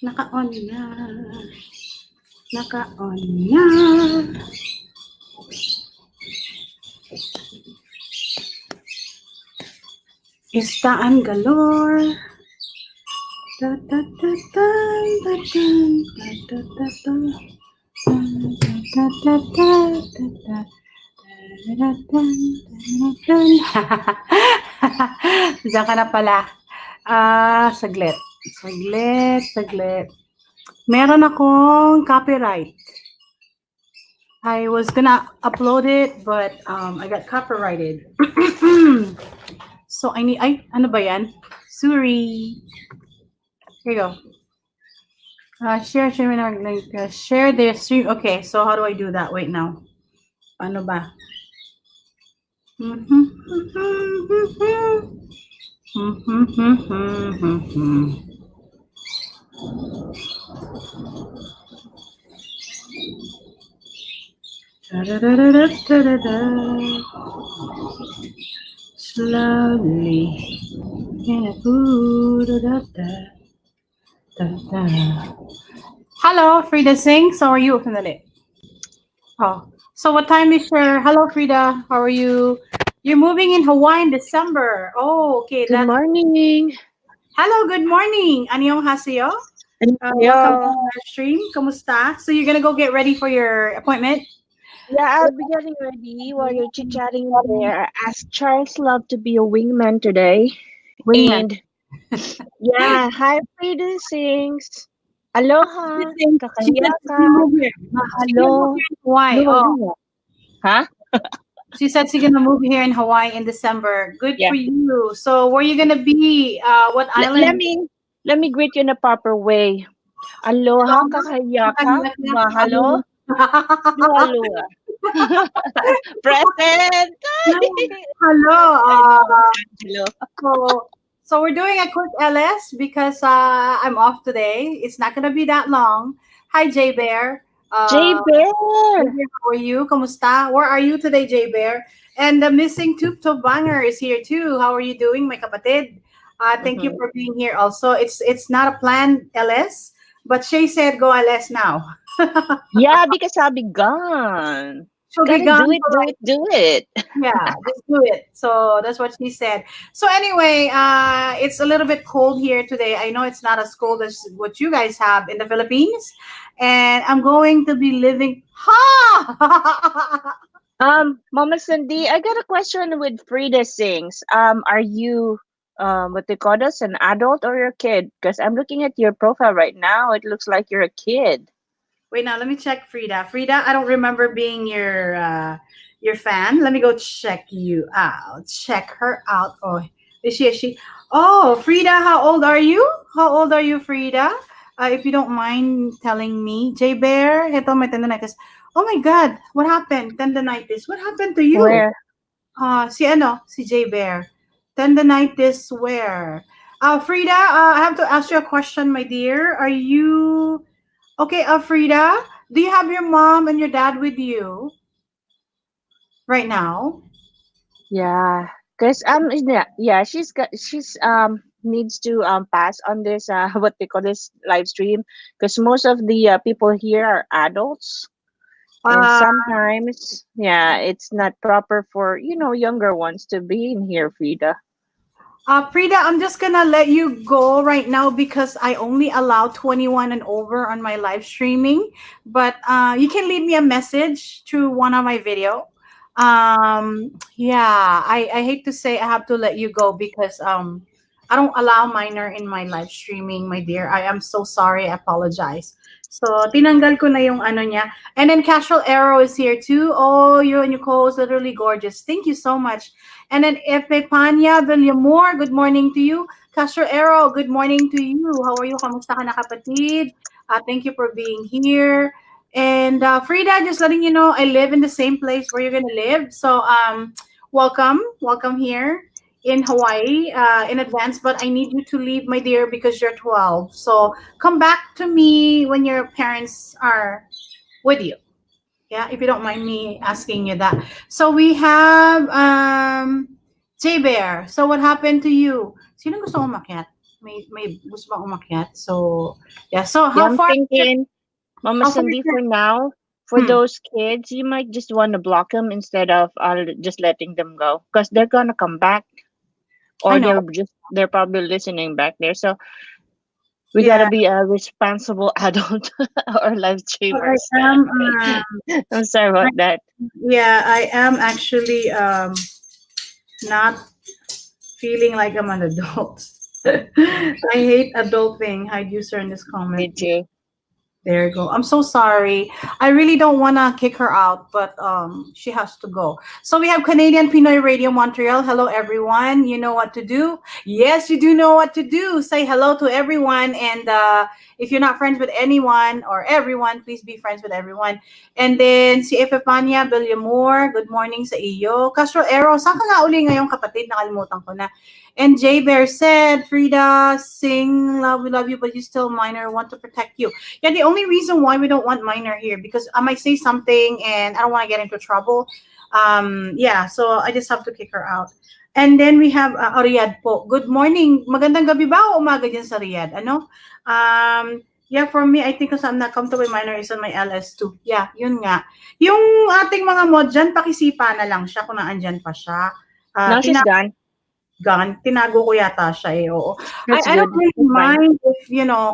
Naka-on na. Naka-on na. Istaan galore. Da, da, da, da, da, da, da, da, da, da, da, Diyan ka na pala. Saglit. Saglit. Meron akong copyright. I was gonna upload it, but I got copyrighted. So I need, ano ba yan? Sorry. Here you go. Share link. Share the stream. Okay, so how do I do that? Wait now. Ano ba? Slowly. Hello, Frida Singh. How are you? Oh, so what time is your? Hello, Frida. How are you? You're moving in Hawaii in December. Oh, okay. Good morning. Hello, good morning. Annyeonghaseyo. Welcome to our stream. Kamusta? So you're gonna go get ready for your appointment? Yeah, I'll be getting ready while you're chit-chatting there. Ask Charles Love to be a wingman today. Wingman. And yeah, hi Frida Sings. Aloha. Kakaya ka. Mahalo. Hawaii. Oh. Huh? She said she's gonna move here in Hawaii in December. Good for you. So where are you gonna be? What island? Let me greet you in a proper way. Aloha, kakaya ka. Mahalo. Aloha. Present. Hello. So we're doing a quick LS because I'm off today. It's not gonna be that long. Hi, J Bear. J Bear. How are you? Kamusta? Where are you today, J Bear? And the missing Tube Banger is here too. How are you doing, my kapatid? Thank you for being here. Also, it's not a planned LS, but Shay said go LS now. Yeah, because I'll be gone. She'll be gone. Do it. Yeah, just do it. So that's what she said. So anyway, it's a little bit cold here today. I know it's not as cold as what you guys have in the Philippines, and I'm going to be living. Mama Cindy, I got a question with Frida Sings. Are you what they call us, an adult or you're a kid? Because I'm looking at your profile right now. It looks like you're a kid. Wait, now let me check Frida. Frida, I don't remember being your fan. Let me go check you out. Check her out. Oh, is she? Oh, Frida, how old are you? How old are you, Frida? If you don't mind telling me, J Bear, ito may tendonitis. Oh my God, what happened? Tendonitis. What happened to you? Where? Si J Bear. Tendonitis where? Frida, I have to ask you a question, my dear. Are you okay, Frida? Do you have your mom and your dad with you right now? Yeah, because she's needs to pass on this what they call this live stream because most of the people here are adults. And sometimes, it's not proper for, younger ones to be in here, Frida. Frida, I'm just gonna let you go right now because I only allow 21 and over on my live streaming. But you can leave me a message through one of my video. Yeah, I hate to say I have to let you go because I don't allow minor in my live streaming, my dear. I am so sorry. I apologize. So, tinanggal ko na yung ano niya. And then Casual Arrow is here too. Oh, you and your co-host literally gorgeous. Thank you so much. And then Epepania Villamor, good morning to you. Casual Arrow, good morning to you. How are you? Kamusta ka na kapatid? Thank you for being here. And Frida, just letting you know, I live in the same place where you're gonna live. So welcome here in Hawaii in advance. But I need you to leave, my dear, because you're 12. So come back to me when your parents are with you. Yeah, if you don't mind me asking you that. So we have J Bear. So what happened to you? Sino gusto umakyat? may gusto bang umakyat. So, yeah. So, Yeah, how I'm far is your, thinking, Mama how far is Cindy, your, for now, for hmm. those kids, you might just want to block them instead of just letting them go, because they're gonna come back, I or know. they're probably listening back there. So we gotta Yeah. be a responsible adult or live But streamers. I am, I'm sorry I, about that. yeah, I am actually not feeling like I'm an adult. I hate adulting. Hide user in this Me comment. too. There you go. I'm so sorry. I really don't want to kick her out, but she has to go. So we have Canadian Pinoy Radio Montreal. Hello everyone. You know what to do? Yes, you do know what to do. Say hello to everyone, and if you're not friends with anyone or everyone, please be friends with everyone. And then si Epifania Villamor, good morning sa iyo. Castro Ero, saan ka nga uli ngayong kapatid? Nakalimutan ko na. And Jay Bear said, Frida, sing love, we love you, but you still minor, want to protect you. Yeah, the only reason why we don't want minor here because I might say something and I don't want to get into trouble. Yeah, so I just have to kick her out. And then we have Riyadh po. Good morning. Magandang gabi ba o umaga dyan sa Riyadh? Ano? Yeah, for me, I think because I'm not comfortable with minor is on my LS2. Yeah, yun nga. Yung ating mga mod dyan, pakisipa na lang siya kung naandyan pa siya. Now she's gone. Tinago ko yata siya eh, oo. That's I don't good. really That's fine. mind if,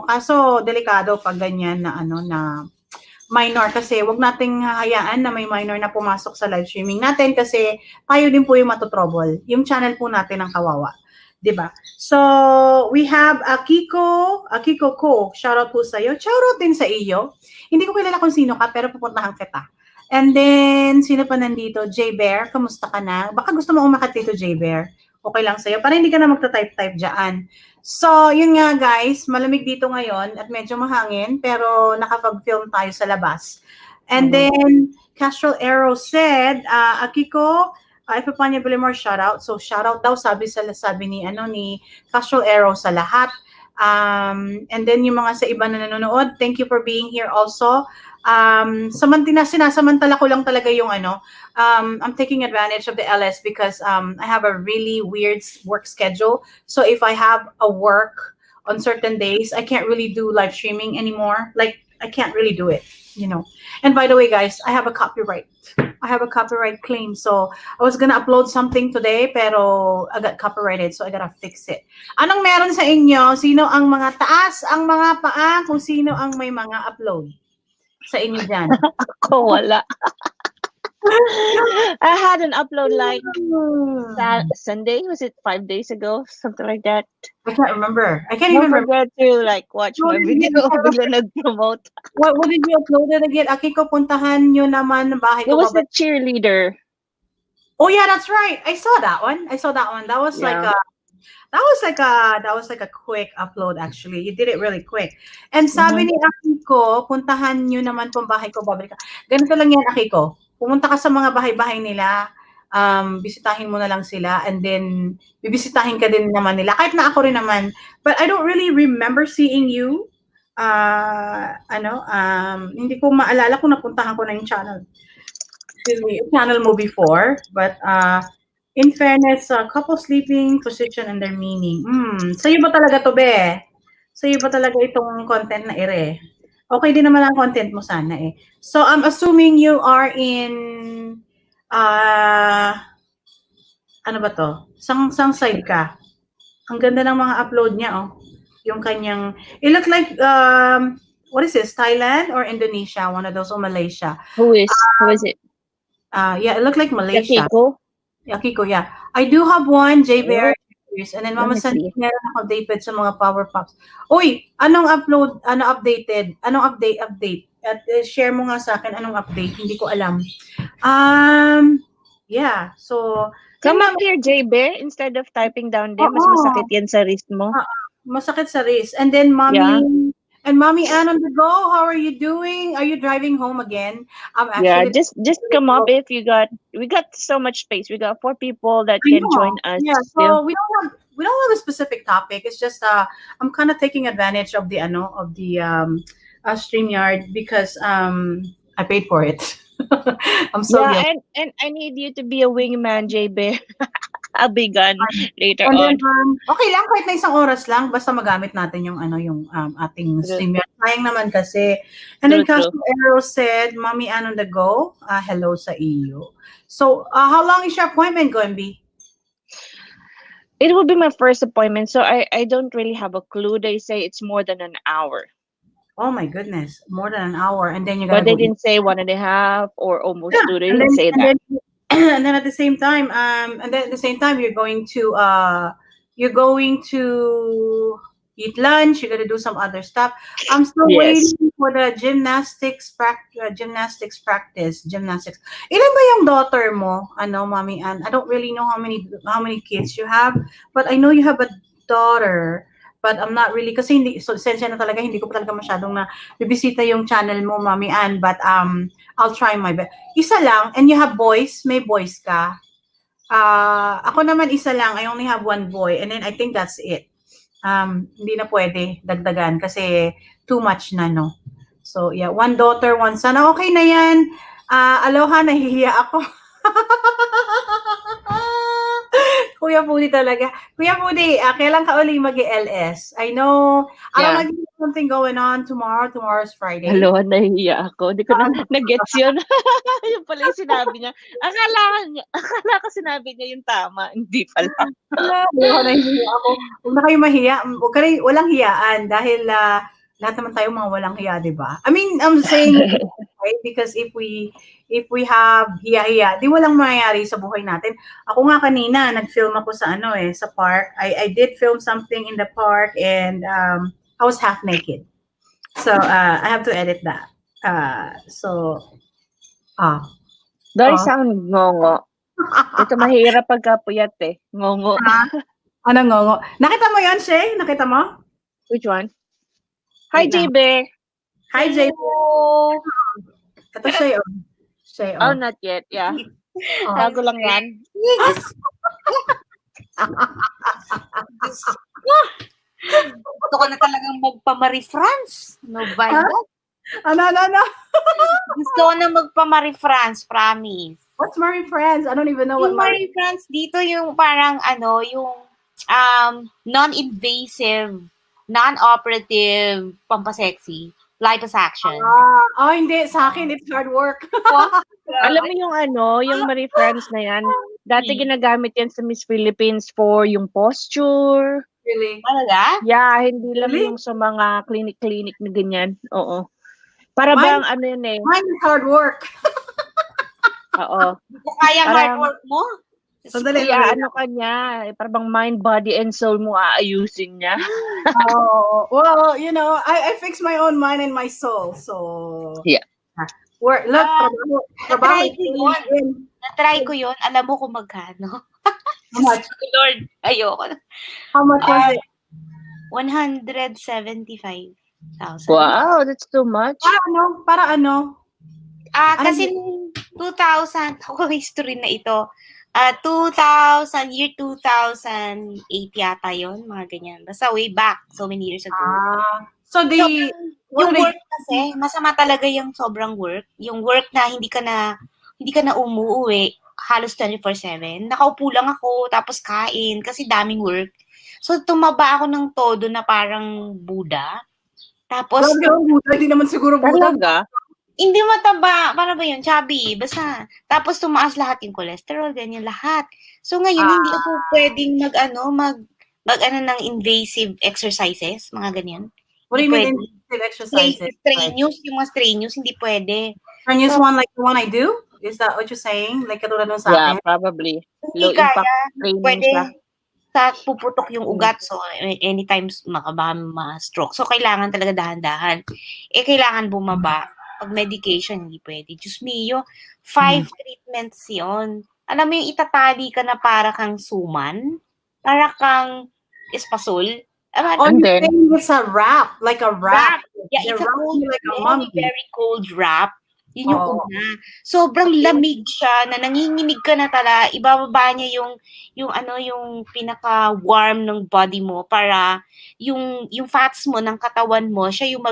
kaso delikado pag ganyan na na minor kasi wag nating hahayaan na may minor na pumasok sa live streaming natin kasi tayo din po yung matotrouble. Yung channel po natin ang kawawa. 'Di ba? So, we have Akiko ko. Shoutout po sa iyo. Shoutout din sa iyo. Hindi ko kilala kung sino ka pero pupuntahan kita. And then, sino pa nandito? J Bear, kamusta ka na? Baka gusto mo umakat dito, J Bear. Okay lang sa'yo. Para hindi ka na magta-type-type dyan. So, yun nga guys, malamig dito ngayon at medyo mahangin pero nakapag-film tayo sa labas. And Mm-hmm. then, Castral Arrow said, Akiko, Epifania Villamor, shout out. So, shout out daw sabi ni Castral Arrow sa lahat. And then yung mga sa iba na nanonood, thank you for being here also. Sinasamantala ko lang talaga yung I'm taking advantage of the LS because I have a really weird work schedule. So if I have a work on certain days, I can't really do live streaming anymore. Like I can't really do it, you know. And by the way, guys, I have a copyright. I have a copyright claim. So I was gonna upload something today, pero I got copyrighted, so I gotta fix it. Anong meron sa inyo? Sino ang mga taas, ang mga paa, kung sino ang may mga upload sa inyo dyan? Ako wala. I had an upload like Sunday. Was it 5 days ago? Something like that. I can't remember. I can't Don't even remember. forget to like watch my video. Bigla nag-promote. What did you upload it again? Akiko, puntahan nyo naman ng bahay It ko. was the cheerleader. Oh yeah, that's right. I saw that one. That was like Yeah. a quick upload actually. You did it really quick. And sabi ni Akiko, puntahan nyo naman pong bahay ko, babalik ka. Ganito lang yan, Akiko. Pumunta ka sa mga bahay-bahay nila, bisitahin mo na lang sila, and then bibisitahin ka din naman nila. Kahit na ako rin naman. But I don't really remember seeing you. Hindi ko maalala kung napuntahan ko na yung channel mo before, but in fairness, couple sleeping position and their meaning. Sa'yo ba talaga to, be? Sa'yo ba talaga itong content na ire? Okay din naman ang content mo sana eh. So, I'm assuming you are in, ano ba to? Sang side ka? Ang ganda ng mga upload niya, oh. Yung kanyang, it looked like, what is this, Thailand or Indonesia? One of those, or Malaysia. Who is it? Yeah, it looked like Malaysia. Yakiko? Yakiko, yeah. I do have one, J Bear, and then Let Mama me Sandy, see. meron ako updated sa mga power pops. Uy, anong upload, updated? Anong update? At share mo nga sa akin anong update, hindi ko alam. Yeah, so, Come up here, J Bear, instead of typing down there. Mas masakit yan sa wrist mo. Masakit sa wrist. And then, Mommy, and Mommy Ann on the go, how are you doing? Are you driving home again? Yeah, just come up if we got so much space. We got 4 people that can join us. Yeah, still. so we don't have a specific topic. It's just I'm kind of taking advantage of the StreamYard because I paid for it. I'm so and I need you to be a wingman, J Bear. I'll be gone later And then, on. okay lang kahit na isang oras lang basta magamit natin yung ating True, stream. Sayang naman kasi. And then true, true. Castro Arrow said, Mommy Ann on the go. Hello sa iyo. So, how long is your appointment going to be? It will be my first appointment, so I don't really have a clue. They say it's more than an hour, Oh my goodness, more than an hour, and then you gotta but they go eat. didn't say 1.5 or almost Yeah, 2. They and didn't then say and that. then and then at the same time, you're going to eat lunch. You're gonna do some other stuff. I'm still Yes. waiting for the gymnastics practice. Gymnastics. Ilan ba yung daughter mo? Ano, Mommy Ann? I don't really know how many kids you have, but I know you have a daughter. But I'm not really kasi hindi so sensya na talaga hindi ko pa talaga masyadong na bibisita yung channel mo, Mommy Ann, but I'll try my best. Isa lang, and you have boys, may boys ka. Ako naman isa lang, I only have one boy, and then I think that's it. Hindi na pwede dagdagan kasi too much na, no? So, yeah, one daughter, one son. Okay na yan. Aloha, nahihiya ako. Kuya Pudi talaga. Kuya Pudi, kailan ka uli mag-LS? I know, I don't Yeah. know if there's something going on tomorrow. Tomorrow's Friday. Hello, nahihiya ako. Hindi ko na na-gets yun. Yun pala yung sinabi niya. Akala ko sinabi niya yung tama. Hindi pala. Ayoko nahihiya ako. Huwag na kayo mahiya. Walang hiyaan dahil lahat naman tayo mga walang hiya, di ba? I mean, I'm saying right? Because if we have hiya-hiya, di walang mangyayari sa buhay natin. Ako nga kanina, nag-film ako sa sa park. I did film something in the park and I was half naked. So, I have to edit that. So, Do I sound ngongo? Ito mahirap pagkapuyat eh. Ngongo. Anong ngongo? Nakita mo yon Shay? Nakita mo? Which one? Hi, Wait lang. JB. Hi, Jay. Hello. Ito Shay, oh. Shay, Oh, oh. not yet. Yeah. Oh. Bago lang yan. Gusto ko na talagang magpa-Marie France. No ba Huh? yan? Ano? Gusto ko na magpa-Marie France, promise. What's Marie Friends? I don't even know what Yung Marie France dito yung parang yung non-invasive, non-operative, pampasexy, liposuction. Hindi. Sa akin, it's hard work. Alam mo yung Marie France na yan, dati ginagamit yan sa Miss Philippines for yung posture. Really? Talaga? Yeah, hindi lang Really? yung sa mga clinic na ganyan. Oo. Para Mine- bang yun eh. Mine is hard work. Oo. Kaya hard Parang- work mo? Sandali. Kaya kanya, para bang mind, body, and soul mo aayusin niya. Well, I fix my own mind and my soul. So, Yeah. Look, trabaho. Na-try ko yun. Alam mo kung magkano? How much? Lord, ayoko na. How much is it? 175,000. Wow, that's too much. Para ano? Kasi 2,000, ako history na ito. 2000, year 2008 yata yon, mga ganyan. Basta way back, so many years ago. So Yung work kasi, masama talaga yung sobrang work. Yung work na hindi ka na umuuwi, halos 24/7. Nakaupo lang ako, tapos kain, kasi daming work. So, tumaba ako ng todo na parang Buddha. Tapos, hindi naman siguro Buddha. Talaga? hindi mataba. Paano ba yun? Chubby. Basta. Tapos tumaas lahat yung cholesterol, ganyan lahat. So ngayon, hindi ako pwedeng mag ng invasive exercises, mga ganyan. What do you mean Pwede. invasive exercises? Yung mga strenuous, hindi pwede. Strenuous one like the one I do? Is that what you're saying? Like katulad ng sa Yeah, akin? probably. Hindi Low impact kaya. training Pwede siya. puputok yung ugat. So, anytime baka ma-stroke. So, kailangan talaga dahan-dahan. Kailangan bumaba. Pag medication, hindi pwede. Diyos mio, 5 treatments yon. Alam mo yung itatali ka na para kang suman? Para kang espasol? Oh, And you're then- saying it's a wrap, like a wrap. Yeah, They're it's a wrapping cold, you like a mummy. very cold wrap. Yun yung Oo. una. Sobrang lamig siya na nanginginig ka na tala. Ibababa niya yung pinaka-warm ng body mo para yung fats mo ng katawan mo, siya yung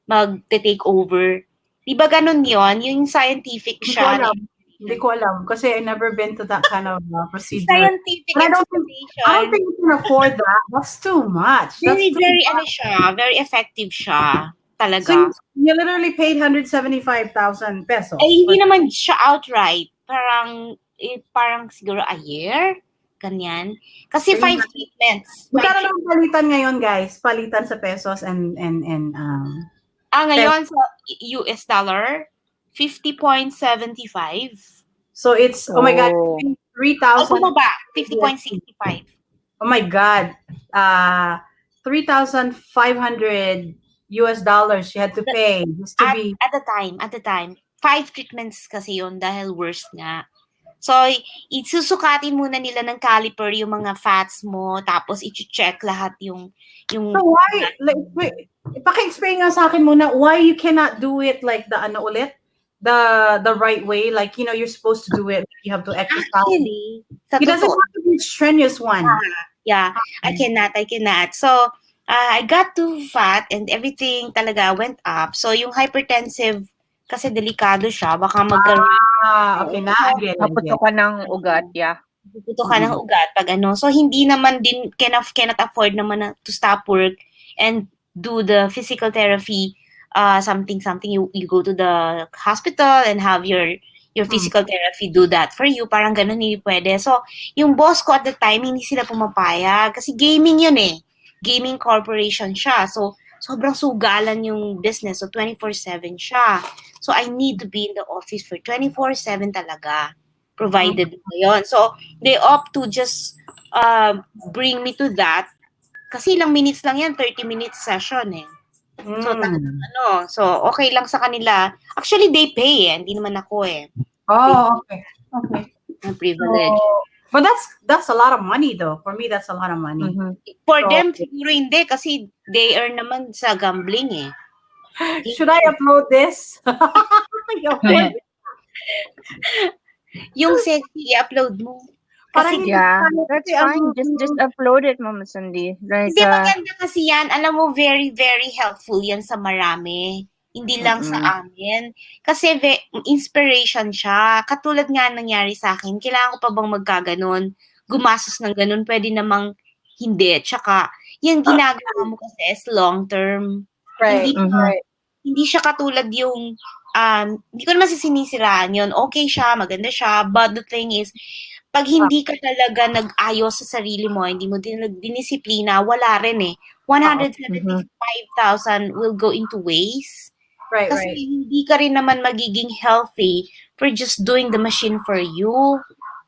mag-take over. Di ba ganun yun? Yung scientific Hindi ko siya. alam. Hindi ko alam kasi I never been to that kind of procedure. Scientific But I don't explanation. think you can afford that. That's too much. That's Very, too very, much. ano siya, very effective siya. So Talaga. you literally paid 175,000 pesos. Hindi naman siya outright. Parang siguro a year. Ganyan. Kasi 5 treatments. Magkano naman palitan ngayon, guys? Palitan sa pesos and ngayon sa US dollar, 50.75. so it's, oh my God, Oh. 3,000. Bumaba, 50.65. Oh my God. 3,500 US dollars you had to pay just to be. At the time. 5 treatments kasi yun dahil worse nga. So, isusukatin muna nila ng caliper yung mga fats mo, tapos i-check lahat yung So why, like, wait, paki-explain nga sa akin muna, why you cannot do it like the the right way, like, you're supposed to do it, you have to exercise. Actually, sa It doesn't totoo, have to be a strenuous one. yeah, I cannot. So, I got too fat and everything talaga went up. So, yung hypertensive, kasi delikado siya, baka magkaroon. Okay, na, again. Naputo ka ng ugat, yeah. Puto ka ng ugat pag ano. So, hindi naman din, cannot afford naman to stop work and do the physical therapy, something. You go to the hospital and have your physical therapy do that for you. Parang ganun hindi pwede. So, yung boss ko at the time, hindi sila pumapayag. Kasi gaming yun eh. Gaming corporation siya. So, sobrang sugalan yung business. So, 24/7 siya. So, I need to be in the office for 24/7 talaga. Provided na yun. So, they opt to just bring me to that. Kasi ilang minutes lang yan, 30 minutes session eh. So, so okay lang sa kanila. Actually, they pay eh. Hindi naman ako eh. Oh, okay. Ang privilege. But that's a lot of money though. For me, that's a lot of money. For them, siguro hindi. Kasi they earn naman sa gambling eh. Should I upload this? Yung sexy, i-upload mo. Parang Yeah, that's fine. Just upload it, Mama Sandy. Like, Hindi maganda kasi yan. Alam mo, very, very helpful yan sa marami. Hindi lang sa amin. Kasi inspiration siya. Katulad nga nangyari sa akin, kailangan ko pa bang magkaganon? Gumastos ng ganon, pwede namang hindi. Tsaka, yung ginagawa mo kasi is long term. Right. Hindi siya katulad yung, hindi ko naman sinisiraan yun. Okay siya, maganda siya. But the thing is, pag hindi ka talaga nag-ayos sa sarili mo, hindi mo dinisiplina, wala rin eh. 175,000 will go into waste. Kasi hindi ka rin naman magiging healthy for just doing the machine for you.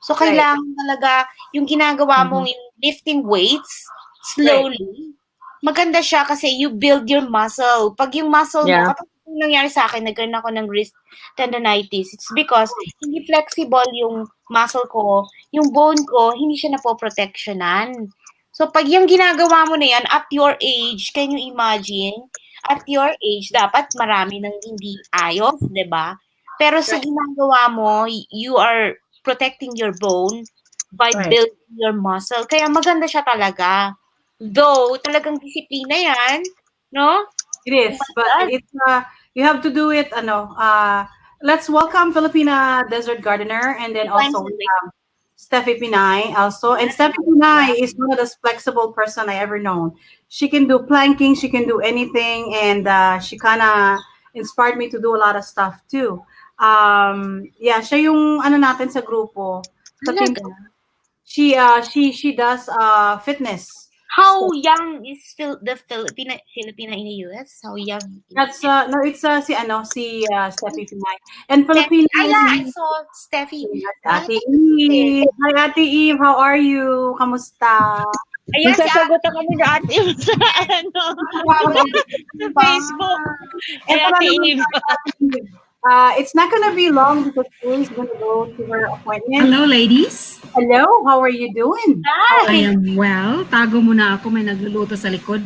So, kailangan talaga yung ginagawa mong lifting weights slowly. Maganda siya kasi you build your muscle. Pag yung muscle mo, kapag nangyari sa akin, nagkaroon ako ng wrist tendonitis, it's because hindi flexible yung muscle ko, yung bone ko, hindi siya napoprotectionan. So, pag yung ginagawa mo na yan, at your age, can you imagine? At your age, dapat marami nang hindi ayos, di ba? Pero sa ginagawa mo, you are protecting your bone by building your muscle. Kaya maganda siya talaga. Though, talagang disiplina yan, no? It is, but it's you have to do it. Let's welcome Filipina Desert Gardener, and then also we have Steffi Pinay also. And Steffi Pinay is one of the flexible person I ever known. She can do planking, she can do anything, and she kinda inspired me to do a lot of stuff too. Yeah, siya yung natin sa grupo. Sa team. She does fitness. How young is the Filipina in the US? How young? That's no, it's si Steffi Pinay. And Filipina. I saw Steffi. Ate Eve. Hi, Ate Eve. How are you? Kamusta? Ayan, sasagutan kami na Ate Eve sa sa Facebook. Ate Eve. It's not gonna be long because Louie's gonna go to her appointment. Hello, ladies. Hello, how are you doing? I am well. Tago muna ako, may nagluluto sa likod.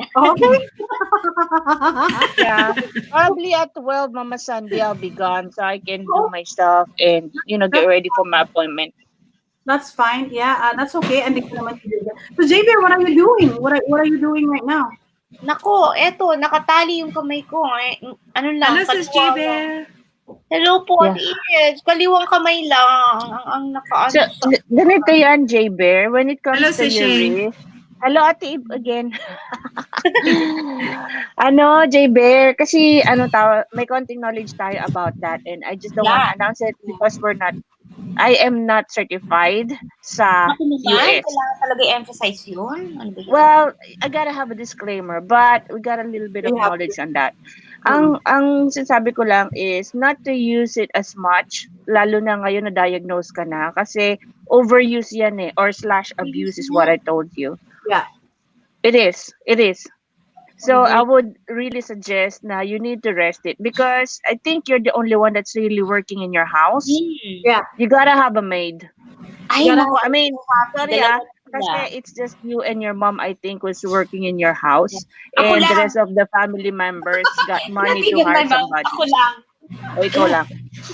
Okay. Yeah, probably at 12, Mama Sandy, I'll be gone, so I can do my stuff and get ready for my appointment. That's fine. Yeah, that's okay. And so, JB, what are you doing? What are you doing right now? Nako, eto, nakatali yung kamay ko. Ano lang. Hello, Sis Jaber. Hello po, Yeah. Ate Ed. Kaliwang kamay lang ang nakaano So, sa... ganito yan, J-Bear. When it Hello, comes to si your Shay. risk, hello, Ate Eve again. Ano, J-Bear, kasi may konting knowledge tayo about that and I just don't want Yeah. to announce it because I am not certified sa Ako naman, US. kailangan talaga i-emphasize yun. Ano ba yun? Well, I gotta have a disclaimer, but we got a little bit of You have knowledge on that. Mm. Ang sinasabi ko lang is not to use it as much, lalo na ngayon na diagnose ka na, kasi overuse yan or / abuse is what I told you. Yeah. It is. So Mhm. I would really suggest na you need to rest it because I think you're the only one that's really working in your house. Yeah. You gotta have a maid. Ay, Gotta naku, I mean, sorry dalawa kasi sila. it's just you and your mom, I think, was working in your house. Ako And the lang. rest of the family members got money to Natigil hire my mouth. somebody. Ako lang. O, ikaw lang.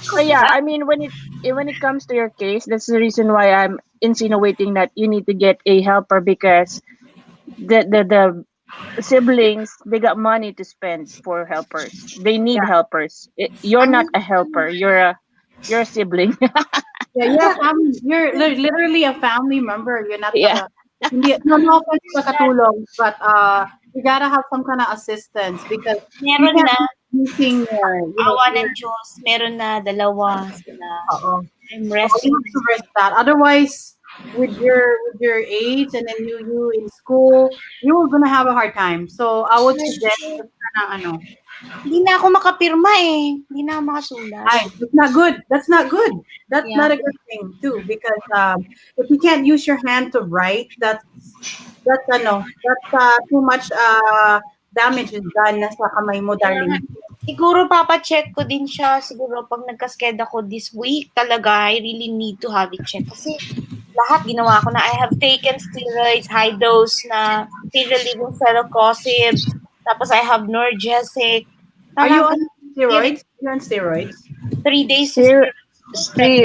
So yeah, I mean, when it comes to your case, that's the reason why I'm insinuating that you need to get a helper because the siblings, they got money to spend for helpers. They need helpers. You're not a helper. You're a sibling. Yeah, you're a family. You're literally a family member. You're not Yeah. hindi, no offense sa katulong, but you gotta have some kind of assistance because you Meron can't na. be using Awa ng Diyos. Meron na dalawa sila. I'm you resting. have to risk that. Otherwise, with your age and then you in school, you're gonna have a hard time. So I would suggest na Hindi na ako makapirma eh. Hindi na ako makasulat. That's not good. That's not good. That's Yeah. not a good thing too because if you can't use your hand to write, that's too much damage is done na sa kamay mo, darling. Siguro papacheck ko din siya. Siguro pag nagka-sked ako this week, talaga, I really need to have it check. Kasi lahat ginawa ko na. I have taken steroids, high dose na pain-relieving celecoxib. Tapos I have Norgesic. Are you on steroids? You're on steroids. 3 days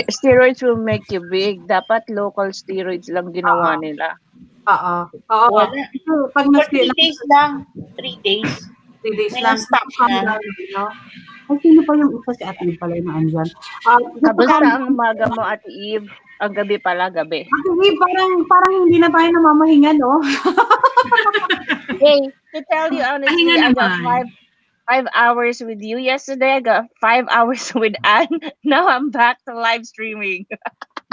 Steroids will make you big. Dapat local steroids lang ginawa nila. Oo. Wala. So, pag For 3 days lang. 3 days. 3 days May lang. stop na. Ay, sino pa yung isa? Si Ate Eve pala yung naandyan. Basta ang umaga mo, Ate Eve, ang gabi pala, gabi. Ate Eve, parang hindi na tayo namamahinga, no? Hey, to tell you honestly, Pahinga I got naman. 5 hours with you yesterday. I got 5 hours with Anne. Now I'm back to live streaming.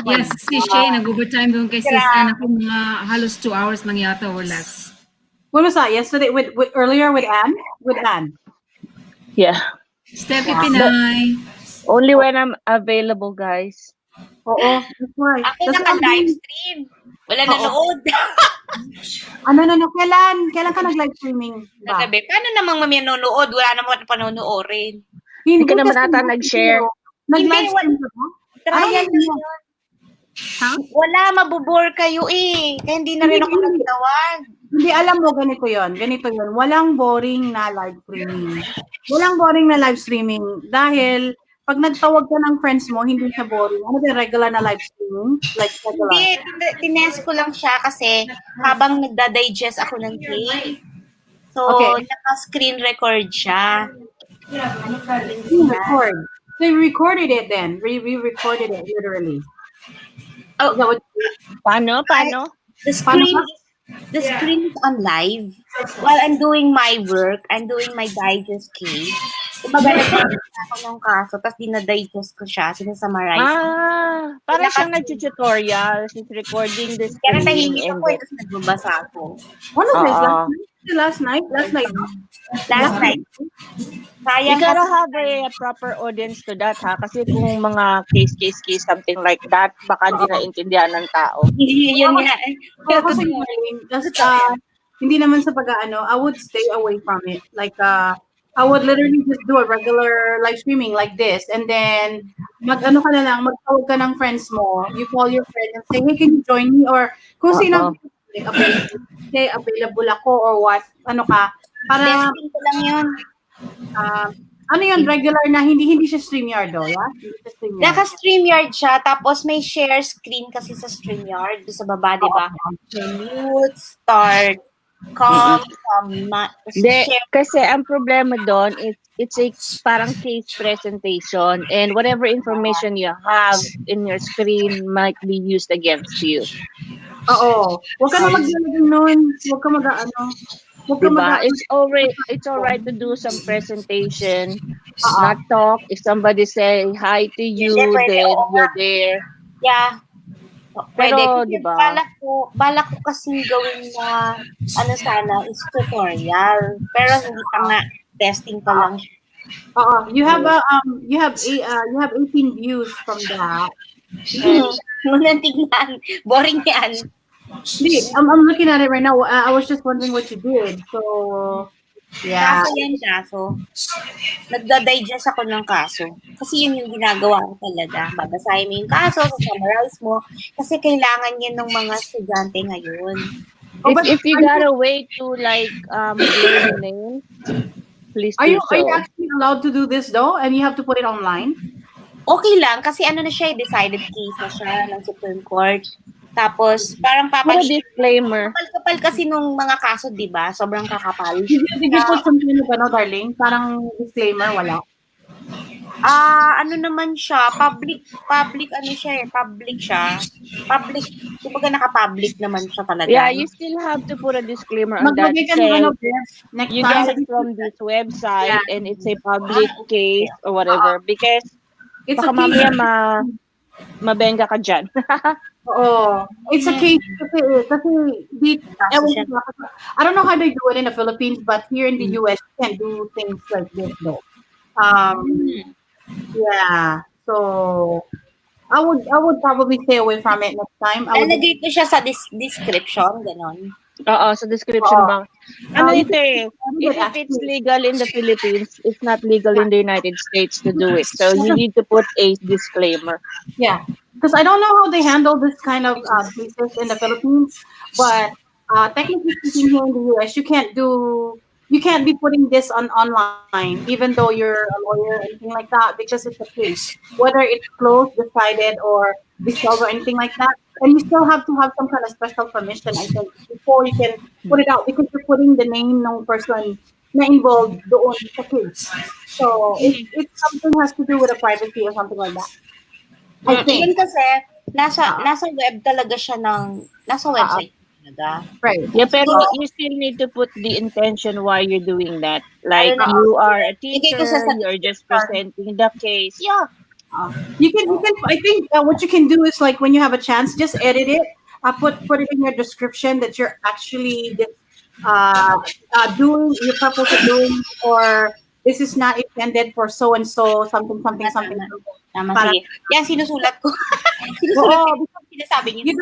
Yes, si Shay, nag-overtime doon kay sis Anne. Ako mga halos 2 hours lang yata or less. When was that? Yesterday? Earlier with Anne? With Anne. Yeah. Steffi Pinay. Only when I'm available, guys. Oo, that's why. Ako That's why naka-live stream. Wala nanood. Kailan ka nag-live streaming ba? Nagabi. Paano namang manonood? Wala naman panonoorin. Hindi ka naman kasi ata nag-share. Nag-live Hindi, stream ka ba? Trial Ano lang yun? yun. Ha? Wala, mabubore kayo eh. Kaya hindi na rin ako Hindi. nagtawag. Hindi, alam mo, ganito yon. Walang boring na live streaming. Walang boring na live streaming dahil pag nagtawag ka ng friends mo, hindi siya boring. Ano ba, regular na live streaming? Like regular. Hindi, tinest ko lang siya kasi habang nagda-digest ako ng cake. So, Okay. naka-screen record siya. Record. So you recorded it then. We recorded it literally. Oh, Is that what Paano? the screen is on live. While I'm doing my work, I'm doing my digest case. Kumbaga, nag-digest ako ng kaso, tapos dinadigest ko siya, sinasummarize. Parang siyang nag-tutorial. She's recording the Kaya screen. tahimik ako, tapos nagbabasa ako. What was this? Oo. Last night? Last night. You Sayang gotta kasi, have a proper audience to that, ha? Kasi kung mga case, something like that, baka hindi naintindihan ng tao. yun nga. Kasi hindi naman sa pag-ano, I would stay away from it. Like, I would literally just do a regular live streaming like this. And then, magtawag ka ng friends mo. You call your friend and say, hey, can you join me? Or kung sino, like, available ako or what, para, Testing ko lang yun. regular na, hindi siya StreamYard though, yeah? Hindi siya StreamYard. Naka-StreamYard siya, tapos may share screen kasi sa StreamYard, doon sa baba, di ba? May mute, start, Mm. calm, De, share. kasi ang problema doon is it's a parang case presentation and whatever information you have in your screen might be used against you. Oo. Huwag ka na Um, maglalagay nun. Huwag ka mag-ano. Huwag ka diba? mag-ano. It's all right to do some presentation, Oo. not talk. If somebody say hi to Hindi, you, pwede. then Oo nga. you're there. Yeah. Pwede. Pero, Kasi di ba? balak ko kasing gawin na, sana, is tutorial. Pero hindi pa nga, testing pa lang siya. Oo. You have 18 views from that. Unang tignan. Boring yan. Hindi, I'm looking at it right now. I was just wondering what you did. So, yeah. Kaso. Nagda-digest ako ng kaso. Kasi yun yung ginagawa ko talaga. Babasahin mo yung kaso, summarize mo. Kasi kailangan yan ng mga estudyante ngayon. Oh, but If you got a way to like blur the name, please are do you so. actually allowed to do this though? And you have to put it online? Okay lang, kasi ano na siya, decided case na siya ng Supreme Court. Tapos, parang Put a papalitan. disclaimer. Kapal-kapal kasi nung mga kaso, di ba? Sobrang kakapal. Did you put some kind of darling? Parang disclaimer, wala. Ano naman siya, public ano siya public siya. Public, kumbaga naka-public naman siya talaga. Yeah, you still have to put a disclaimer on that. Magbigay ka Say, ng next you time. got it from this website Yeah. and it's a public case or whatever because It's baka a case. mamaya mabenga ka dyan. Oo. It's a case kasi I don't know how they do it in the Philippines, but here in the US, you can't do things like this though. Yeah. So I would probably stay away from it next time. Lalagay ko siya sa description, ganon. Oo, sa description Oo. box. Ano You ito eh, if it's legal in the Philippines, it's not legal in the United States to do it. So you need to put a disclaimer. Yeah, because I don't know how they handle this kind of cases in the Philippines, but technically speaking, here in the US, you can't be putting this on online, even though you're a lawyer or anything like that, because it's a case, whether it's closed, decided, or dissolved or anything like that. And you still have to have some kind of special permission, I think, before you can put it out, because you're putting the name ng person na involved doon sa case. So if something has to do with a privacy or something like that. I think. Yun kasi, nasa web talaga siya nasa website talaga. Right. Yeah, pero you still need to put the intention why you're doing that. Like you are a teacher, you're just presenting the case. Yeah. You can. I think what you can do is like when you have a chance, just edit it. Put it in your description that you're actually just doing your purpose of doing, or this is not intended for so and so something. Tama, Para- sige. Yan, sinusulat ko. Oo, Sinasabi niyo.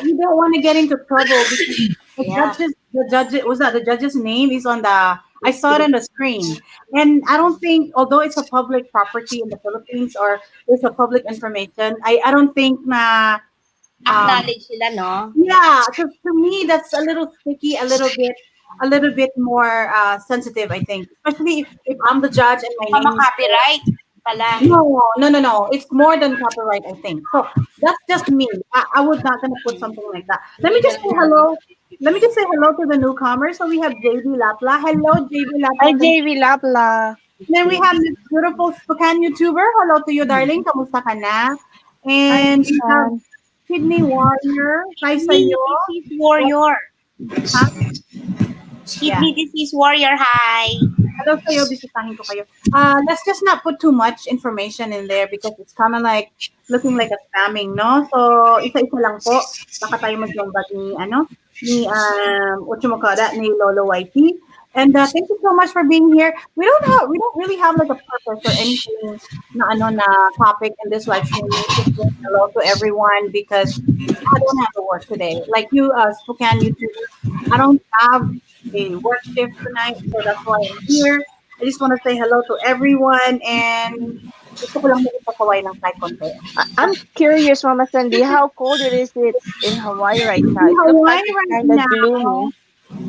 you don't wanna get into trouble because the judge's name is on the. I saw it on the screen, and I don't think, although it's a public property in the Philippines or it's a public information, I don't think na Acknowledge sila, no? yeah, because to me that's a little sticky, a little bit more sensitive. I think, especially if I'm the judge and my name is Copyright pala. No. It's more than copyright, I think. So that's just me. I was not gonna put something like that. Let me just say hello. Let me just say hello to the newcomers. So we have JV Lapla. Hello, JV Lapla. Hi, JV Lapla. Then we have this beautiful Spokane YouTuber. Hello to you, darling. Kamusta ka na? And we have Kidney Warrior. Hi sa'yo. Disease Warrior. Huh? Kidney Disease Warrior, hi. Hello sa'yo, bisitahin ko kayo. Let's just not put too much information in there because it's kind of like looking like a spamming, no? So, isa-isa lang po. Baka tayo mag-jumbat ni Lolo Whitey. And thank you so much for being here. We don't really have like a purpose or anything na topic in this live stream. Just say hello to everyone because I don't have to work today. Like you, Spokane YouTube, I don't have a work shift tonight, so that's why I'm here. I just want to say hello to everyone and gusto ko lang magpapaway ng kahit konti. I'm curious, Mama Sandy, how cold it is in Hawaii right now? It looks like it's kind of gloomy.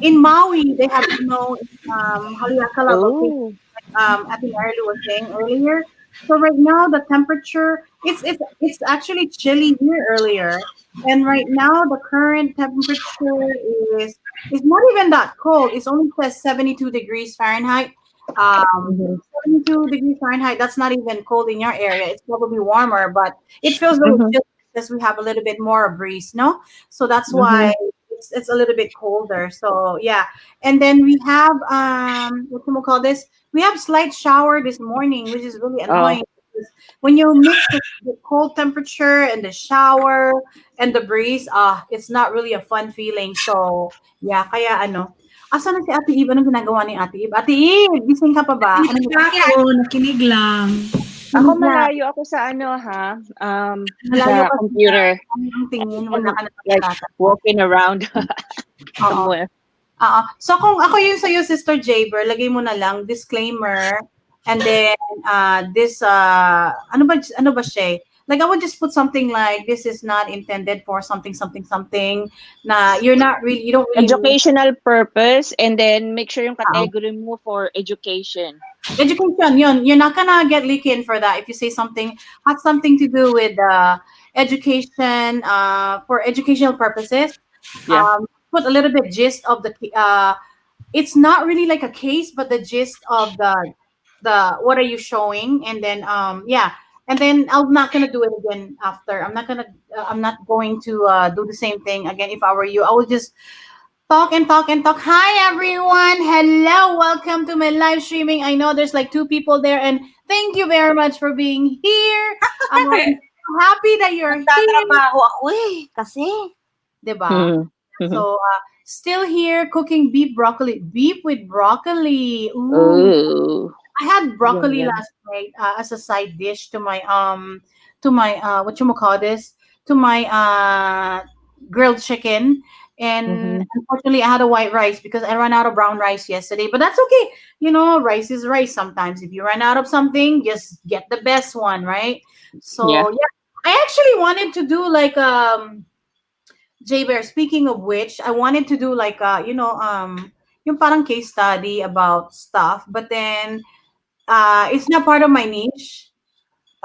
In Maui, they have snow. Haleakala, Oh. Ate Marilu was saying earlier. So right now, the temperature it's actually chilly here earlier. And right now, the current temperature is not even that cold. It's only says 72 degrees Fahrenheit. Um, Mm-hmm. 72 degrees Fahrenheit. That's not even cold in your area. It's probably warmer, but it feels though Mm-hmm. just because we have a little bit more breeze, no? So that's Mm-hmm. why it's a little bit colder. So yeah, and then we have what do we call this? We have slight shower this morning, which is really Oh, annoying because when you mix the cold temperature and the shower and the breeze, it's not really a fun feeling. So, yeah, kaya ano. Asa na si Ate Eve? Anong ginagawa ni Ate Eve? Ate Eve, gising ka pa ba? Nakinig Anong pa ako, nakinig lang. ako kinig na? malayo ako sa ano ha, Malayo sa ka computer. ang tingin, wala I'm ka na like pagkatata. walking around Oo. somewhere. Oo. So, kung ako yun sa'yo, Sister Jaber, lagay mo na lang, disclaimer, and then, ano ba siya? Like, I would just put something like, this is not intended for something, something, something, na you don't really mean Educational purpose, and then make sure yung uh, category mo for education. education, yun. You're not gonna get leaked in for that if you say something has something to do with education for educational purposes. Yeah. Put a little bit gist of the it's not really like a case, but the gist of the what are you showing, and then yeah, and then I'm not gonna do it again after. I'm not going to do the same thing again. If I were you, I would just talk and talk and talk. Hi everyone, hello, welcome to my live streaming. I know there's like two people there, and thank you very much for being here. I'm so happy that you're here, Nagtatrabaho ako kasi. diba? Mm-hmm. Mm-hmm. So still here cooking beef with broccoli. Ooh, Ooh. I had Yum, broccoli yum. last night as a side dish to my what you call this, to my grilled chicken. And Mm-hmm. unfortunately, I had a white rice because I ran out of brown rice yesterday. But that's okay. You know, rice is rice. Sometimes if you run out of something, just get the best one, right? Yeah. So yeah, I actually wanted to do like J Bear, speaking of which, I wanted to do like yung parang case study about stuff, but then it's not part of my niche.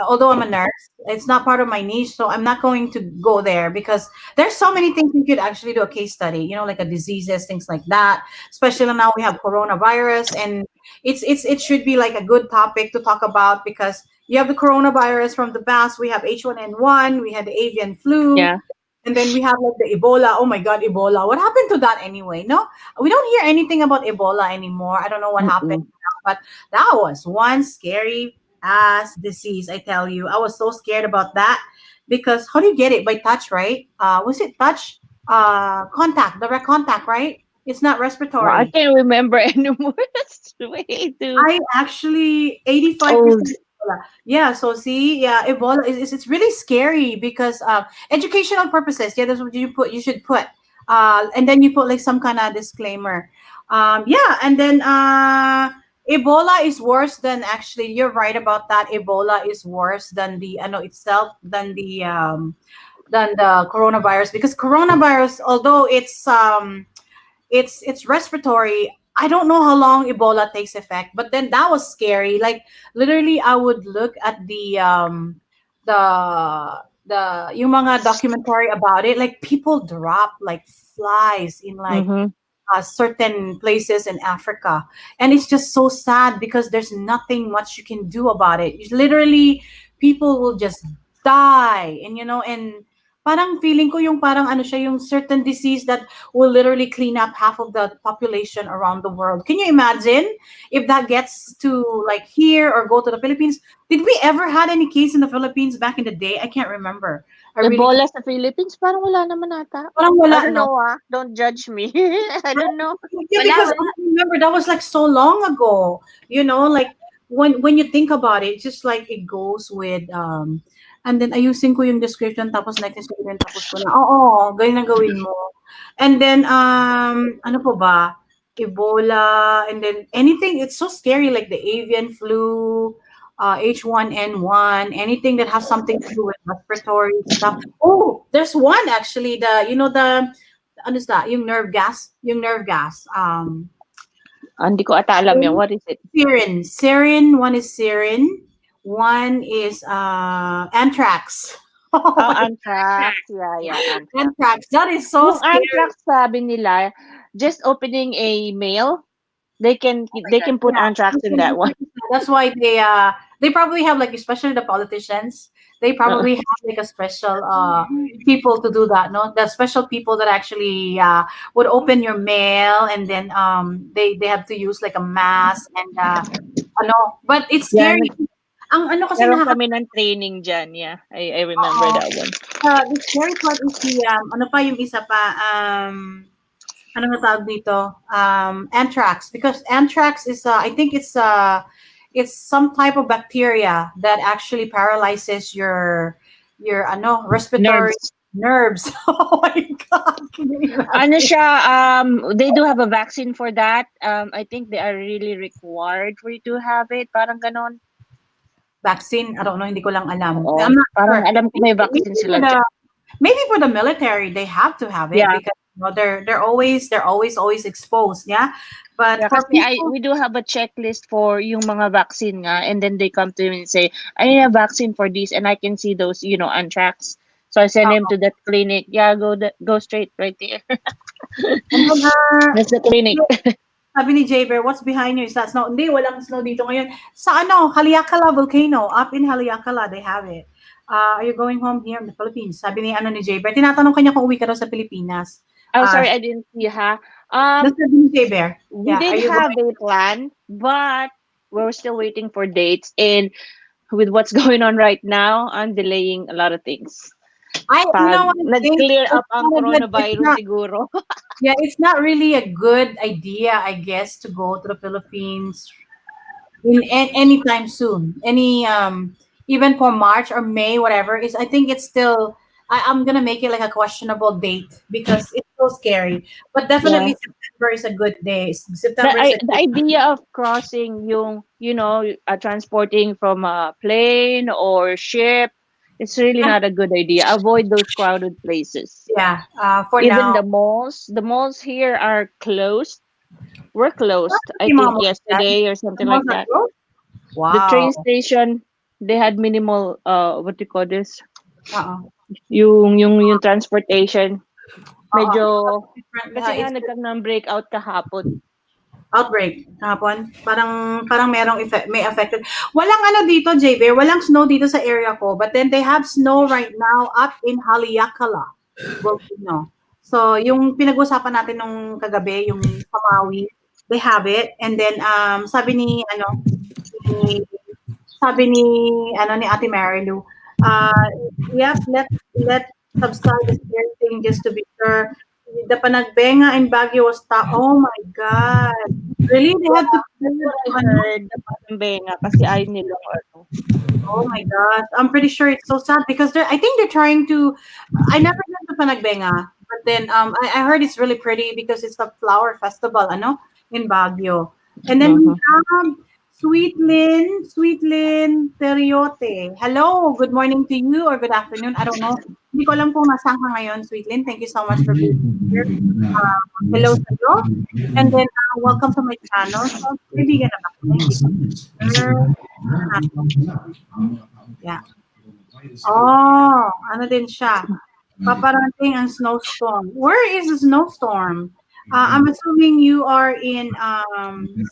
Although I'm a nurse, it's not part of my niche, so I'm not going to go there because there's so many things you could actually do a case study. You know, like a diseases, things like that. Especially now we have coronavirus, and it should be like a good topic to talk about because you have the coronavirus from the past. We have H1N1, we had the avian flu, Yeah. and then we have like the Ebola. Oh my God, Ebola. What happened to that anyway? No, we don't hear anything about Ebola anymore. I don't know what happened, Mm-mm. but that was one scary ass disease. I tell you, I was so scared about that because how do you get it? By touch, right? Was it touch? Contact, direct contact, right? It's not Well, I respiratory. can't remember anymore. That's way too I actually 85%. old. Ebola. Yeah, so see, yeah, Ebola it's really scary because educational purposes. Yeah, that's what you should put. And then you put like some kind of disclaimer. Yeah, and then Ebola is worse than actually you're right about that. Ebola is worse than the I know itself than the coronavirus because coronavirus, although it's respiratory. I don't know how long Ebola takes effect, but then that was scary. Like literally, I would look at the yung mga documentary about it. Like people drop like flies in like Mm-hmm. certain places in Africa, and it's just so sad because there's nothing much you can do about it. Literally, people will just die, and and parang feeling ko yung parang ano siya yung certain disease that will literally clean up half of the population around the world. Can you imagine if that gets to like here or go to the Philippines? Did we ever had any case in the Philippines back in the day? I can't remember. I really Ebola sa Philippines, parang wala naman ata. parang I wala, don't no? know, ah. Don't judge me. I don't know. Yeah, Wala, because wala. I remember that was like so long ago. Like when you think about it, just like it goes with and then ayusin ko yung description tapos next ko tapos ko na. Oo, ganyan na gawin mo. And then ano po ba? Ebola and then anything it's so scary like the avian flu, H1N1, anything that has something to do with respiratory stuff. Oh, there's one actually the the ano is that? Yung nerve gas, Hindi ko ata alam yan. What is it? Sarin, one is sarin, one is anthrax. Oh Oh, my anthrax. Yeah, anthrax. anthrax. That is so Yung scary. anthrax, sabi nila, just opening a mail, they can put Yeah, anthrax in that one. that's why they probably have like especially the politicians. They probably have like a special people to do that. No, the special people that actually would open your mail and then they have to use like a mask and ano. But it's Yeah, scary. Ang ano kasi meron kami ng training dyan. Yeah, I remember Oo. that one. The scary part is ano pa yung isa pa, ano nga tawag dito? Anthrax. Because anthrax is, I think it's some type of bacteria that actually paralyzes your ano, respiratory Nerves. nerves. Oh my God. Can you Ano imagine? siya, they do have a vaccine for that. I think they are really required for you to have it. Parang ganon. Vaccine? I don't know. Hindi ko lang alam. Oo. I'm not Parang sure. alam ko may vaccine Maybe sila dyan. maybe for the military they have to have it Yeah. because they're always exposed, yeah. But Yeah, for kasi people, we do have a checklist for yung mga vaccine nga, and then they come to me and say, I need a vaccine for this, and I can see those, anthrax. So I send him to that clinic. Yeah, go straight right there. and then, That's the clinic. sabi ni Jaber, what's behind you? Is that snow? Hindi, walang snow dito ngayon. Sa ano, Haleakala volcano, up in Haleakala, they have it. Are you going home here in the Philippines? Sabi ni ano ni Jaber, tinatanong kanya kung uwi ka daw sa Pilipinas. Oh, sorry, I didn't see, ha? Sabi ni Jaber, We yeah, are did you have going? a plan, but we're still waiting for dates. And with what's going on right now, I'm delaying a lot of things. You know what I think? Nag-clear It's up ang not a good- coronavirus siguro. Yeah, it's not really a good idea, I guess, to go to the Philippines anytime soon. Even for March or May, whatever is. I think it's still. I'm gonna make it like a questionable date because it's so scary. But Yeah. definitely September is a good day. The, September is a the idea of crossing yung, transporting from a plane or ship, it's really not a good idea. Avoid those crowded places. yeah. For Even now, the malls here are closed. We're closed, I Yung mga think, malls yesterday or something like that. The Wow. train station, they had minimal, what do you call this? Uh-uh. Yung transportation. Medyo, Different, kasi nga it's nagkaroon ng breakout kahapon. outbreak hapon. Parang merong effect, may affected. Walang ano dito, JB, walang snow dito sa area ko, but then they have snow right now up in Haleakala volcano. So, yung pinag-usapan natin nung kagabi, yung sa Maui, they have it. And then sabi ni ni Ate Marilu, yep, let subside the scary thing just to be sure. The panagbenga in Baguio was oh my God. Really? They had to I heard the Pasambenga kasi ayaw nilang ano. Oh my gosh. I'm pretty sure it's so sad because I think they're trying to I never been to Panagbenga, but then I heard it's really pretty because it's a flower festival, ano, in Baguio. And then we have Sweetlyn Teriote. Hello, good morning to you or good afternoon. I don't know. Hindi ko alam kung nasaan ka ngayon, Sweetlyn. Thank you so much for being here. Hello sa iyo. And then, welcome to my channel. So, kaibigan na ba? Yeah. Oh, ano din siya. Paparating ang snowstorm. Where is the snowstorm? I'm assuming you are in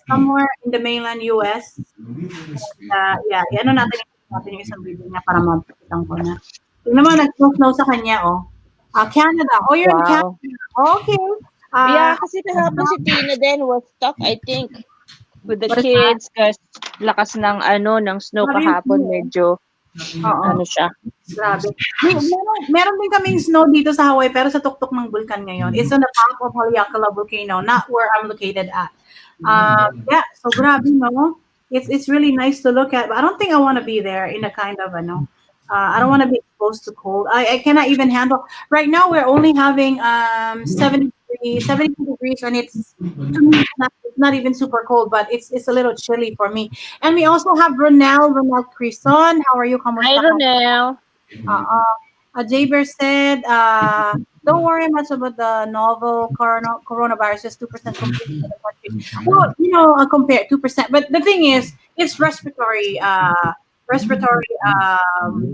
somewhere in the mainland US. Yeah, ano natin yung isang video niya para mapakitang ko na. Tingnan mo, nag-snow sa kanya, oh. Canada. Oh, you're in Wow. Canada. Okay. Yeah, kasi kahapon si Tina din was stuck, I think, with the What is kids kasi lakas ng snow Grabe yung kahapon, snow. medyo Oo. ano siya. Grabe. Meron din kaming snow dito sa Hawaii pero sa tuktok ng bulkan ngayon. It's on the top of Haleakala volcano, not where I'm located at. Yeah, so grabe, no? It's really nice to look at, but I don't think I want to be there in a kind of, I don't want to be exposed to cold. I cannot even handle. Right now, we're only having 72 degrees, and it's to me, it's not even super cold, but it's a little chilly for me. And we also have Ronel Crison. How are you? Hi, Ronel. Jaber said, don't worry much about the novel coronavirus, just 2% complete for the country. Well, compared 2%. But the thing is, it's respiratory respiratory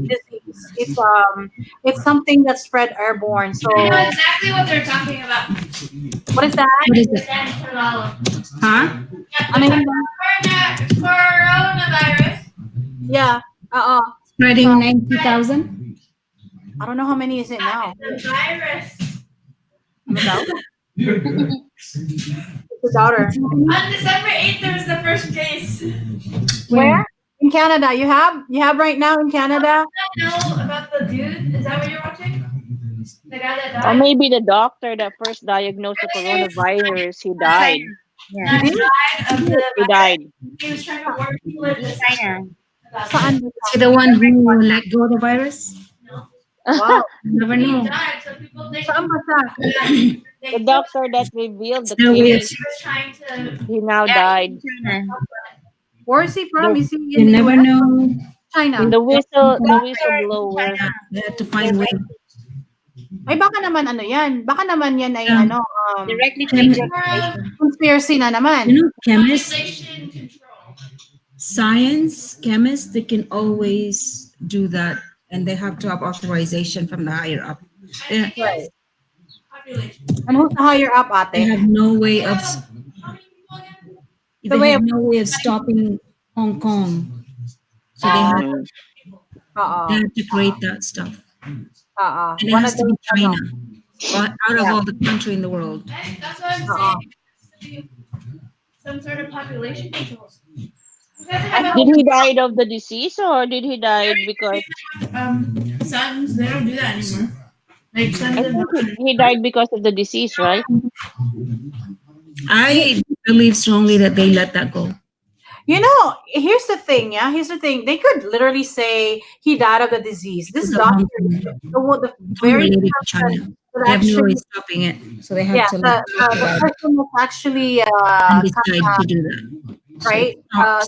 disease. It's something that's spread airborne. So I know exactly what they're talking about. what is that? What is it? Huh? Ano yun? Coronavirus. Yeah. Spreading 90,000? I don't know how many is it now. The virus. Ano daw? It's a daughter. On December 8th, there was the first case. Where? In Canada. You have right now in Canada? I know about the dude. Is that what you're watching? The guy that Or died? maybe the doctor that first diagnosed the coronavirus, he died. Yeah. That died of the He died. He was trying to warn people at this China. Saan? Is he the one who let go of the virus? Wow. Never He know. died, so people think Saan ba siya? The doctor that revealed the Still weird. case, he was trying to. he now died. China. Where is he from? Is he You in the never US? know. China? The whistleblower. They have to find ways. Ay, baka naman ano yan. Baka naman yan ay Yeah. Directly to Chem- India. conspiracy na naman. You know, chemists, Population control. science, chemists, they can always do that, and they have to have authorization from the higher up. They, Right. Population. And who's the higher up, they ate? have no way of How many people again? they The way have no way of stopping Hong Kong. So Oo. they have to create that stuff. Oo. And it One has of to be those, ano. China. But out of all the country in the world. Right? That's what I'm saying. It has to be some sort of population control. You guys have Did he die of the disease or did he die because sons, they don't do that anymore. Like sons I and think he died because of the disease, right? I believe strongly that they let that go. You know, here's the thing, yeah? Here's the thing. They could literally say he died of the disease. This Because of doctor, Hong Kong. the very Unrelated to person China. that They have no way actually, of stopping it. So they have yeah, to the let it person that's actually, and decide to do that. right?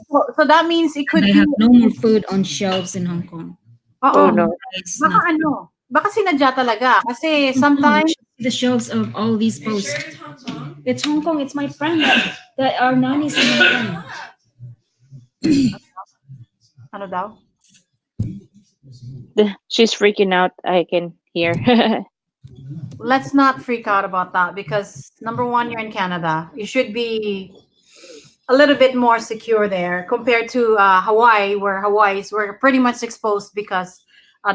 So So that means it could they be, have no more food on shelves in Hong Kong. oo. no. It's Baka nothing. ano, baka sinadya talaga. Kasi You sometimes, should see the shelves of all these Are you posts. sure it's Hong Kong? It's Hong Kong. It's my friend that our nanny's in Hong Kong. ano daw? She's freaking out. I can hear. Let's not freak out about that because number one, you're in Canada. You should be a little bit more secure there compared to Hawaii, where we're pretty much exposed because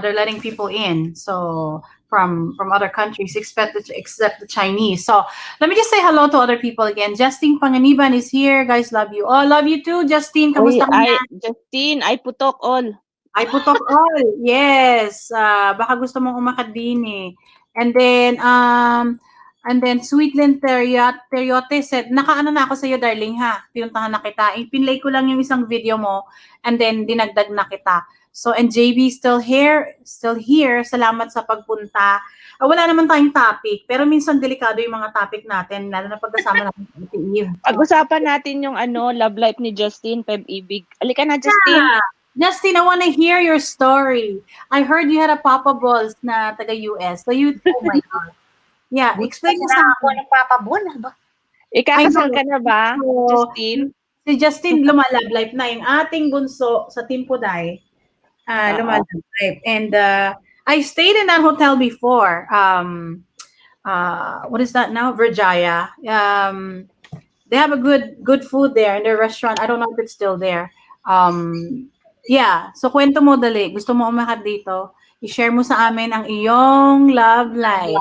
they're letting people in. So from other countries, except the Chinese. So let me just say hello to other people again. Justine Panganiban is here. Guys, love you. Oh, love you too, Justine. Kamusta ka na? Justine, I putok all. Ay, putok all. Yes. Baka gusto mong umakad din eh. And then Sweetlyn Teriote said, nakaano na ako sa iyo, darling ha. Pinuntahan na kita. Pinlay ko lang yung isang video mo and then dinagdag na kita. So, and JB still here. Salamat sa pagpunta. Wala naman tayong topic, pero minsan delikado yung mga topic natin, lalo na pagkasama natin sa Eve. Pag-usapan natin yung love life ni Justine, Peb-ibig. Alika na, Justine. Yeah. Justin, I want to hear your story. I heard you had a Papa Balls na taga-US. So oh my God. Yeah, explain mo sa Ako ng Papa Bon, ba? Ikakasal ka na ba, So, Justine? Si Justin lumalab life na yung ating bunso sa Team Puday. Lumalab life. And I stayed in that hotel before. What is that now? Virginia. They have a good food there in their restaurant. I don't know if it's still there. Yeah, so kwento mo dali. Gusto mo umakyat dito? I-share mo sa amin ang iyong love life.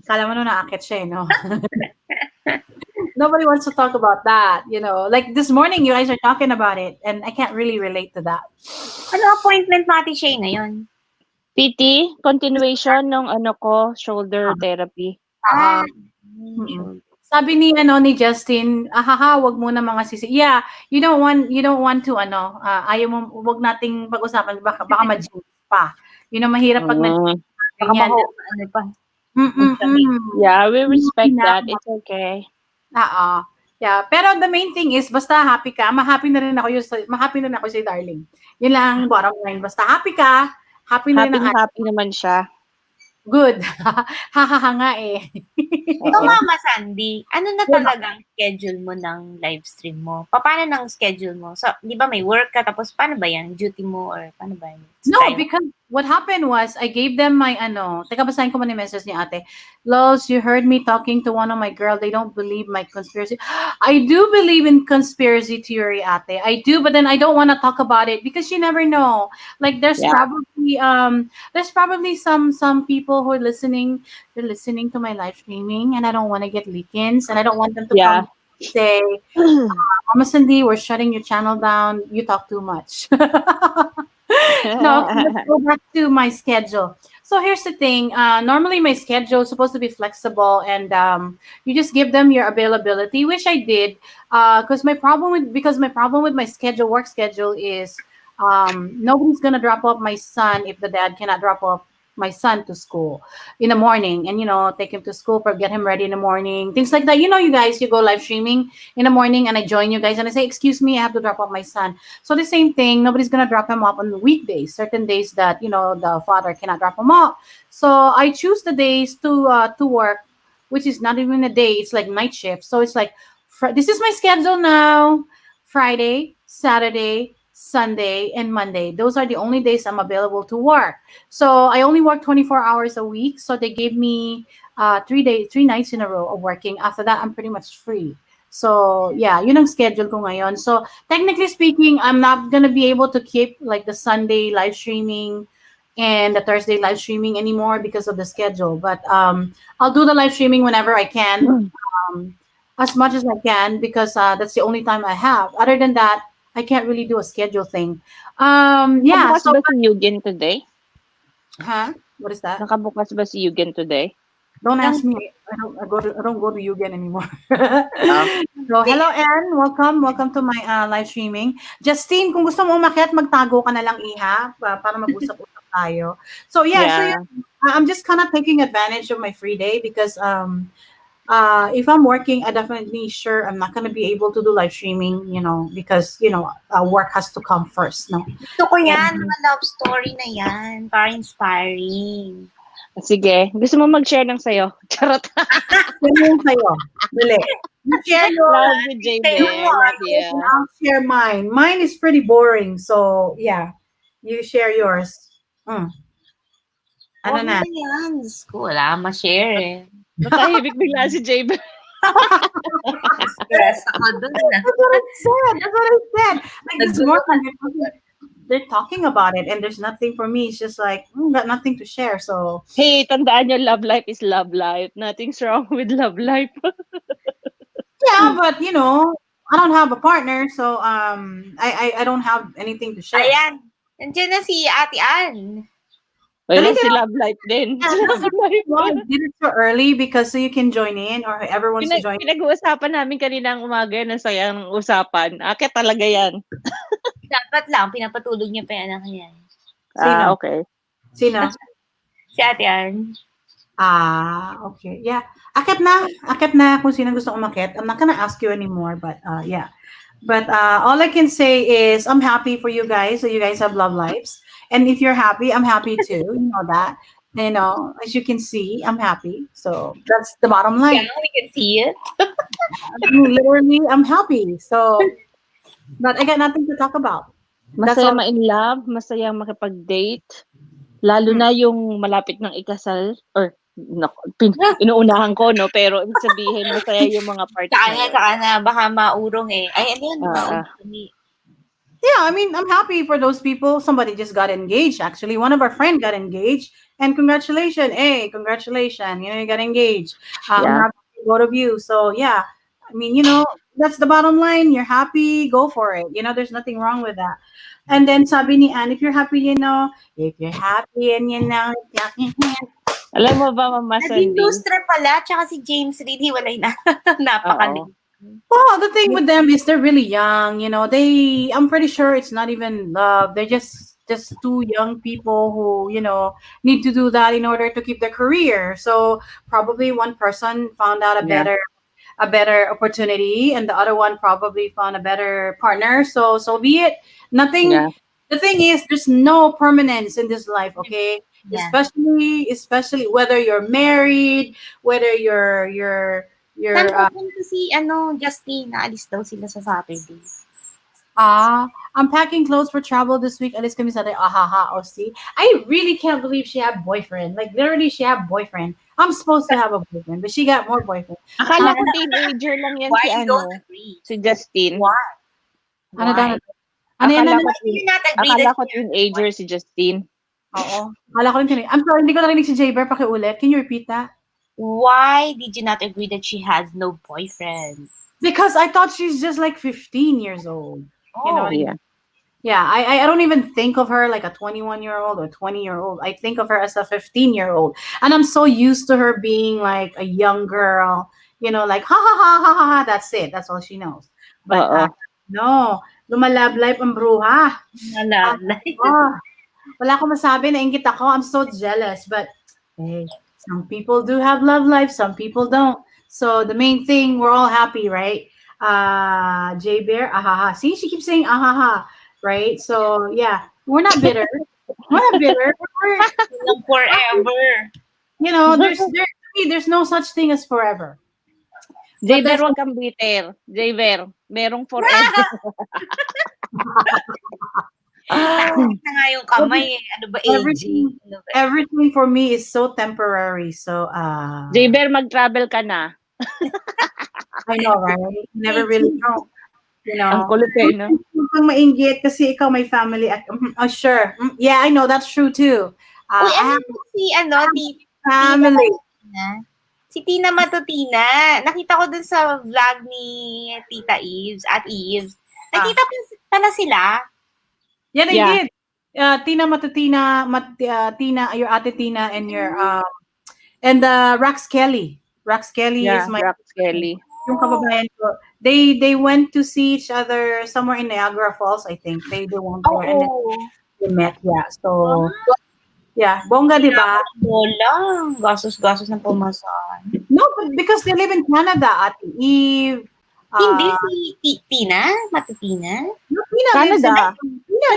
Kala mo naakit siya, no? Nobody wants to talk about that, you know. Like this morning, you guys are talking about it, and I can't really relate to that. Ano appointment natin siya ngayon? PT, continuation ng shoulder therapy. Sabi ni Justin, wag muna mga sisi. Yeah, you don't want to ayaw mo, wag nating pag-usapan baka ma-jinx pa. You know, mahirap pag Baka ano pa. Yeah, we respect that. It's okay. Yeah, pero the main thing is basta happy ka, mahappy na rin ako si darling. Yun lang bottom line. Basta happy ka, happy na rin Happy naman siya. Good. Hahaha nga eh. So, Oo. Mama Sandy, ano na talagang schedule mo ng live stream mo? Paano ng schedule mo? So, di ba may work ka, tapos paano ba yan? Duty mo or paano ba yan? No, Style? because what happened was I gave them my teka basahin ko muna yung message ni ate. Lols, you heard me talking to one of my girl. They don't believe my conspiracy. I do believe in conspiracy theory, ate. I do, but then I don't want to talk about it because you never know. Like Yeah. there's probably some people who are listening, they're listening to my live streaming and I don't want to get leak-ins and I don't want them to Yeah. come say, Mama Cindy, we're shutting your channel down. You talk too much. No, okay, let's go back to my schedule. So here's the thing. Normally, my schedule is supposed to be flexible, and you just give them your availability, which I did. Because my problem with my schedule, work schedule, is nobody's gonna drop off my son if the dad cannot drop off my son to school in the morning, and take him to school or get him ready in the morning, things like that. You guys, you go live streaming in the morning, and I join you guys, and I say, "Excuse me, I have to drop off my son." So the same thing, nobody's gonna drop him off on the weekdays. Certain days that the father cannot drop him off. So I choose the days to work, which is not even a day. It's like night shift. So it's like this is my schedule now: Friday, Saturday, Sunday, and Monday. Those are the only days I'm available to work. So I only work 24 hours a week. So they gave me 3 days, 3 nights in a row of working. After that, I'm pretty much free. So yeah, yun ang schedule ko ngayon. So technically speaking, I'm not gonna be able to keep like the Sunday live streaming and the Thursday live streaming anymore because of the schedule. But I'll do the live streaming whenever I can, um, as much as I can, because that's the only time I have. Other than that, I can't really do a schedule thing. Yeah. Nakabukas So, ba si Yugen today? huh? What is that? Nakabukas ba si Yugen today? Don't ask me. I don't go to Yugen anymore. Ah. So, hello, Anne. Welcome to my live streaming. Justine, kung gusto mo umakyat, magtago ka na lang, iha, para mag-usap-usap tayo. So, yeah. So, Yeah. I'm just kind of taking advantage of my free day because if I'm working, I definitely sure I'm not going to be able to do live streaming, because, work has to come first, no? Gusto ko yan, And mga love story na yan. Para inspiring. Sige. Gusto mo mag-share ng sayo? Charot. yan yung sa'yo. Dali. You share yours. Love you, JB. I love you. And I'll share mine. Mine is pretty boring. So, yeah. You share yours. Ano Huwag na? na yan. Diyos ko, wala akong ma-share eh. Matahimik bigla si JB. Stress ako dun ah. That's what I said. Like this morning, they're talking about it, and there's nothing for me. It's just like, got nothing to share. So, Hey, tandaan nyo, love life is love life. Nothing's wrong with love life. yeah, but I don't have a partner, so I don't have anything to share. Ayan. Nandiyan na si Ate Ann. Wala si love life din. Love life. Well, I did it so early because so you can join in or whoever wants to join. Pinag-uusapan namin kanina ang umaga yan. Ang sayang usapan. Akit talaga yan. Dapat lang, pinapatulog niya pa yung anak niya. Sino? Okay. Sino? Si Ate Ann. Okay. Yeah. Akit na kung sino gusto umakit. I'm not gonna ask you anymore, but yeah. But all I can say is I'm happy for you guys. So you guys have love lives. And if you're happy, I'm happy too. You know that. As you can see, I'm happy. So that's the bottom line. Yeah, we can see it. Literally, I'm happy. So, but I got nothing to talk about. Masaya ma-in love, masaya makipag-date. Lalo na yung malapit ng ikasal. Or, inuunahan ko, no? Pero ibig sabihin, masaya yung mga parts Saka na, baka maurong eh. Ay, ano yan? Yeah, I mean, I'm happy for those people. Somebody just got engaged, actually. One of our friends got engaged. And congratulations. Hey, congratulations. You got engaged. I'm happy for both of you. So, yeah. I mean, that's the bottom line. You're happy, go for it. There's nothing wrong with that. And then sabi ni Anne, if you're happy, if you're happy and Alam mo ba, Mama Sandy? Naging Lustre pala, tsaka si James Reid, hiwalay na. Napakalig. Well, the thing with them is they're really young. I'm pretty sure it's not even love. They're just two young people who, need to do that in order to keep their career. So probably one person found out a better opportunity, and the other one probably found a better partner. So be it. Nothing. Yeah. The thing is, there's no permanence in this life. Okay, Yeah. especially whether you're married, whether Saan you're pupunta si, Justin? Naalis daw sila sa Saturday. I'm packing clothes for travel this week. Alis kami sa ahaha, oh see. I really can't believe she had boyfriend. Like literally she had boyfriend. I'm supposed to have a boyfriend, but she got more boyfriend. Akala ko teenager lang yan Why si you don't agree? si Justin. Why? Ano daw? Why? Ano yan? Akala Ano? ko, Why do you not agree akala that ko teenager si Justin. Oo. Akala ko rin kanina. I'm sorry, hindi ko narinig si Jayber. Pakiulit. Can you repeat that? why did you not agree that she has no boyfriend? Because I thought she's just like 15 years old. You know Oh, what I mean? Yeah. Yeah, I don't even think of her like a 21-year-old or 20-year-old. I think of her as a 15-year-old. And I'm so used to her being like a young girl, like ha ha ha ha ha, ha. That's it. That's all she knows. But Oo. no, lumalablay ang bruha. Oh, wala akong masabi, nainggit ako. I'm so jealous. But hey, some people do have love life, some people don't. So the main thing, we're all happy, right? J Bear, ahaha. See, she keeps saying ahaha, right? So yeah, we're not bitter. We're not bitter. We're, forever. there's no such thing as forever. Jayber, wag kang bitter. Jayber, merong forever. Nakakita nga yung kamay. Ano ba, aging? Everything for me is so temporary. So, Jayber, mag-travel ka na. I know, right? You never really know. Ang kulit eh, no? Kung mainggit kasi ikaw may family at sure. Yeah, I know that's true too. Uy, I have si family. Si Tina Matutina. Nakita ko dun sa vlog ni Tita Eves, at Eves. Nakita pala sila. Yeah, they Yeah. did. Tina Matutina, Tina, your ate Tina, and your and Rax Kelly. Rax Kelly Yeah, is my Rax Kelly. yung kababayan ko. They went to see each other somewhere in Niagara Falls, I think. They went there and then they met. Yeah. So yeah, bongga, di ba? Wala. Gasos-gasos ng pumasahan. No, but because they live in Canada, Ate Eve. Hindi si Tina Matutina. No, Tina Canada.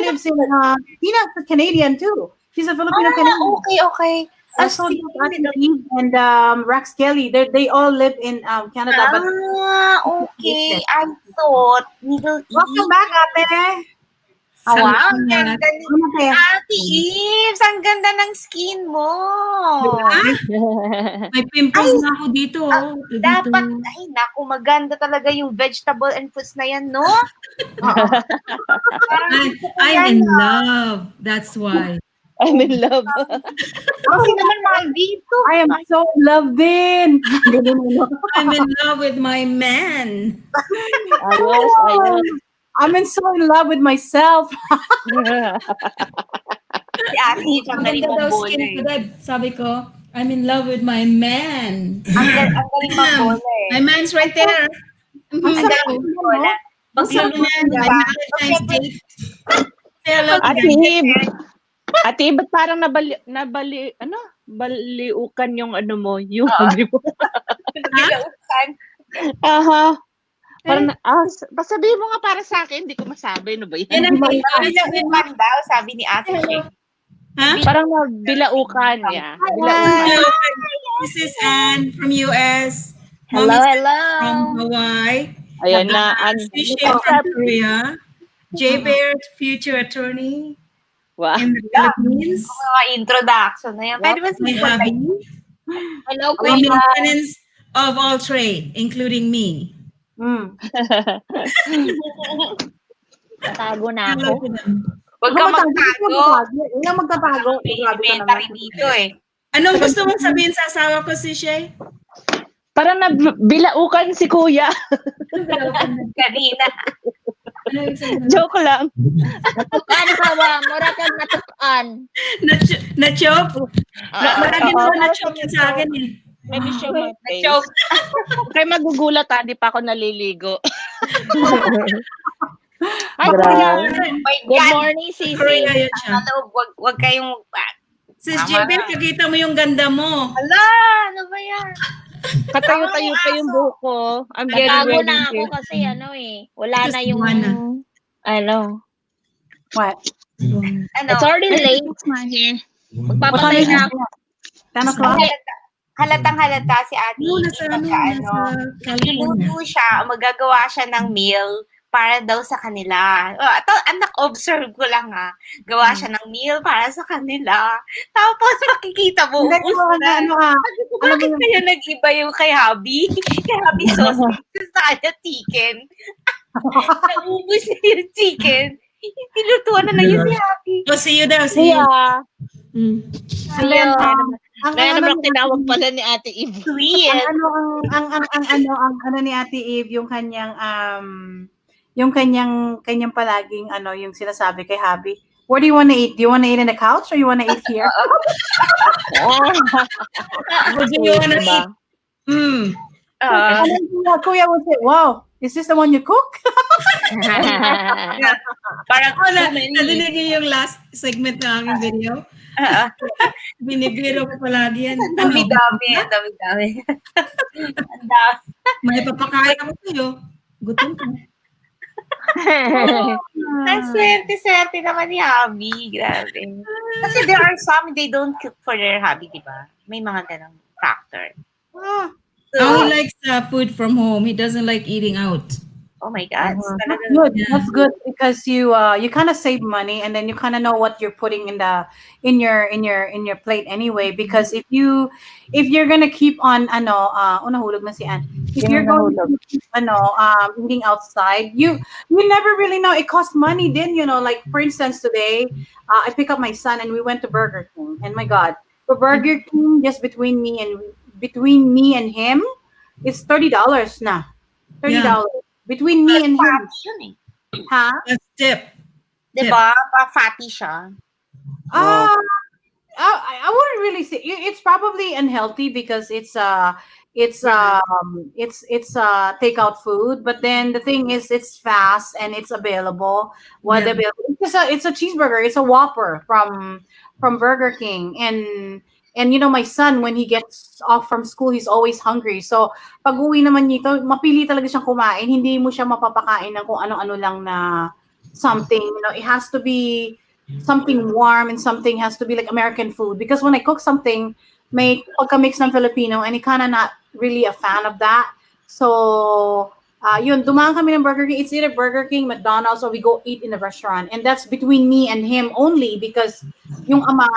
lives in Tina's a Canadian too. She's a Filipino Canadian. Okay. So Ate Eve and Rax Kelly, they all live in Canada. But okay. I thought Middle East. welcome back, Ate. Wow, Salamat. ang ganda ni Ate Eves. Ang ganda ng skin mo. May pimples na ako dito. Dapat, naku, maganda talaga yung vegetable and fruits na yan, no? I'm in love. That's why. I'm in love. Kasi naman mahal dito. I am so in love din. I'm in love with my man. Ayos. I'm so in love with myself. Si Ate Eves, ang galing Maganda daw mong skin ko, bowler. Dad. Sabi ko, I'm in love with my man. Ang galing mong bowler. My man's right there. Ang galing mong bowler. What's up, man? My Valentine's date. Say hello to Ate them. Eve. Ate Eve, ba't parang baliukan yung mo, yung mo. Pinausan. Aha. Parang, sabihin mo nga para sa akin, hindi ko masabi, no ba yan? Yan ang Pinausan daw, sabi ni Ate Eves. Parang bilaukan, yeah. Hello. This is Anne from US. Hello. From Hawaii. Ayan na. Sushi from Korea. J-Bear, future attorney Wow. in the Philippines. Mga introduction na yan. Pwede ba My hubby. Hello, My maintenance of all trade, including me. Tatago na Hello ako. to them. Huwag ka magtago. Hindi ka magtatago. May Grabe ka inventory naman. dito eh. Anong gusto mong sabihin sa asawa ko, si Shay? Parang bilaukan si kuya. Kanina. Joke lang. Natukan ka ba? Mura kang natukan. Na-choke? Marami naman na-choke yan sa akin eh. Let me show my face. Joke. Kaya magugulat di pa ako naliligo. Hi, Grabe. kuya. My Good God. morning, Sisi. Korea yun siya. Ano, wag kayong Sis JB, pakita mo yung ganda mo. Ala, ano ba yan? Katayo-tayo pa yung buhok ko. I'm getting Natago ready. na ako kasi wala Ito na si yung, Juana. ano. What? Ano? It's already late here. What time Magpapatay is it? na ako. 10 o'clock? Halatang-halata si Ate No, Amy nasa pagka California. magluluto siya, magagawa siya ng meal para daw sa kanila. Ito, anak, observe ko lang gawa siya ng meal para sa kanila. Tapos makikita mo, Hindi ubus ko na. ano Sabi ko, alam mo bakit yung kaya nag-iba yung kay Habi? Kay Habi sausage, sa kanya chicken. Naubos niya yung chicken. Tinutuan na yun si Habi. Oh, see you there. See you. Siya. Mm. and then Kaya ano naman tinawag pala ni Ate Eve. Sweet. ang ano ni Ate Eve yung kanyang palaging yung sinasabi kay Habi. Where do you want to eat? Do you want to eat in the couch or you want to eat here? What do you wanna eat? Mm. And then Kuya would say, "Wow, is this the one you cook?" Parang Nadinig niyo yung last segment ng aming video? Binibiro ko palagi yan. Ang dami-dami. Ang dami-dami. Ang dami. May papakain ako sa'yo. Gutom ka. Ang swerte-swerte naman ni Habi. Grabe. Kasi there are some, they don't cook for their hobby, di ba? May mga ganang factor. He likes food from home. He doesn't like eating out. Oh my God. That's good. That's good because you kind of save money and then you kind of know what you're putting in your plate anyway. Because if you're gonna keep on nahulog na si Ann. If you're going to keep eating outside, you never really know. It costs money. Then like for instance today, I pick up my son and we went to Burger King. And my God, the Burger King just between me and him, it's $30 na. $30. Yeah. Between me and him. Yun eh. Ha? That's tip. Diba? Fatty siya. I wouldn't really say it's probably unhealthy because it's takeout food. But then the thing is, it's fast and it's available. It's a cheeseburger. It's a Whopper from Burger King and my son, when he gets off from school, he's always hungry. So, pag uwi naman nito, mapili talaga siyang kumain. Hindi mo siya mapapakain ng kung ano-ano lang na something. It has to be something warm and something has to be like American food. Because when I cook something, may pagka-mix ng Filipino and he kind of not really a fan of that. So, dumaan kami ng Burger King. It's either Burger King, McDonald's, or we go eat in the restaurant. And that's between me and him only because yung ama,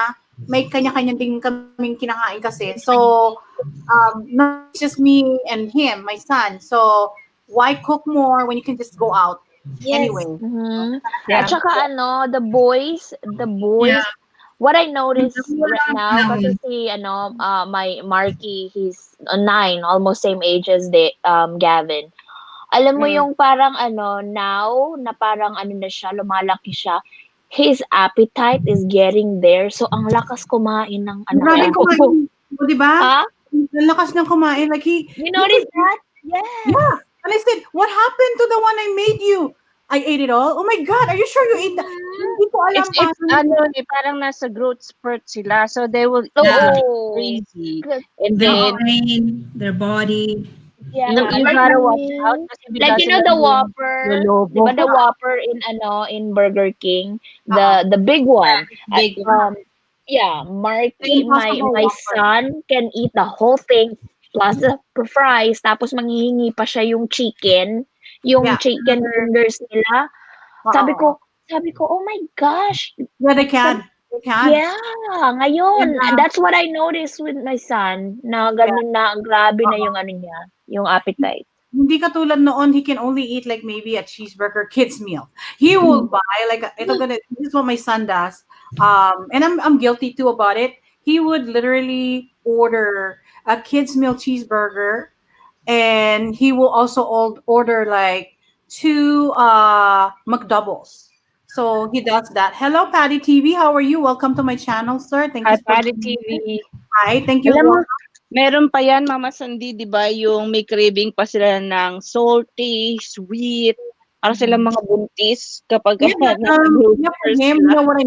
may kanya-kanya din kaming kinakain kasi. So, not just me and him, my son. So, why cook more when you can just go out? Yes. Anyway. Mhm. At saka the boys, what I noticed right now, kasi si my Marky, he's 9, almost same age as Gavin. Alam mo yung parang now na parang na siya, lumalaki siya. His appetite is getting there. So, ang lakas kumain ng Grabe kumain. Di ba? Ha? Ang lakas ng kumain. Like You notice that? Yeah. Yeah. And I said, what happened to the one I made you? I ate it all. Oh my God, are you sure you ate that? Hindi ko alam It's parang nasa growth spurt sila. So, they will crazy. And Their then, brain, their body. Yeah. you gotta watch out. Kasi Like the Whopper, Lolobo. diba the Whopper in Burger King, the big one. Big Marky, my son can eat the whole thing plus the fries, tapos manghihingi pa siya yung chicken chicken fingers nila. Sabi ko, oh my gosh. Yeah, they can. Yeah, ngayon. And that's what I noticed with my son. Na ganun na, grabe na yung niya, yung appetite. Hindi katulad noon, he can only eat like maybe a cheeseburger kids meal. He will buy like this is what my son does. And I'm guilty too about it. He would literally order a kids meal cheeseburger and he will also order like 2 McDoubles. So he does that. Hello, Patty TV. How are you? Welcome to my channel, sir. Thank you. Patty TV. Hi, thank you. Alam mo, meron pa yan, Mama Sandy, di ba, yung may craving pa sila ng salty, sweet, para silang mga buntis kapag For him, what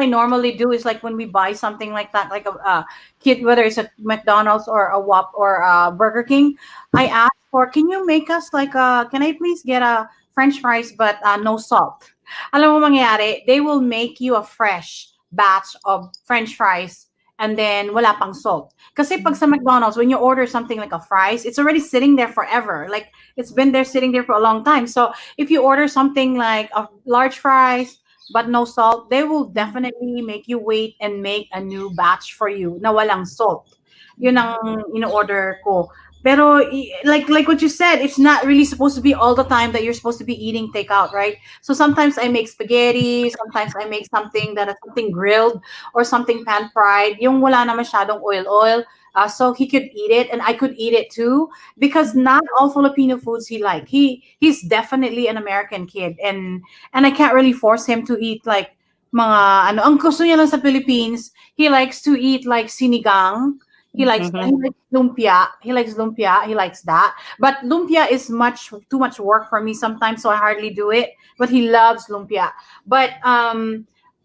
I normally do is like when we buy something like that, like a kid, whether it's a McDonald's or a Whop or a Burger King, I ask for, can you make us like can I please get a French fries but no salt? Alam mo mangyayari, they will make you a fresh batch of French fries and then wala pang salt. Kasi pag sa McDonald's, when you order something like a fries, it's already sitting there forever. Like it's been there sitting there for a long time. So if you order something like a large fries but no salt, they will definitely make you wait and make a new batch for you na walang salt. Yun ang in-order ko. Pero like what you said, it's not really supposed to be all the time that you're supposed to be eating takeout, right? So sometimes I make spaghetti, sometimes I make something that is something grilled or something pan fried, yung wala na masyadong oil. So he could eat it and I could eat it too because not all Filipino foods he like. He's definitely an American kid and I can't really force him to eat like mga ano. Ang gusto niya lang sa Philippines, he likes to eat like sinigang. He likes lumpia. He likes lumpia. He likes that. But lumpia is too much work for me sometimes, so I hardly do it. But he loves lumpia. But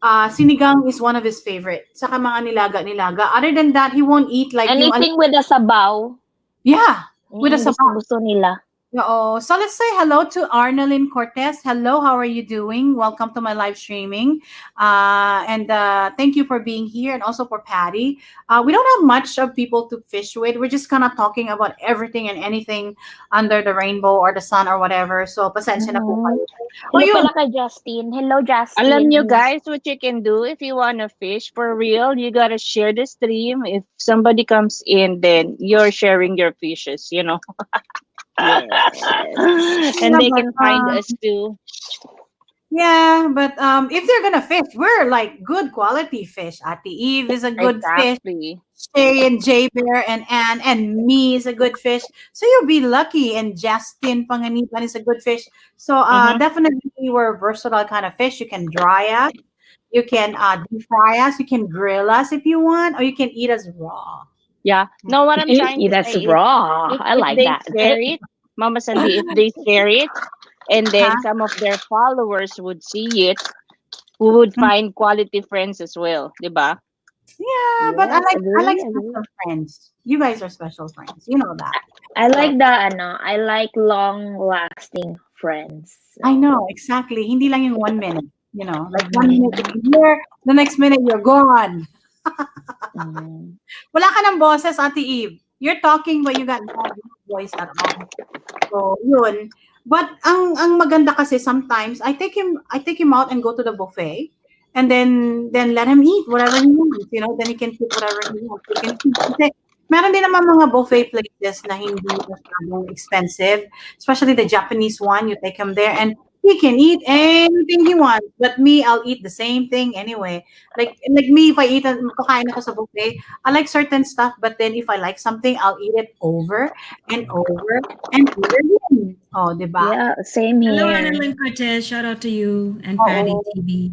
sinigang is one of his favorite. Saka mga nilaga. Other than that, he won't eat like Anything with a sabaw. Yeah, with a sabaw. Gusto nila. Oo. So let's say hello to Arnalyn Cortez. Hello, how are you doing? Welcome to my live streaming. And thank you for being here and also for Patty. We don't have much of people to fish with. We're just kind of talking about everything and anything under the rainbow or the sun or whatever. So pasensya na po kayo. Hello pala kay Justin. Hello, Justin. Alam nyo guys, what you can do if you want to fish for real, you gotta share the stream. If somebody comes in, then you're sharing your fishes, you know. And they can find us too. Yeah, but if they're gonna fish, we're like good quality fish. Ate Eve is a good fish. Shay and Jay Bear and Anne and me is a good fish. So you'll be lucky. And Justin Panganipan is a good fish. So definitely we're a versatile kind of fish. You can dry us, you can deep fry us, you can grill us if you want, or you can eat us raw. Yeah. No, what I'm trying to say raw. is I like they that. share it, Mama Sandy, if they share it, and then some of their followers would see it, we would find quality friends as well, diba? Yeah, but I like special friends. You guys are special friends. You know that. I like I like long-lasting friends. I know, exactly. Hindi lang yung 1 minute. You know, like 1 minute you're here, the next minute you're gone. Wala ka ng boses, Ate Eve. You're talking but you got no voice at all. So, yun. But ang maganda kasi sometimes I take him out and go to the buffet and then let him eat whatever he wants, you know, then he can pick whatever he wants. He can eat. Kasi meron din naman mga buffet places na hindi masyadong expensive, especially the Japanese one. You take him there and he can eat anything he wants. But me, I'll eat the same thing anyway. Like me, if I eat, kakain ako sa buffet, I like certain stuff, but then if I like something, I'll eat it over and over and over again. Oh, diba? Yeah, same here. Hello, Annalyn Cortez. Shout out to you and Patty TV.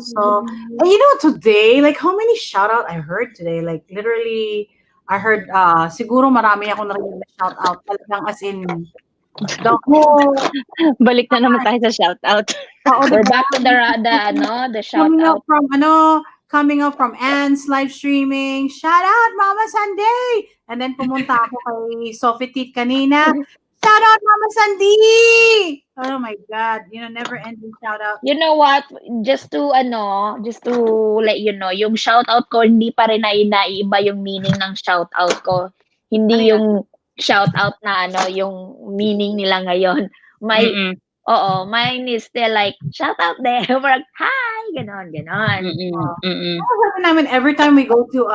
So, and you know, today, like how many shout out I heard today? Like literally, I heard, siguro marami ako narinig na shout out. Talagang as in, the whole... Balik na naman tayo sa shout out. We're back to the shout out. Coming up from Anne's live streaming. Shout out, Mama Sunday! And then pumunta ako kay Sophie Tit kanina. Shout out, Mama Sandy! Oh my God. You know, never ending shout out. You know what? Just to let you know, yung shout out ko, hindi pa rin naiiba yung meaning ng shout out ko. Hindi yung shout out na yung meaning nila ngayon. Mine is still like, shout out there. Like, hi! Ganon. Every time we go to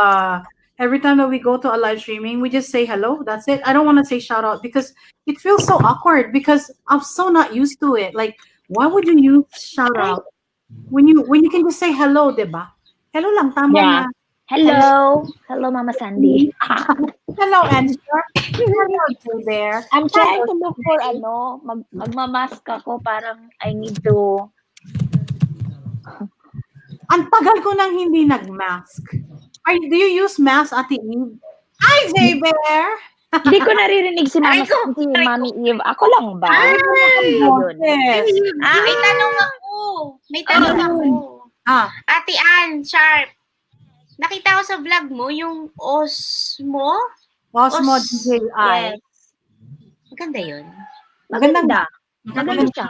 every time that we go to a live streaming, we just say hello. That's it. I don't want to say shout out because it feels so awkward because I'm so not used to it. Like, why would you use shout out when you can just say hello, diba? Hello lang, tama na. Hello, Mama Sandy. Hello, Angela. Hello there. I'm trying to look for magmamask ako. Parang I need to. Ang tagal ko nang hindi nag-mask. Do you use mask, Ate Eve? Hi, Jay Bear! Hindi ko naririnig si Mama Sandy, Mami Eve. Ako lang ba? May tanong ako. Ate Ann, Sharp. Nakita ko sa vlog mo yung Osmo DJI. Yes. Maganda yun. Maganda siya.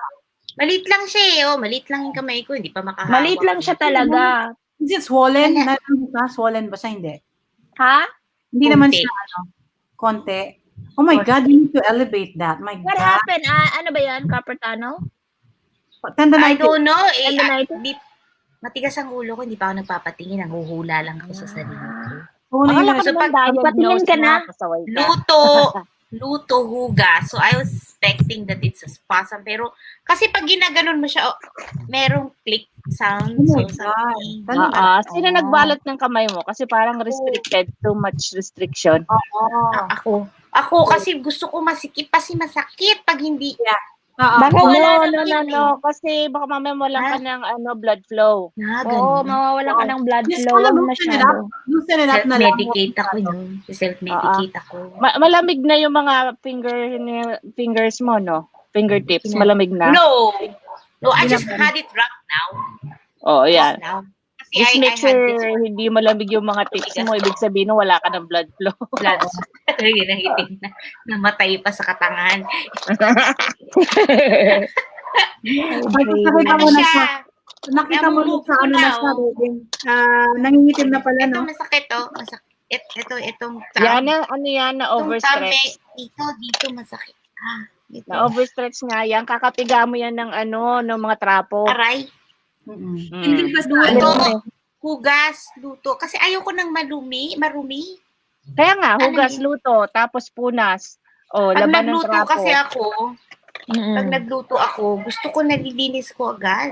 Malit lang siya Malit lang yung kamay ko. Hindi pa makahawak. Malit lang siya talaga. Is it swollen? Wala. Swollen ba siya? Hindi. Ha? Hindi naman Konti. siya, konti. Oh my God, you need to elevate that. My What God. happened? Ano ba yan? Carpal tunnel? I Tendonitis. don't know. Tendonitis? Matigas ang ulo ko, hindi pa ako nagpapatingin. Nahuhula lang ako sa sarili ko. Oh, Akala ko So, naman pag patingin diagnose ka na. pasaway ka. luto, hugas. So, I was expecting that it's a spasm. Pero, kasi pag ginaganon mo siya, merong click sound. Oh my So, God. Sino nagbalot ng kamay mo? Kasi parang restricted, too much restriction. Ako kasi gusto ko masikip kasi masakit pag hindi. Baka wala No. Kasi baka mamaya walang ka ng blood flow. Oo, mawawala ka ng blood flow. Wag masyado. Loosen it up na lang. Self-medicate ako yun. Self-medicate ako. Malamig na yung mga fingers mo, no? Fingertips, malamig na. No, I just had it wrapped now. Oh, yan. Just now. Kasi Just make I had sure this hindi malamig yung mga tips mo. Ibig sabihin wala ka ng blood flow. blood. Nahiting na. Namatay pa sa katangahan. Nakita mo na siya. Nakita mo na sa ano na siya. Nangingitim na pala, Ito no? masakit, oh. Masakit. Itong Yan na overstretch. Dito masakit. Dito. Na overstretch nga yan. Kakapiga mo yan ng ng mga trapo. Aray. Hindi ba sa Luto. Hugas, luto. Kasi ayoko ng marumi. Kaya nga, hugas, luto, tapos punas. O, Pag laban ng nagluto trapo. kasi pag nagluto ako, gusto ko nalilinis ko agad.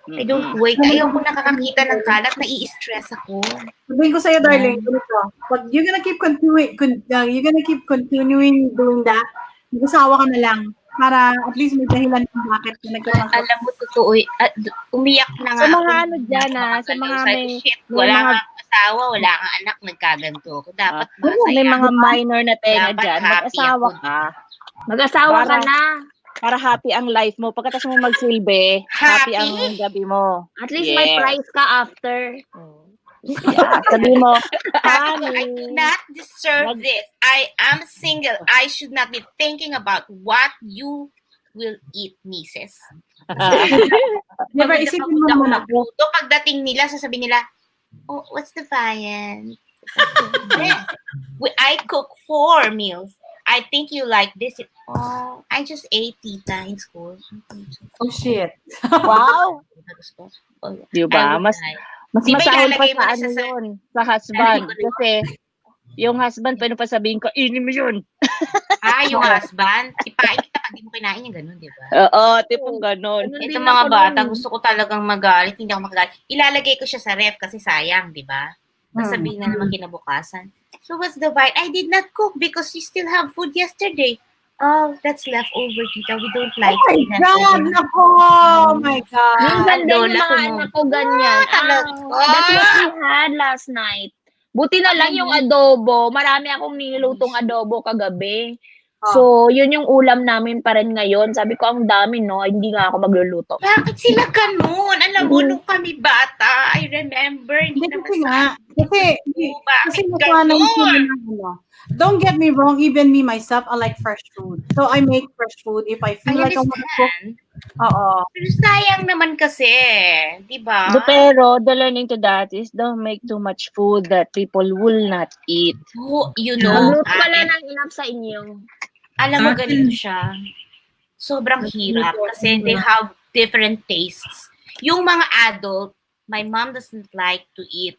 I don't wait. Ayoko nakakakita ng kalat, nai-stress ako. Sabihin ko sa'yo, darling, ganito. Pag you're gonna keep continuing doing that, mag-asawa ka na lang. Para at least may dahilan kung bakit nagkaroon ka. Alam mo, totoo, umiyak na nga Sa mga ako. ano dyan, sa mga wala kang asawa, wala kang anak, nagkaganto ako. Dapat may mga minor na tenga Dapat dyan. happy Mag-asawa ako. ka. Mag-asawa ka Para- na. Para happy ang life mo. Pagkatapos mo magsilbi, happy ang gabi mo. At least may prize ka after. Yeah. Sabi mo, I do honey. not deserve this. I am single. I should not be thinking about what you will eat, Mrs. Never isipin mo naman ako. So, pagdating nila, sasabihin nila, oh, what's the viand? Yes. I cook 4 meals. I think you like this. Oh, I just ate tita in school. Oh, shit. Wow. Oh, Di ba? Mas Di ba masahol pa ilalagay mo sa na ano sa- yun, sa husband. Ilalagay mo na- Kasi, yung husband, pwede pa sabihin ko, ini mo yun. yung husband. Ipain kita pag di mo kinain yung ganun, di ba? Oo, tipong ganon. Ito mga bata, gusto ko talagang magalit, hindi ako makagalit. Ilalagay ko siya sa ref kasi sayang, di ba? Sabihin na naman kinabukasan. So what's the bite? I did not cook because you still have food yesterday. Oh, that's leftover, tita. We don't like Oh my it. God! Nako! Oh my God! Minsan din yung Lola mga ko mo. anak ko ganyan. talaga. That's what we had last night. Buti na lang yung adobo. Marami akong nilutong adobo kagabi. So, yun yung ulam namin pa rin ngayon. Sabi ko, ang dami, no? Hindi nga ako magluluto. Bakit sila ganun? Alam mo, nung kami bata, I remember, hindi Hindi naman kasi sa nga. Kasi bakit nakuha na ganun? sila ng ano. Don't get me wrong, even me myself, I like fresh food. So I make fresh food if I feel I like I want to cook. understand. Oo. Pero sayang naman kasi, di ba? Pero, the learning to that is don't make too much food that people will not eat. Oh, you know, Magluto ka lang ng enough sa inyo. alam mo ganito siya. Sobrang hirap kasi they have different tastes. Yung mga adult, my mom doesn't like to eat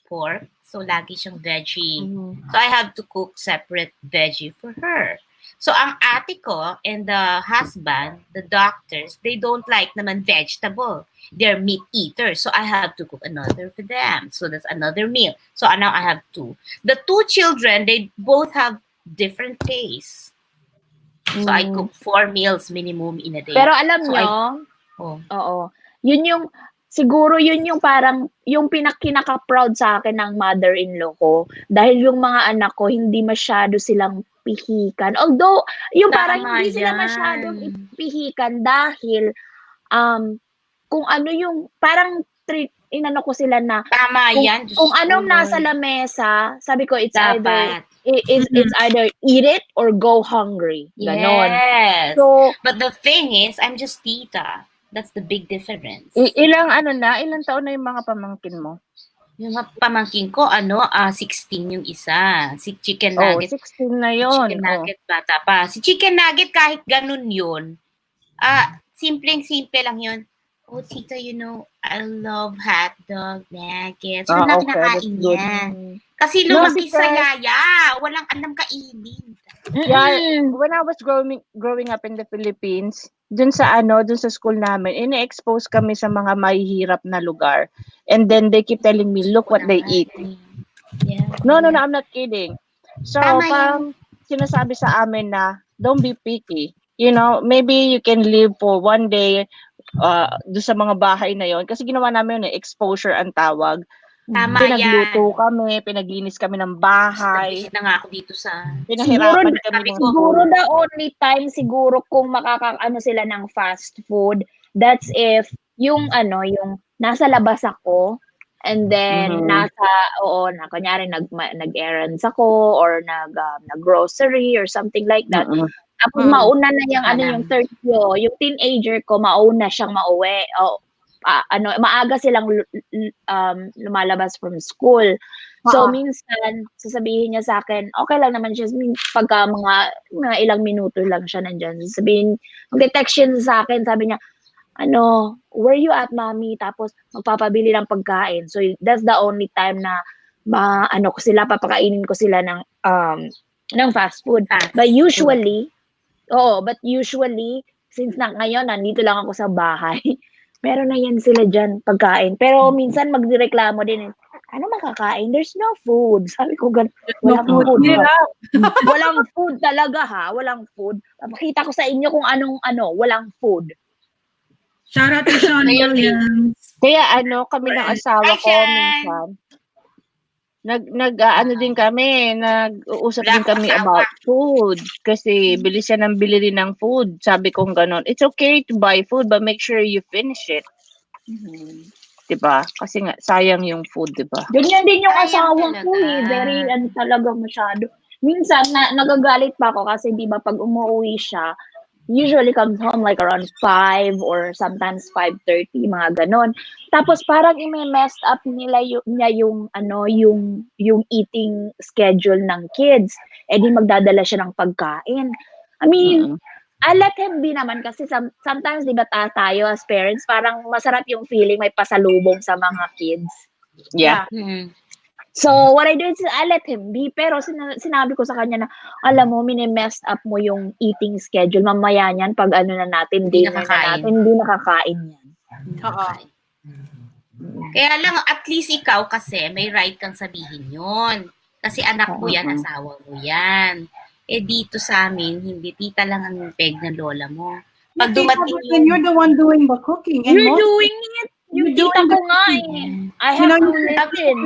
pork. So, lagi siyang veggie. So, I have to cook separate veggie for her. So, ang ate ko and the husband, the doctors, they don't like naman vegetable. They're meat eaters. So, I have to cook another for them. So, that's another meal. So, now I have 2. The 2 children, they both have different tastes. So, I cook 4 meals minimum in a day. Pero alam So, nyo, oo, yun yung, siguro yun yung parang, yung kinaka-proud sa akin ng mother-in-law ko. Dahil yung mga anak ko, hindi masyado silang pihikan. Although, yung parang Tama hindi sila yan. masyadong pihikan dahil, kung ano yung, parang inano ko sila na, Tama yan. kung anong nasa lamesa, sabi ko, it's Dapat. it's either eat it or go hungry. Ganon. Yes. So, But the thing is, I'm just tita. That's the big difference. Ilang taon na yung mga pamangkin mo? Yung mga pamangkin ko, 16 yung isa. Si Chicken Oh, Nugget. 16 na Si yon. Chicken Nugget, bata pa. Si Chicken Nugget, kahit ganun yun, simpleng-simple lang yun. Oh, tita, I love hot dog nuggets. Wala Okay, kinakain that's good. yan. Kasi No, lumaki sa because- yaya. Walang alam kainin. Yeah, when I was growing up in the Philippines, dun sa school namin, ine-expose kami sa mga mahihirap na lugar. And then they keep telling me, look what they eat. Yeah. No, I'm not kidding. So, Tama yun. parang sinasabi sa amin na, don't be picky. Maybe you can live for one day doon sa mga bahay na yon. Kasi ginawa namin yun, exposure ang tawag. Tama Pinagluto yan. kami, pinaglinis kami ng bahay, Nag-visit na nga ako dito sa... pinahirapan Siguro- kami ng Siguro the only time siguro kung makakaano sila ng fast food, that's if yung nasa labas ako and then Mhm. kunyari nag-errands ako or nag-grocery or something like that. Mm-mm. Tapos Mm. mauna na yung Alam. yung third yung teenager ko mauna siyang mauwi. Maaga silang lumalabas from school. So minsan sasabihin niya sa akin, okay lang naman siya pagka mga ilang minuto lang siya nandiyan. Sasabihin, mag-text siya sa akin, sabi niya, where you at, mommy? Tapos magpapabili ng pagkain. So that's the only time na papakainin ko sila ng fast food. But usually, since ngayon nandito lang ako sa bahay, meron na yan sila dyan pagkain. Pero minsan magdireklamo din, ano makakain? There's no food. Sabi ko, walang food. Walang food talaga ha. Walang food. Pakita ko sa inyo kung anong walang food. Shout out to Sean Ayun, Williams. Kaya kami ng asawa ko Sean! minsan, din kami, nag-uusap Wala din akong kami asawa. about food. Kasi bili siya ng bili rin ng food. Sabi ko ganon, it's okay to buy food but make sure you finish it. Diba? Kasi nga, sayang yung food, diba? Ganyan din yung Sayang asawa ko talaga. Very talaga masyado. Minsan, nagagalit pa ako kasi di ba pag umuwi siya, usually comes home like around 5 or sometimes 5:30, mga ganon. Tapos parang i-messed up niya yung eating schedule ng kids. Eh di magdadala siya ng pagkain. I mean, I let him be naman kasi sometimes di ba tayo as parents, parang masarap yung feeling may pasalubong sa mga kids. Yeah. So, what I do is I let him be. Pero sinabi ko sa kanya na, alam mo, mini-messed up mo yung eating schedule. Mamaya niyan, pag dinner na natin, hindi nakakain yan. Oo. Kaya lang, at least ikaw kasi, may right kang sabihin yun. Kasi anak mo yan, asawa mo yan. Eh dito sa amin, hindi, tita lang ang peg ng lola mo. Pag dumating Then you're the one doing the cooking. And You're doing it! Yung tita ko nga I have to listen.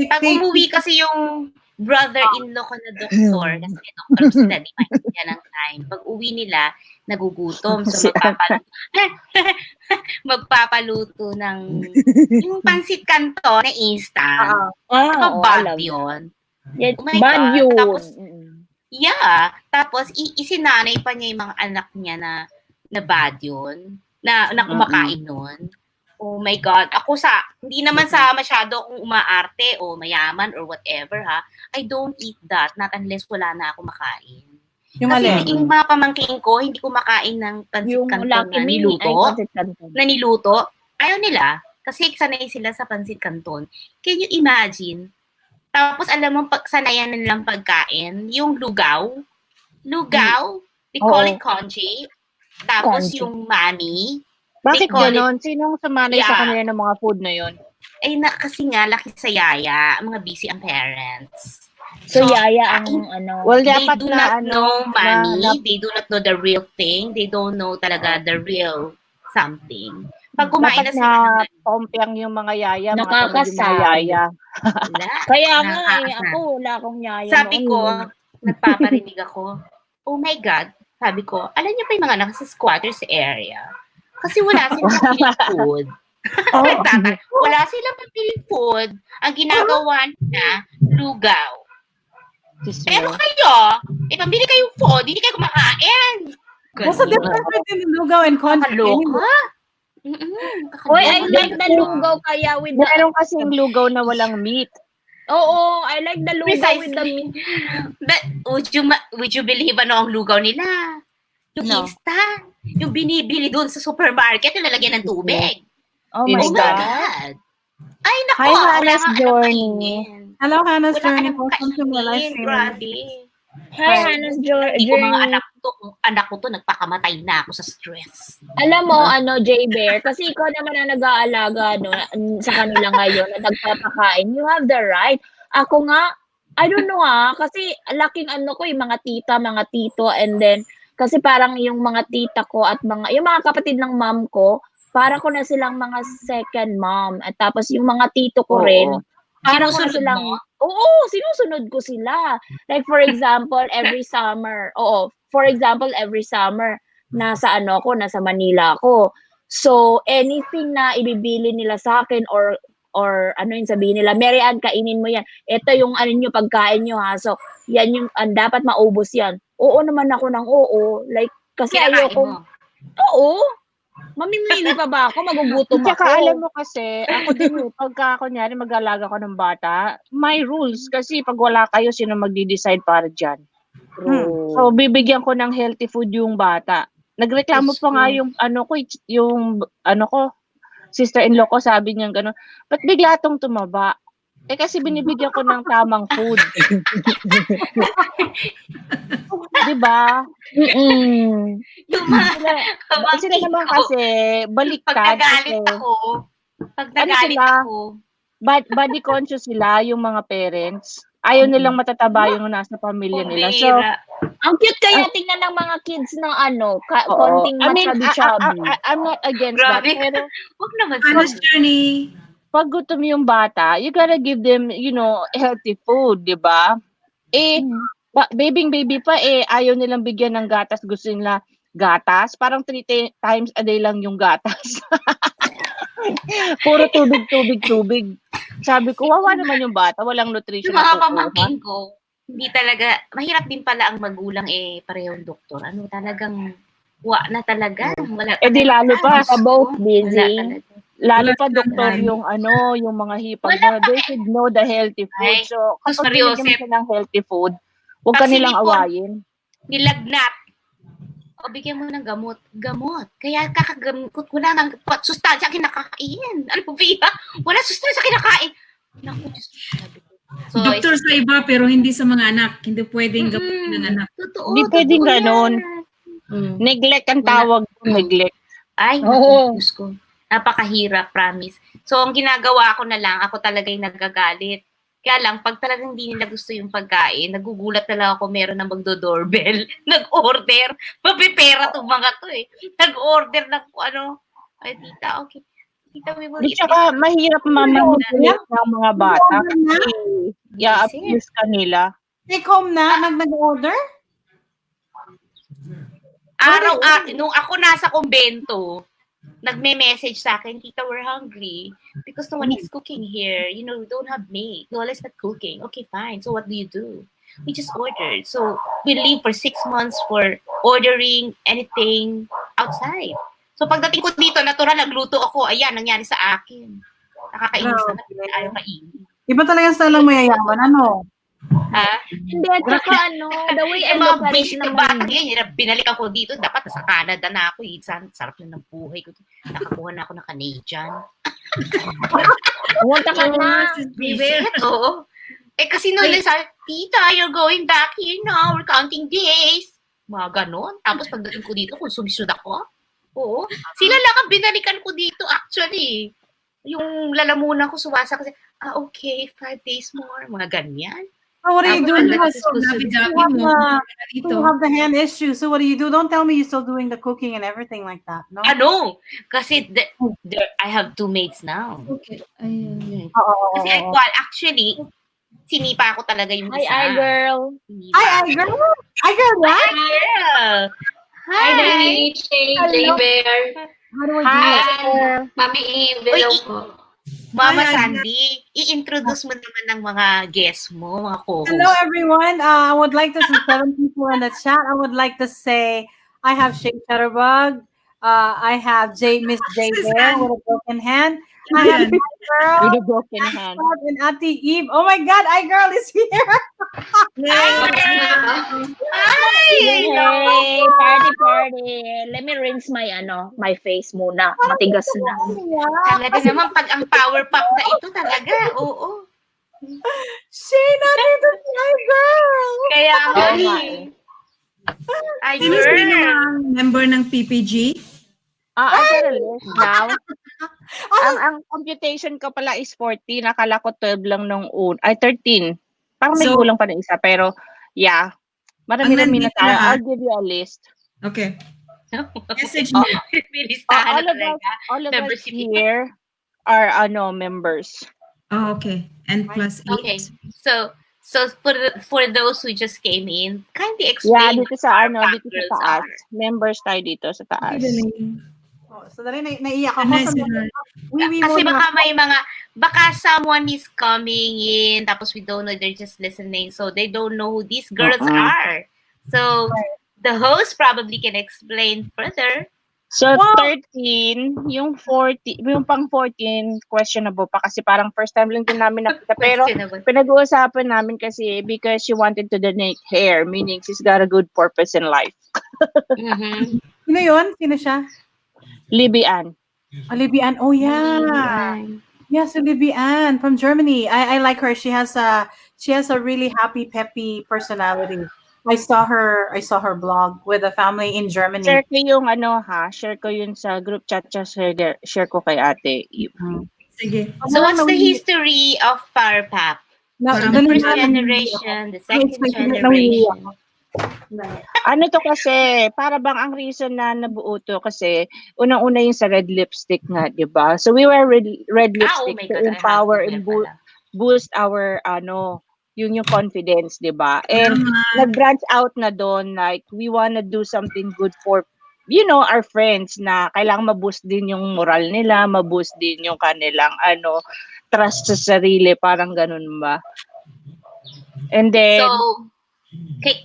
Pag umuwi kasi yung brother-in-law ko na doktor, kasi may doktor sila, di maintindihan ng time. Pag uwi nila, nagugutom. So magpapaluto ng yung pansit kanto na instant. Bad yun. Yes, Oh my bad God. yun. Tapos, yeah. Tapos, isinanay pa niya yung mga anak niya na bad yun. Na kumakain nun. Oh my God. Ako hindi naman sa masyado akong umaarte o mayaman or whatever ha. I don't eat that. Not unless wala na ako makain. Yung Kasi alin? yung mga pamangkin ko, hindi kumakain ng pansit Yung canton Lucky na Me, niluto. pansit canton. Na niluto. Ayaw nila. Kasi sanay sila sa pansit canton. Can you imagine? Tapos alam mo, sanayan nilang pagkain, yung lugaw. Lugaw, they call it congee. Tapos Congee. yung mami. Bakit call it- ganon? Sinong sumanay sa kanila ng mga food na yon? Ay, kasi nga, laki sa yaya. Mga busy ang parents. So, yaya ang Well, They dapat do na not know mommy. na- They do not know the real thing. They don't know talaga the real something. Pag kumain na dapat sila na ng pompiang yung mga yaya, mga Nakakasad. mga yaya. wala. Kaya nga Nakakasad. ako, wala akong yaya. Sabi noon. ko, nagpaparinig ako, oh my God, sabi ko, alam niyo pa yung mga nasa squatters area? Kasi wala silang papiling food. Wala silang papiling food. Ang ginagawa na, lugaw. Pero kayo, pambili kayong food, hindi kayo kumakain. What's the difference between lugaw and congee? Kaloka? Uy, I like the lugaw kaya with the... Meron kasing lugaw na walang meat. Oo, I like the lugaw with the Precisely. meat. But would you believe ang lugaw nila? Yung No. instant. Yung binibili doon sa supermarket, yung lalagyan ng tubig. Oh my Oh my Instant. God. God. Ay, nako. Hi, Wala Hannah's nga alam Journey. kainin. Hello, Hannah's Wala Journey. alam Welcome to my live kainin. stream. Grabe. Hi, Hannah's Hindi ko mga Journey. anak ko to, nagpakamatay na ako sa stress. Alam mo, J-Bear, kasi ikaw naman ang nag-aalaga sa kanila ngayon at nagpapakain. You have the right. Ako nga, I don't know kasi laking ko, yung mga tita, mga tito, and then, kasi parang yung mga tita ko at yung mga kapatid ng mom ko, para ko na silang mga second mom. At tapos yung mga tito ko rin, para ko na Sinusunod silang, mo? oo, sinusunod ko sila. Like for example, every summer, every summer, nasa nasa Manila ako. So, anything na ibibili nila sa akin or yung sabihin nila, Mary Ann, kainin mo yan. Ito yung nyo, pagkain nyo ha. So, yan yung, dapat maubos yan. Oo naman ako ng oo. Like, kasi Kinakain ayoko. mo? Oo. Mamimili pa ba ako? Magugutom ako. Tsaka alam mo kasi, ako din pagka kunyari mag-alaga ko ng bata, may rules. Kasi pag wala kayo, sino magdi-decide para dyan? So, bibigyan ko ng healthy food yung bata. Nagreklamo pa nga yung sister-in-law ko, sabi niya gano'n, ba't bigla tong tumaba? Kasi binibigyan ko ng tamang food. Diba? Yung mga Sila naman kasi, baliktad. Pagkagalit ako, Body conscious sila, yung mga parents. Ayaw nilang matataba yung nasa pamilya nila. So, ang cute kaya tingnan ng mga kids ng konting chubby-chubby. I'm not against that. Grabe. Pero, Huwag naman Hannah's Journey. pag gutom yung bata, you gotta give them, healthy food, di ba? Baby pa, ayaw nilang bigyan ng gatas. Gusto nila gatas. Parang 3 times a day lang yung gatas. Puro tubig. Sabi ko, wawa naman yung bata. Walang nutrition. Yung mga pamangkin ko, hindi talaga, mahirap din pala ang magulang parehong doktor. Talagang, na talaga. Wala Di lalo pa. Both busy. Lalo pa doktor yung yung mga hipag na they should know the healthy food. So, kapag binigyan mo siya ng healthy food, huwag ka nilang awayin. Nilagnat. O, bigyan mo ng gamot. Kaya kakagamot ko lang ng sustansya kinakain. Ano ba? Wala sustansya kinakain. Naku, Diyos ko, sabi ko. So, Doktor sa iba pero hindi sa mga anak. Hindi pwedeng gawin ng anak. Totoo. Hindi pwedeng ganon. Neglect ang tawag. Neglect. Ay, naku, Diyos ko. Napakahirap, promise. So, ang ginagawa ko na lang, ako talaga yung nagagalit. Kaya lang, pag talagang hindi nila gusto yung pagkain, nagugulat na lang ako meron na magdo-doorbell. Nag-order. Mapipera tong mga to Nag-order ng Ay, tita, okay. Tita, we will eat Tsaka, mahirap mamanipulate ng mga bata. Kasi, i-abuse ka nila. Take home na? Nag-order? Nung ako nasa kumbento, nagme-message sa akin, Tita, we're hungry because no one is cooking here. We don't have maid. No, let's not cooking. Okay, fine. So what do you do? We just ordered. So we live for 6 months for ordering anything outside. So pagdating ko dito, natural, nagluto ako. Ayan, nangyari sa akin. Nakakainis naman. Ayaw kainin. Iba talaga sa lang mayayaman, ano? Ha? Hindi, at saka the way I Yung look mga at it basic na naman. bata yan, binalik ako dito, dapat sa Canada na ako. Sarap na ng buhay ko. Nakakuha na ako ng Canadian. Pumunta ka na. Visit, oo. Kasi nung sabi, Tita, you're going back here now. We're counting days. Mga ganon. Tapos pagdating ko dito, kung sumisud ako. Oo. Sila lang ang binalikan ko dito actually. Yung lalamunan ko suwasa kasi, okay, 5 days more. Mga ganyan. So what do you do? You Dito. have the hand issue. So what do you do? Don't tell me you're still doing the cooking and everything like that. No? Kasi I have 2 maids now. Okay. Ayun. Kasi actually, sinipa ako talaga yung isa. Hi, girl. Hi, girl. Hi, girl. What? Girl. Hi, Daddy. J-Bear. How do I do it? Mami, hello po. Mama Hi, Sandy, i-introduce mo naman ng mga guests mo, mga co-hosts. Hello, everyone. I would like to see 7 people in the chat. I would like to say I have Shea Shutterbug, I have Miss J there Suzanne. with a broken hand. I have Ayan. my girl With a broken hand. and Auntie Eve. Oh my God, I girl is here. Hey, party. Let me rinse my my face muna. Matigas na. Talaga naman, pag ang power pop na ito talaga, oo. Shayna, dito si my girl. Kaya nga Oh my. Ay, Sino girl. ang member ng PPG? I got a list now. Ang computation ko pala is 14. Nakala ko 12 lang nung 13. Parang may So- kulang pa ng isa. Pero, yeah. Marami-rami na nandito tayo. lahat? I'll give you a list. Okay. Message me. Binistahan all na of us, talaga. all of us Membership. here are members. Oh, okay. And plus 8. Okay. So for those who just came in, kindly Yeah, explain dito sa what dito girls sa taas. are. Members tayo dito sa taas. Oh, so dali naiiyak ako. Ano Sabi sila? ko, wiwi Kasi muna. baka someone is coming in, tapos we don't know, they're just listening, so they don't know who these girls are. So the host probably can explain further. So, Wow. 13, yung 40, yung pang 14, questionable pa kasi parang first time lang din namin nakita. Pero, Questionable. pinag-uusapan namin kasi because she wanted to donate hair, meaning she's got a good purpose in life. Mhm. Sino yun? Sino siya? Libby Ann. Olivia Ann. Oh yeah. Yes, Olivia Ann from Germany. I like her. She has a really happy, peppy personality. I saw her blog with a family in Germany. Share ko yung share ko yun sa group chat, share ko kay ate. Sige. So what's the history of Power Pop? Na, So the ganun first nga, generation, the second explain ko, generation. Ano to kasi, para bang ang reason na nabuo to kasi unang-una yung sa red lipstick nga, 'di ba? So we wear red Oh lipstick my to God, I have empower to and wear pala. boost our yung confidence, 'di ba? And nag-branch out na doon, like we wanna do something good for our friends na kailangang ma-boost din yung moral nila, ma-boost din yung kanilang trust sa sarili, parang ganun ba. And then So,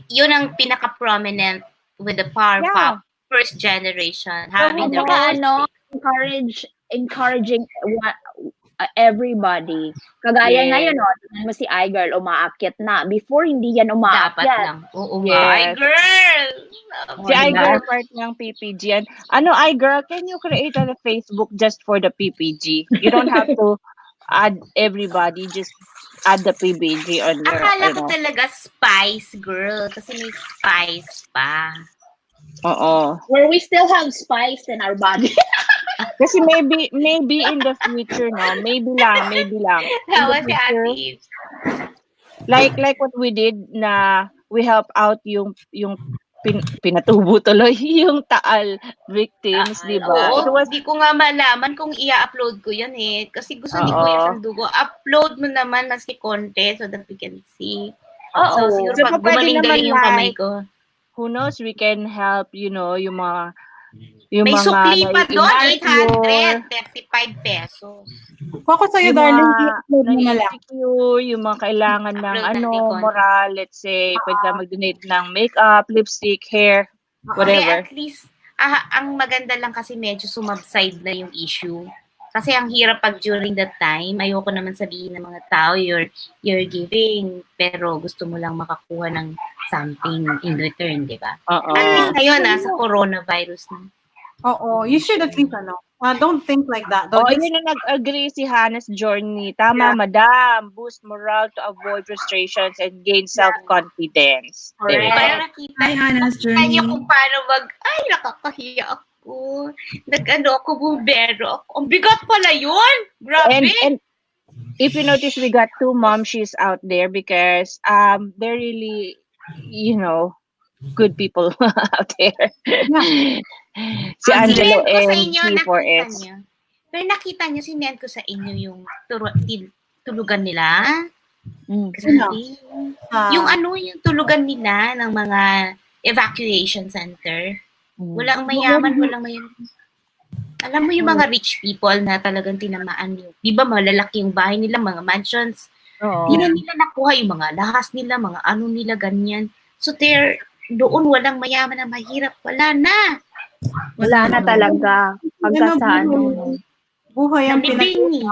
yun ang pinaka-prominent with the Power Yeah. Pop first generation, having the Saka red encouraging everybody. Kagaya Yes. ngayon, tingnan mo si iGirl, umaakyat na. Before, hindi yan dapat umaakyat. lang. Oo nga. Ay, Yes. girl! Si iGirl part ng PPG yan. iGirl, can you create a Facebook just for the PPG? You don't have to add everybody, just add the PPG on your, Akala ko talaga spice, girl. Kasi may spice pa. Oo. Where we still have spice in our body. Kasi maybe in the future, no? Maybe lang. In Tawa the si future, Ate. like what we did na we help out yung pinatubo tuloy yung Taal victims, di ba? Oo, It was hindi ko nga malaman kung i-upload ko yan eh. Kasi gusto ni Oo. Kuya Sandugo, upload mo naman na si konti so that we can see. Oo. So, siguro So, pag pwede gumaling-galing naman yung kamay like, ko. who knows, we can help, yung mga May sukli pa doon, nai-insecure, 835 pesos. Ako sa'yo, yung darling, mga i-upload mo na lang. nai-insecure, yung mga kailangan ng Upload natin konti. moral, let's say, pwede ka mag-donate ng makeup, lipstick, hair, Hindi, whatever. at least, ang maganda lang kasi medyo sumubside na yung issue. Kasi ang hirap pag during that time, ayoko naman sabihin ng mga tao, you're giving, pero gusto mo lang makakuha ng something in return, di ba? Oo. At least ngayon, sa coronavirus na. Oo, you should at least don't think like that. Oh, Don't yun na nag-agree si Hannah's journey. Tama, madam. Boost morale to avoid frustrations and gain self-confidence. There you go. Para nakita Hi, Hannah's journey. niyo kung paano nakakahiya ako. Ako, bumbero ako. Ang bigat pala yun! Grabe! And if you notice, we got 2 momshies out there because they're really, good people out there. Si Angelo Sinend ko sa and inyo, si nakita 4S. niyo. Pero nakita niyo, sinend ko sa inyo yung tulugan nila. Grabe. Yung yung tulugan nila ng mga evacuation center. Walang mayaman. Alam mo yung mga rich people na talagang tinamaan yung, di ba malalaki yung bahay nila, mga mansions. Oo. Hindi na nila nakuha yung mga lahas nila, mga nila, ganyan. So doon walang mayaman na mahirap. Wala na. Wala na talaga. Pagka sa buhay ang Nalibing eh.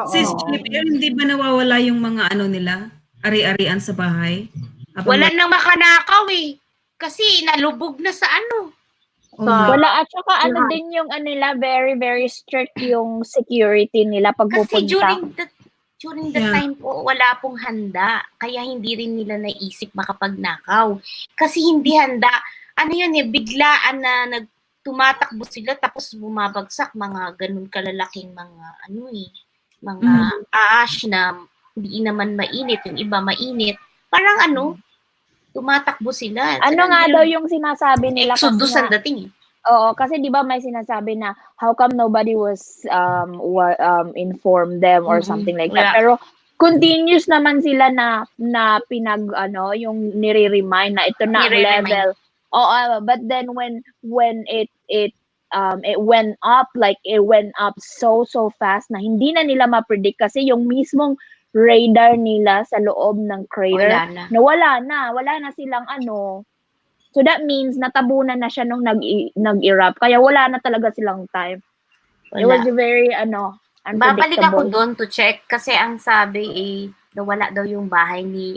Sis, Oo. pero hindi ba nawawala yung mga ano nila? Ari-arian sa bahay? Habang Wala nang makanakaw eh. Kasi nalubog na sa ano. Sa- Wala, at saka ano din yung ano nila, very, very strict yung security nila pag Kasi pupunta. during the Yeah. time po, wala pong handa. Kaya hindi rin nila naisip makapagnakaw. Kasi hindi handa. Ano yun eh, biglaan na tumatakbo sila tapos bumabagsak mga ganun kalalaking mga ano eh, mga ash na hindi naman mainit. Yung iba mainit. Parang ano, tumatakbo sila. Ano nga daw yung sinasabi nila kasi Exodus ang nga, dating eh. oo, kasi 'di ba may sinasabi na how come nobody was informed them or something like that. Yeah. Pero continuous naman sila na pinag ano yung nire-remind na ito na ang Nire-remind. level. Oo, but then when it went up, like it went up so fast na hindi na nila ma-predict kasi yung mismong radar nila sa loob ng crater Wala na. wala na silang ano. So that means natabunan na siya nung nag-erupt. Kaya wala na talaga silang time. It was very Babalik ako unpredictable. doon to check kasi ang sabi nawala daw yung bahay ni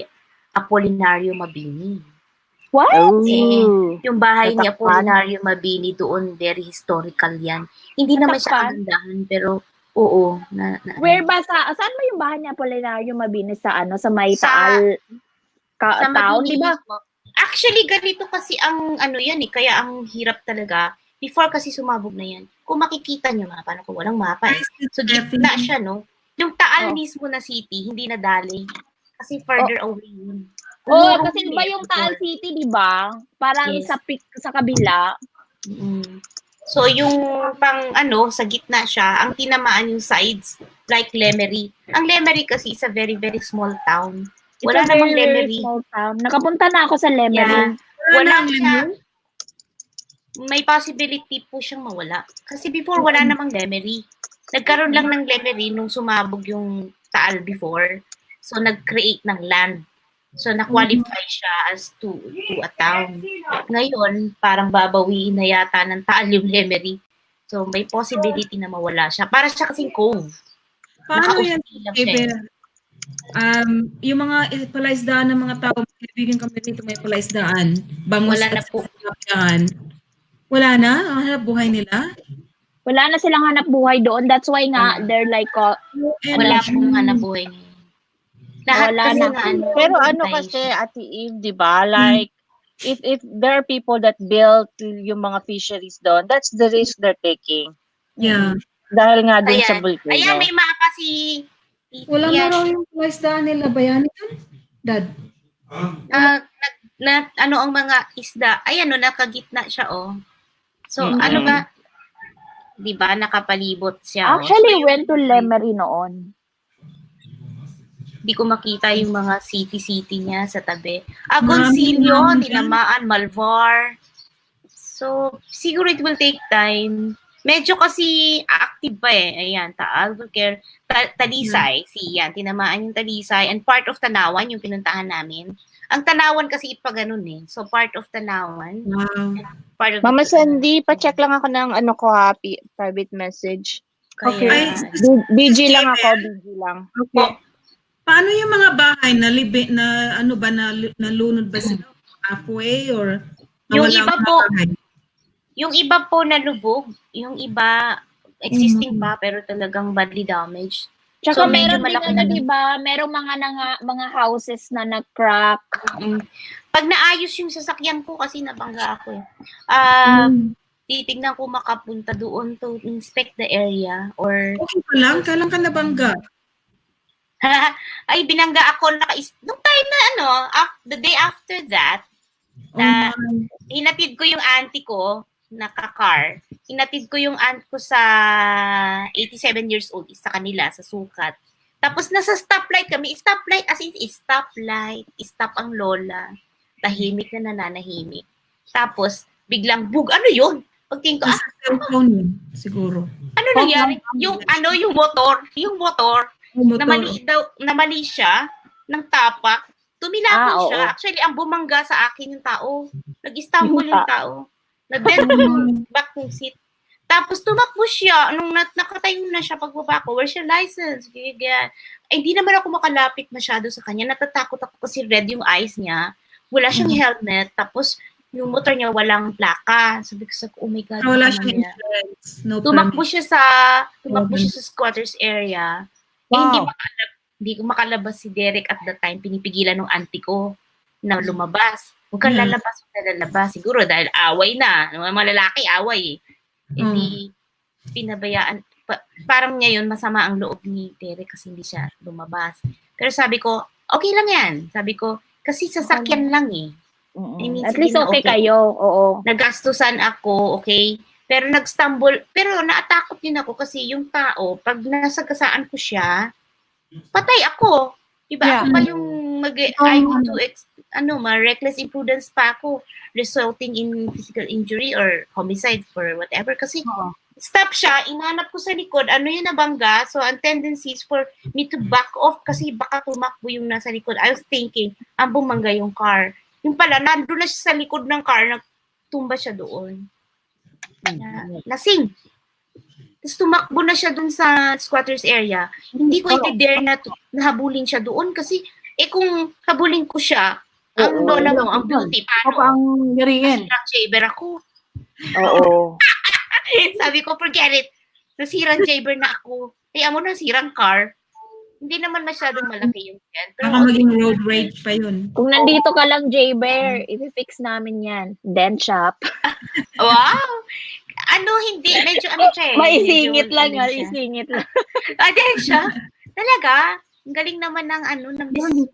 Apolinario Mabini. What? Yung bahay ni Natakpan? Apolinario Mabini doon, very historical yan. Hindi naman siya Natakpan? kagandahan pero oo. Where ba saan ba yung bahay ni Apolinario Mabini sa sa may Sa- Taal Sa town, Mabini di ba? mismo. Actually, ganito kasi ang ano yan eh, kaya ang hirap talaga. Before kasi sumabog na yan. Kung makikita nyo nga, paano kung walang mapa eh. So, gitna siya, no? Yung Taal mismo na city, hindi nadali. Kasi further away yun. Oh, Tumurong kasi yun di ba eh, yung before. Taal City, di ba? Parang Yes. sa peak sa kabila. So, yung sa gitna siya, ang tinamaan yung sides, like Lemery. Ang Lemery kasi is a very, very small town. It's Wala a very, namang very Lemery. small town. Nakapunta na ako sa Lemery. Wala siya. May possibility po siyang mawala. Kasi before, wala namang Lemery. Nagkaroon lang ng Lemery nung sumabog yung Taal before. So, nag-create ng land. So, na-qualify siya as to a town. Ngayon, parang babawiin na yata ng Taal yung Lemery. So, may possibility na mawala siya. Para siya kasing cove. Paano yan? Naka-usti lang siya. Yung mga palaisdaan ng mga tao, kaibigan kami dito may palaisdaan. Bangus Wala na at po. sasakyan. Wala na? Ang hanap buhay nila? Wala na silang hanap buhay doon. That's why nga, they're like, Wala pong hanap buhay ngayon. Lahat Wala kasi na. na Pero ano patay kasi, siya. Ate Eve, di ba? Like, if there are people that built yung mga fisheries doon, that's the risk they're taking. Yeah. Dahil nga dun sa Ayan. volcano. Ayan, may mapa si Wala Yan. na raw yung palaisdaan nila. Bayani yan? Dad? Ano ang mga isda? Ayan, nakagitna siya, oh. So, ano ba? Di ba, nakapalibot siya. actually, so, went to Lemery noon. Di ko makita yung mga city-city niya sa tabi. Agoncillo, Marami. Tinamaan, Malvar. So, siguro it will take time. Medyo kasi active pa eh. Ayan, Taal, Vulcare, Talisay. Yan, tinamaan yung Talisay. And part of Tanawan, yung pinuntahan namin. Ang Tanawan kasi ipa ganun eh. So, part of Tanawan. Wow. Part of Mama Sandy, pa-check lang ako ng private message. Okay. Kaya, BG lang ako, BG lang. Okay. Paano yung mga bahay na nalunod ba sila halfway or Yung nawala iba ang po, bahay? yung iba po nalubog, yung iba existing pa pero talagang badly damaged. Tsaka So, medyo meron din malaki ano, na- di ba? Merong mga houses na nag-crack. Pag naayos yung sasakyan ko kasi nabangga ako eh. Titignan ko makapunta doon to inspect the area or Okay pa lang? Kailan ka nabangga? ay binangga ako nung time na the day after that na hinatid ko yung auntie ko naka-car. Hinatid ko yung aunt ko sa 87 years old sa kanila sa sukat. Tapos nasa stoplight kami. Stoplight as in stoplight. Stop ang lola. Tahimik na nananahimik. Tapos biglang ano yun? Pagtingin ko, Sa cellphone yun, siguro. ano nangyari? Yung motor, Motor. namali siya ng tapak. Tumilapon siya. oo. Actually, ang bumangga sa akin yung tao. Nag-Istanbul yung tao. Na-dead yung back seat. Tapos tumakbo siya. Nung nakatayo na siya pagbaba ko, where's your license? Ganyan. Ay, hindi naman ako makalapit masyado sa kanya. Natatakot ako kasi red yung eyes niya. Wala siyang helmet. Tapos yung motor niya walang plaka. Sabi ko sa oh my God. Wala baka siyang mamaya. insurance. No Tumakbo permit. siya sa squatters area. Eh, hindi ko makalabas si Derek at that time. Pinipigilan ng auntie ko na lumabas. Huwag kang lalabas, huwag kang lalabas. Siguro dahil away na. Mga lalaki, away eh. Hindi pinabayaan. Parang ngayon, masama ang loob ni Derek kasi hindi siya lumabas. Pero sabi ko, okay lang yan. Sabi ko, kasi sasakyan lang eh. I mean, At sige least na, okay kayo. Oo. Nagastusan ako, okay? Pero nag-stumble, pero naatakot din ako kasi yung tao, pag nasagasaan ko siya, patay ako. Diba? Yeah. Ako pa yung I want to, reckless imprudence pa ako, resulting in physical injury or homicide for whatever. Kasi stop siya, inanap ko sa likod, ano yung nabangga, so ang tendency is for me to back off kasi baka tumakbo yung nasa likod. I was thinking, ang bumangga yung car. Yung pala, nandun na siya sa likod ng car, nagtumba siya doon. Lasing. Tapos tumakbo na siya dun sa squatters area. Hindi ko i-dare na nahabulin siya doon kasi kung habulin ko siya, ang lola mo, ang beauty, Ako paano? ang yariin. Nasirang jaber ako. Oo. Sabi ko, forget it. Nasirang jaber na ako. Kaya mo nasirang car. Hindi naman masyadong malaki yung yan. Pero Baka maging road rage pa yun. Kung nandito ka lang, J-Bear, i-fix namin yan. Dent shop. wow! Hindi. Medyo siya eh. Maisingit Medyo, lang, siya. isingit lang. Din siya. Talaga. Ang galing naman ng ng business.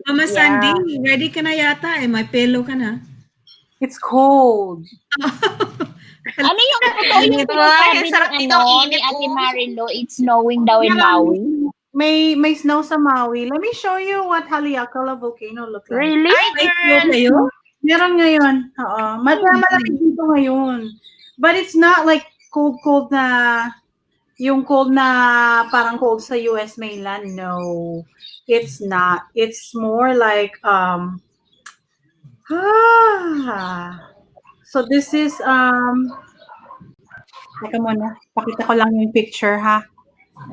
Mama Sandy, ready ka na yata eh. May pelo ka na. It's cold. Ano yung totoo yung sinasabi ni Ate Marilo, it's snowing daw in Maui? May snow sa Maui. Let me show you what Haleakala volcano looks like. Really? Hi, Kayo? girl! Meron ngayon. Oo. Malaki dito ngayon. But it's not like cold na yung cold na parang cold sa US mainland. No. It's not. It's more like so this is teka muna. Pakita ko lang yung picture ha.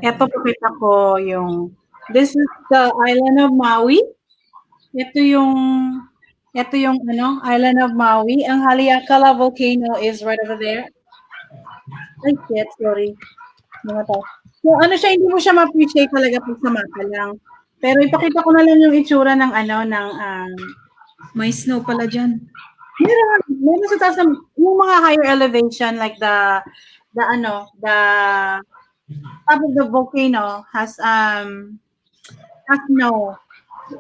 Ito pakita ko yung this is the island of Maui. Ito yung island of Maui. Ang Haleakala volcano is right over there. Ay, shit, sorry. So, siya, hindi mo siya ma-appreciate talaga pag sa mapa lang. Pero ipakita ko na lang yung itsura ng May snow pala dyan. meron sa taas ng, yung mga higher elevation, like the top of the volcano has snow.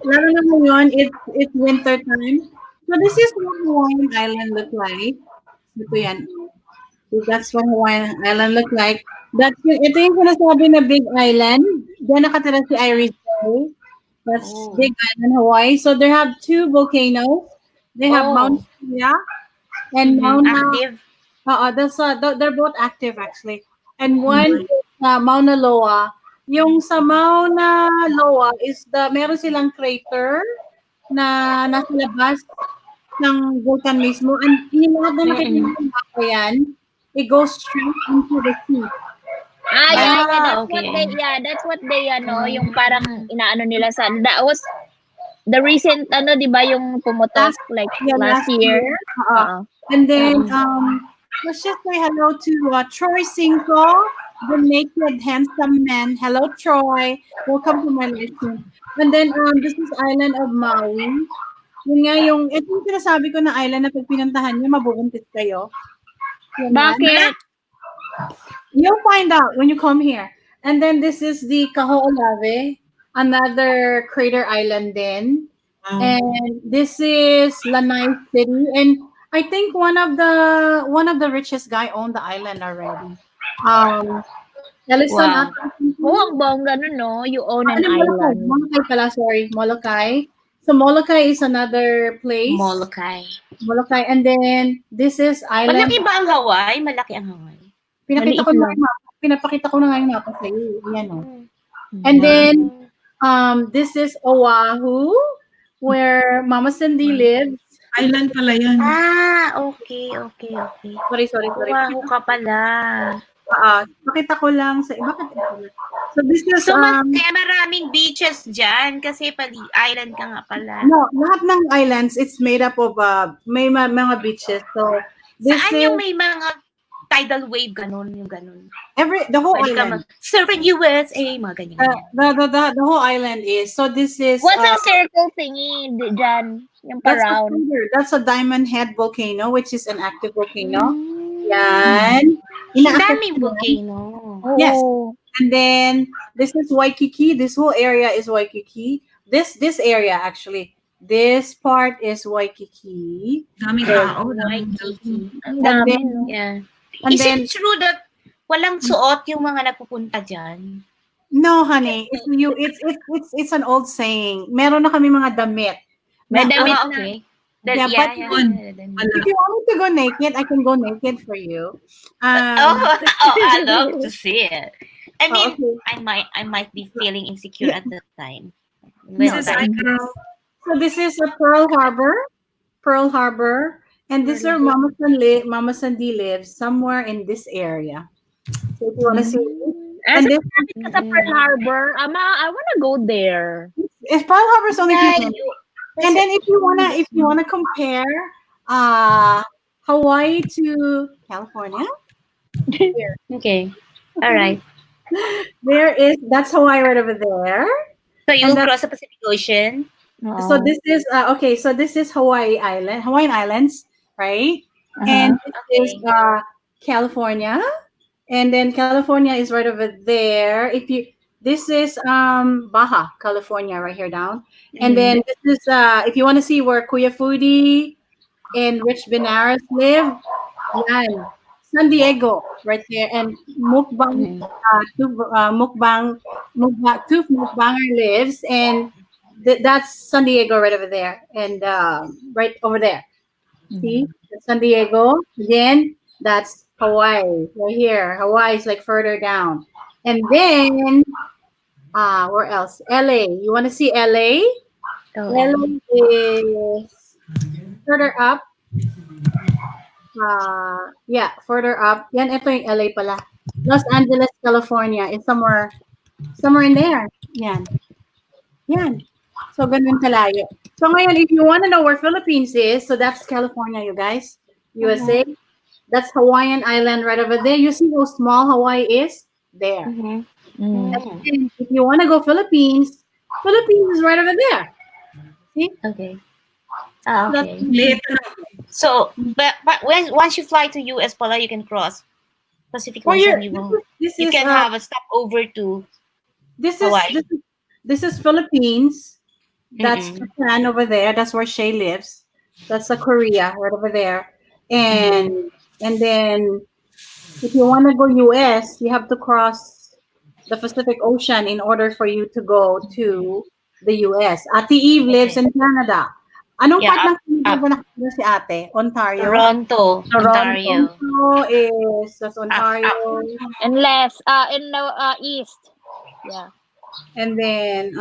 Lalo na ngayon, it's winter time. So this is what Hawaiian Island look like. Ito yan. So that's what Hawaiian Island look like. Ito yung sinasabi na Big Island. Diyan nakatira si Iris Bay. That's Big Island, Hawaii. So they have two volcanoes. They have Mount Kea and Mount Active. they're both active actually. And one is Mauna Loa. Yung sa Mauna Loa is meron silang crater na nasa labas ng volcan mismo. And yung lahat na nakikita ko yan, it goes straight into the sea. That's what they yung parang inaano nila that was the recent di ba yung pumutok like last year. And then let's just say hello to Troy Cinco, the naked handsome man. Hello Troy, welcome to my lesson. And then this is island of Maui. Yun nga ito yung sinasabi ko na island na pag pinuntahan niyo mabubuntis kayo. Bakit? You'll find out when you come here. And then this is the Kaho'olawe, another crater island then. And this is Lanai City. And I think one of the richest guy owned the island already. Ellison ang bongga no? You own an island. Molokai pala, sorry. Molokai. So Molokai is another place. Molokai. And then this is island. Malaki ba ang Hawaii? Malaki ang Hawaii. Pinapakita ko na nga yung mapa sa iyo. Yan And then this is Oahu, where Mama Cindy lives. Island pala yun. Okay. Sorry. Oahu ka pala. Pakita ko lang sa bakit ito? So this is So, kaya maraming beaches dyan kasi island ka nga pala. no, lahat ng islands it's made up of may mga beaches. So this Saan is yung may mga tidal wave, ganun, yung ganun? the whole Pwede ka island. surf in USA, mga ganyan. The whole island is so this is What's a circle thingy dyan? Yung pa-round. that's a Diamond Head volcano which is an active volcano. Mm. Yan. Ang daming volcano. Yes. Oh. And then this is Waikiki. This whole area is Waikiki. This area actually. This part is Waikiki. Daming tao. daming tao. Waikiki. Ang And dami, then- no? Yeah. And Is then it true that walang suot yung mga nagpupunta dyan? no, honey. It's an old saying. Meron na kami mga damit. May Na- damit na. Okay. Yeah, but if you want me to go naked, I can go naked for you. I love to see it. I mean, okay. I might be feeling insecure at that time. This Well, is that- So this is a Pearl Harbor, and this is where Mama Sandy lives somewhere in this area. So if you want to see, As and a this sa Pearl Harbor, I wanna go there. is Pearl Harbor's only Yeah, 2 minutes. And then if you wanna compare Hawaii to California, Okay. All right. that's Hawaii right over there. So you And that's- cross the Pacific Ocean. So this is So this is Hawaiian Islands, right? And this is California, and then California is right over there. This is Baja California right here down, and then this is if you want to see where Kuya Foodie and Rich Benares live, yan. San Diego right there, and Mukbang Tooth Mukbanger lives, and that's San Diego right over there, and right over there. See, that's San Diego. Again, that's Hawaii right here. Hawaii is like further down, and then where else? LA. You want to see LA? LA is further up. Further up. Yan, ito yung LA pala. Los Angeles, California is somewhere in there. Yan. So, ganun kalayo. So, ngayon, if you want to know where Philippines is, so that's California, you guys. USA. That's Hawaiian Island right over there. You see how small Hawaii is? There. And if you want to go Philippines is right over there. See? Okay. Okay. Liit na. So, but once you fly to US pala, you can cross Pacific For Ocean. your, You can have a stopover to Hawaii. This is Philippines. That's Japan over there. That's where Shay lives. That's Korea right over there. And then if you want to go US, you have to cross the Pacific Ocean in order for you to go to the US. Ate Eve lives in Canada. Anong Yeah, part ng Canada na nakikita si ate? Ontario? Toronto, Ontario. Toronto that's Ontario. Unless in the east. Yeah. And then,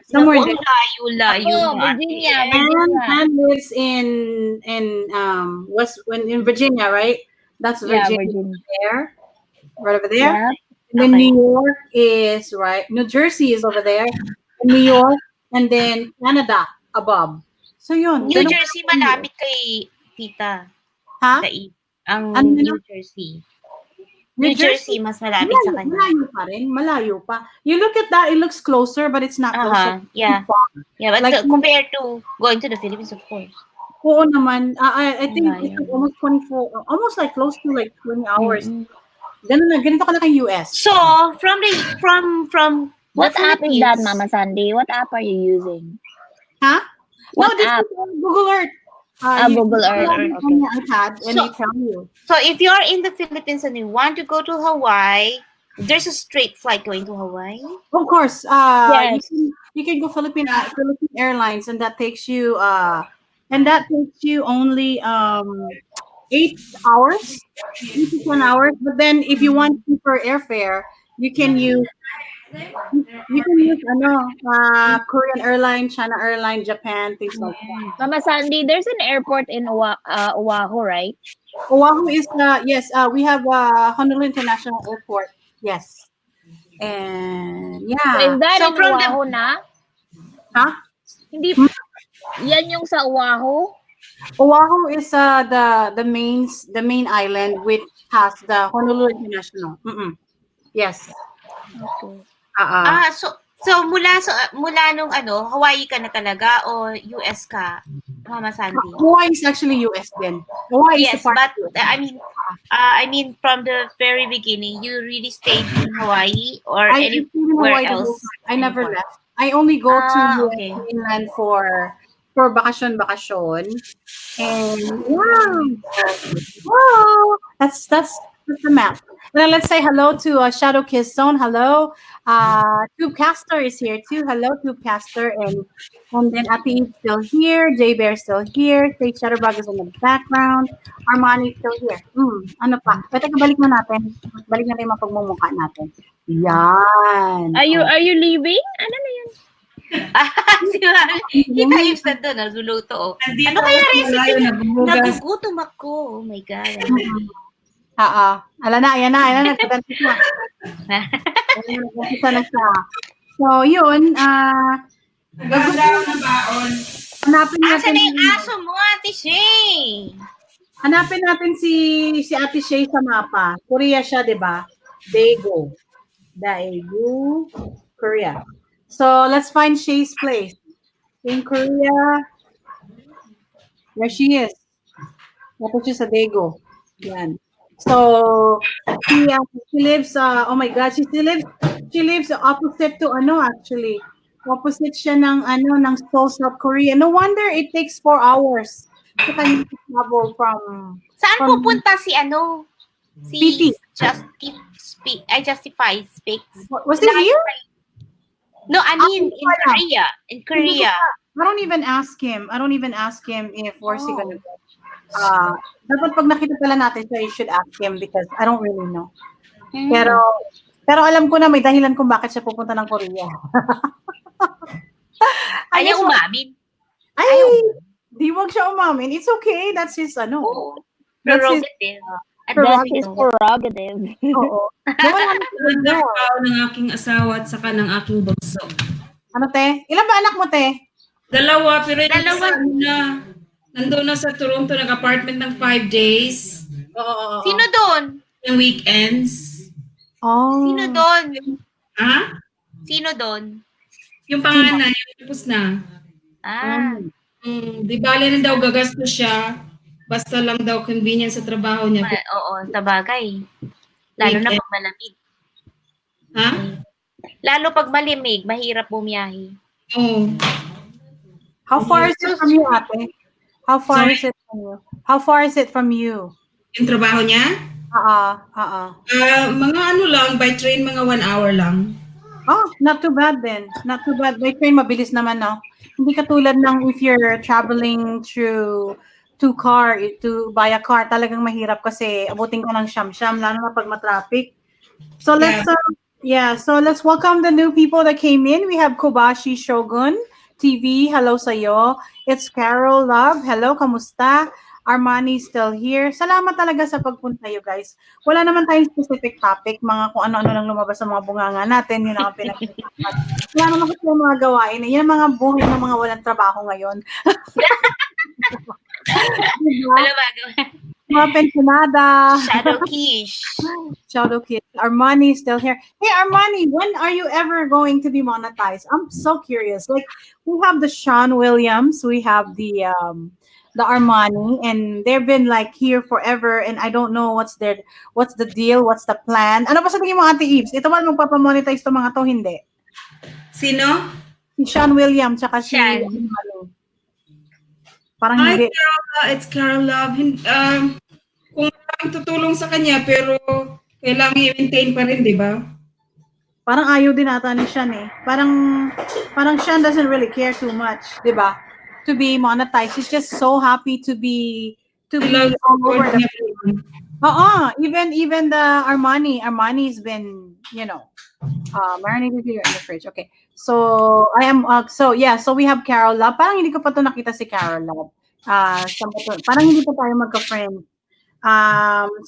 somewhere Naku, there. ang layo Oh, na. Virginia. Anne lives in Virginia, right? That's Yeah, Virginia Virginia. there, right over there. Yeah. And then Okay. New York is right. New Jersey is over there. New York, and then Canada above. So yun. New ganun- Jersey malapit kay Tita. Ha? Tita Eve. Ang Ano New Jersey. New Jersey mas malapit sa kanya. Malayo pa rin. Malayo pa. You look at that, it looks closer, but it's not closer. Yeah. Yeah, but Like- compared to going to the Philippines, of course. Oo naman. I think it's Malayo. almost 24, almost like close to like 20 hours. Mm-mm. Ganito ka na kay US. So, from What the app is that, Philippines- Mama Sandy? What app are you using? Huh? What this app? is Google Earth. Google Earth, On okay. your iPad, and So- they tell you. So, if you're in the Philippines and you want to go to Hawaii, there's a straight flight going to Hawaii. Of course, Yes. you can go Philippine Airlines, and that takes you only 8 hours, 8 to 10 hours. But then, if you want cheaper airfare, you can use You can use Korean Airline, China Airline, Japan, things like that. Mama Sandy, there's an airport in Oahu, right? Oahu is yes, we have Honolulu International Airport. Yes. And So yeah. is that So in from the Oahu na? Huh? Hindi, yan yung sa Oahu? Oahu is the main island which has the Honolulu International. Yes. Okay. So mula nung Hawaii ka na talaga o US ka, Mama Sandy? Hawaii is actually US then. Hawaii is a Yes, part but of US. I mean from the very beginning, you really stayed in Hawaii or I stayed in anywhere Hawaii the whole else? time. I never left. I only go to US Okay. mainland for bakasyon. And wow, that's the map. Now let's say hello to Shadow Kiss Zone. Hello, Tubecaster is here too. Hello, Tubecaster, and then Ati is still here. J Bear still here. Say Shutterbug is in the background. Armani is still here. Ano pa? Pwede ka balik na natin. Balik natin yung mapagmumukha natin. Yan. Are you leaving? Ano na yun? Si Mami, kita yung stand doon, nagluluto. Ano kaya recipe? Nagugutom ako. Oh my God. Ala na, ayan na, nagkaganti na. Nagkaganti na siya. So, yun, hanapin Asa natin. na yung aso mo, Ate Shay? Hanapin natin si Ate Shay sa mapa. Korea siya, di ba? Daegu, Korea. So, let's find Shay's place. In Korea, there she is. Tapos siya sa Daegu. Yan. So, she lives, oh my God, she lives opposite to actually. Opposite siya ng Seoul, South Korea. No wonder it takes 4 hours sa kanya to travel from... Saan pupunta si PT. Justify Speaks. Was he here? No, I mean in Korea. In Korea. I don't even ask him if where's he gonna go. Dapat pag nakita pala natin siya, you should ask him because I don't really know. Pero alam ko na may dahilan kung bakit siya pupunta ng Korea. Ayaw umamin. Di wag siya umamin. It's okay. That's his Prerogative. That's his prerogative. Oo. Ganda ko ng aking asawa at saka ng aking bunso. Ano, te? Ilan ba anak mo, te? 2, pero nandun na sa Toronto, nag-apartment ng 5 days. Oo. Sino doon? Yung weekends. Oh. Sino doon? Ha? Sino doon? Yung panganay, yung tapos na. Di bale na daw gagasto siya. Basta lang daw convenience sa trabaho niya. Oo, sa bagay. Lalo na pag malamig. Ha? Lalo pag malimig, mahirap bumiyahe. Oo. How far is it from you, ate? How far is it from you? How far is it from you? Yung trabaho niya? Mga lang, by train, mga 1 hour lang. Oh, not too bad then. Not too bad. By train, mabilis naman, no? Hindi katulad ng if you're traveling through by a car, talagang mahirap kasi abutin ka ng siyam-siyam, lalo na pag matraffic. So let's welcome the new people that came in. We have Kobashi Shogun TV. Hello sa'yo. It's Carol Love. Hello, kamusta? Armani still here. Salamat talaga sa pagpunta, you guys. Wala naman tayong specific topic, mga kung ano-ano lang lumabas sa mga bunganga natin, yun ang pinag-usapan. Wala naman kasi yung mga gawain. Yan ang mga buhay ng mga walang trabaho ngayon. Ano ba? Mga pensionada. Shadow Kish. Armani still here. Hey, Armani, when are you ever going to be monetized? I'm so curious. Like, we have the Sean Williams, we have the Armani, and they've been like here forever, and I don't know what's the deal, what's the plan. Ano ba sabihin mo, Ate Eves? Ito ba magpapamonetize itong mga to, hindi? Sino? Si Sean Williams, tsaka si parang Hi, hindi. Carol. It's Carol Love. Kung maraming tutulong sa kanya, pero kailangan i-maintain pa rin, di ba? Parang ayaw din ata ni Sean eh. Parang Sean doesn't really care too much, di ba? To be monetized. He's just so happy to be all over the place. Even the Armani's been marinated here in the fridge. Okay. So I am so we have Carol Love. Parang hindi ko pa to nakita si Carol Love. Parang hindi pa tayo magka-friend.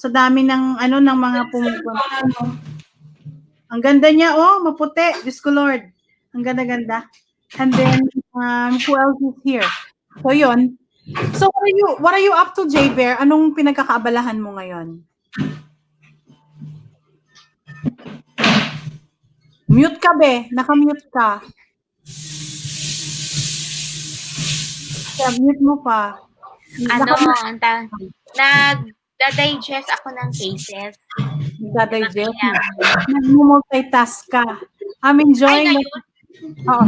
Sa dami ng ng mga pumupunta. Ang ganda niya, maputi. Diyos ko Lord. Ang ganda-ganda. And then who else is here? So yun. So what are you up to, J Bear? Anong pinagkakaabalahan mo ngayon? Mute ka, be. Naka-mute ka. Mute mo pa. Nag-digest ako ng cases. Nag-digest. Nag-multitask ka. I'm enjoying. Ay, ngayon? Oo.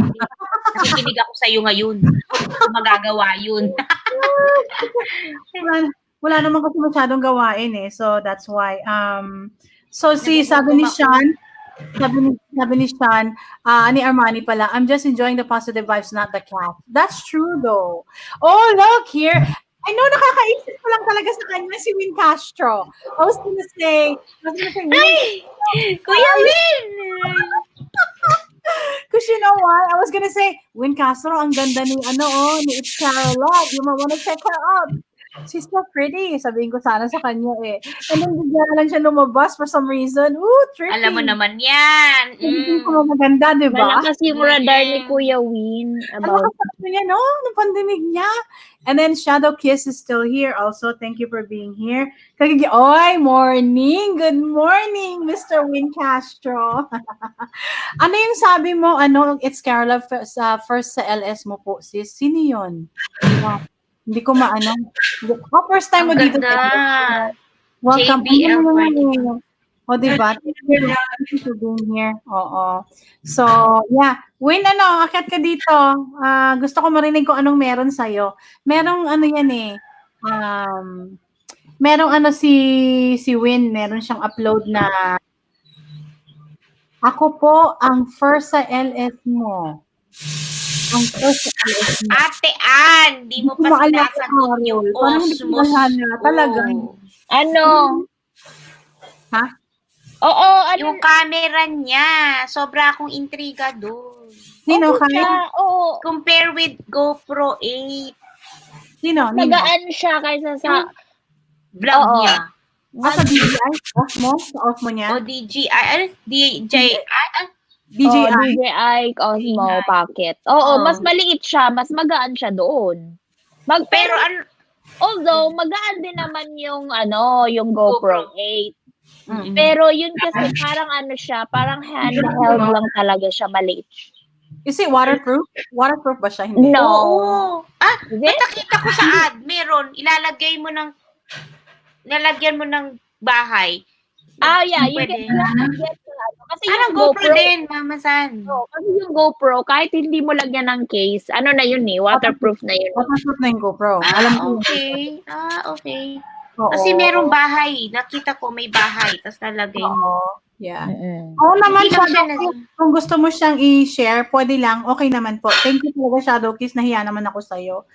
Nakikinig ako sa'yo ngayon. Magagawa yun. wala naman kasi masyadong gawain eh. So, that's why. So, sabi ni Sean, ni Armani pala, I'm just enjoying the positive vibes, not the cat. That's true though. Oh, look here. I know, nakakaisip ko lang talaga sa kanya si Win Castro. I was gonna say, Ay! Kuya Win! Because you know what? I was gonna say, Win Castro, ang ganda ni It's Carol Love. You might wanna check her out. She's so pretty. Sabihin ko sana sa kanya eh. And then bigla na lang siya lumabas for some reason. Ooh, trippy. Alam mo naman yan. Hindi ko maganda, di ba? Malakas yung radar ni Kuya Win about niya, no? Ng pandinig niya. And then Shadow Kiss is still here also. Thank you for being here. Oy, morning. Good morning, Mr. Win Castro. Ano yung sabi mo? It's Carla first sa LS mo po, sis. Sino yun? Wow. Hindi ko maano. First time mo dito. Welcome. O, diba? Thank you for being here. Oo. So, yeah. Win, akit ka dito. Gusto ko marinig kung anong meron sa'yo. Merong yan eh. Merong si Win, meron siyang upload na ako po ang first sa LS mo. Ang first sa LS mo. Ate Ann, di mo pa sinasagot yung Osmos. Talaga. Ano? Ha? Oo, yung camera niya. Sobra akong intriga doon. Sino kaya? Oo. Compare with GoPro 8. Sino? Magaan siya kaysa sa vlog niya. Sa DJI? Off mo niya? O DJI? DJI? DJI Osmo Pocket. Oo, mas maliit siya, mas magaan siya doon. Pero although magaan din naman yung yung GoPro 8. Mm-hmm. Pero yun kasi parang siya, parang handheld lang talaga siya, maliit. Is it waterproof? Waterproof ba siya? Hindi. No. Oo. Nakita ko sa ad, meron, lalagyan mo ng bahay. Yeah, you Pwede. can get kasi Parang yung GoPro din, Mama San. Kasi yung GoPro, kahit hindi mo lagyan ng case, na yun waterproof na yun. Waterproof na yung GoPro. Alam ko. Okay. Okay. Oo. Kasi merong bahay. Nakita ko may bahay. Tapos nalagay mo. Yeah. Oo naman, kung gusto mo siyang i-share, pwede lang. Okay naman po. Thank you talaga, Shadow Kiss. Nahiya naman ako sa'yo.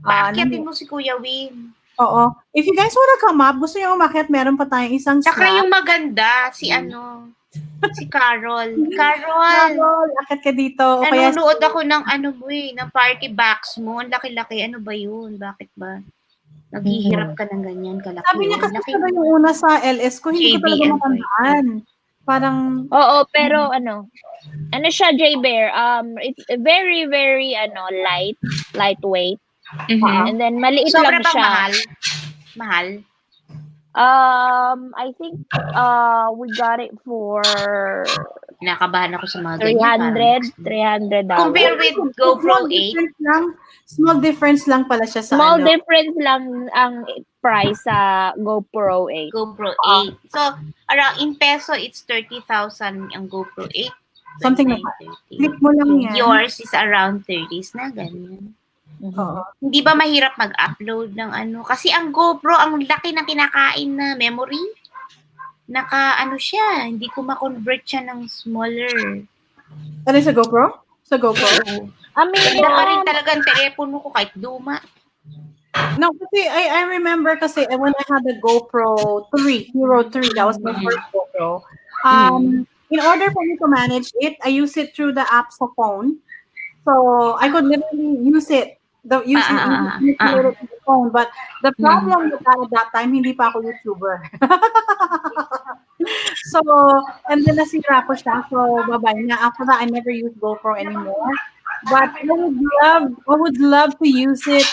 Paakyatin mo si Kuya Win. Oo. If you guys wanna come up, gusto nyo umakyat, meron pa tayong isang Saka slot. yung maganda, si Carol. Carol, akit ka dito. O kaya, nanonood ako ng ng party box mo. Ang laki-laki. Ano ba yun? Bakit ba? Naghihirap ka ng ganyan kalaki. sabi niya kasi ba yung una sa LS ko, hindi ko talaga matandaan. Parang, Oo, pero siya, J-Bear, it's very, very, lightweight. Mm-hmm. And then, maliit Sobra lang bang siya. mahal? I think, we got it for Nakabahan ako sa mga ganyan. $300. Compare with GoPro 8. Small difference lang pala siya sa Small difference lang ang price sa GoPro 8. GoPro 8. So, around in peso, it's 30,000 ang GoPro 8. Something like that. Click mo lang yan. Yours is around 30s na, ganyan. Oo. Hindi ba mahirap mag-upload ng Kasi ang GoPro, ang laki ng kinakain na memory. Siya. Hindi ko ma-convert siya ng smaller. Ano sa GoPro? Sa GoPro? Ganda pa rin talaga ang telepono ko kahit luma. No, kasi I remember kasi when I had the GoPro 3, Hero 3, that was my first GoPro. in order for me to manage it, I use it through the app sa phone. So I could literally use it, the manipulate it with the phone. But the problem with that at that time, hindi pa ako YouTuber. So, and then nasira ko siya. So, bye-bye na. After that, I never use GoPro anymore. But I would love to use it.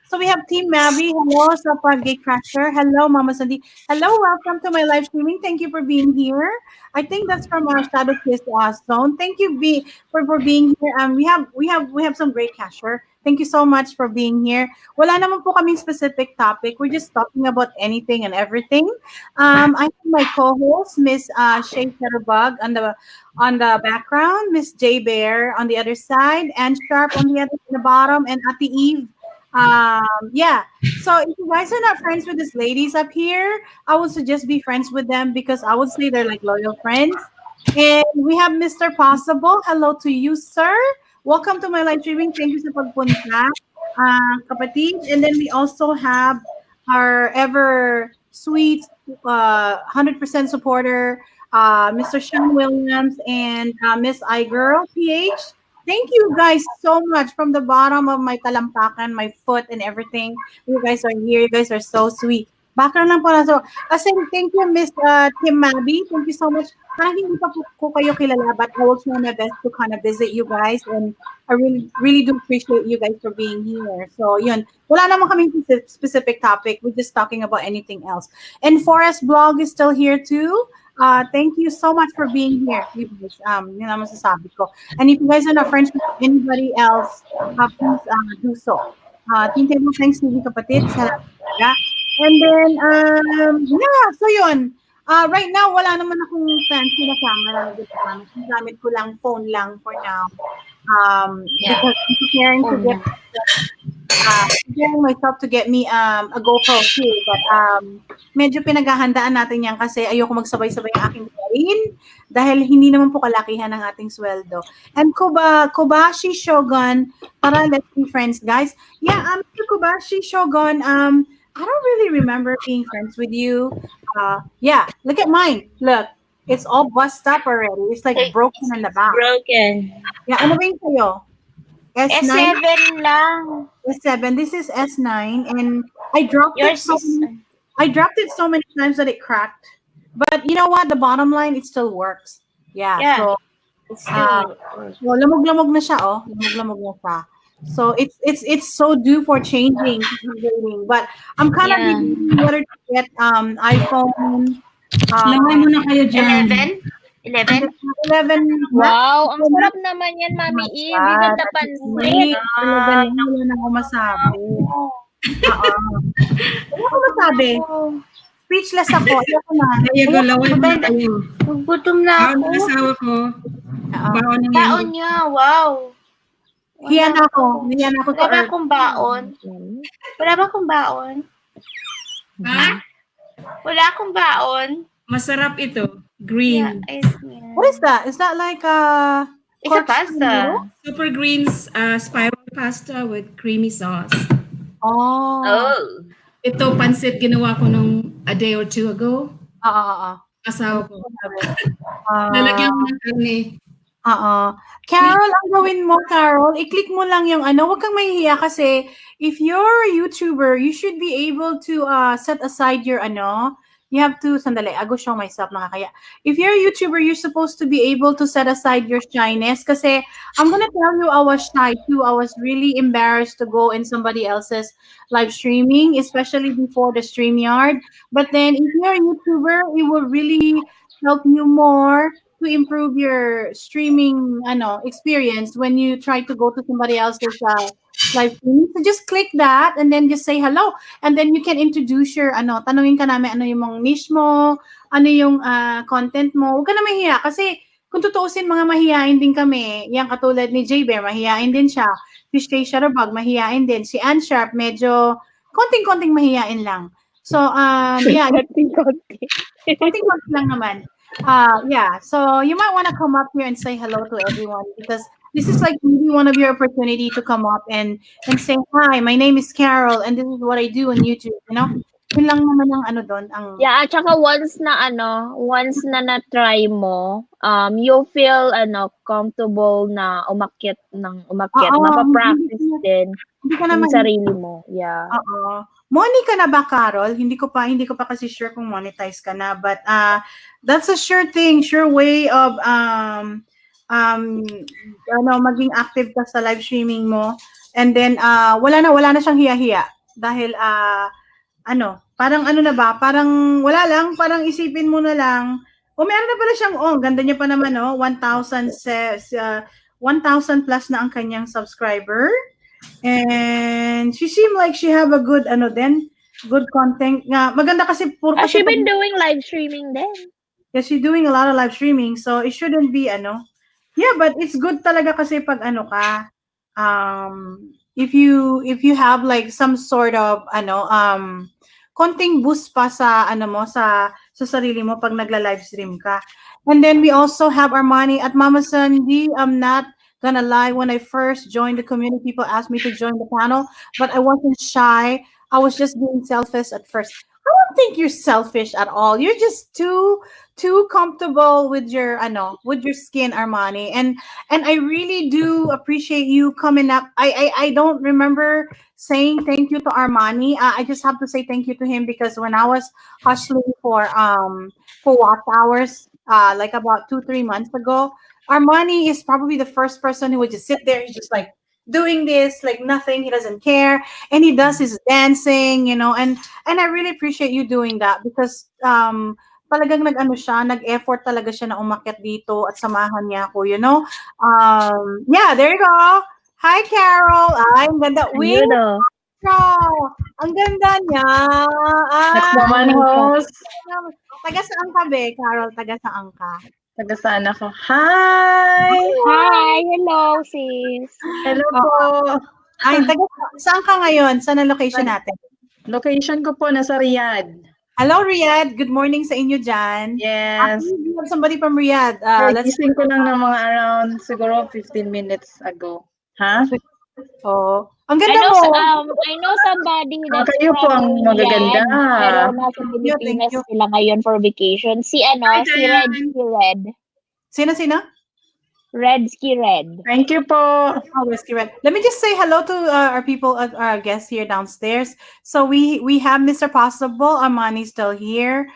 So we have Team Mavi. Hello, Sapa Gay Crasher. Hello, Mama Sandy. Hello, welcome to my live streaming. Thank you for being here. I think that's from Shadow Kiss Zone. Thank you for being here. We have some great casher. Thank you so much for being here. Wala naman po kaming specific topic. We're just talking about anything and everything. I have my co-host, Miss Shay Shutterbug on the background, Miss J Bear on the other side, and Sharp on the bottom, and Ati Eve. Yeah. So if you guys are not friends with these ladies up here, I would suggest be friends with them because I would say they're like loyal friends. And we have Mr. Possible. Hello to you, sir. Welcome to my live streaming. Thank you sa pagpunta, kapatid. And then we also have our ever sweet 100% supporter, Mr. Sean Williams and Miss iGirl PH. Thank you guys so much from the bottom of my talampakan, my foot, and everything. You guys are here. You guys are so sweet. Background lang pala. So, thank you, Miss Kim Mabi. Thank you so much. Parang hindi pa po ko kayo kilala, but I will try my best to kind of visit you guys. And I really, really do appreciate you guys for being here. So, yun. Wala naman kaming specific topic. We're just talking about anything else. And Forest Blog is still here too. Thank you so much for being here. You guys, yun ang masasabi ko. And if you guys are not friends with anybody else, please do so. Team Table, thanks to kapatid. Salamat talaga. And then, yeah, so yun. Right now, wala naman akong fancy na camera na gamit. Gamit ko lang phone lang for now. Because I'm preparing myself to get me a GoPro too. But medyo pinaghahandaan natin yan kasi ayoko magsabay-sabay ang aking gawin dahil hindi naman po kalakihan ang ating sweldo. And Kobashi Shogun, para let's be friends, guys. Yeah, Mr. Kobashi Shogun, I don't really remember being friends with you. Yeah, look at mine. Look, it's all bust up already. It's like broken in the back. Broken. Yeah, ano ba yung sa'yo? S9? S7 lang. S7. This is S9, and I dropped it. I dropped it so many times that it cracked. But you know what? The bottom line, it still works. Yeah. So, It's still lamog-lamog na siya. Oh, lamog-lamog na siya. So it's so due for changing. But I'm kind of debating whether to get iPhone. Lamay mo na kayo dyan. 11? 11. Wow, ang sarap naman yan, Mami E. Hindi ka napansin. Wala na ako masabi. Wala ko masabi. Speechless ako. Ayoko na. Ayoko, laway mo na kayo. Gutom na Baon ako. ng asawa ko. Baon ng Baon niya, wow. Hiyan ako. Wala ba akong baon? Wala ba akong baon? Ha? Wala akong baon. Masarap ito. Green. What is that? Is that like It's a pasta. Super Greens spiral pasta with creamy sauce. Oh. Ito, pansit, ginawa ko nung a day or two ago. Asawa ko. Lalagyan ko ng karne. Carol, ang gawin mo, Carol, i-click mo lang yung wag kang mahihiya kasi if you're a YouTuber, you should be able to set aside your you have to, sandali, I go show myself, nakakaya. If you're a YouTuber, you're supposed to be able to set aside your shyness kasi I'm gonna tell you I was shy too. I was really embarrassed to go in somebody else's live streaming, especially before the StreamYard. But then if you're a YouTuber, it will really help you more to improve your streaming experience when you try to go to somebody else's live streaming. So just click that and then just say hello. And then you can introduce your tanungin ka namin ano yung mga niche mo, ano yung content mo. Huwag ka na mahiya kasi kung tutuusin mga mahihain din kami. Yan katulad ni J Bear, mahihain din siya. Si Shay Shutterbug, mahihain din. Si Ann Sharp, medyo konting-konting mahihain lang. So, yeah. Konting-konting lang naman. Yeah, so you might want to come up here and say hello to everyone because this is like maybe one of your opportunity to come up and say hi. My name is Carol, and this is what I do on YouTube. Yun lang naman ang ano doon, ang Yeah, at saka once na na-try mo, you'll feel comfortable na umakyat ng umakyat. oo, Mapa-practice din hindi ka yung naman sarili mo. Yeah. oo. Money ka na ba, Carol? Hindi ko pa kasi sure kung monetize ka na, but that's a sure thing, sure way of maging active ka sa live streaming mo. And then wala na siyang hiya-hiya dahil parang ano na ba, parang wala lang, parang isipin mo na lang, meron na pala siyang, ganda niya pa naman, 1,000 1,000 plus na ang kanyang subscriber. And she seemed like she have a good, good content. Nga, maganda kasi, puro Has she kasi, been doing live streaming then? yeah, she's doing a lot of live streaming, so it shouldn't be, yeah, but it's good talaga kasi pag if you have like some sort of konting boost pa sa sa sarili mo pag nagla-live stream ka. And then we also have our money at Mama Sandy. I'm not gonna lie, when I first joined the community, people asked me to join the panel, but I wasn't shy. I was just being selfish at first. I don't think you're selfish at all. You're just too comfortable with your skin, Armani. And I really do appreciate you coming up. I don't remember saying thank you to Armani. I just have to say thank you to him because when I was hustling for watch hours like about 2-3 months ago, Armani is probably the first person who would just sit there. He's just like doing this like nothing. He doesn't care, and he does his dancing, and I really appreciate you doing that because talagang nag-effort talaga siya na umakyat dito at samahan niya ako, yeah, there you go. Hi, Carol. Ay, ang ganda. Wing, ang ganda niya. Next naman, host. Taga saan ka, be? Carol, taga saan ka? Taga saan ako? Hi! Hi! Hello, sis! Hello po! Ay, saan ka ngayon? Saan ang location natin? Location ko po, nasa Riyadh. Hello, Riyadh. Good morning sa inyo dyan. Yes. We have somebody from Riyadh. Gising ko lang ng mga around siguro 15 minutes ago. Ha? Oh. Ang ganda mo. I know somebody that's kayo po ang from magaganda. Riyadh, pero nasa Pilipinas sila ngayon for vacation. Si Red Ski Red. Sino? Red Ski Red. Thank you po. Red Ski Red. Let me just say hello to our people, our guests here downstairs. So we have Mr. Possible, Armani still here.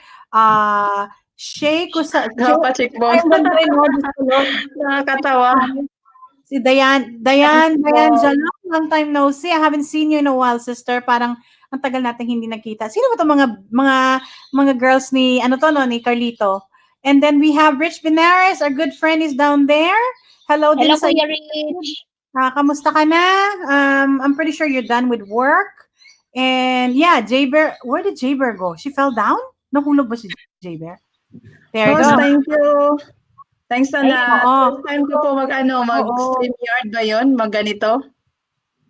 Shay, Kapachik mo. Nakakatawa. Si Dayan, long time no see. I haven't seen you in a while, sister. Parang ang tagal natin hindi nakita. Sino ba 'tong mga girls ni ni Carlito? And then we have Rich Benares, our good friend is down there. Hello, Kuya Rich. Kamusta ka na? I'm pretty sure you're done with work. And yeah, J-Bear, where did J-Bear go? She fell down? Nahulog ba si J-Bear? There you go. Thank you. Thanks sana. First time ko po mag-StreamYard ba yun? Mag-ganito?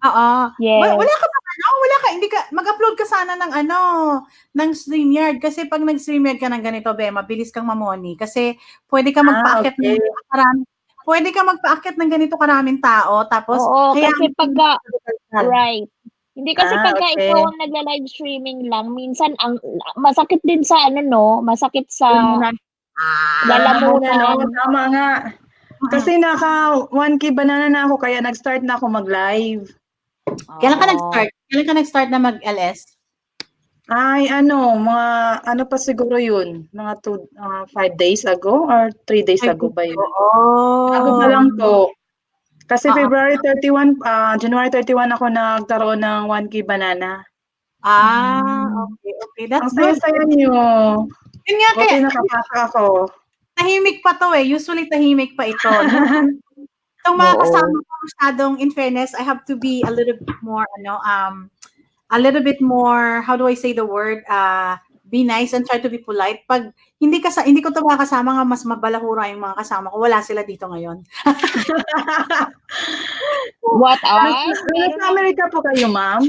Oo. Yes. Wala ka, hindi ka, mag-upload ka sana ng StreamYard. Kasi pag nag-StreamYard ka ng ganito, mabilis kang mamoni. Kasi pwede ka magpa-akit ng ganito karaming tao. Tapos, kasi pagka, right. Hindi kasi pagka ikaw ang nagla-live streaming lang, minsan masakit din sa masakit sa lalamunan. Tama nga. Kasi naka 1K banana na ako, kaya nag-start na ako mag-live. Kailan ka nag-start na mag-LS? Ay, mga pa siguro yun? Mga 5 days ago or 3 days ago ba yun? Bago pa lang po. Kasi January 31 ako nagkaroon ng 1K banana. Okay. That's ang saya-saya niyo. Yun nga kaya nakapasa ako. Tahimik pa to eh. Usually tahimik pa ito. Itong mga kasama ko masyadong, in fairness, I have to be a little bit more, how do I say the word? Be nice and try to be polite. Pag hindi ko to makakasama nga, mas mabalahura yung mga kasama ko. Wala sila dito ngayon. What Nasa Amerika po kayo, ma'am?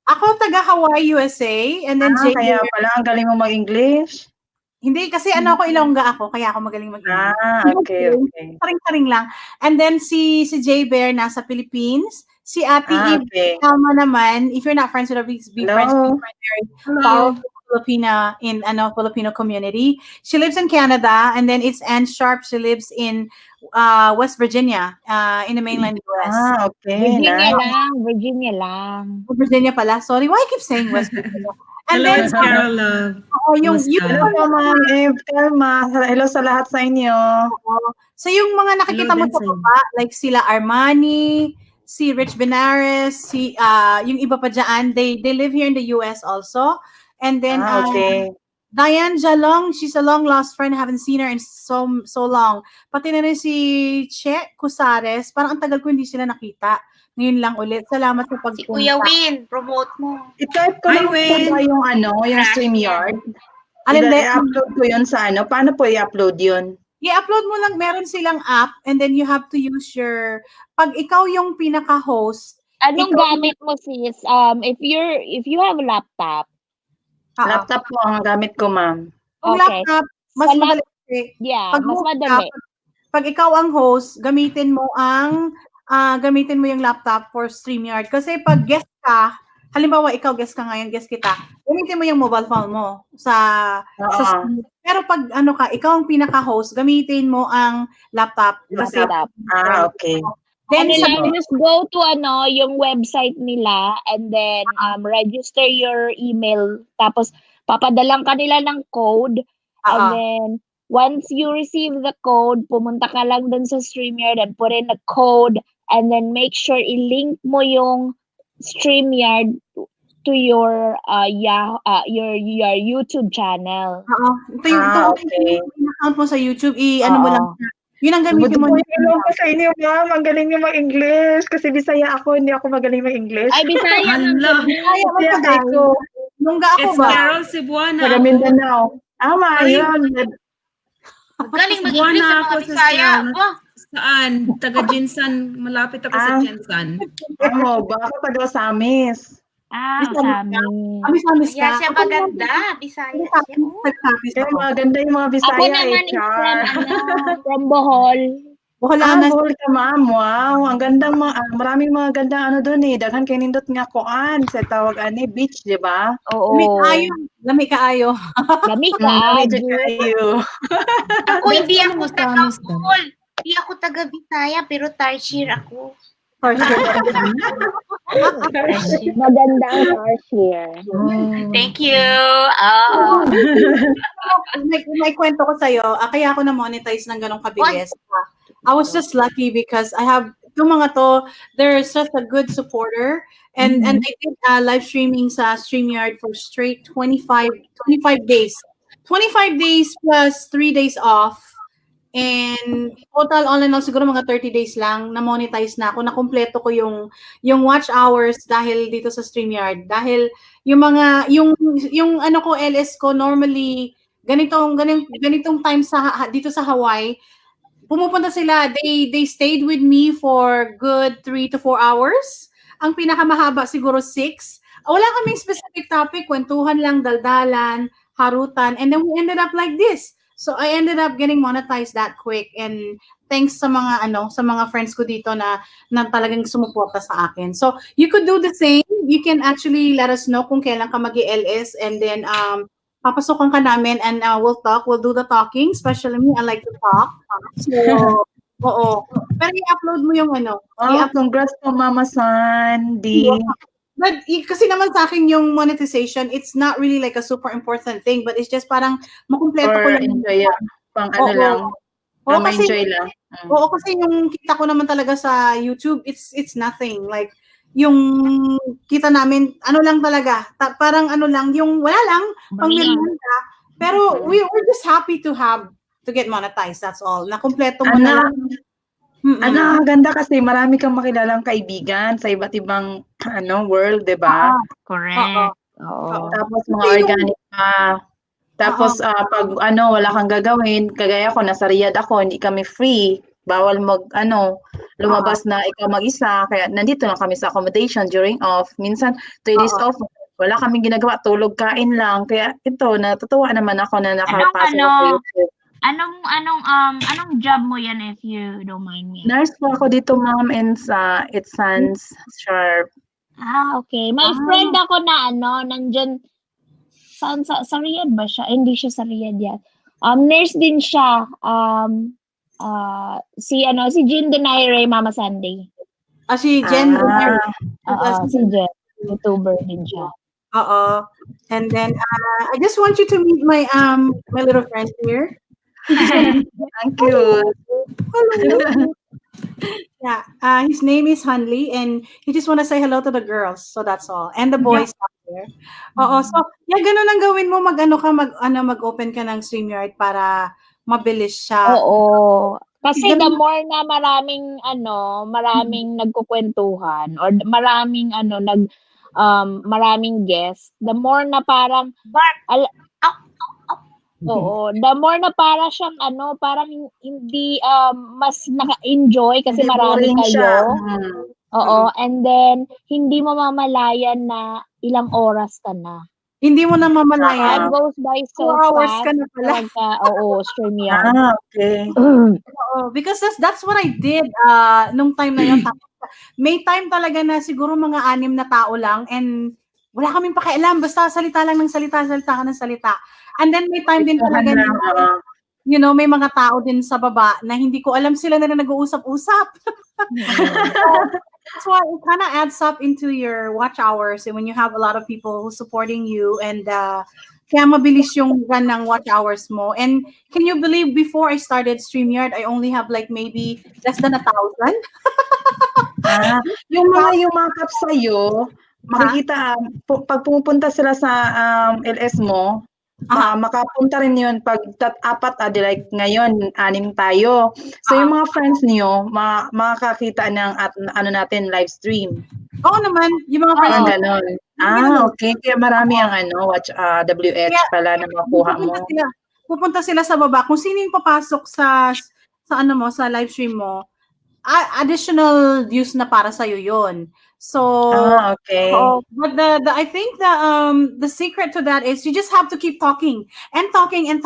Ako taga Hawaii, USA. And then kaya pala, ang galing mo mag-English? Hindi, kasi ako, Ilongga ako, kaya ako magaling mag-English. Okay. Taring-taring lang. And then si J Bear nasa Philippines. Si Ate Eve naman, if you're not friends with her, please be friends with her. Very powerful Filipino community. She lives in Canada, and then it's Ann Sharp. She lives in West Virginia, in the mainland US. Okay, nice. Virginia lang. Virginia pala. Sorry, why I keep saying West Virginia? And Hello, then it's Carol Love. yung Hello po, Ma'am Eve, Telma. Hello sa lahat sa inyo. So yung mga nakikita mo sa baba, like sila Armani, si Rich Benares, yung iba pa dyan, they live here in the US also. And then Okay. Diane Jalong, she's a long lost friend. I haven't seen her in so long. Pati na rin si Che Cusares, parang ang tagal ko hindi sila nakita. Ngayon lang ulit. Salamat sa pagpunta. Si Kuya Win, promote mo. I-type ko lang po ba yung yung StreamYard? I-upload ko yun sa Paano po i-upload yun? I-upload mo lang, meron silang app, and then you have to use pag ikaw yung pinaka-host. Anong gamit mo, sis? If you have a laptop. Laptop po ang gamit ko, ma'am. Kung laptop, mas madali. Yeah, mas madali. Pag ikaw ang host, gamitin mo yung laptop for StreamYard. Kasi pag guest ka, halimbawa ikaw guest ka ngayon, guest kita, gamitin mo yung mobile phone mo sa pero pag ikaw ang pinaka-host, gamitin mo ang laptop. Okay. Then just go to yung website nila, and then register your email, tapos papadalang ka nila ng code, and then once you receive the code, pumunta ka lang dun sa StreamYard and put in the code, and then make sure i-link mo yung StreamYard to your YouTube channel. Ito yung account mo sa YouTube, mo lang. Yun ang gamitin mo. Hello ko sa inyo, ma'am. Ang galing niyo mag-English. Kasi Bisaya ako, hindi ako magaling mag-English. Ay, Bisaya man. Bisaya ko. Nungga ako It's ba? Carol Cebuana. Taga Mindanao. Yun. Galing mag-English sa mga Bisaya. Saan? Taga Jinsan. Malapit ako sa Jinsan. Ba ako taga Osamis. Osamis Kaya siya maganda. Bisaya siya. Kaya maganda yung mga Bisaya. Ako naman is from Bohol. Bohol ka, ma'am. Wow. Ang gandang maraming mga gandang doon eh. Daghan kay nindot nga koan sa tawag beach, di ba? Oo. Lami kaayo. Lami kaayo. Ako hindi ako taga Bohol. Hindi ako taga Bisaya, pero Tarsier ako. Maganda ang Tarsier. Thank you. May kwento ko sa'yo. Kaya ako na-monetize ng ganong kabilis. I was just lucky because I have itong mga to, they're such a good supporter, and they did live streaming sa StreamYard for straight 25 days. 25 days plus 3 days off. And total all in all siguro mga 30 days lang na monetize na ako, na kumpleto ko yung watch hours dahil dito sa StreamYard. Dahil yung mga yung ko LS ko normally ganitong time dito sa Hawaii, pumupunta sila, they stayed with me for good 3 to 4 hours. Ang pinakamahaba siguro 6. Wala kaming specific topic, kwentuhan lang, daldalan, harutan, and then we ended up like this. So I ended up getting monetized that quick, and thanks sa mga friends ko dito na talagang sumuporta sa akin. So you could do the same. You can actually let us know kung kailan ka mag-LS, and then papasokan ka namin, and we'll do the talking. Especially me, I like to talk. So oo. Pero i-upload mo yung Congrats po, Mama Sandy. But kasi naman sa akin yung monetization, it's not really like a super important thing, but it's just parang makumpleto ko lang. Enjoy pang lang. Ma-enjoy lang. Oo, kasi yung kita ko naman talaga sa YouTube, it's nothing. Like, yung kita namin, lang talaga. Parang lang, yung wala lang, pang merienda. Pero we're just happy to get monetized, that's all. Nakumpleto mo na lang. Ganda kasi marami kang makilalang kaibigan sa iba't ibang world, 'di ba? Correct. Tapos mga organic pa. Tapos pag wala kang gagawin, kagaya ko nasa Riyadh ako, hindi kami free. Bawal lumabas na ikaw mag-isa, kaya nandito lang kami sa accommodation during off. Minsan 3 days off, wala kaming ginagawa, tulog, kain lang. Kaya ito, natutuwa naman ako na nakapasok sa YouTube. Anong job mo yan, if you don't mind me? Nurse po ako dito, ma'am, and it's Sans Sharp. Okay. May friend ako na nandyan sa Riyadh ba siya? Hindi siya sa Riyadh yan. Nurse din siya. Si Jean Donaire, Mama Sunday. Si Jen. Si Jen. YouTuber din siya. And then I just want you to meet my little friend here. Thank you. Hello. Yeah, his name is Hanley, and he just want to say hello to the girls. So that's all, and the boys out there. So yeah, ganun ang gawin mo. Mag-open ka ng StreamYard para mabilis siya. Oo. Kasi the more na maraming nagkukwentuhan or maraming maraming guests, the more na parang the more na para siyang parang hindi mas naka-enjoy kasi Hindi marami boring siya. kayo. And then hindi mo mamalayan na ilang oras ka na. Hindi mo na mamalayan. Time goes by so 2 hours fast. ka na pala. StreamYard. Okay. Because that's what I did nung time na yun. May time talaga na siguro mga 6 na tao lang, and wala kaming pakialam, basta salita lang ng salita ka ng salita. And then may time din talaga na, may mga tao din sa baba na hindi ko alam sila na nag-uusap-usap. That's why it kind of adds up into your watch hours, and when you have a lot of people who supporting you, and kaya mabilis yung run ng watch hours mo. And can you believe before I started StreamYard, I only have like maybe less than 1,000? Yung mga yumakap sa'yo, makikita, pag pumupunta sila sa LS mo, makapunta rin yun pag 4, like ngayon, 6 tayo. So yung mga friends niyo, makakakita ng natin live stream. Oo naman, yung mga friends. Ganon. Okay. Kaya marami ang watch WH pala na makuha mo. Pupunta sila sa baba. Kung sino yung papasok sa live stream mo, additional views na para sa iyo yon. So okay. But I think the secret to that is you just have to keep talking and talking, and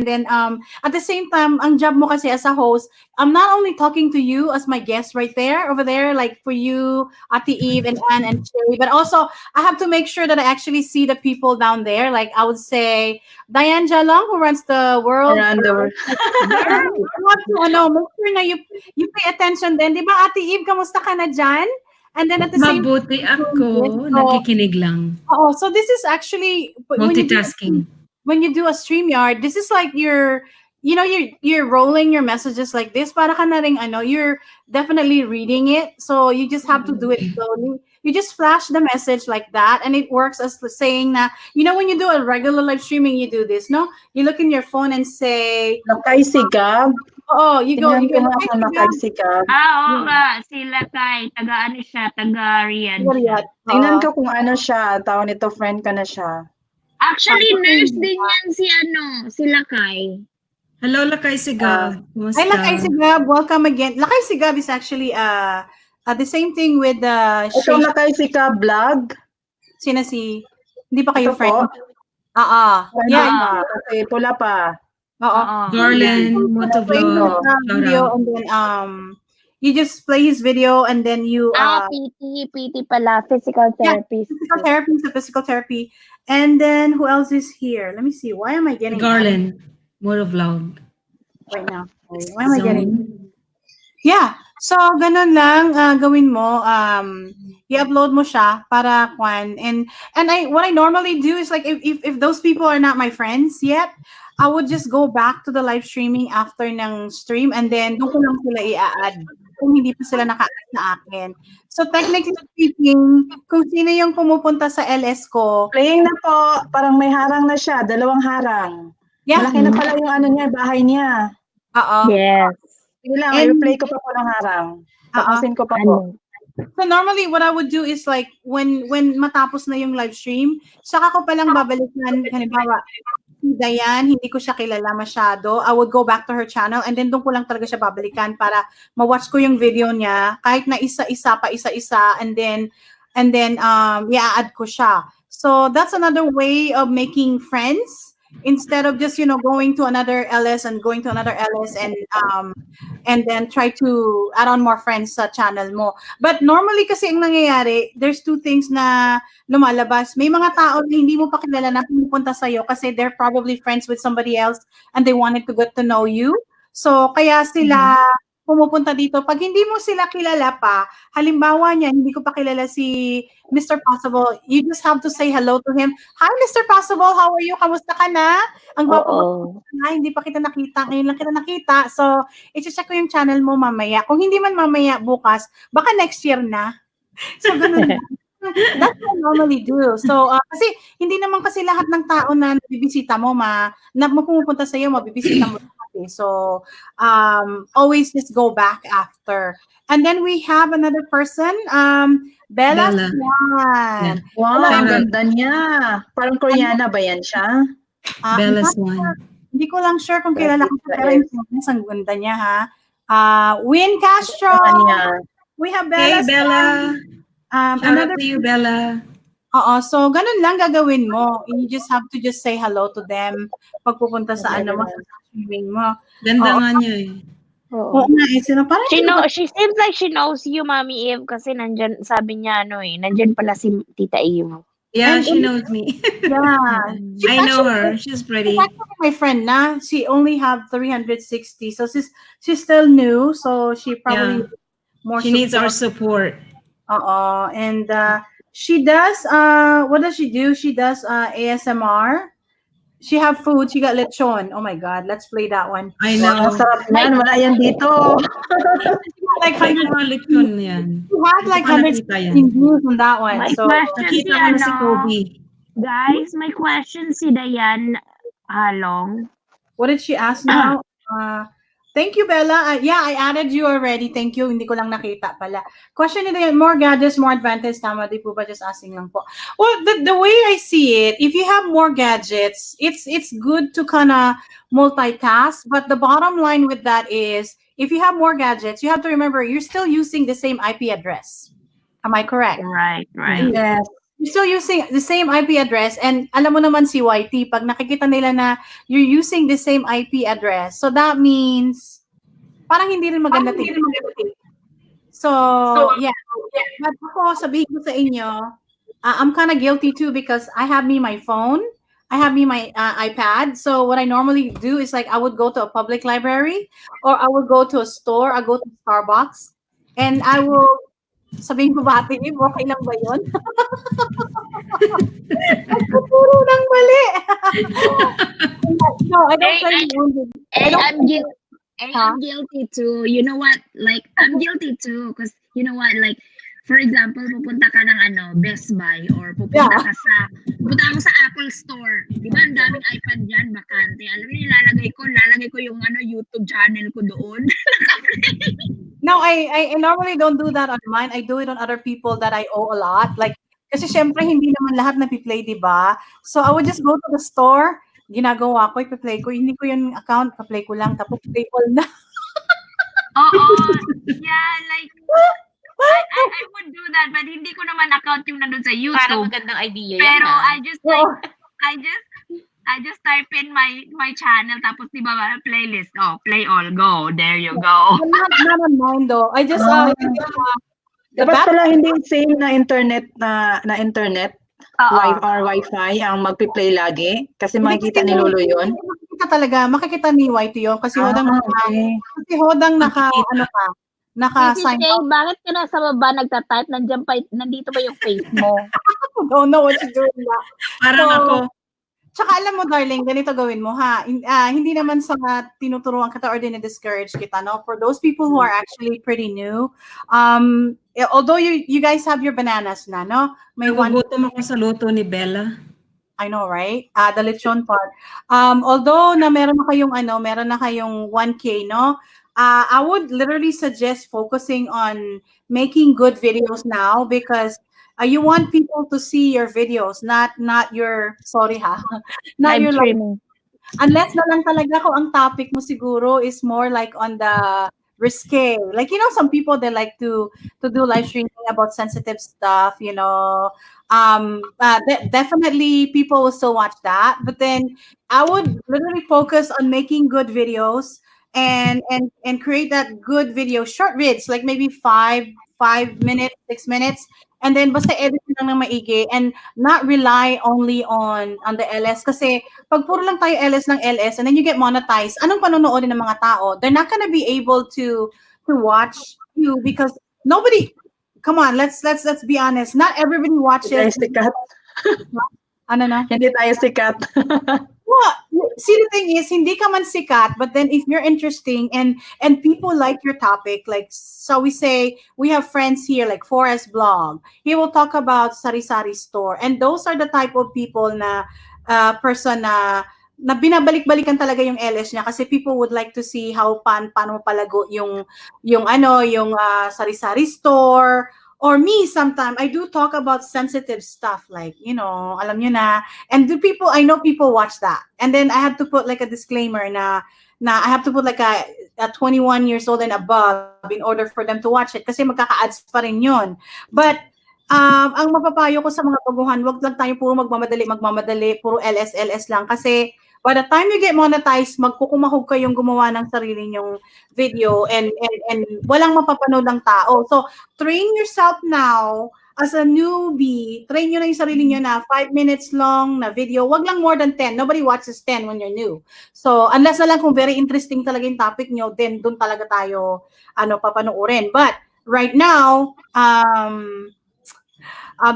then at the same time, ang job mo kasi as a host, I'm not only talking to you as my guest right there over there, like for you, Ate Eve and Anne and Sherry, but also I have to make sure that I actually see the people down there. Like I would say Diane Jalong, who runs the world. Around the world. Make sure na you pay attention din. Di ba, Ate Eve, kamusta ka na dyan? And then at the same time, Mabuti ako, nakikinig lang. So this is actually multitasking. When you do a StreamYard, this is like you're rolling your messages like this. Para ka na ring you're definitely reading it. So you just have to do it slowly. You just flash the message like that, and it works as saying na, when you do a regular live streaming, you do this, no? You look in your phone and say, Nakaisigab. you go. Nakaisigab. Oo nga, sila kay, taga Riyadh. Tingnan ko kung siya, tao nito, friend ka na siya. Actually, nurse din yan si Lakay. Hello, Lakay Sigab. Hi, Lakay Sigab. Welcome again. Lakay Sigab is actually the same thing with the Ito Lakay Sigab vlog. Hindi pa kayo friend? Yeah. Okay, pula pa. Garland, motovlog. Video, and then you just play his video, and then you PT pala, physical therapy. Physical therapy. And then who else is here? Let me see. Why am I getting Garland, motovlog. right now? Why am I getting? Yeah. So ganun lang gawin mo. I-upload mo siya para kwan. And what I normally do is like if those people are not my friends yet, I would just go back to the live streaming after ng stream, and then doon ko lang sila i-add kung hindi pa sila naka-add sa akin. So technically speaking, kung sino yung pumupunta sa LS ko. Playing na po, parang may harang na siya, 2 harang. Yeah. Malaki na pala yung bahay niya. Yes. Sige lang, i-play ko pa po ng harang. Tapusin ko pa po. So normally what I would do is like when matapos na yung live stream, saka ko palang babalikan, halimbawa si Diane, hindi ko siya kilala masyado. I would go back to her channel, and then doon ko lang talaga siya babalikan para ma-watch ko yung video niya kahit na isa-isa, and then i-add ko siya. So that's another way of making friends instead of just going to another LS and going to another LS and then try to add on more friends sa channel mo. But normally kasi ang nangyayari, there's two things na lumalabas. May mga tao na hindi mo pa kilala na pumupunta sa'yo kasi they're probably friends with somebody else and they wanted to get to know you. So, kaya sila pumupunta dito. Pag hindi mo sila kilala pa, halimbawa niya, hindi ko pa kilala si Mr. Possible, you just have to say hello to him. Hi, Mr. Possible, how are you? Kamusta ka na? Ang gwapo mo na, hindi pa kita nakita. Ngayon lang kita nakita. So, i-check ko yung channel mo mamaya. Kung hindi man mamaya, bukas, baka next year na. So, ganun lang. That's what I normally do. So, kasi hindi naman kasi lahat ng tao na nabibisita mo, na pumupunta sa'yo, mabibisita mo. So, always just go back after. And then we have another person, Bella Swan. Wow, ang ganda niya. Parang Koreana ba yan siya? Bella Swan. Hindi ko lang sure kung kilala ko siya, pero ang ganda niya, ha? Win Castro. We have Bella. Hey, Bella. Shout Another out to you, Bella. So ganun lang gagawin mo. You just have to just say hello to them pag pupunta sa mo, sa streaming mo. Ganda nga niya eh. Oo nga parang she seems like she knows you, Mommy Eve, kasi nandyan, sabi niya nandyan pala si Tita Eve. Yeah, she knows me. Yeah. I know her. She's pretty. She's actually my friend na. She only have 360. So she's still new. So she probably more she needs our support. And she does what does she do? She does ASMR. She have food. She got lechon. Oh my God, let's play that one. I know. Sarap yan. Wala yan dito. Like lechon yan. You had like 116 views on that one. My So question nakita ko na si Kobe. Guys, my question si Dayan Halong. What did she ask now? Thank you, Bella. Yeah, I added you already. Thank you. Hindi ko lang nakita pala. Question nila yan, more gadgets, more advantage. Tama, di po ba? Just asking lang po. Well, the way I see it, if you have more gadgets, it's good to kind of multitask. But the bottom line with that is, if you have more gadgets, you have to remember, you're still using the same IP address. Am I correct? Right. Yes. You're still using the same IP address, and alam mo naman si YT, pag nakikita nila na you're using the same IP address, so that means parang hindi rin maganda tingnan. So yeah. But ako, sabihin ko sa inyo, I'm kind of guilty too because I have my phone, I have my iPad. So what I normally do is like I would go to a public library or I would go to a store, I go to Starbucks, and I will sabihin ko ba, okay lang ba yun? Nagpupuro ng mali. No, I don't play I'm guilty too. You know what? Like, I'm guilty too. Because, you know what? Like, for example, pupunta ka ng Best Buy or pupunta ka sa Apple Store. Di ba, ang daming iPad dyan, bakante. Alam mo, lalagay ko yung YouTube channel ko doon. No, I normally don't do that on mine. I do it on other people that I owe a lot. Like, kasi syempre, hindi naman lahat napiplay, di ba? So, I would just go to the store, ginagawa ko, ipiplay ko. Hindi ko yung account, pa-play ko lang, tapos play all na. Yeah, like, I would do that, but hindi ko naman account yung nandun sa YouTube. Parang magandang idea yan. Pero I just type in my channel, tapos di ba playlist, play all, go, there you go. Not on mine though. I just Dapat pala hindi same na internet or Wi-Fi ang magpi-play lagi kasi makikita ni Lolo yun. Makikita ni YT yun kasi hodang naka-sign up. Bakit ka nasa baba nagta-type? Nandito ba yung face mo? Don't know what you're doing na. Parang ako. Tsaka alam mo, darling, ganito gawin mo, ha? Hindi naman sa tinuturuan kita or dinidiscourage kita, no? For those people who are actually pretty new, although you guys have your bananas na, no? May nagugutom ako sa luto ni Bella. I know, right? The lechon part. Although na meron na kayong 1K, no? I would literally suggest focusing on making good videos now because you want people to see your videos, not your, sorry ha, not I'm your streaming. Unless na lang talaga ko ang topic mo siguro is more like on the risque. Like, some people, they like to do live streaming about sensitive stuff, definitely people will still watch that. But then I would literally focus on making good videos and create that good video, short vids, like maybe 5 minutes, 6 minutes, and then basta edit lang ng maigi and not rely only on the LS. Kasi pag puro lang tayo LS ng LS and then you get monetized, anong panonoodin ng mga tao? They're not gonna be able to watch you because nobody. Come on, let's be honest. Not everybody Hindi tayo watches. sikat. Ano na? Hindi tayo sikat. Well, see, the thing is, hindi ka man sikat, but then if you're interesting and people like your topic, like, so we say we have friends here like Forest Blog. He will talk about sari-sari store, and those are the type of people na person na binabalik-balikan talaga yung LS niya kasi people would like to see how paano mo palago yung sari-sari store. Or me, sometimes I do talk about sensitive stuff, like, alam nyo na. And I know people watch that. And then I have to put like a disclaimer na I have to put like a 21 years old and above in order for them to watch it kasi magkaka-ads pa rin yun. But ang mapapayo ko sa mga baguhan, wag lang tayo puro magmamadali, puro LS lang kasi by the time you get monetized, magkukumahog kayong gumawa ng sarili nyong video and walang mapapanood ng tao. So, train yourself now as a newbie. Train nyo na yung sarili nyo na 5 minutes long na video. Wag lang more than 10. Nobody watches 10 when you're new. So, unless na lang kung very interesting talaga yung topic nyo, then dun talaga tayo papanoorin. But right now,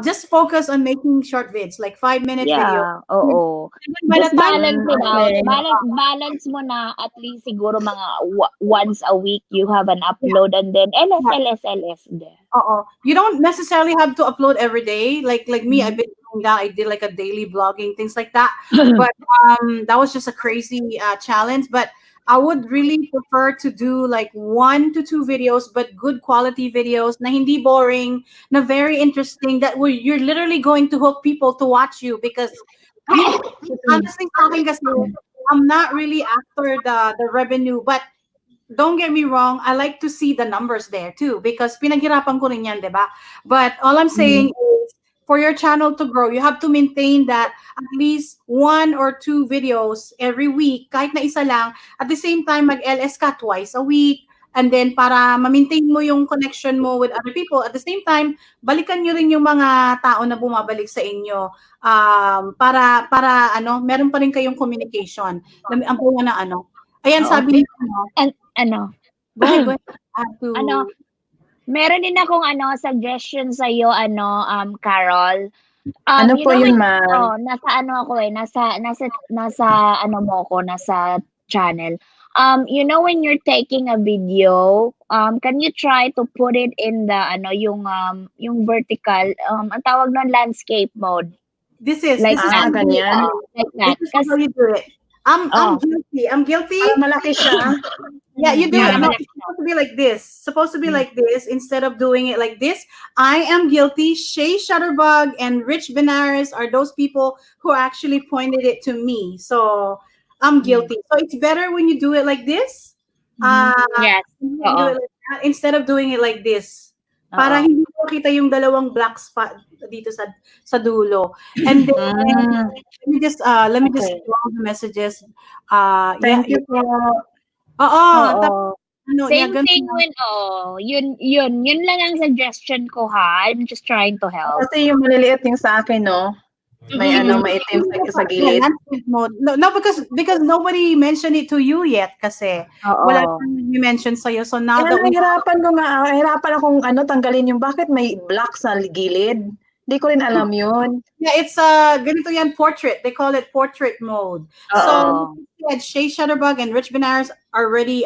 just focus on making short vids, like 5-minute video. Yeah, oo. By the Just time- balance it out. Okay. Balance mo na at least siguro mga once a week you have an upload and then LS there. You don't necessarily have to upload every day. Like me, I've been doing that. I did like a daily blogging, things like that. But that was just a crazy challenge. But I would really prefer to do like 1 to 2 videos, but good quality videos, na hindi boring, na very interesting, that you're literally going to hook people to watch you because honestly talking kasi, I'm not really after the revenue, but don't get me wrong, I like to see the numbers there too because pinaghirapan ko rin yan, diba? But all I'm saying is for your channel to grow, you have to maintain that at least 1 or 2 videos every week, kahit na isa lang. At the same time, mag-LS ka twice a week. And then para ma-maintain mo yung connection mo with other people. At the same time, balikan nyo rin yung mga tao na bumabalik sa inyo. Para meron pa rin kayong communication. Ang bunga na Ayan, sabi niyo, Go ahead. I have to... Meron din akong suggestion sa iyo Carol. Ano po yun, ma'am? Nasa ako nasa mo ko, nasa channel. When you're taking a video, can you try to put it in the yung vertical, ang tawag nun, landscape mode. This is ganyan. Like that. This is how you do it. I'm guilty. Malaki siya. Yeah, you do Yeah. it. No, it's supposed to be like this. Supposed to be like this instead of doing it like this. I am guilty. Shay Shutterbug and Rich Benares are those people who actually pointed it to me. So I'm guilty. So it's better when you do it like this. Yes. You do it like that instead of doing it like this. Para hindi mo kita yung dalawang black spot dito sa dulo. And then let me just draw the messages. Thank you po. Same thing when yun lang ang suggestion ko ha. I'm just trying to help. Kasi yung maliliit yung sa akin, no? May maitim sa gilid. No, because nobody mentioned it to you yet kasi wala nang i-mention sa'yo. So now that hirapan akong tanggalin yung bakit may black sa gilid. Hindi ko rin alam yun. Yeah, it's ganito yan, portrait. They call it portrait mode. So Shay Shutterbug and Rich Benares already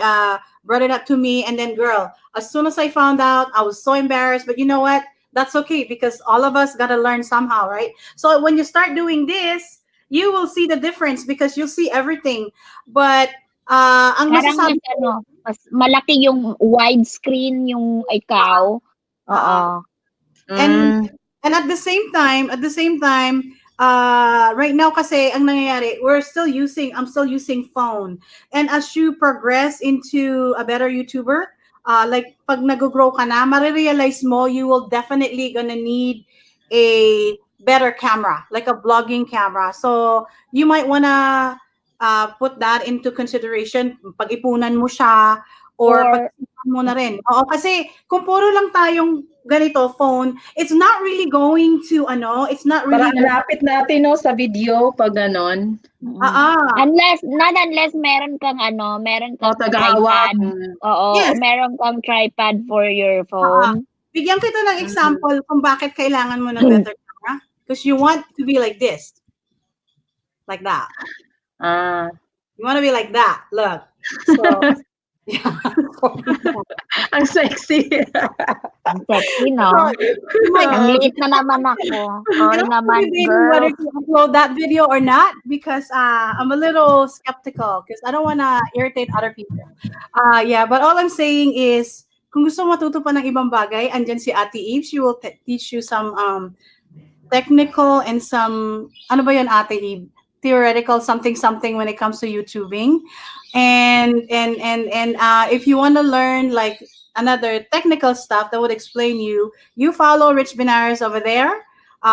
brought it up to me, and then girl, as soon as I found out, I was so embarrassed. But you know what? That's okay because all of us gotta learn somehow, right? So when you start doing this, you will see the difference because you'll see everything. But ang masasabi mas malaki yung widescreen yung ikaw. And at the same time, right now kasi ang nangyayari, I'm still using phone. And as you progress into a better YouTuber, like pag nag-grow ka na, marirealize mo, you will definitely gonna need a better camera, like a vlogging camera. So you might wanna put that into consideration. Pag-ipunan mo siya, or Or pag-isipan mo na rin. Oo, kasi kung puro lang tayong ganito phone, it's not really going to it's not Para really lapit natin no sa video pag ganon. unless meron kang Tagahawak. tripod. Oo, Yes. meron kang tripod for your phone. Bigyan kita ng example kung bakit kailangan mo ng better camera. Because you want to be like this. Like that. You want to be like that. Look. So, yeah. Ang sexy. Ang sexy, no? Ang liit na naman ako. Sorry naman, Whether girl. to upload that video or not, because I'm a little skeptical because I don't want to irritate other people. Yeah, but all I'm saying is, kung gusto mo matuto pa ng ibang bagay, andyan si Ate Eve. She will teach you some technical and some, ano ba yun, Ate Eve? Theoretical something when it comes to YouTubing. And if you want to learn like another technical stuff that would explain you follow Rich Benares over there.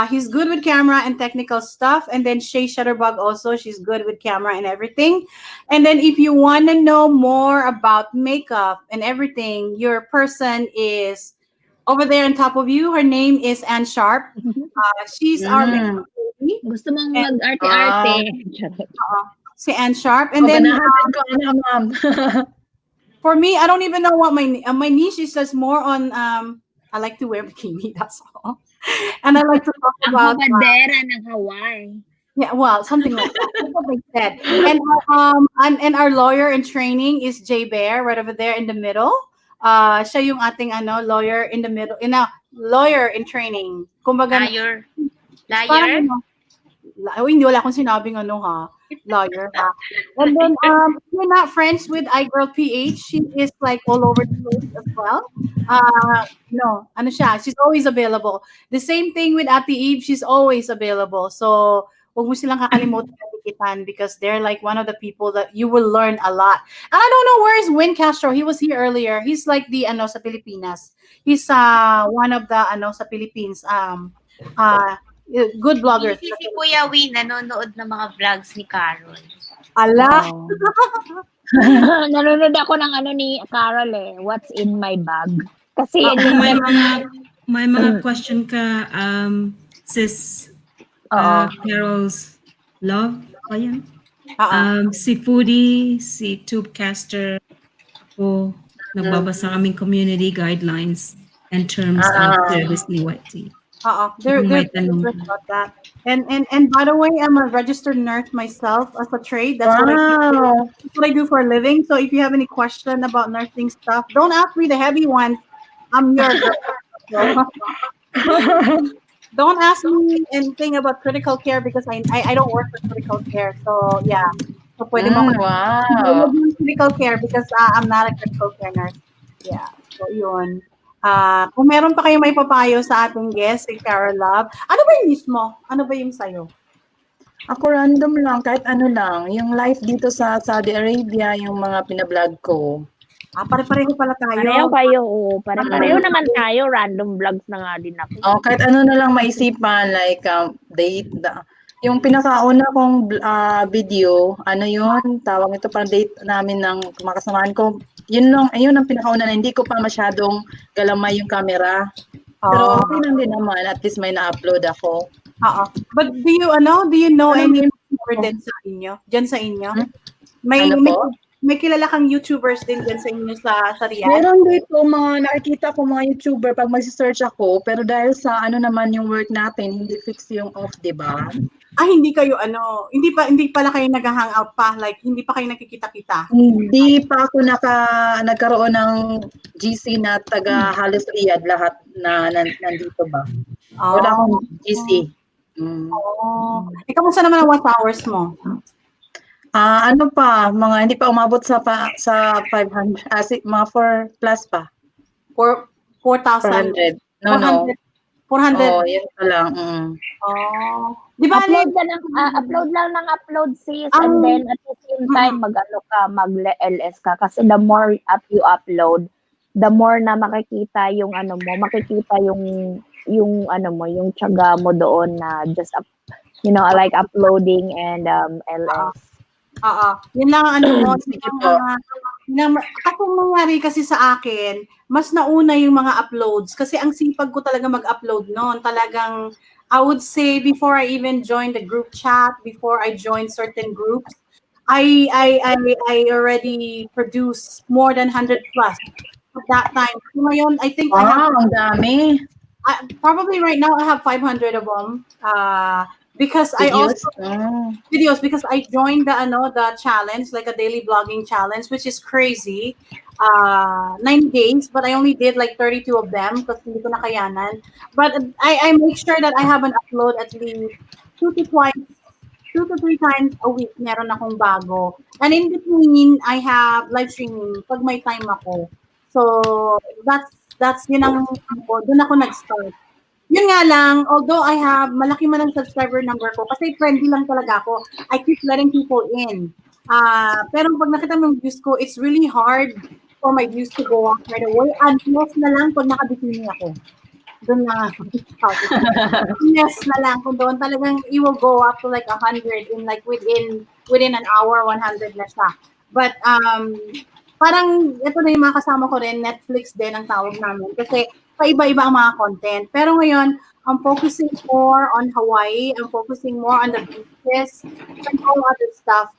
He's good with camera and technical stuff. And then Shay Shutterbug also, she's good with camera and everything. And then if you want to know more about makeup and everything, your person is over there on top of you. Her name is Ann Sharp. She's our makeup lady. Gusto mong mag-arte-arte. Si Ann Sharp. And then ma'am. for me, I don't even know what my niche is just more on I like to wear bikini, that's all. And I like to talk about bandera ng Hawaii. Yeah, well, something like that. That's what they said. And our lawyer in training is Jay Bear right over there in the middle. Siya yung ating lawyer in the middle. Lawyer in training. Kumbaga, Liar? Hindi wala akong sinabing lawyer ha. And then you're not friends with iGirl PH. She is like all over the place as well. No, siya, she's always available. The same thing with Ate Eve, she's always available. So wag mo silang kakalimutan dikitan because they're like one of the people that you will learn a lot. And I don't know where's Win Castro. He was here earlier. He's like the sa Pilipinas. He's one of the sa Philippines good bloggers. Si Kuya Win, nanonood ng mga vlogs ni Carol. Ala! Nanonood ako ng ni Carol What's in my bag? Kasi may mga question ka, sis Carol's love. Ayan. Si Foodie, si Tubecaster, ako, nagbabasa kaming community guidelines and terms of service ni YT. They're good about that. And by the way, I'm a registered nurse myself as a trade. That's what I do for a living. So if you have any question about nursing stuff, don't ask me the heavy one. I'm your girl. Don't ask me anything about critical care because I don't work for critical care. So yeah. So pwede mo critical care because I'm not a critical care nurse. Yeah. So yun. Kung meron pa kayo may papayo sa ating guest, si Carol Love, ano ba yung mismo? Ano ba yung sayo? Ako random lang, kahit ano lang. Yung life dito sa Saudi Arabia, yung mga pinablog ko. Pare-pareho pala tayo. Pareho kayo, Pare-pareho naman tayo. Random vlogs na nga din ako. Kahit ano na lang maisipan, like date. Yung pinakauna kong video, yun, tawag ito parang date namin ng makasamahan ko. Yun ang pinakauna na hindi ko pa masyadong galamay yung camera. Pero okay lang din naman, at least may na-upload ako. But do you know any YouTuber din sa inyo? Diyan sa inyo? May kilala kang YouTubers din diyan sa inyo sa Riyadh? Meron dito nakikita ko mga YouTuber pag mag-search ako, pero dahil sa naman yung work natin, hindi fix yung off, 'di ba? Hindi kayo hindi pala kayo nag-hangout pa, like hindi pa kayo nakikita-kita. Hindi pa ako nagkaroon ng GC na taga halos Riyadh lahat na nandito ba. Wala akong GC. Kamusta naman ang 1 hours mo? Mga hindi pa umabot sa 500, mga 4 plus pa. 4,000. 400. No. 400. Yan pa lang. Di ba upload lang ng upload sis and then at the same time mag-LS ka kasi the more you upload the more na makikita yung ano mo, makikita yung ano mo, yung tiyaga mo doon na just like uploading and LS. Yun lang ang ano mo. Sige po. Ako mangyari kasi sa akin, mas nauna yung mga uploads kasi ang sipag ko talaga mag-upload noon. Talagang I would say before I even joined the group chat, before I joined certain groups, I already produced more than 100 plus at that time. So ngayon, I think I have Wow, ang dami. probably right now I have 500 of them. Because I Videos. also videos because I joined the challenge, like a daily blogging challenge, which is crazy. 9 days, but I only did like 32 of them because hindi ko nakayanan. But I make sure that I have an upload at least 2 to 3 times a week. Meron akong bago. And in between, I have live streaming pag may time ako. So that's yun ang doon ako nag-start. Yun nga lang, although I have malaki man ang subscriber number ko, kasi friendly lang talaga ako, I keep letting people in. Pero pag nakita mo yung views ko, it's really hard for my views to go up right away. Unless na lang pag nakabikini ako. Doon na. Unless na lang kung doon talagang it will go up to like 100 in like within an hour, 100 na siya. But parang ito na yung mga kasama ko rin, Netflix din ang tawag namin. Kasi paiba-iba ang mga content. Pero ngayon, I'm focusing more on Hawaii. I'm focusing more on the beaches and all other stuff.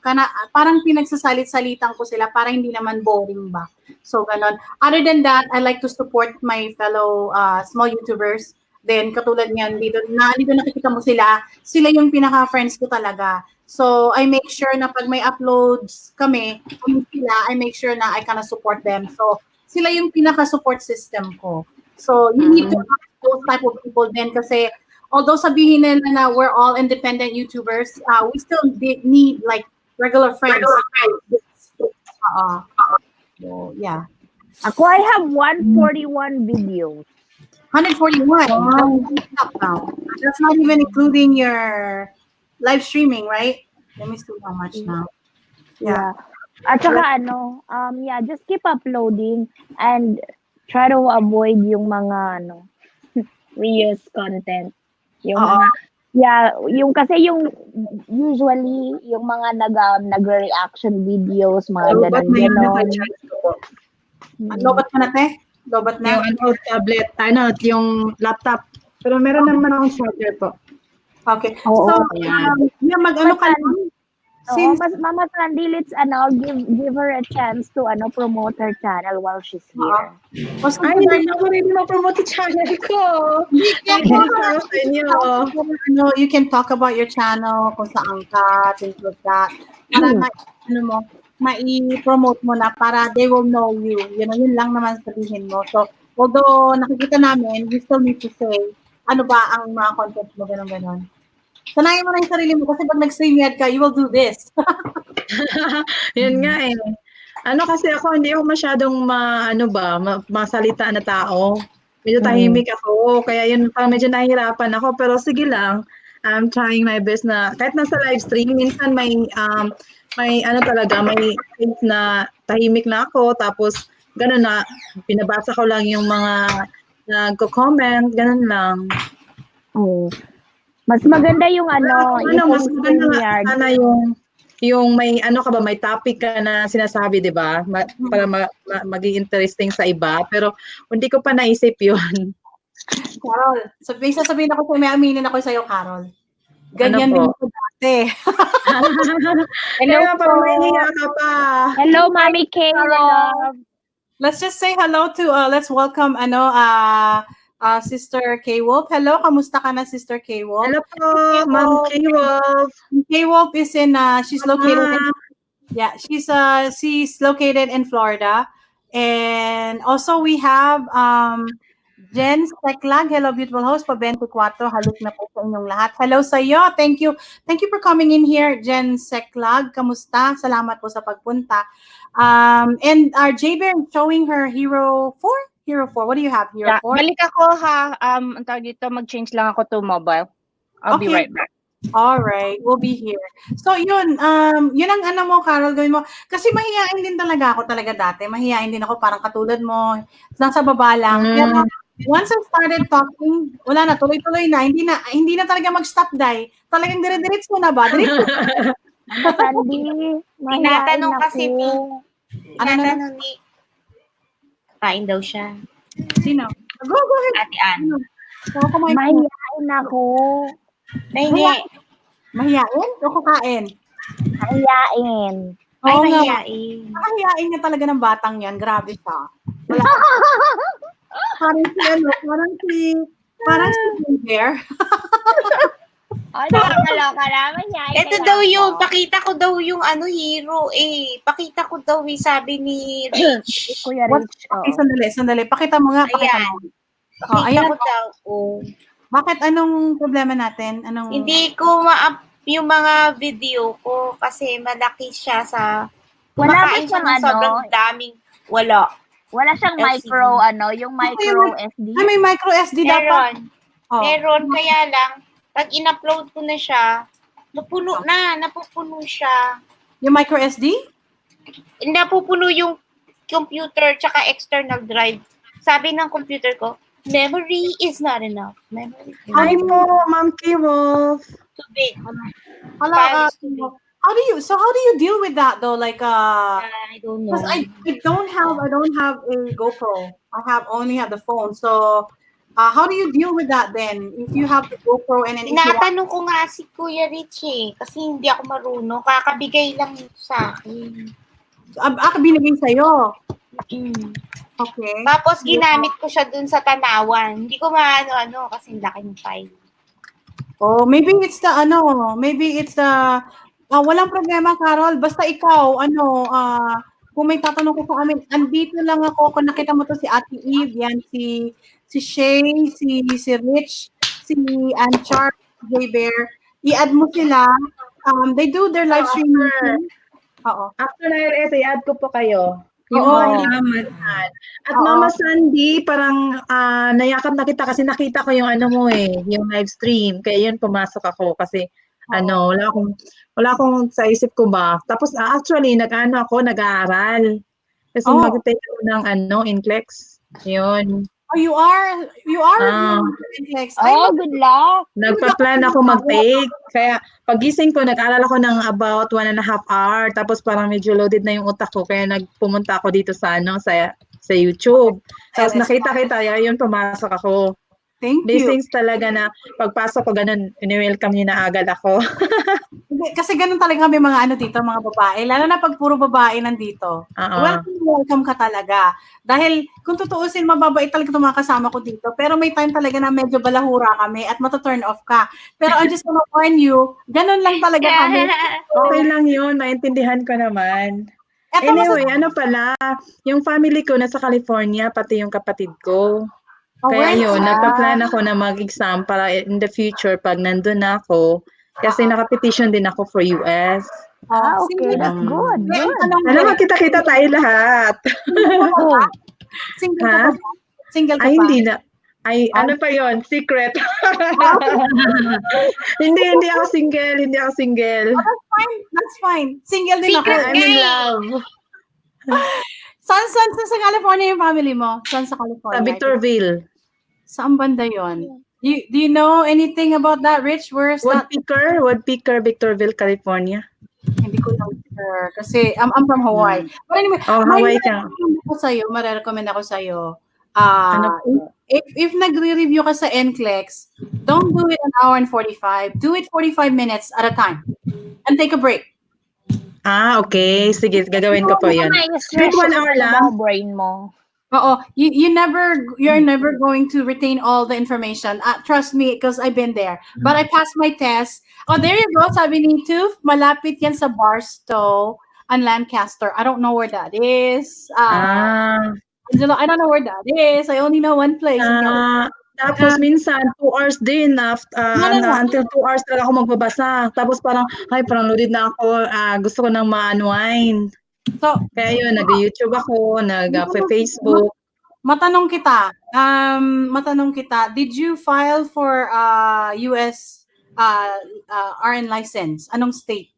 Parang pinagsasalit-salitan ko sila para hindi naman boring ba. So, ganon. Other than that, I like to support my fellow small YouTubers. Then, katulad niyan, dito nakikita mo sila yung pinaka-friends ko talaga. So, I make sure na pag may uploads kami sila, I make sure na I kind of support them. So, sila yung pinaka-support system ko. So, you need to have those type of people then kasi although sabihin nila na we're all independent YouTubers, we still need like regular friends. So, yeah. Ako, I have 141 videos. 141. Wow. That's not even including your live streaming, right? Let me see how much now. Yeah. At saka just keep uploading and try to avoid yung mga reuse content. Yung yung kasi yung usually yung mga nag-reaction videos, mga ganon. Lobat ka na, te? Lobat na? Yung tablet, yung laptop. Pero meron naman akong charger po. Okay. So, mag-ano ka lang? Since Mama Sandy, let's give her a chance to promote her channel while she's here. Ay, hindi ako rin ma-promote yung channel ko. You can talk about your channel, kung saan ka, things like that. Para mai-promote mo na para they will know you. Yun lang naman sabihin mo. So, although nakikita namin, you still need to say, ano ba ang mga content mo, ganon. Sanayin mo na yung sarili mo kasi pag nag-StreamYard ka, you will do this. Yun nga eh. Kasi ako, hindi ako masyadong masalita na tao. Medyo tahimik ako. Kaya yun, parang medyo nahihirapan ako. Pero sige lang, I'm trying my best na, kahit nasa live stream, minsan may talaga, may things na tahimik na ako. Tapos, gano'n na, binabasa ko lang yung mga nagko-comment, gano'n lang. Mas maganda yung mas maganda sana yung may may topic ka na sinasabi, 'di ba? Para maging interesting sa iba, pero hindi ko pa naisip 'yun. Carol, sabihin ako kung may aminin ako sa iyo, Carol. Ganyan din ako dati. Hello po. Hello, Mami K. Let's just say hello to let's welcome Sister K-Wolf. Hello, kamusta ka na, Sister K-Wolf? Hello po, Ma'am K-Wolf. K-Wolf is she's located she's located in Florida. And also we have Jen Seklag. Hello, beautiful host, pa 24. Halik na po sa inyong lahat. Hello sa iyo. Thank you for coming in here, Jen Seklag. Kamusta? Salamat po sa pagpunta. And our J-Bear showing her Hero 4. What do you have? Hero 4? Balik ako ha. Ang tawag dito, mag-change lang ako to mobile. I'll be right back. Alright, we'll be here. So yun, yun ang ano mo, Carol, gawin mo. Kasi mahiyain din talaga ako talaga dati. Mahiyain din ako, parang katulad mo, nasa baba lang. Pero once I started talking, wala na, tuloy-tuloy na. Hindi na talaga mag-stop, Day. Talagang dire-diretso na ba? Diretso. Ano, Candy? Mahihain Tinatanong kasi ni, ako. tinatanong ni, kain daw siya. Sino? Go ahead. Ate Ann. So, kumain ka. Mahihain ako. Hindi. Mahiyain o kakain? Mahihain. Ay, Oo nga. mahiyain. Mahiyain niya talaga ng batang yan. Grabe siya. Wala. Parang si Bear. Ay, nakakaloka na. Mahihain Ito na daw ako. yung, pakita ko daw yung hero eh. Pakita ko daw sabi ni Rich. Kuya Rich. Okay, sandali. Pakita mo nga. Pakita Ayan. mo. Pakita Ayan. ko daw. Oh. Bakit? Anong problema natin? Hindi ko ma-up yung mga video ko kasi malaki siya sa kumakain siya ng sobrang daming wala. Wala siyang LCD. micro, yung micro SD. Ay, may micro SD dapat. Meron, kaya lang, pag in-upload ko na siya, napupuno siya. Yung micro SD? Napupuno yung computer tsaka external drive. Sabi ng computer ko, memory is not enough. Memory is not Hi po, Ma'am K-Wolf. too big. How do you deal with that though? Like I don't know. because I don't have a GoPro. Only have the phone. So how do you deal with that then? If you have the GoPro and then Tinatanong ko nga si Kuya Rich kasi hindi ako marunong. Kakabigay lang sa akin. binigay sa'yo. Okay. Tapos ginamit ko siya dun sa Tanawan. Hindi ko maano kasi laki ng file. Oh, maybe it's the walang problema, Carol. Basta ikaw, kung may tatanong ko sa amin, andito lang ako. Kung nakita mo to si Ate Eve, yan, si Shay, si Rich, si Anchar, J Bear. I-add mo sila. They do their live streaming. Oo. After na LS, i-add ko po kayo. Yung Salamat. At Mama Sandy, parang nayakap na kita kasi nakita ko yung yung live stream. Kaya yun, pumasok ako kasi wala akong sa isip ko ba. Tapos actually, nag-aaral. Kasi mag-take ako ng NCLEX. Yun. Oh, you are good luck. Nagpa-plan ako mag-take. Kaya pagising ko, nag-aaral ako ng about 1.5 hour. Tapos parang medyo loaded na yung utak ko. Kaya pumunta ako dito sa YouTube. Tapos nakita-kita, yun, pumasok ako. Thank you. Blessings talaga na pagpasok ko, ganun, in-welcome niyo na agad ako. Kasi ganun talaga kami mga dito, mga babae. Lalo na pag puro babae nandito. Welcome ka talaga. Dahil kung tutuusin, mababait talaga itong mga kasama ko dito. Pero may time talaga na medyo balahura kami at mata-turn off ka. Pero I'm just gonna warn you, ganun lang talaga kami. Okay lang yun, maintindihan ko naman. Anyway, yung family ko nasa California, pati yung kapatid ko. Kaya yun, nagpa-plan ako na mag-exam para in the future, pag nandun na ako, kasi nakapetition din ako for US. Okay, that's good. Alam mo, kita-kita tayo lahat. Single ka ba? Ay, hindi na. Ay, ano pa yon? Secret. Hindi ako single. That's fine. Single din ako. I'm in love. Saan sa California yung family mo? Saan sa California? Sa Victorville. Saan banda yon? Do you know anything about that, Rich? Where's that? Woodpecker, Victorville, California. Hindi ko lang sure. Kasi I'm from Hawaii. But anyway, Hawaii ka. Marerecommend ako sa'yo. If nagre-review ka sa NCLEX, don't do it an hour and 45. Do it 45 minutes at a time. And take a break. Okay. Sige, gagawin ko po yun. Wait, 1 hour lang? Brain mo. Oo. You're never going to retain all the information. Trust me, because I've been there. But I passed my test. Oh, there you go. Sabi ni Toof, malapit yan sa Barstow and Lancaster. I don't know where that is. Angelo, I don't know where that is. I only know one place. Tapos minsan, 2 hours din. Until 2 hours talaga ako magbabasa. Tapos parang loaded na ako. Gusto ko nang ma-unwind. So, kaya yun, nag-YouTube ako, nag-Facebook. Matanong kita, did you file for US uh, RN license? Anong state?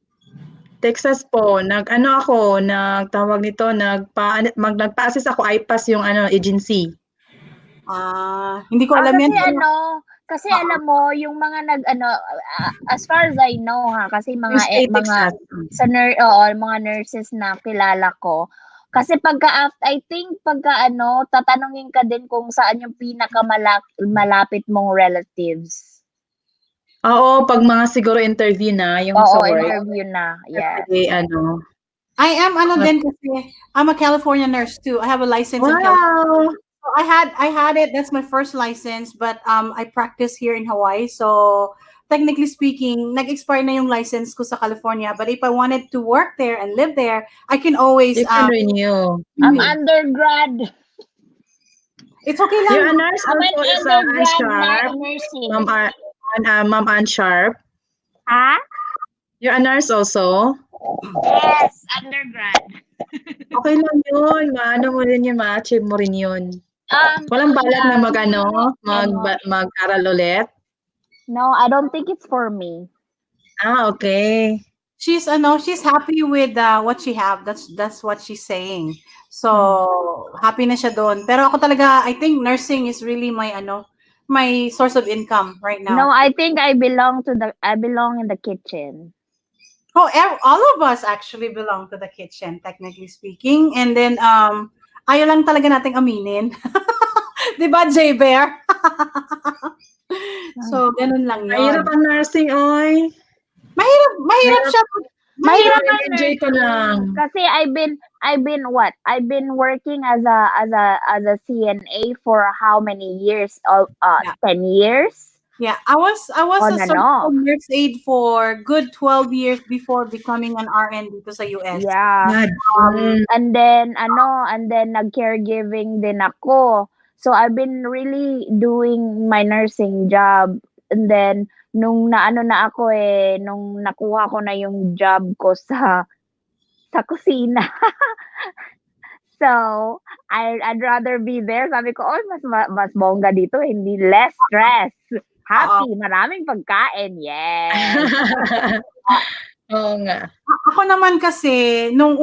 Texas po, nagtawag nito, nagpa-assist ako IPAS yung agency. Hindi ko alam yan. Kasi alam mo yung mga as far as I know kasi mga mga nurses na kilala ko, kasi I think tatanungin ka din kung saan yung malapit mong relatives. Oo, pag mga siguro interview na, yung sa work. Interview na, yeah. Kasi I am din kasi I'm a California nurse too. I have a license in California. wow! So I had it. That's my first license, but I practice here in Hawaii. So technically speaking, nag-expire na yung license ko sa California. But if I wanted to work there and live there, I can always You can renew. I'm undergrad. It's okay lang. You're a nurse I'm an also, Ann undergrad Sharp. nursing. Ma'am Ann Sharp. You're a nurse also? Yes, undergrad. Okay lang yun. Maano mo rin yun, ma-achieve mo rin yun. Walang balak na mag-aral ulit? No, I don't think it's for me. Okay. She's happy with what she have. That's what she's saying. So happy na siya doon. Pero ako talaga, I think nursing is really my source of income right now. No, I think I belong in the kitchen. Oh, all of us actually belong to the kitchen, technically speaking. And then ayaw lang talaga nating aminin. 'Di ba, J Bear? So ganun lang 'yon. Mahirap ang nursing, oy. Mahirap siya. Mahirap ang enjoy ko lang. Kasi I've been working as a CNA for how many years? 10 years. Yeah, I was a certified nurse aide for good 12 years before becoming an RN dito sa US. Yeah. And then nag-caregiving din ako. So I've been really doing my nursing job. And then nung nakuha ko na yung job ko sa kusina. So I'd rather be there. Sabi ko, mas bongga dito, hindi less stress. Happy, maraming pagkain. Yes. Oo nga. Ako naman kasi, nung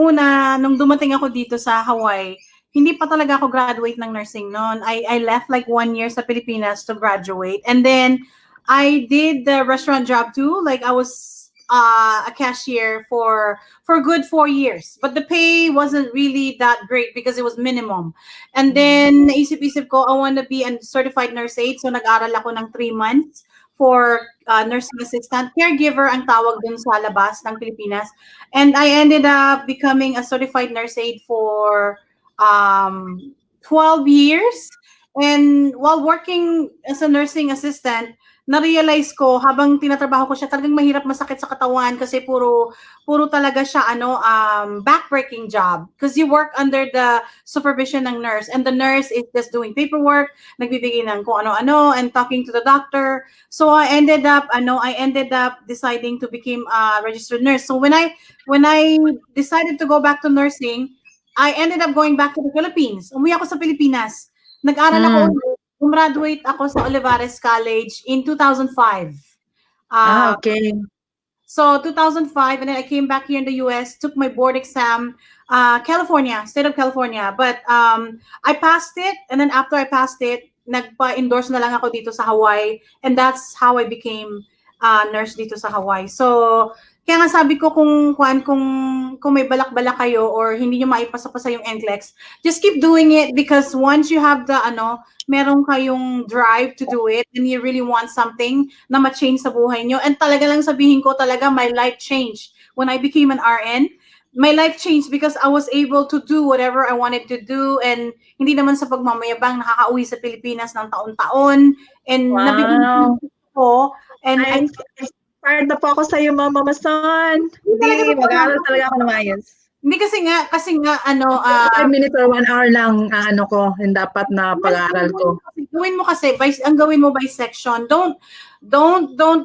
dumating ako dito sa Hawaii, hindi pa talaga ako graduate ng nursing noon. I left like 1 year sa Pilipinas to graduate. And then, I did the restaurant job too. Like, I was a cashier for good 4 years. But the pay wasn't really that great because it was minimum. And then, naisip-isip ko, I want to be a certified nurse aide. So, nag-aral ako ng 3 months for nursing assistant. Caregiver ang tawag dun sa labas ng Pilipinas. And I ended up becoming a certified nurse aide for 12 years. And while working as a nursing assistant, na-realize ko habang tinatrabaho ko siya, talagang mahirap, masakit sa katawan kasi puro talaga siya backbreaking job because you work under the supervision ng nurse and the nurse is just doing paperwork, nagbibigay ng kung ano-ano and talking to the doctor. So I ended up deciding to become a registered nurse. So when I decided to go back to nursing, I ended up going back to the Philippines. Umuwi ako sa Pilipinas. Nag-aral ako ulit. Gumraduate ako sa Olivares College in 2005. Okay. So 2005, and then I came back here in the US, took my board exam, state of California. But I passed it, and then after I passed it, nagpa-endorse na lang ako dito sa Hawaii, and that's how I became nurse dito sa Hawaii. So kaya nga sabi ko kung may balak-balak kayo or hindi nyo maipasa-pasa yung NCLEX, just keep doing it because once you have the meron kayong drive to do it and you really want something na ma-change sa buhay nyo. And talaga lang sabihin ko talaga, my life changed. When I became an RN, my life changed because I was able to do whatever I wanted to do and hindi naman sa pagmamayabang nakakauwi sa Pilipinas ng taon-taon. And nabigyan ko. And inspired na po ako sa iyo, Mama Mason. Hindi, mag-aaral talaga ako ng maayos. Hindi kasi nga 5 minutes or 1 hour lang yung dapat na pag-aaral ko. Gawin mo kasi ang gawin mo by section. Don't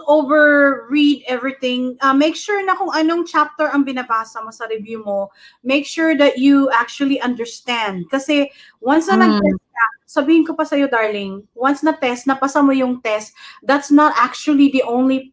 overread everything. Make sure na kung anong chapter ang binabasa mo sa review mo, make sure that you actually understand. Kasi once na nag-test ka, sabihin ko pa sa'yo, darling, once napasa mo yung test, that's not actually the only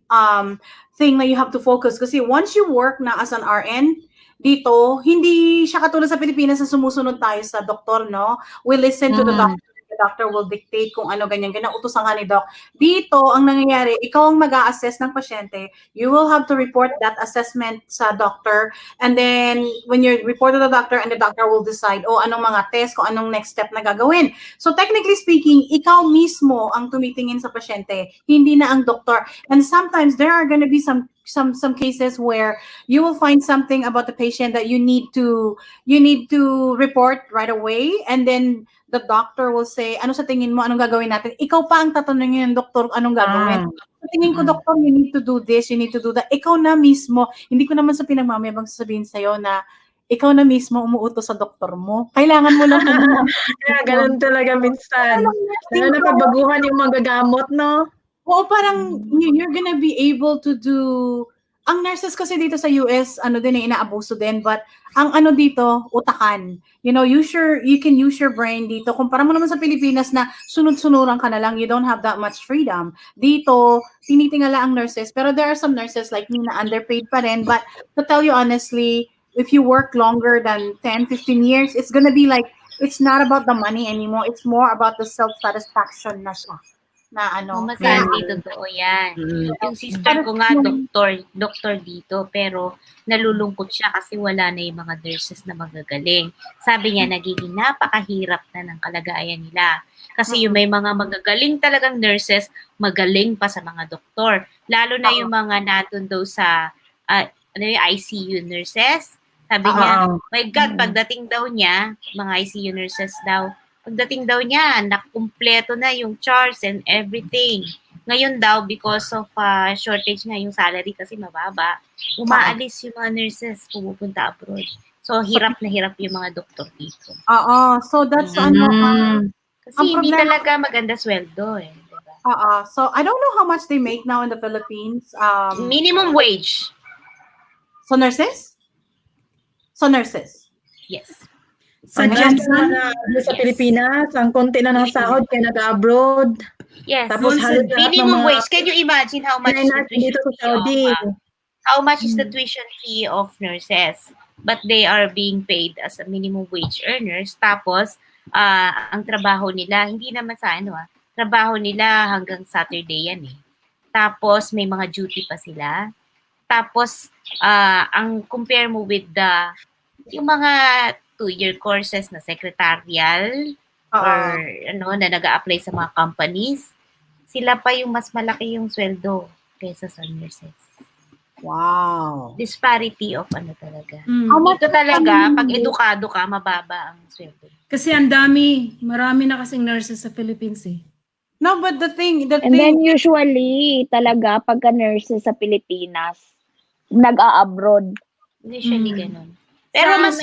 thing na you have to focus. Kasi once you work na as an RN, dito, hindi siya katulad sa Pilipinas na sumusunod tayo sa doktor, no? We listen to the doctor. The doctor will dictate kung ano, ganyan, utusan ka ni doc. Dito, ang nangyayari, ikaw ang mag-a-assess ng pasyente. You will have to report that assessment sa doctor. And then, when you report to the doctor, and the doctor will decide, anong mga test, kung anong next step na gagawin. So, technically speaking, ikaw mismo ang tumitingin sa pasyente, hindi na ang doktor. And sometimes, there are gonna be some cases where you will find something about the patient that you need to report right away, and then the doctor will say, ano sa tingin mo, anong gagawin natin? Ikaw pa ang tatanungin ng doktor, anong gagawin? Sa tingin ko, doktor, you need to do this, you need to do that. Ikaw na mismo, hindi ko naman sa pinagmamayabang sasabihin sa'yo na ikaw na mismo umuutos sa doktor mo. Kailangan mo lang. Kaya ganun talaga minsan. Lalo na pagbaguhan yung mga gamot, no? Oo, parang you're gonna be able to do. Ang nurses kasi dito sa US, inaabuso din, but ang dito, utakan. You can use your brain dito. Kumpara mo naman sa Pilipinas na sunod-sunuran ka na lang, you don't have that much freedom. Dito, tinitingala ang nurses, pero there are some nurses like me na underpaid pa rin, but to tell you honestly, if you work longer than 10, 15 years, it's gonna be like, it's not about the money anymore, it's more about the self-satisfaction na siya. Na Masabi, totoo yan. Yung sister ko nga, doktor dito, pero nalulungkot siya kasi wala na yung mga nurses na magagaling. Sabi niya, nagiging napakahirap na ng kalagayan nila. Kasi yung may mga magagaling talagang nurses, magaling pa sa mga doktor. Lalo na yung mga natun daw sa ICU nurses. Sabi niya, my God, pagdating daw niya, mga ICU nurses daw, pagdating daw niya, nakumpleto na yung charts and everything. Ngayon daw, because of shortage nga yung salary kasi mababa, umaalis yung mga nurses, pumupunta abroad. So, hirap na hirap yung mga doktor dito. So that's kasi hindi talaga maganda sweldo eh. Diba? So, I don't know how much they make now in the Philippines. Minimum wage. So, nurses? Yes. Sa Jensen? Sa Pilipinas, ang konti na ng sahod kaya nag-abroad. Yes. Tapos halos minimum wage. Can you imagine how much is the tuition dito sa Saudi? How much is the tuition fee of nurses? But they are being paid as a minimum wage earners. Tapos, ang trabaho nila, hindi naman sa trabaho nila hanggang Saturday yan eh. Tapos, may mga duty pa sila. Tapos, ang compare mo with yung mga 2-year courses na secretarial or na nag-a-apply sa mga companies, sila pa yung mas malaki yung sweldo kaysa sa nurses. Wow. Disparity of talaga. Dito talaga, pag edukado ka, mababa ang sweldo. Kasi marami na kasing nurses sa Philippines eh. No, but the thing... Then usually, talaga, pagka nurses sa Pilipinas, nag-a-abroad. Usually ganun. Pero mas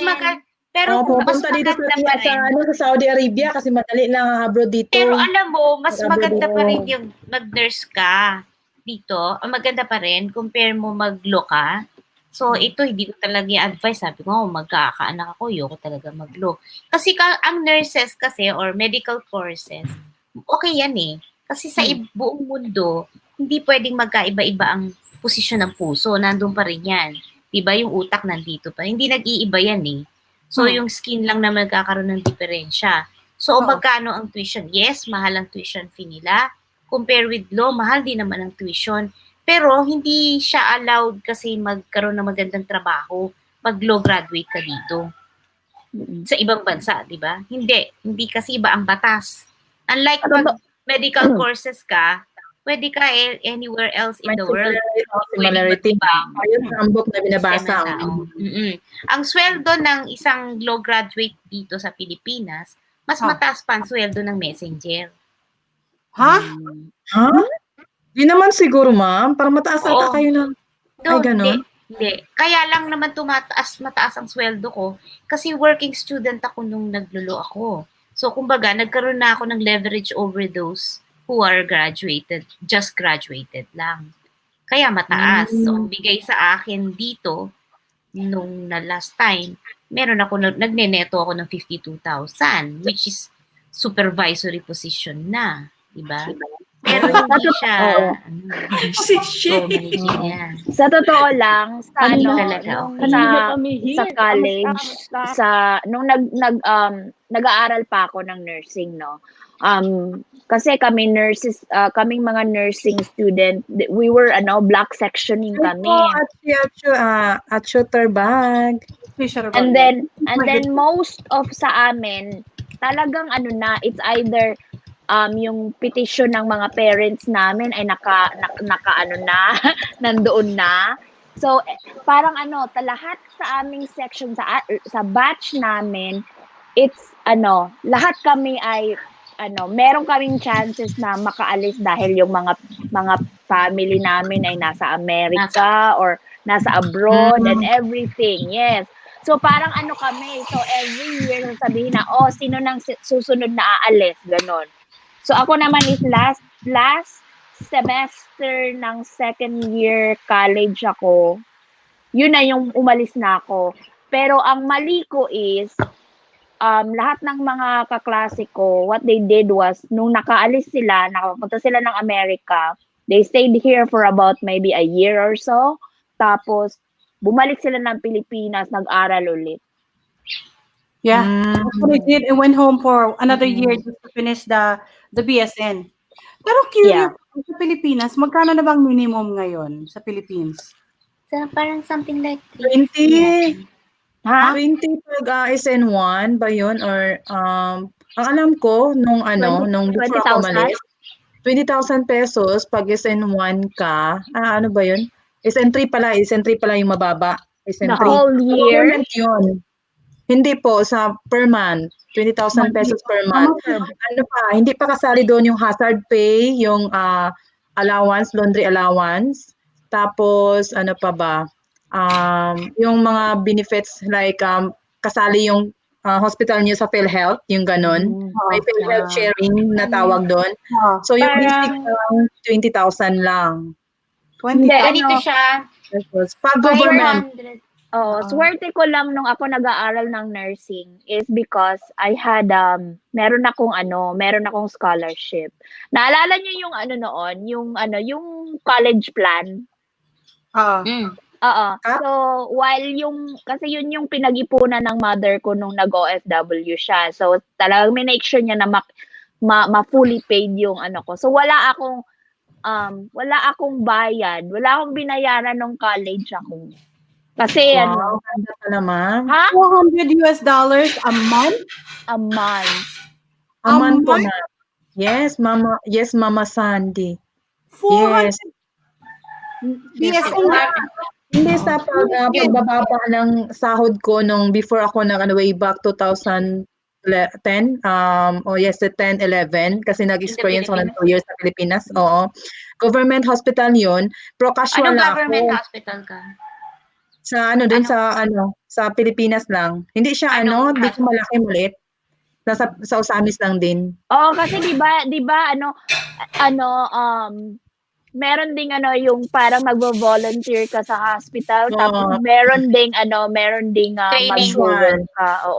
pupunta dito sa Saudi Arabia kasi madali lang abroad dito. Pero alam mo, mas maganda pa rin yung mag-nurse ka dito. Ang maganda pa rin, compare mo mag-law ka. So, ito, hindi ko talaga i-advise. Sabi ko, magkakaanak ako, yoko talaga mag-law. Kasi ang nurses kasi, or medical courses, okay yan eh. Kasi sa buong mundo, hindi pwedeng magkaiba-iba ang posisyon ng puso. Nandun pa rin yan. Diba yung utak nandito pa. Hindi nag-iiba yan eh. So, yung skin lang na magkakaroon ng diferensya. So, magkano ang tuition? Yes, mahal ang tuition fee nila. Compare with law, mahal din naman ang tuition. Pero, hindi siya allowed kasi magkaroon ng magandang trabaho pag law graduate ka dito. Sa ibang bansa, di ba? Hindi kasi iba ang batas. Unlike pag medical courses ka, pwede ka anywhere else in the world. Similarity. Ayun ang book na binabasa. Ang sweldo ng isang law graduate dito sa Pilipinas, mas mataas pa ang sweldo ng messenger. Ha? Di naman siguro, ma'am. Parang mataas ata kayo ng... Ay, gano'n? Hindi. Kaya lang naman mataas ang sweldo ko kasi working student ako nung naglulo ako. So, kumbaga, nagkaroon na ako ng leverage over those who are just graduated lang. Kaya mataas. So, ang bigay sa akin dito, nung last time, nagne-neto ako ng 52,000, which is supervisory position na, di ba? Pero hindi siya, managing yan. Sa totoo lang, sa Hindi ano, talaga nung okay. sa college, nung nag-aaral pa ako ng nursing, no. Kasi kami nurses, kaming mga nursing student, we were block sectioning kami. Atyo bag. And then most of sa amin, talagang it's either yung petition ng mga parents namin ay naka nandoon na. So parang lahat sa aming section sa batch namin, it's lahat kami ay meron kaming chances na makaalis dahil yung mga family namin ay nasa America or nasa abroad and everything. Yes. So parang kami, so every year sasabihin na, sino nang susunod na aalis, ganon. So ako naman is last semester ng second year college ako, yun na yung umalis na ako. Pero ang mali ko is, lahat ng mga kaklase ko, what they did was, nung nakaalis sila, nakapunta sila ng Amerika, they stayed here for about maybe a year or so, tapos bumalik sila ng Pilipinas, nag-aral ulit. Yeah, that's what I did. I went home for another year just to finish the BSN. Pero curious, sa Pilipinas, magkano na bang minimum ngayon sa Philippines? So, parang something like 20. Ha? 20 pag SN1 ba yun? Or, ang alam ko, nung before ako malis, 20,000 pesos pag SN1 ka. Ano ba yun? SN3 pala yung mababa. SN3. The whole year? Yun. Hindi po, sa per month. 20,000 pesos per month. Hindi pa kasali doon yung hazard pay, yung allowance, laundry allowance. Tapos, ano pa ba? Yung mga benefits like kasali yung hospital niyo sa PhilHealth, yung ganun. May PhilHealth sharing na tawag doon. So, yung basic 20,000 lang. 20,000. Ganito siya. Pag government. Swerte ko lang nung ako nag-aaral ng nursing is because I had meron akong scholarship. Naalala niyo yung yung college plan? So while kasi yun yung pinag-ipunan ng mother ko nung nag-OFW siya. So talagang make sure niya na ma-fully paid yung ko. So wala akong bayad, wala akong binayaran nung college ako. Kasi ganda pa naman. $400 a month? A month. A month po na. Yes, Mama. Yes, Mama Sandy. 400. Yes. Hindi sa pagbababa ng sahod ko nung before ako way back 2010. 10, 11 kasi nag-experience ako ng 2 years sa Pilipinas. Oo. Government hospital 'yun. Pero casual Anong na government ako. hospital ka? Sa sa Pilipinas lang. Hindi siya dito malaki, maliit. Sa Osamis lang din. Kasi 'di ba meron ding yung parang magvo-volunteer ka sa hospital, tapos meron ding mag-work ka.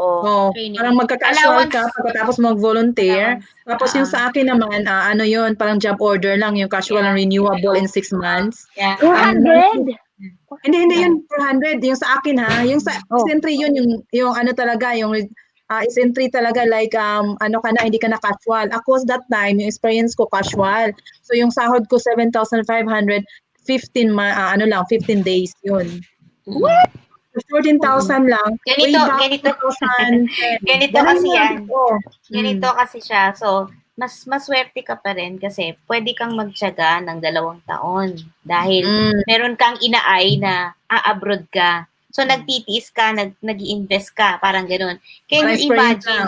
Parang magka-casual ka pagkatapos mag-volunteer. Tapos yung sa akin naman, yun, parang job order lang, yung casual and renewable in 6 months. 200? Hindi yun 400. Yung sa akin yung sa entry yun, yung talaga, yung is entry talaga like hindi ka na casual. Ako that time yung experience ko casual. So yung sahod ko 7,500 15 days yun. What? 14,000 lang. Ganito kasi yan. Ganito kasi siya. So maswerte ka pa rin kasi pwede kang magtiyaga ng 2 taon dahil meron kang inaay na abroad ka. So, nagtitiis ka, nag-i-invest ka, parang gano'n. Can you imagine?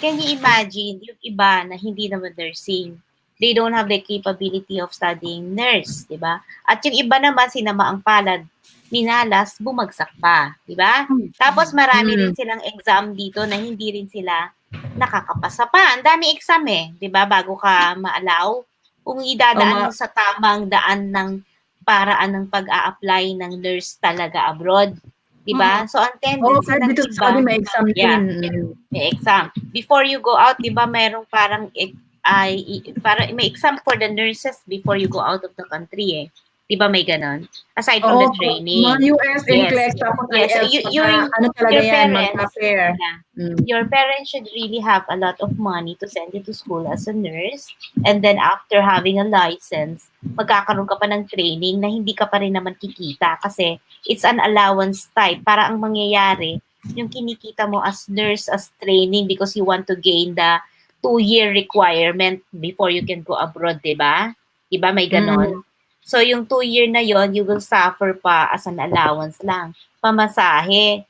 Can you imagine yung iba na hindi naman nursing? They don't have the capability of studying nurse, di ba? At yung iba naman, sinama ang palad, minalas, bumagsak pa, di ba? Tapos marami rin silang exam dito na hindi rin sila nakakapasa pa. Ang dami exam di ba? Bago ka ma-allow, kung idadaan mo sa tamang daan ng paraan ng pag-a-apply ng nurse talaga abroad. Diba? So, ang Oo, tendency kahit ng dito sa iba, Saudi may exam yeah, din. may exam. Before you go out, diba, mayroong parang, para may exam for the nurses before you go out of the country eh. Diba may ganon? Aside from the Oo, mga training. US Yes. NCLEX, tapos Yes. IELTS, ano talaga Your yan, parents, mag-prepare. your parents should really have a lot of money to send you to school as a nurse. And then after having a license, magkakaroon ka pa ng training na hindi ka pa rin naman kikita kasi it's an allowance type. Para ang mangyayari, yung kinikita mo as nurse, as training because you want to gain the 2-year requirement before you can go abroad, diba? Diba may ganon? So yung 2-year na yon, you will suffer pa as an allowance lang. Pamasahe,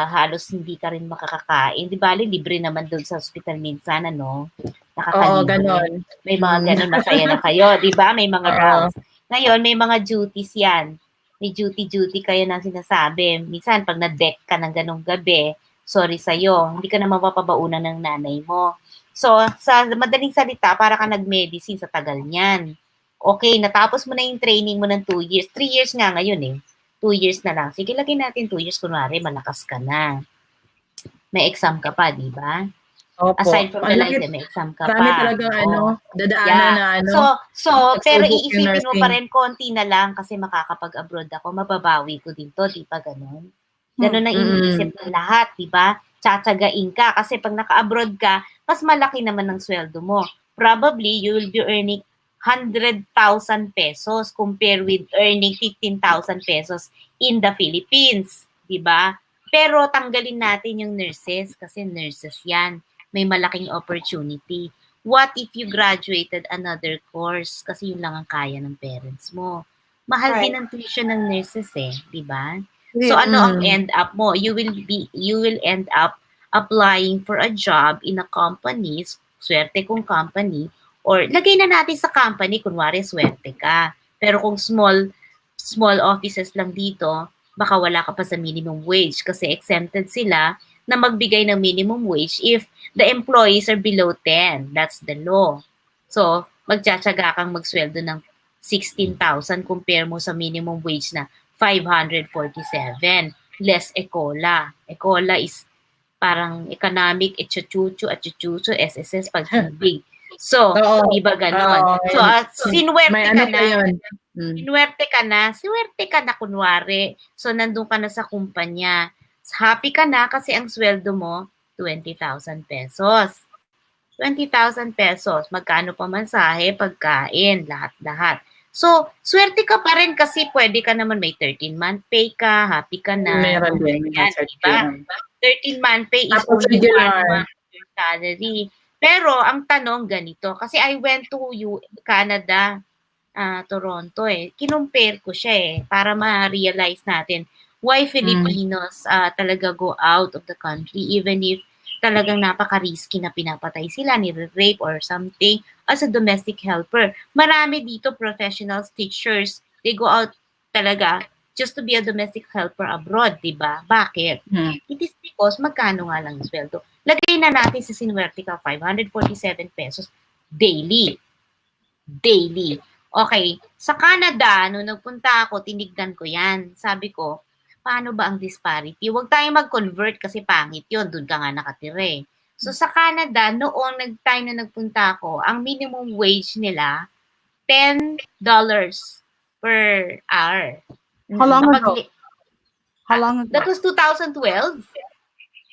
halos hindi ka rin makakakain. Di ba, libre naman doon sa hospital minsan, ano? Oo, Nakakalibre. ganon. May mga ganon, masaya na kayo. Di ba? May mga Oo. rounds. Ngayon, may mga duties yan. May duty kayo na sinasabi. Minsan, pag na-deck ka ng ganong gabi, sorry sa'yo, hindi ka na mapapabaunan ng nanay mo. So, sa madaling salita, para ka nag-medicine sa tagal niyan. Okay, natapos mo na yung training mo ng 2 years. 3 years nga ngayon eh. 2 years na lang. Sige, lagyan natin 2 years. Kunwari, malakas ka na. May exam ka pa, di ba? Opo. Aside from the Malaki, license, may exam ka marami pa. talagang dadaanan Yeah. na So, pero pagsubok yung iisipin mo pa nursing. rin, konti na lang kasi makakapag-abroad ako, mababawi ko din to, di ba ganun? Ganun ang iniisip ng lahat, di ba? Tsatsagain ka kasi pag naka-abroad ka, mas malaki naman ang sweldo mo. Probably, you will be earning 100,000 pesos compare with earning 15,000 pesos in the Philippines, di ba? Pero tanggalin natin yung nurses kasi nurses yan. May malaking opportunity. What if you graduated another course kasi yun lang ang kaya ng parents mo? Mahal din ang tuition ng nurses eh, di ba? So ano ang end up mo? You will end up applying for a job in a company, swerte kung company, or lagay na natin sa company, kunwari swerte ka. Pero kung small offices lang dito, baka wala ka pa sa minimum wage kasi exempted sila na magbigay ng minimum wage if the employees are below 10. That's the law. So, magtsatsaga kang magsweldo ng 16,000 compare mo sa minimum wage na 547. Less ECOLA. ECOLA is parang economic, chuchuchu, SSS, pag-ibig. So, iba ganon. So, sinwerte ka na. Sinwerte ka na kunwari. So, nandun ka na sa kumpanya. Happy ka na kasi ang sweldo mo, 20,000 pesos. 20,000 pesos. Magkano pamasahe, pagkain, lahat-lahat. So, swerte ka pa rin kasi pwede ka naman may 13-month pay ka, happy ka na. Meron din. Yan, diba? 13-month pay is Tapos only regular. 1 month your salary. Pero, ang tanong ganito, kasi I went to Canada, Toronto eh. Kinumpare ko siya eh, para ma-realize natin why Filipinos talaga go out of the country even if talagang napaka-risky na pinapatay sila, ni-rape or something as a domestic helper. Marami dito professionals, teachers, they go out talaga just to be a domestic helper abroad, di ba? Bakit? It is because magkano nga lang yung sweldo. Lagay na natin sa sinwerte ka, 547 pesos daily. Daily. Okay, sa Canada, nung nagpunta ako, tinignan ko yan. Sabi ko, paano ba ang disparity? Huwag tayong mag-convert kasi pangit yun. Doon ka nga nakatira eh. So sa Canada, noong time na nagpunta ako, ang minimum wage nila, $10 per hour. How long ago? How long ago? That was 2012.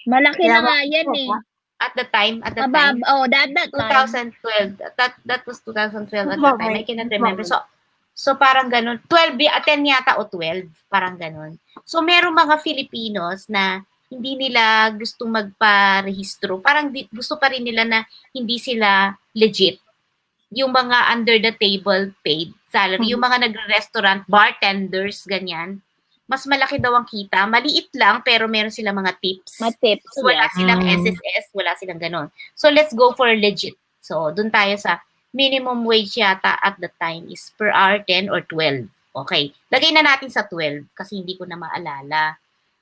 Malaki na nga yan eh. At the time. That time. 2012. That was 2012 at the time. I cannot remember. So parang ganun. 10 yata o 12. Parang ganun. So merong mga Filipinos na hindi nila gustong magpa-rehistro. Parang gusto pa rin nila na hindi sila legit. Yung mga under the table paid salary. Yung mga nagre-restaurant, bartenders, ganyan. Mas malaki daw ang kita. Maliit lang, pero meron silang mga tips. Tips, so, wala silang SSS, wala silang ganon. So, let's go for legit. So, dun tayo sa minimum wage yata at the time is per hour 10 or 12. Okay. Lagay na natin sa 12 kasi hindi ko na maalala.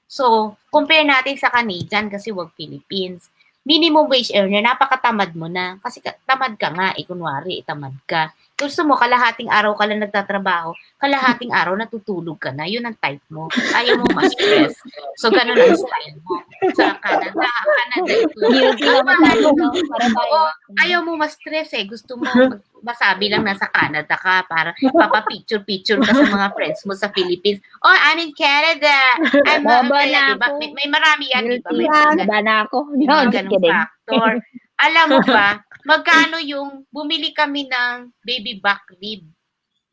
So, compare natin sa Canadian kasi wag Philippines. Minimum wage earner, napakatamad mo na. Kasi tamad ka nga, kunwari, tamad ka. Gusto mo, kalahating araw ka lang nagtatrabaho, kalahating araw natutulog ka na. Yun ang type mo. Ayaw mo ma-stress. So, ganun ang style mo. Sa Canada ito. Guilty naman tayo, no? Para tayo. Oo, ayaw mo ma-stress eh. Gusto mo masabi lang nasa Canada ka para papapicture-picture ka sa mga friends mo sa Philippines. Oh, I'm in Canada. I'm Baba diba? na ako. May marami yan, di ba? May Baba na ako. may No, mga just ganung kidding. factor. Alam mo ba, magkano yung bumili kami ng baby back rib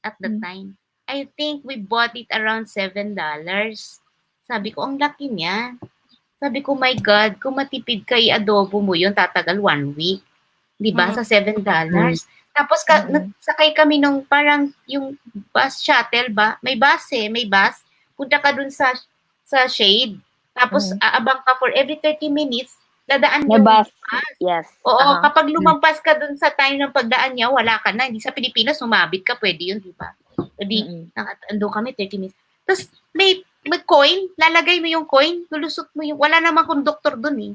at the time? I think we bought it around $7. Sabi ko, ang laki niya. Sabi ko, my God, kung matipid ka, i-adobo mo yun, tatagal 1 week. Di ba? Sa $7. Tapos, sakay kami nung parang yung bus shuttle ba? May bus eh, may bus. Punta ka dun sa shade. Tapos, aabang ka for every 30 minutes, dadaan May yung bus. Yes. Oo, kapag lumampas ka dun sa time ng pagdaan niya, wala ka na. Hindi sa Pilipinas, sumabit ka, pwede yun, di ba? Hindi, ando kami 30 minutes. Tapos, may coin, lalagay mo yung coin, lulusot mo yung, wala namang conductor dun eh.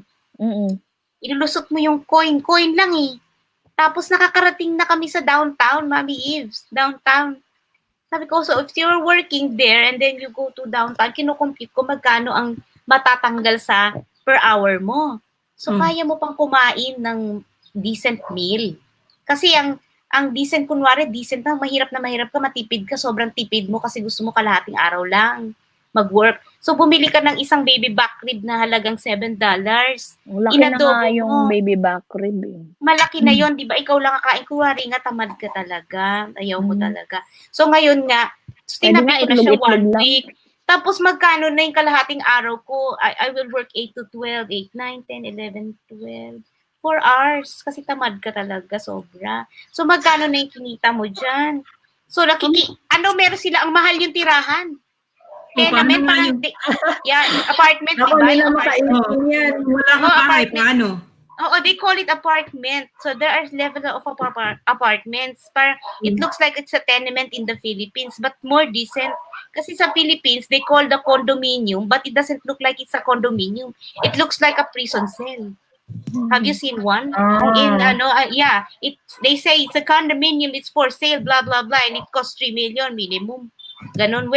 Ilulusot mo yung coin lang eh. Tapos nakakarating na kami sa downtown, Mami Eves, downtown. Sabi ko, so if you're working there and then you go to downtown, kinukompute ko magkano ang matatanggal sa per hour mo. So kaya mo pang kumain ng decent meal. Kasi ang decent, kunwari, decent na mahirap ka, matipid ka, sobrang tipid mo kasi gusto mo kalahating araw lang mag-work. So, bumili ka ng isang baby back rib na halagang $7. Laki na Inadobo nga yung mo. baby back rib. Malaki na yon, di ba? Ikaw lang kakain. Kuwari nga, tamad ka talaga. Ayaw mo talaga. So, ngayon nga, tinabi ko na siya 1 week. Tapos, magkano na yung kalahating araw ko? I will work 8 to 12, 8, 9, 10, 11, 12. 4 hours. Kasi tamad ka talaga, sobra. So, magkano na yung kinita mo dyan? So, meron sila, ang mahal yung tirahan. Tenement, parang, apartment, Ako diba? nila makainin yan. Wala ka bahay, paano? Oo, they call it apartment. So there are level of apartments. Parang, it looks like it's a tenement in the Philippines, but more decent. Kasi sa Philippines, they call the condominium, but it doesn't look like it's a condominium. It looks like a prison cell. Have you seen one? They say it's a condominium, it's for sale, blah, blah, blah, and it costs 3 million minimum. Ganon.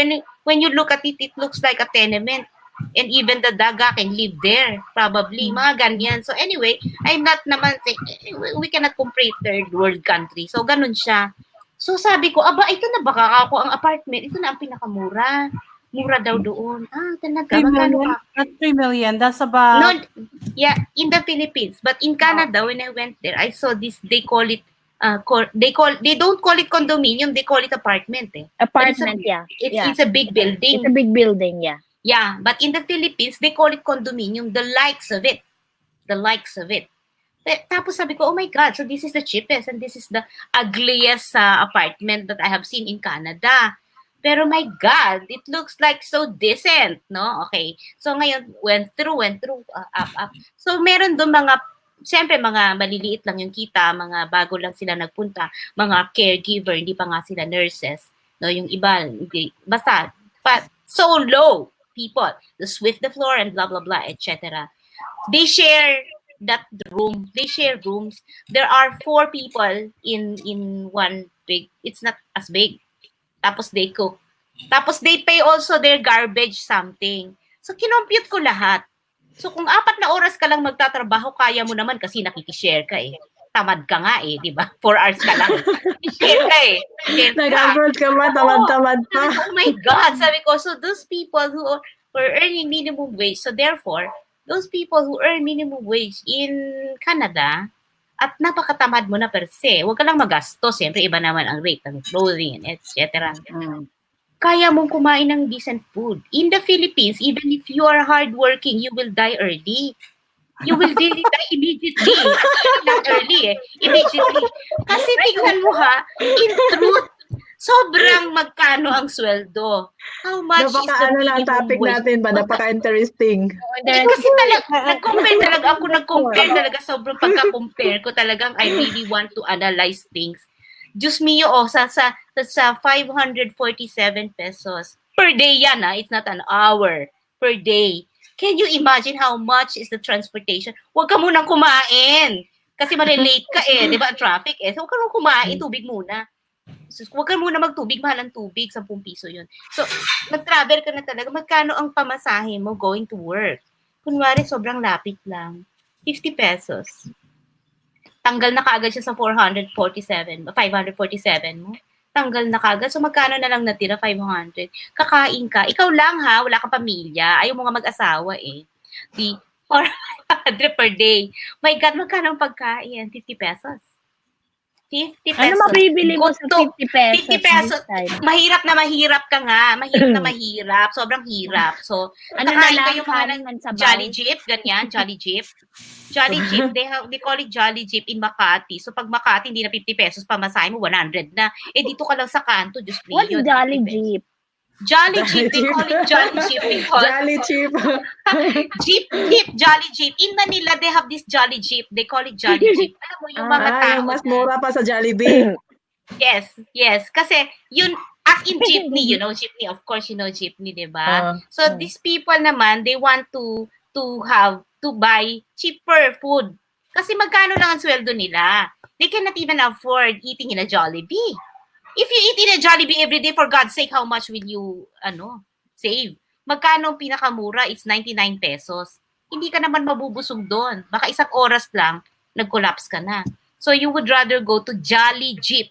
When you look at it, it looks like a tenement. And even the daga can live there, probably. Mga ganyan. So anyway, I'm not naman, we cannot compare third world country. So ganon siya. So sabi ko, ito na baka ako ang apartment. Ito na ang pinakamura. Mura daw doon. Talaga. 3 million? Not 3 million. That's about... No, yeah, in the Philippines. But in Canada, when I went there, I saw this, they call it, they don't call it condominium, they call it apartment. Apartment, It's a big building. It's a big building, yeah. Yeah, but in the Philippines, they call it condominium, the likes of it. The likes of it. Tapos sabi ko, oh my God, so this is the cheapest and this is the ugliest apartment that I have seen in Canada. Pero my God, it looks like so decent, no? Okay. So ngayon, went through, up. So meron doon siyempre mga maliliit lang yung kita, mga bago lang sila nagpunta, mga caregiver, hindi pa nga sila nurses, no? Yung iba, basta, but so low people, the sweep the floor and blah, blah, blah, etc. They share that room. They share rooms. There are 4 people in one big, it's not as big. Tapos they cook. Tapos they pay also their garbage something. So kinompute ko lahat. So kung 4 na oras ka lang magtatrabaho, kaya mo naman kasi nakikishare ka eh. Tamad ka nga eh, di ba? 4 hours ka lang. Share ka eh. Nag-abroad ka ba? Tamad pa. Oh my God! Sabi ko, so those people who are earning minimum wage, so therefore, those people who earn minimum wage in Canada, at napakatamad mo na per se, huwag ka lang magastos. Siyempre, iba naman ang rate ng clothing, etc. Kaya mong kumain ng decent food. In the Philippines, even if you are hardworking, you will die early. You will die immediately. Not early immediately. Kasi tingnan mo ha, in truth, sobrang magkano ang sweldo. How much is the minimum topic wage? natin ba? Napaka-interesting. Kasi nag-compare talaga, sobrang pagka-compare ko talagang I really want to analyze things. Diyos mio, sa 547 pesos. Per day yan, it's not an hour. Per day. Can you imagine how much is the transportation? Huwag ka munang kumain. Kasi malilate ka di ba? Traffic So huwag ka munang kumain, tubig muna. So, huwag ka muna magtubig, mahal ang tubig, 10 piso yun. So, mag-travel ka na talaga, magkano ang pamasahe mo going to work? Kunwari, sobrang lapit lang. 50 pesos. Tanggal na kaagad siya sa 547 mo. Tanggal na kaagad. So, magkano na lang natira? 500. Kakain ka. Ikaw lang ha, wala kang pamilya. Ayaw mo nga mag-asawa eh. Di, 400 per day. My God, magkano ang pagkain? 50 pesos. 50 pesos. Ano mabibili mo sa 50 pesos? 50 pesos. Mahirap na mahirap ka nga. Mahirap na mahirap. Sobrang hirap. So, Ano kakain na ka lang, yung mga kanin sa Jolly Jeep, ganyan, Jolly Jeep. Jolly Jeep, they call it Jolly Jeep in Makati. So, pag Makati, hindi na 50 pesos, pamasahe mo, 100 na. Eh, dito ka lang sa kanto, Diyos What's mio. Jolly Jeep? Jolly Jeep, they call it Jolly Jeep because Jolly cheap. Jeep, Jolly Jeep. In Manila, they have this Jolly Jeep. They call it Jolly Jeep. Alam mo, yung mga tao. Yung mas mura pa sa Jollibee. Yes. Kasi, yun, as in jeepney, you know jeepney. Of course, you know jeepney, di ba? So, these people naman, they want to buy cheaper food. Kasi magkano lang ang sweldo nila. They cannot even afford eating in a Jollibee. If you eat in a Jollibee every day, for God's sake, how much will you, save? Magkano ang pinakamura? It's 99 pesos. Hindi ka naman mabubusog doon. Baka isang oras lang, nag-collapse ka na. So, you would rather go to Jolly Jeep.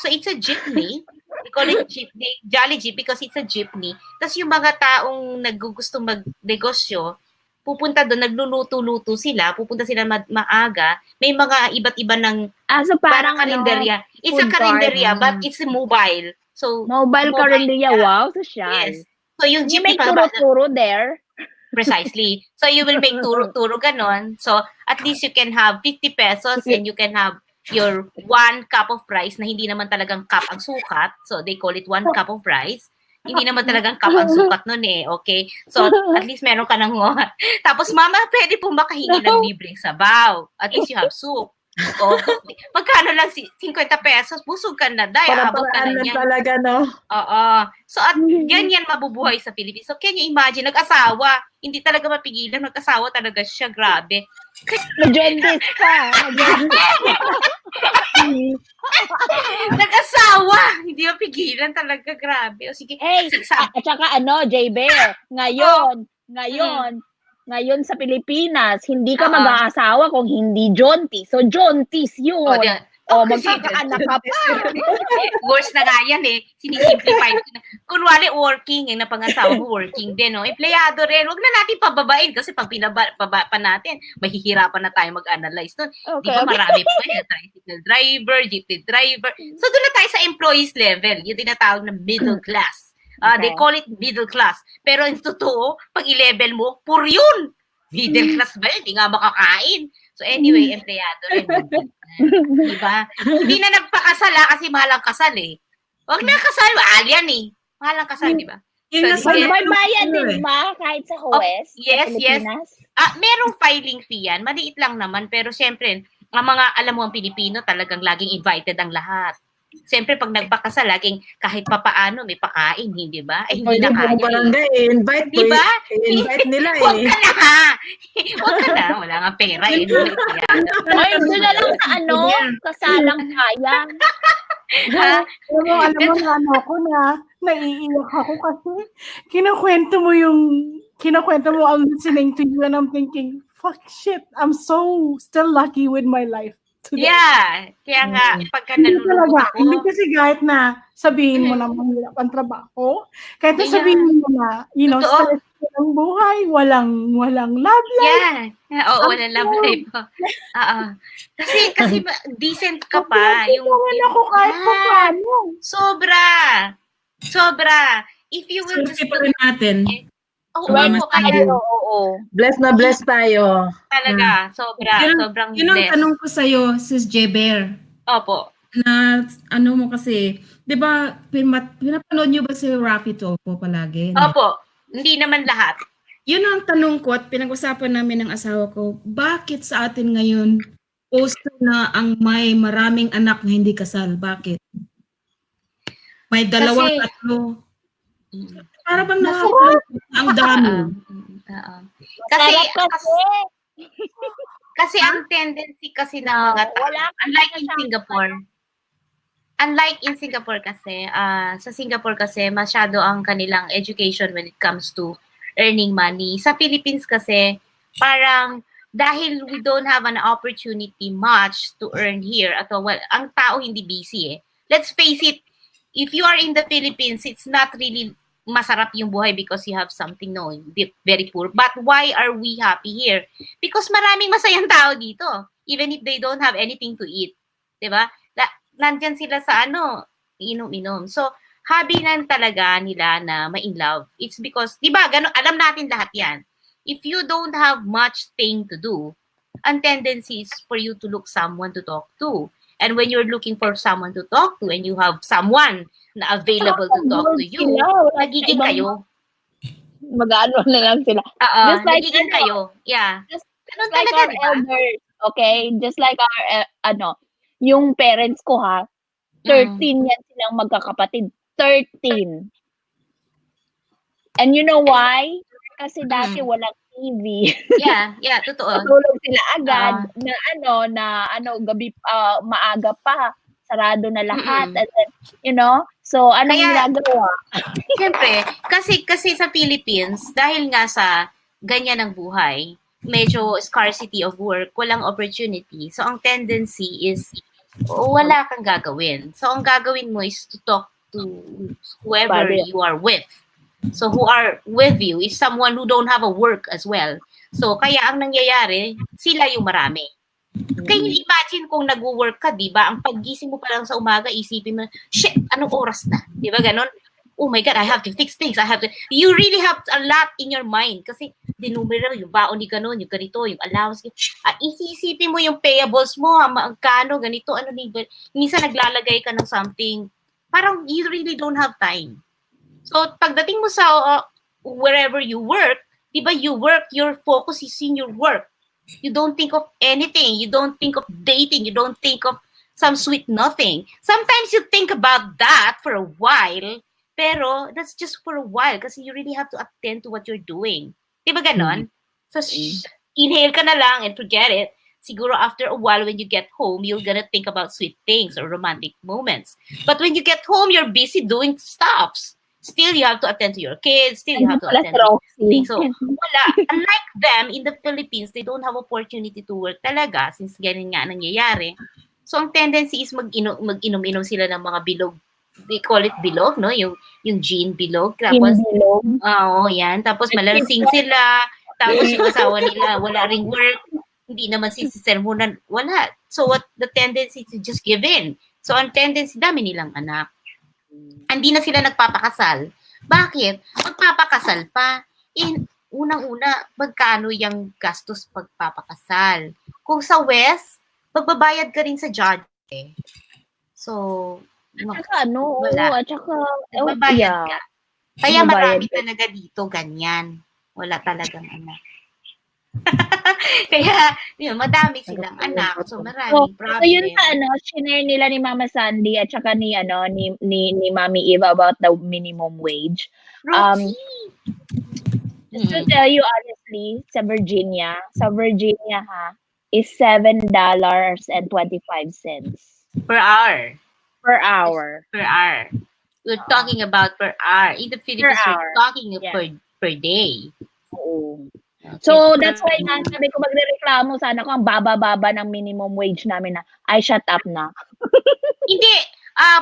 So, it's a jeepney. We call it jeepney, Jolly Jeep because it's a jeepney. Tapos yung mga taong naggugusto magnegosyo, pupunta doon, nagluluto-luto sila, pupunta sila maaga, may mga iba't iba ng so parang karinderya. It's a karinderya, but it's mobile. So, mobile karinderya, wow, social. Yes. So, yung you jeepney make turo-turo there. Precisely. So, you will make turo-turo ganon. So, at least you can have 50 pesos and you can have your 1 cup of rice na hindi naman talagang cup ang sukat. So, they call it 1 cup of rice. Hindi naman talagang cup ang sukat nun eh. Okay? So, at least meron ka ng Tapos, mama, pwede po makahingi ng libreng sabaw. At least you have soup. O, magkano lang 50 pesos, busog ka na, day, abot ka na yan. Talaga, no? Oo. So, at ganyan mabubuhay sa Pilipinas. So, can you imagine, nag-asawa, hindi talaga mapigilan, nag-asawa talaga siya, grabe. Magendis ka. Nag-asawa, hindi mapigilan talaga, grabe. O sige, at saka J-Bear, ngayon sa Pilipinas, hindi ka mag-aasawa kung hindi Jontis. So, Jontis yun. Magkakaanak ka pa. Worse na nga yan eh. Sinisimplify ko na. Kunwari working, yung napangasawa mo working din. Empleyado rin. Huwag na natin pababain kasi pag pinaba pa natin, mahihirapan na tayo mag-analyze nun. Di ba marami pa yan? Tricycle driver, jeepney driver. So doon na tayo sa employees level. Yung tinatawag na middle class. They call it middle class. Pero yung totoo, pag i-level mo, puro yun. Middle class ba yun? Hindi nga makakain. So anyway, empleyado rin. Diba? Hindi na nagpakasala kasi mahal ang kasal eh. Huwag na kasal, mahal yan eh. Mahal ang kasal, di ba? So, may bayad din ba kahit sa Huwes? Yes. Merong filing fee yan. Maliit lang naman. Pero syempre, ang mga, alam mo ang Pilipino, talagang laging invited ang lahat. Siyempre, pag nagpakasal, laging kahit papaano, may pakain, hindi ba? Ay, hindi na kaya. Barangay, invite diba? I-invite nila eh. Huwag ka na ha! Huwag ka na, wala nga pera eh. Ay, doon na lang sa kasalang sayang. Alam mo na naiiyak ako kasi kinukwento mo I'm listening to you and I'm thinking, fuck shit, I'm so still lucky with my life. Today. Yeah. Kaya nga, pagka nalulungkot ako. Hindi kasi kahit na sabihin mo na mahirap ang trabaho, kahit na sabihin mo na, stress ang buhay, walang love life. Yeah. Oo, walang love life. Kasi decent ka pa. Yung ako kahit pa paano. Sobra. If you will just pa rin natin. Bless na bless tayo. Talaga, sobrang bless. Yun ang tanong ko sa'yo, Sis J-Bear. Opo. Na mo kasi, di ba, pinapanood nyo ba si Rafi Tulfo palagi? Opo, hindi naman lahat. Yun ang tanong ko at pinag-usapan namin ng asawa ko, bakit sa atin ngayon, poster na ang may maraming anak na hindi kasal? Bakit? May dalawa, tatlo. Para bang ang dami. Kasi ang tendency kasi ng mga tao, unlike in Singapore, unlike in Singapore kasi, sa Singapore kasi masyado ang kanilang education when it comes to earning money. Sa Philippines kasi, parang dahil we don't have an opportunity much to earn here, at well, ang tao hindi busy eh. Let's face it, if you are in the Philippines, it's not really masarap yung buhay because you have something, no, very poor. But why are we happy here? Because maraming masayang tao dito, even if they don't have anything to eat. Diba? Nandyan sila sa inom-inom. So, hobby nan talaga nila na ma-in love. It's because, di ba, alam natin lahat yan. If you don't have much thing to do, ang tendency is for you to look someone to talk to. And when you're looking for someone to talk to and you have someone na available to talk to you, nagiging kayo. Mag-ano na lang sila. Just like nagiging kayo. Yeah. Just like our elders, okay? Just like our, yung parents ko ha, 13 yan silang magkakapatid. 13. And you know why? Kasi dati walang TV. Yeah, totoo. Matulog sila agad gabi maaga pa. Sarado na lahat. And then, so anong ginagawa? Siyempre, kasi sa Philippines, dahil nga sa ganyan ang buhay, medyo scarcity of work, walang opportunity. So ang tendency is wala kang gagawin. So ang gagawin mo is to talk to whoever you are with. So who are with you is someone who don't have a work as well. So kaya ang nangyayari, sila yung marami. Can you imagine kung nag-work ka, di ba? Ang paggising mo pa lang sa umaga, isipin mo, shit, anong oras na? Di ba ganon? Oh my God, I have to fix things. You really have a lot in your mind. Kasi dinumero, yung baon ni ganon, yung ganito, yung allowance. Isisipin mo yung payables mo, magkano, ganito, minsan naglalagay ka ng something. Parang you really don't have time. So, pagdating mo sa wherever you work, di ba, you work, your focus is in your work. You don't think of anything. You don't think of dating. You don't think of some sweet nothing. Sometimes you think about that for a while, pero that's just for a while kasi you really have to attend to what you're doing. Di ba ganon? So, inhale ka na lang and forget it. Siguro after a while, when you get home, you're gonna think about sweet things or romantic moments. But when you get home, you're busy doing stuffs. Still, you have to attend to your kids. Still, you have to attend to things. So, wala. Unlike them, in the Philippines, they don't have opportunity to work talaga since ganyan nga nangyayari. So, ang tendency is mag-inom-inom sila ng mga bilog. They call it bilog, no? Yung gin bilog. Tapos, yan. Tapos, malalasing sila. Tapos, yung asawa nila, wala ring work. Hindi naman sisisermonan. Wala. So, what the tendency is to just give in. So, ang tendency, dami nilang anak. Hindi na sila nagpapakasal. Bakit? Magpapakasal pa. Unang-una, magkano yung gastos pagpapakasal? Kung sa West, magbabayad ka rin sa judge. So, wala. Magbabayad ka. Kaya marami talaga dito ganyan. Wala talagang anak. Kaya, madami silang anak. So, maraming problem. So, yun shinare nila ni Mama Sandy at saka ni Mami Eva about the minimum wage. Just to tell you honestly, sa Virginia is $7.25 per hour. Per hour. Per hour. We're talking about per hour. In the Philippines, we're talking per day. Oo. So, that's why nga sabi ko magrereklamo sana ko ang baba-baba ng minimum wage namin na I shut up na. Hindi.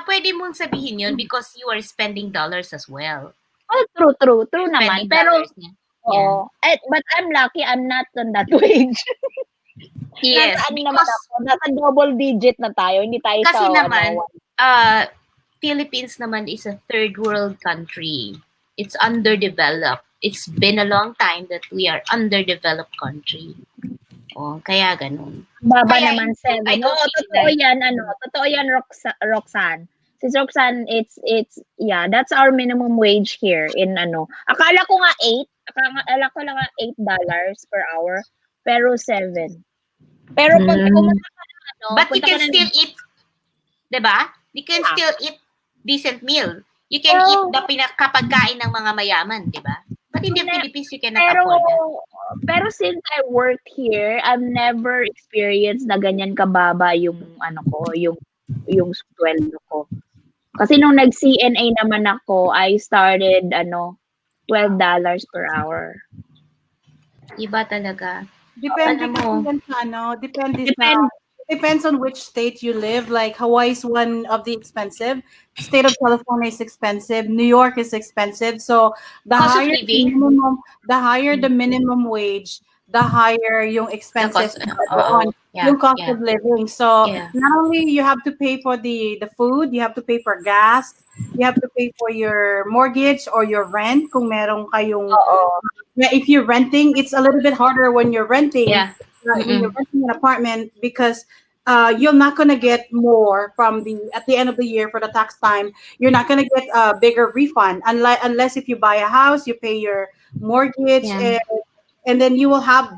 Pwede mong sabihin yun because you are spending dollars as well. Oh, true naman. Pero, but I'm lucky I'm not on that wage. Yes. Nasa double digit na tayo. Hindi tayo kasi sa naman, Philippines naman is a third world country. It's underdeveloped. It's been a long time that we are underdeveloped country. Kaya ganun. Baba kaya naman 7. Totoo yan, Roxanne. Since Roxanne, it's that's our minimum wage here in Akala ko nga 8. Akala ko lang $8 per hour, pero 7. Pero pag pumunta ka but you can still eat, 'di ba? You can still eat decent meal. You can eat the pinakapagkain ng mga mayaman, 'di ba? But in the Philippines, you cannot afford that. Pero since I worked here, I've never experienced na ganyan kababa yung yung sweldo ko. Kasi nung nag-CNA naman ako, I started $12 per hour. Iba talaga. Depende Alam kasi mo, yan sa depende sa Depend depends on which state you live. Like Hawaii is one of the expensive. State of California is expensive. New York is expensive. So cost of living, the higher the minimum wage, the higher yung the expenses cost, on yeah, yung cost yeah, of living. So yeah. not only you have to pay for the food, you have to pay for gas, you have to pay for your mortgage or your rent kung meron kayong Oo. if you're renting, it's a little bit harder when you're renting Yeah. when you're renting an apartment because you're not gonna get more from the at the end of the year for the tax time. You're not gonna get a bigger refund unless if you buy a house, you pay your mortgage, Yeah. and then you will have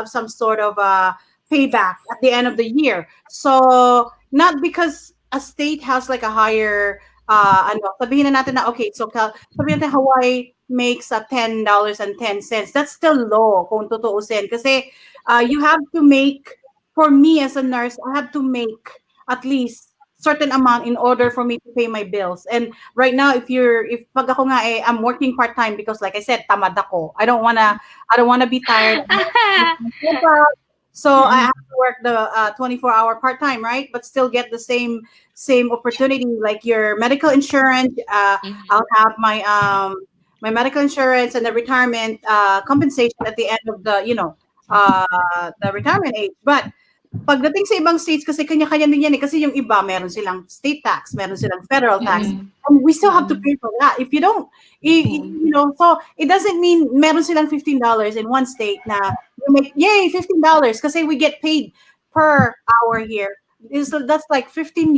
some sort of payback at the end of the year. So not because a state has like a higher sabihin na natin na okay, so sabihin natin Hawaii makes $10.10. That's still low kung tutuusin kasi you have to make for me as a nurse, I have to make at least certain amount in order for me to pay my bills. And right now, if pag ako nga I'm working part time because like I said, tamad ako. I don't wanna be tired. So I have to work the 24-hour part time, right? But still get the same opportunity like your medical insurance. I'll have my medical insurance and the retirement compensation at the end of the retirement age. But pagdating sa ibang states kasi kanya-kanya din yan eh. Kasi yung iba, meron silang state tax, meron silang federal tax. And we still have to pay for that. If you don't, so it doesn't mean meron silang $15 in one state na you make, yay, $15 kasi we get paid per hour here. So that's like $15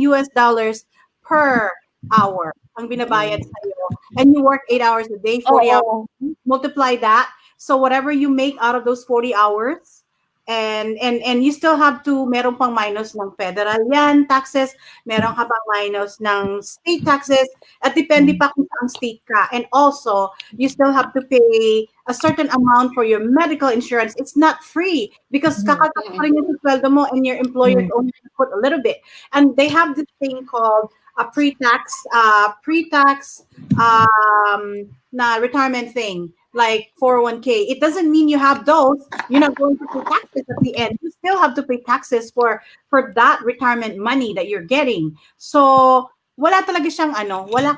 per hour ang binabayad sa'yo. And you work 8 hours a day, 40 hours. Multiply that. So whatever you make out of those 40 hours, and you still have to meron pang minus ng federal yan taxes, meron ka pang minus ng state taxes at depende pa kung saan state ka, and also you still have to pay a certain amount for your medical insurance. It's not free because kakatapos pa rin yung sweldo mo and your employers only put a little bit, and they have this thing called a pre-tax na retirement thing like 401k. It doesn't mean you have those. You're not going to pay taxes at the end. You still have to pay taxes for that retirement money that you're getting. So wala talaga siyang wala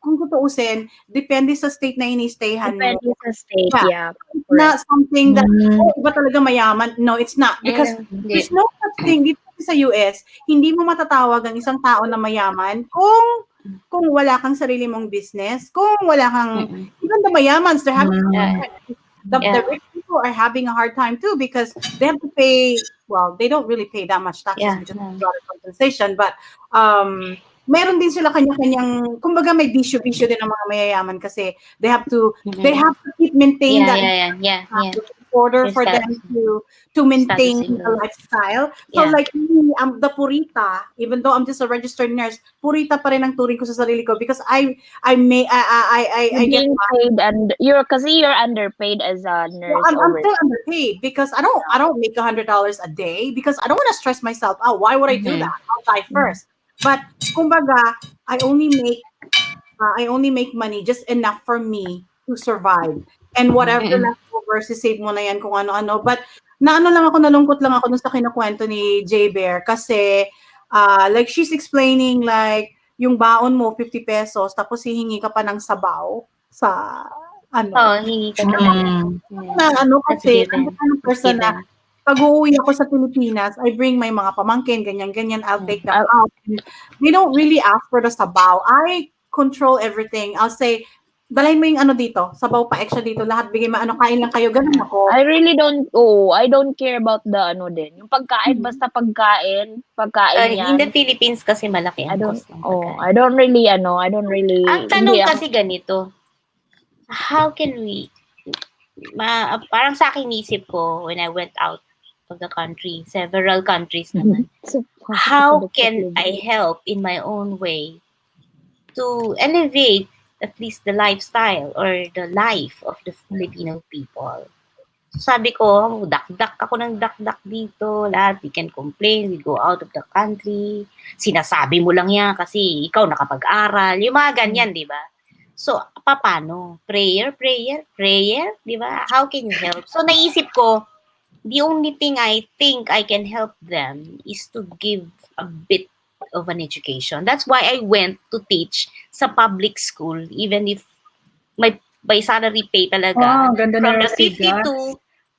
kung tutuusin, depende sa state na ini-stayhan mo. Depende sa state, yeah. It's not something that iba talaga mayaman. No, it's not because there's no such thing dito sa US. Hindi mo matatawag ang isang tao na mayaman kung wala kang sarili mong business, kung wala kang even the mayamans, they're having the rich people are having a hard time too because they have to pay, well, they don't really pay that much taxes because of the compensation, but meron din sila kanya-kanyang, kumbaga may bisyo-bisyo din ang mga mayayaman kasi they have to keep maintain that in order for them to maintain the lifestyle. So like me, I'm the purita, even though I'm just a registered nurse, purita pa rin ang turing ko sa sarili ko because I get paid, and you're underpaid as a nurse. I'm still underpaid because I don't make $100 a day because I don't want to stress myself out. Why would I do that? I'll die first. But kumbaga, I only make money just enough for me to survive. And whatever leftovers, save mo na yan kung ano-ano. But nalungkot lang ako dun sa kinukwento ni J Bear kasi like she's explaining like yung baon mo 50 pesos tapos hihingi ka pa ng sabaw sa hingi ka kasi ang person na pag-uwi ako sa Pilipinas, I bring my mga pamangkin, ganyan-ganyan, I'll take them out. They don't really ask for the sabaw. I control everything. I'll say, dalhin mo yung dito, sabaw pa extra dito, lahat bigay kain lang kayo, ganun ako. I really don't, I don't care about the din. Yung pagkain, basta pagkain yan. In the Philippines kasi malaki ang cost ng pagkain. I don't really. Ang tanong kasi ganito, how can we, parang sa akin isip ko, when I went out of the country, several countries naman, how can I help in my own way to elevate at least the lifestyle or the life of the Filipino people? So sabi ko, dakdak ako ng dakdak dito. Lahat, we can complain, we go out of the country. Sinasabi mo lang yan kasi ikaw nakapag-aral. Yung mga ganyan, di ba? So, paano? Prayer, di ba? How can you help? So, naisip ko, the only thing I think I can help them is to give a bit of an education. That's why I went to teach sa public school, even if by salary pay talaga. Ganda From ng the resigat.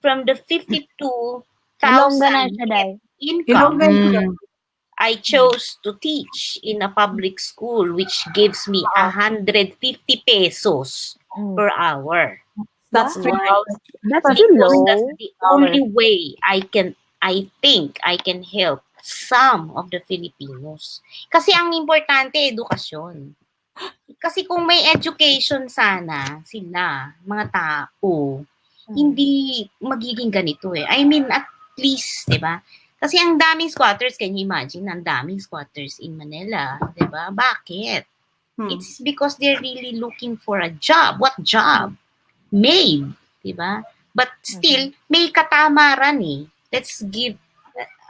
Ilongga na 52,000 siya, Day. income, Ilongga. I chose to teach in a public school which gives me 150 pesos per hour. That's Wow. 3,000. That's Because too that's low. the only way I think I can help some of the Filipinos. Kasi ang importante, edukasyon. Kasi kung may education sana sila, mga tao, hindi magiging ganito eh. I mean, at least, di ba? Kasi ang daming squatters, can you imagine? Ang daming squatters in Manila, di ba? Bakit? It's because they're really looking for a job. What job? Maid, di ba? But still, may katamaran eh. Let's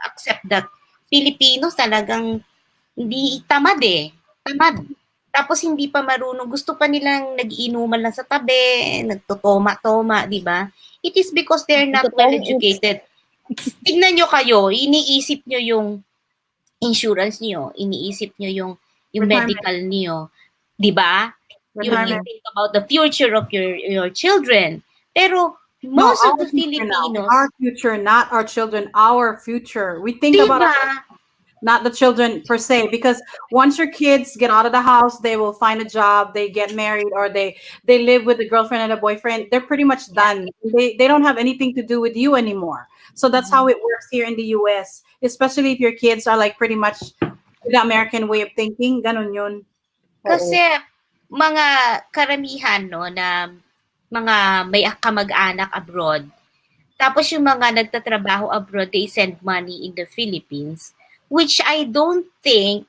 accept that Filipinos talagang hindi tamad eh. Tamad. Tapos hindi pa marunong, gusto pa nilang nag-iinuman lang sa tabi, nagtotoma-toma, di ba? It is because they're not well educated. Tingnan nyo kayo, iniisip nyo yung insurance nyo, iniisip nyo yung medical nyo, di ba? You think about the future of your children. Pero most of the Filipinos, our future, not our children, our future. We think about our, not the children per se, because once your kids get out of the house, they will find a job, they get married, or they live with a girlfriend and a boyfriend. They're pretty much done. They don't have anything to do with you anymore. So that's how it works here in the US, especially if your kids are like pretty much the American way of thinking. Ganun yun. Kasi mga karamihan no na mga may kamag-anak abroad. Tapos yung mga nagtatrabaho abroad, they send money in the Philippines, which I don't think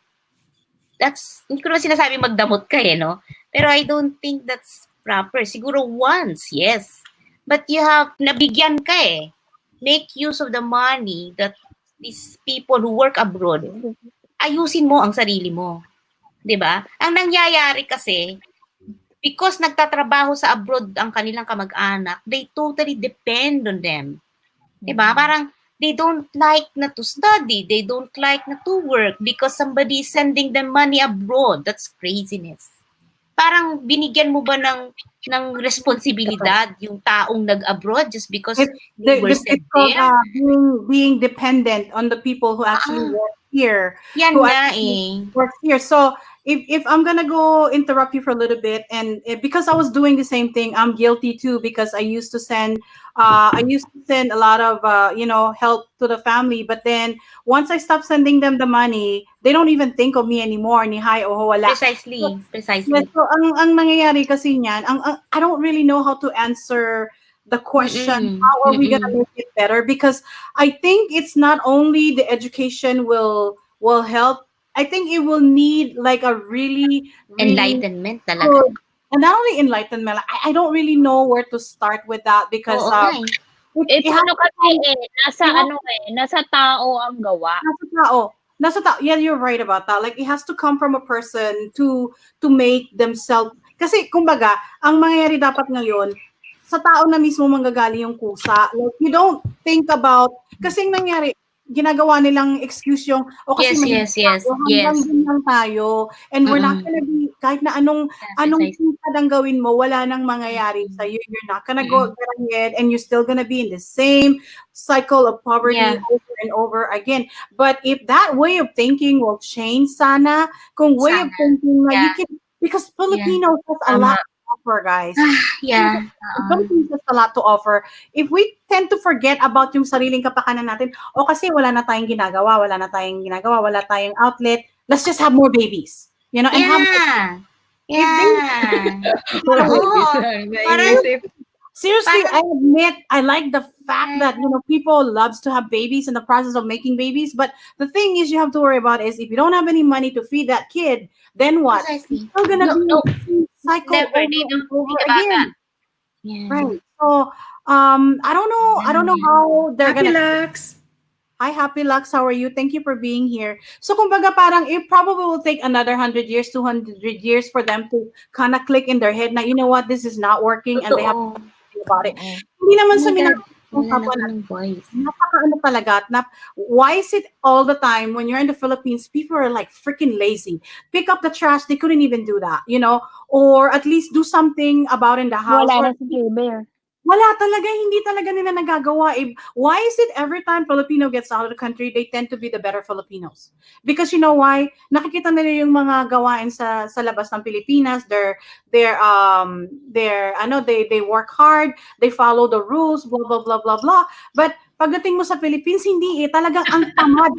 hindi ko naman sinasabi magdamot ka eh, no? Pero I don't think that's proper. Siguro once, yes. But you have, nabigyan ka eh. Make use of the money that these people who work abroad, ayusin mo ang sarili mo. 'Di ba? Ang nangyayari kasi, because nagtatrabaho sa abroad ang kanilang kamag-anak, they totally depend on them. 'Di ba? Parang they don't like na to study, they don't like na to work because somebody is sending them money abroad. That's craziness. Parang binigyan mo ba ng responsibilidad yung taong nag-abroad just because they were sent there? Being dependent on the people who actually work here. Yan who nga actually work here. So if I'm gonna go interrupt you for a little bit, and because I was doing the same thing, I'm guilty too, because I used to send a lot of help to the family, but then once I stopped sending them the money, they don't even think of me anymore. Ni hi o wala. Precisely. Yes, so ang nangyayari kasi niyan, I don't really know how to answer the question, how are we gonna make it better? Because I think it's not only the education will help. I think it will need like a really enlightenment talaga. good, and not only enlightenment. I don't really know where to start with that, because nasa tao ang gawa. Nasa tao. Yeah, you're right about that. Like, it has to come from a person to make themselves. Kasi kumbaga, ang mangyayari dapat ngayon, sa tao na mismo manggagaling yung kusa. Like, you don't think about, kasi nangyari, ginagawa nilang excuse yung, yes. hanggang din lang tayo, and we're not gonna be, kahit na anong sipad ang gawin mo, wala nang mangyayari sa'yo. You're not gonna go ahead, and you're still gonna be in the same cycle of poverty over and over again. But if that way of thinking will change, sana, kung way of thinking, you can, because Filipinos has a lot to offer, guys. Philippines has a lot to offer. If we tend to forget about yung sariling kapakanan natin, kasi wala na tayong ginagawa, wala tayong outlet, let's just have more babies. And have seriously, I admit, I like the fact that people loves to have babies in the process of making babies, but the thing is, you have to worry about is, if you don't have any money to feed that kid, then what? It's still gonna be cycle over and over again. Right. So, I don't know how they're Happy gonna. Lux. Hi, Happy Lux. How are you? Thank you for being here. So, kumbaga, parang it probably will take another 100 years, 200 years for them to kind of click in their head na, you know what, this is not working, and they have Totoo. to think about it. Oo. Hindi naman Oh sa my God. minamahal Wala na ako ng voice. napaka-ano talaga, why is it all the time when you're in the Philippines, people are like freaking lazy. Pick up the trash, they couldn't even do that, or at least do something about in the house, Wala or na si J-Bear. wala talaga, hindi talaga nila nagagawa. Why is it every time Filipino gets out of the country, they tend to be the better Filipinos? Because you know why? Nakikita nila yung mga gawain sa labas ng Pilipinas. They work hard, they follow the rules, blah blah blah blah blah. But pagdating mo sa Philippines, hindi talagang ang tamad.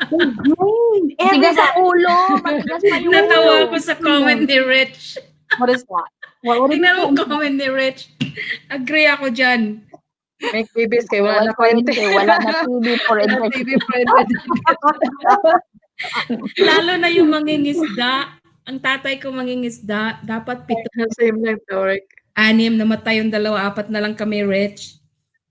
They blame Matigas everybody. ang ulo. Matigas pa yung Natawa ulo. ako sa comment ni Rich. What is that? What is Tingnan mo it? comment ni Rich. Agree ako dyan. Make babies kay wala Wala na kuryente. kwente. Wala na TV for Wala entertainment. TV for entertainment. Lalo na yung mangingisda. Ang tatay ko mangingisda. Dapat 7, Same lang, Torek. 6, namatay yung 2, 4 na lang kami, Rich.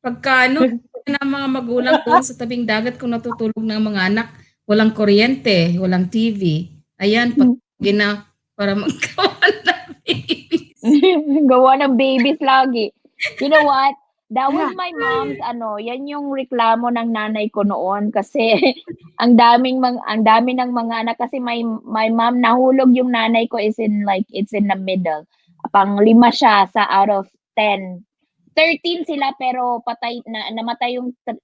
Pagka na mga magulang doon sa tabing dagat kung natutulog ng mga anak, walang kuryente, walang TV. Ayan, patugin na para magkawa ng babies. Gawa ng babies lagi. You know what? That was my mom's yan yung reklamo ng nanay ko noon kasi ang dami ng mga anak kasi my mom nahulog yung nanay ko is it's in the middle. Pang-5 siya sa out of 10. 13 sila pero namatay yung 3,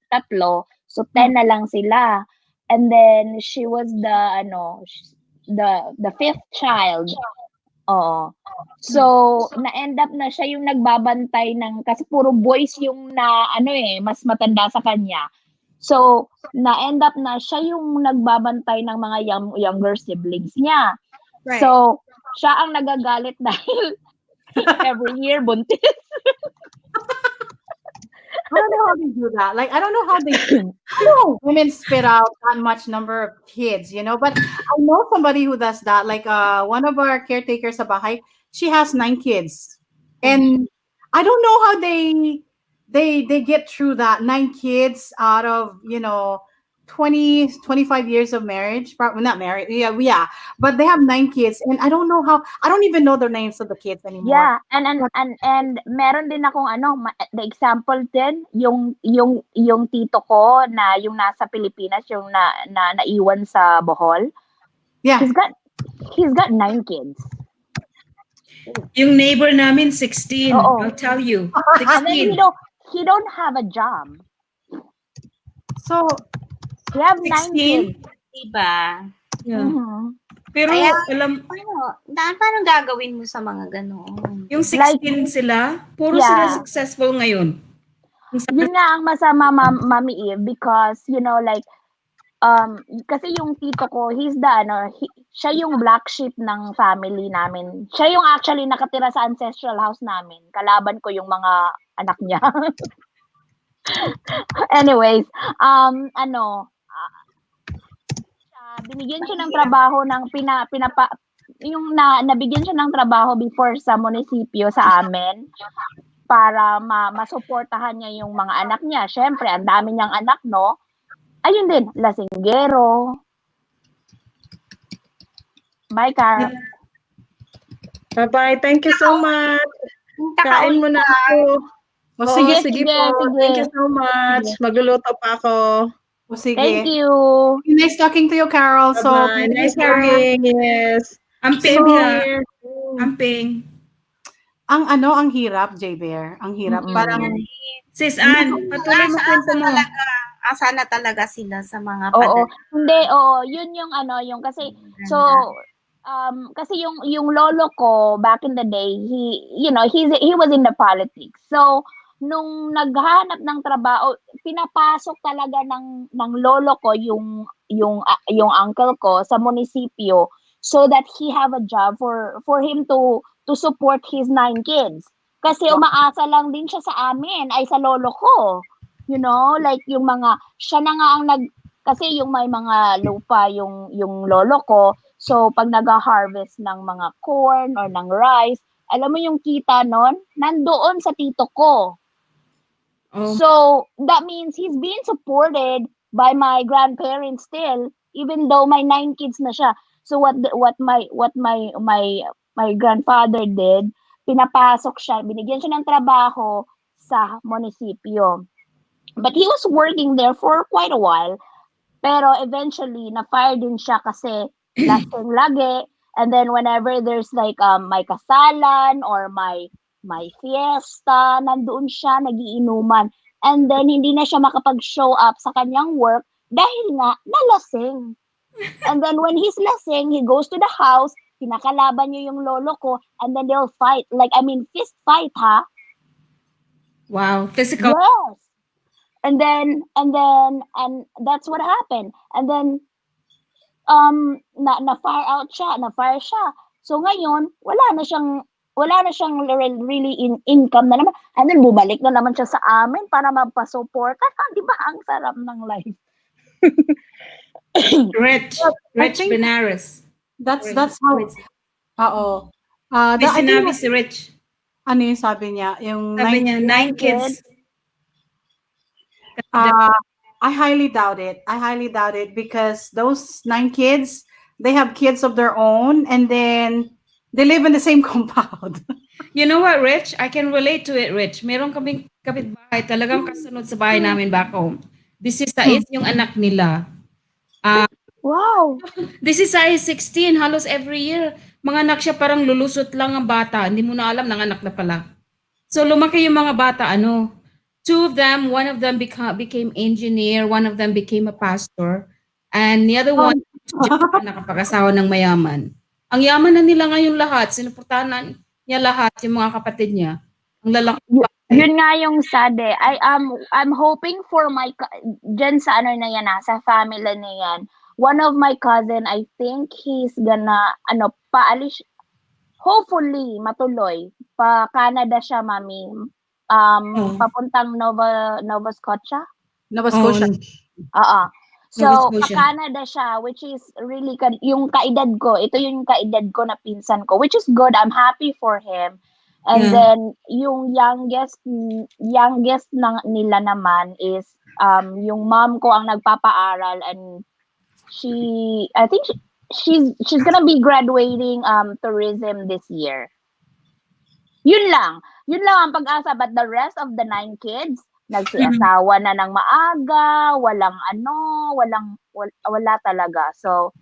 so 10 na lang sila. And then she was the 5th child. Oo. So, na-end up na siya yung nagbabantay kasi puro boys yung mas matanda sa kanya. So, na-end up na siya yung nagbabantay ng mga younger siblings niya. Right. So, siya ang nagagalit dahil every year buntis. I don't know how they do that. Like, I don't know how women spit out that much number of kids, but I know somebody who does that. Like, one of our caretakers sa bahay, she has 9 kids. And I don't know how they get through that 9 kids out of, 20, 25 years of marriage. Probably not married. Yeah. But they have 9 kids. And I don't know I don't even know the names of the kids anymore. Yeah, and meron din akong the example din yung tito ko na yung nasa Pilipinas yung naiwan sa Bohol. Yeah. He's got 9 kids. Yung neighbor namin 16. Oo. I'll tell you. And then 16. he don't have a job. So, He have 9 kids. Diba? Yeah. Mhm. Pero Kaya, alam, paano gagawin mo sa mga gano'n? yung 16 sila, puro sila successful ngayon. Yun nga ang masama, Mami Eve, because kasi yung tito ko, he's siya yung black sheep ng family namin. Siya yung actually nakatira sa ancestral house namin. Kalaban ko yung mga anak niya. Anyways, binigyan siya ng trabaho ng nabigyan siya ng trabaho before sa munisipyo sa amin para masuportahan niya yung mga anak niya. Syempre, ang dami niyang anak, no? Ayun din, lasinggero. Bye, Car. Bye-bye. Thank you so much. Kain mo na ako. o Sige, sige, sige po. sige. Thank you so much. Magluluto pa ako. o sige. Thank you. Nice talking to you, Carol. So, Bye-bye. Nice talking. Yes. Amping Same ha. here. Amping. ang hirap, J-Bear. Ang hirap. Parang, Sis Ann, patuloy mo kwento mo. Asa na talaga sila sa mga Oo. pader. Hindi, yun yung yung kasi, so, kasi yung lolo ko, back in the day, he was in the politics. So, nung naghahanap ng trabaho, pinapasok talaga ng lolo ko yung uncle ko sa munisipyo so that he have a job for him to support his 9 kids. Kasi umaasa lang din siya sa amin, ay sa lolo ko. Like yung mga, siya na nga ang kasi yung may mga lupa yung lolo ko, so pag nag-harvest ng mga corn or ng rice, alam mo yung kita nun, nandoon sa tito ko. Oh, So that means he's being supported by my grandparents still, even though may 9 kids na siya. So my grandfather did, pinapasok siya, binigyan siya ng trabaho sa munisipyo. But he was working there for quite a while. Pero eventually, na-fire din siya kasi lasting lagi. And then whenever there's like may kasalan or may fiesta, nandoon siya, nagiinuman. And then hindi na siya makapag-show up sa kanyang work dahil nga nalasing. And then when he's lasing, he goes to the house, pinakalaban niyo yung lolo ko, and then they'll fight. Like, I mean, fist fight, ha? wow. Physical. Yes. And that's what happened. And then na-fire siya. So ngayon, wala na siyang really income na naman. And then bumalik na naman siya sa amin para magpa-support. Di ba ang sarap ng life? Rich think- Benares. That's how, oo. May I think, sinabi si Rich. ano yung sabi niya? Yung Sabi niya, 9 kids. I highly doubt it. Because those 9 kids, they have kids of their own, and then they live in the same compound. You know what, Rich? I can relate to it, Rich. Meron kaming kapitbahay, talagang kasunod sa bahay namin back home. This is yung anak nila. Wow. This is 16, halos every year. Mga anak siya, parang lulusot lang ang bata. Hindi mo na alam, nanganak na pala. So lumaki yung mga bata, 2 of them, one of them became engineer, one of them became a pastor, and the other one, nakapag-asawa ng mayaman. Ang yaman na nila ngayon lahat, sinuportahan niya lahat, yung mga kapatid niya. Ang lalaki. Yun nga yung sad eh. I'm hoping for dyan sa ano na yan, sa family na yan. One of my cousin, I think he's gonna, paalis, hopefully, matuloy. Pa Canada siya, mami. Papuntang Nova Scotia. Nova Scotia. Oo. So, Nova Scotia. Canada siya, which is really, yung kaedad ko, ito yung kaedad ko na pinsan ko, which is good. I'm happy for him. And then, yung youngest nila naman is, yung mom ko ang nagpapaaral, and I think she's gonna be graduating tourism this year. Yun lang ang pag-asa, but the rest of the 9 kids, nagsiasawa na ng maaga, wala talaga. So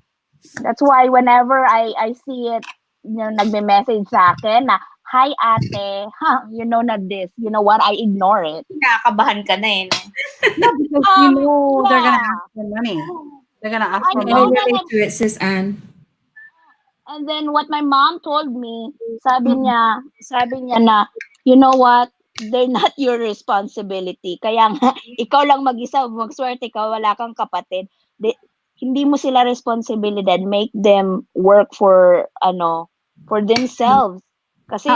that's why whenever I see it, nagme-message sa akin na, hi ate, you know na this, you know what, I ignore it. Nakakabahan ka na no? No, because they're gonna ask for money. They're gonna ask for I I'll money. relate to it, Sis Anne. And then what my mom told me, sabi niya na, you know what, they're not your responsibility. Kaya nga, ikaw lang mag-isa, magswerte ka, wala kang kapatid. Hindi mo sila responsibilidad. Make them work for themselves. Kasi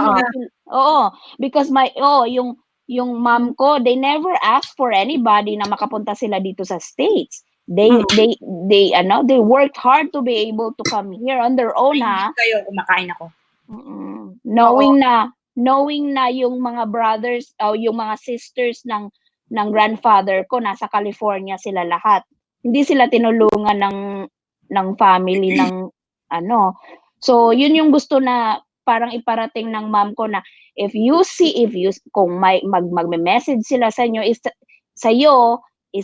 because yung mom ko, they never ask for anybody na makapunta sila dito sa States. They worked hard to be able to come here on their own, ha. Kayo, kumakain ako. Knowing na yung mga brothers o yung mga sisters ng grandfather ko nasa California sila lahat. Hindi sila tinulungan ng family ng So yun yung gusto na parang iparating ng mom ko na kung magme-message sila sa inyo, it's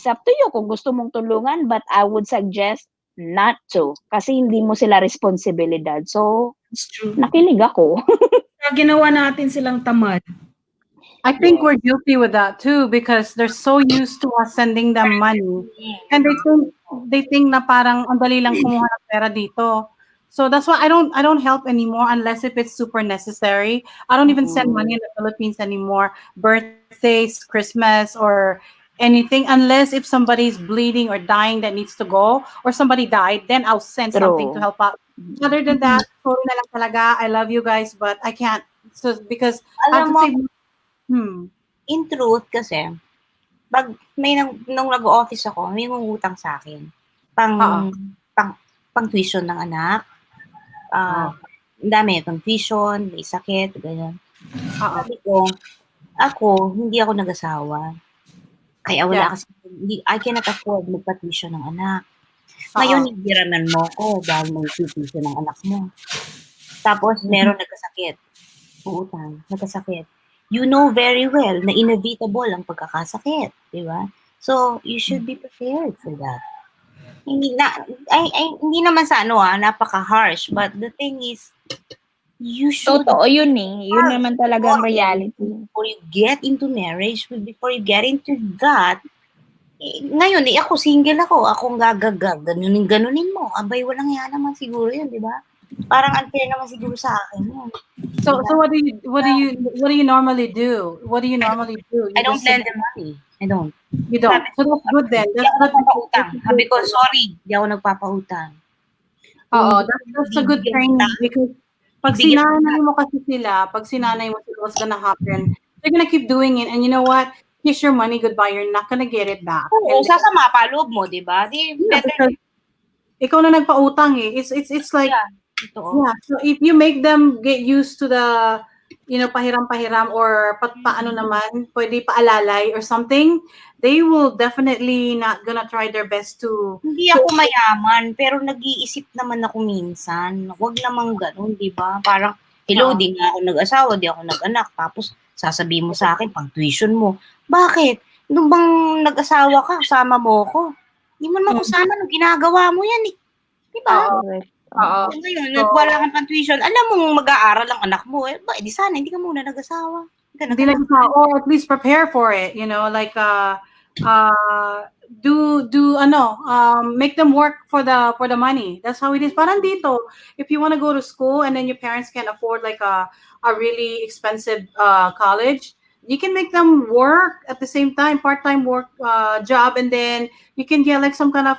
up to you kung gusto mong tulungan, but I would suggest not to kasi hindi mo sila responsibilidad. So It's true. nakilig ako. Ginawa natin silang tamad. I think we're guilty with that too because they're so used to us sending them money, and they think na parang ang dali lang kumuha ng pera dito. So that's why I don't help anymore unless if it's super necessary. I don't even send money in the Philippines anymore. Birthdays, Christmas, or anything, unless if somebody's bleeding or dying that needs to go, or somebody died, then I'll send something to help out. Other than that, sorry na lang talaga. I love you guys, but I can't. So because I have to say, in truth kasi, pag nung nag-office ako, may ngutang sa akin. Pang tuition ng anak, ang dami, confusion, may sakit, ganyan. Oo. Sabi ko, hindi ako nag-asawa. Kaya wala kasi, I cannot afford magpa-tuition ng anak. Ngayon, hihiraman mo ko dahil may tuition ng anak mo. Tapos, meron nagkasakit. Uutang, nagkasakit. You know very well na inevitable ang pagkakasakit, di ba? So, you should be prepared for that. Hindi naman sa napaka-harsh, but the thing is, you should... Totoo yun eh. Yun naman talagang reality. Before you get into marriage, before you get into that, ngayon, ako single akong gagagag, ganunin mo. Abay, walang yan naman siguro yun, di ba? Parang unfair naman siguro sa akin yun. So what do you normally do? What do you normally do? I don't lend them money. I don't. You don't. So that's good then. Hindi ako nagpapautang. Sabi ko, sorry, hindi ako nagpapautang. Oo, that's a good training because pag sinanay mo kasi sila, what's gonna happen, they're gonna keep doing it, and you know what? Here's your money, goodbye. You're not gonna get it back. Oo, sasama pa loob mo, di ba? Because ikaw na nagpautang eh. It's like, yeah. So if you make them get used to the, pahiram-pahiram or paano naman, pwede paalalay or something, they will definitely not gonna try their best to... Hindi ako mayaman, pero nag-iisip naman ako minsan. Huwag namang ganun, di ba? Parang, hello, di nga ako nag-asawa, di ako nag-anak. Tapos, sasabihin mo sa akin, pang tuition mo. Bakit? Nung bang nag-asawa ka, sama mo ko. Hindi mo naman kasama nung ginagawa mo yan eh. Di ba? Ngayon, wala kang pang tuition, alam mo mag-aaral ang anak mo, di sana, hindi ka muna nag-asawa. Hindi nag-asawa, or at least prepare for it, like, make them work for the money. That's how it is. Parang dito, if you want to go to school and then your parents can't afford like a really expensive college, you can make them work at the same time, part-time work job, and then you can get like some kind of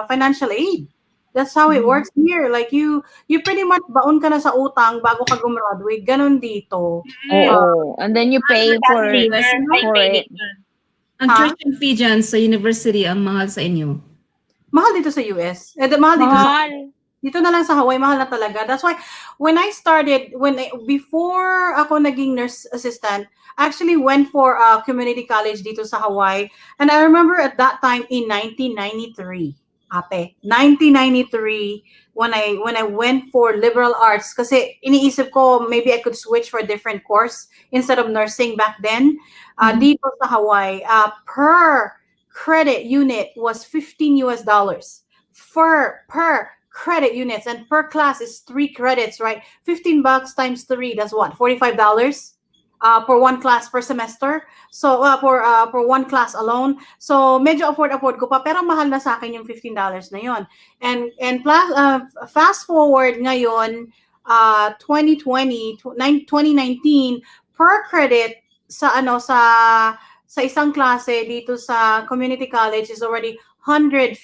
financial aid. That's how it works here. Like you pretty much baon ka na sa utang bago ka gumraduate. Ganon dito. And then you pay for it. Ang tuition fee dyan sa university ang mahal sa inyo? Mahal dito sa US. Mahal dito dito na lang sa Hawaii, mahal na talaga. That's why when I started, before ako naging nurse assistant, I actually went for a community college dito sa Hawaii. And I remember at that time in 1993, 1993, when I went for liberal arts, kasi iniisip ko maybe I could switch for a different course instead of nursing back then. Dito sa Hawaii, per credit unit was $15 per credit units, and per class is 3 credits, right? $15 times 3, that's what, $45 for one class per semester. So for one class alone. So medyo afford ko pa, pero mahal na sa akin yung $15 na yon. And plus, fast forward ngayon, 2019, per credit sa isang klase dito sa community college is already $150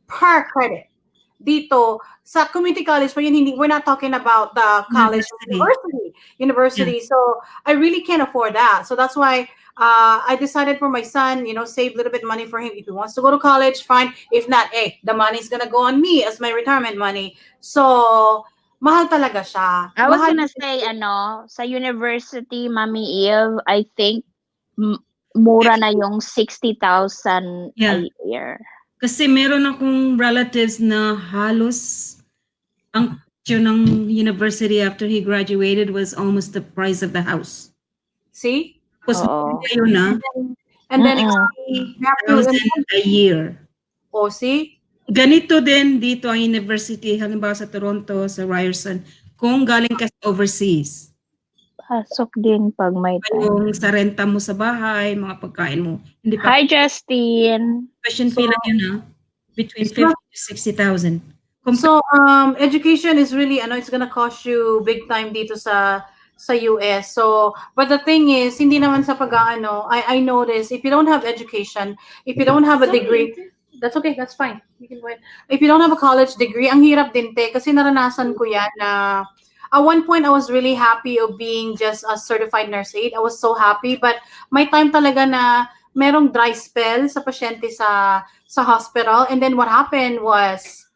per credit. Dito sa community college, we're not talking about the college university. Yeah. So I really can't afford that. So that's why I decided for my son, save a little bit of money for him. If he wants to go to college, fine. If not, the money's gonna go on me as my retirement money. So mahal talaga siya. I was gonna say, sa university, Mami Eve, I think mura na yung 60,000 a year. Kasi meron akong relatives na halos ang tuition ng university after he graduated was almost the price of the house. See? And then a year. Oh, see? Ganito din dito ang university, halimbawa sa Toronto, sa Ryerson, kung galing ka sa overseas. Pasok din pag may time. Yung sa renta mo sa bahay, mga pagkain mo. Hindi pa. Hi, Justin. Question fee lang yun, between 50 to 60,000. So, education is really, it's gonna cost you big time dito sa US. So, but the thing is, hindi naman sa I notice, if you don't have education, if you don't have a degree, that's okay, that's fine. You can go ahead. If you don't have a college degree, ang hirap din kasi naranasan ko yan na at one point I was really happy of being just a certified nurse aide. I was so happy, but may time talaga na merong dry spell sa pasyente sa hospital, and then what happened was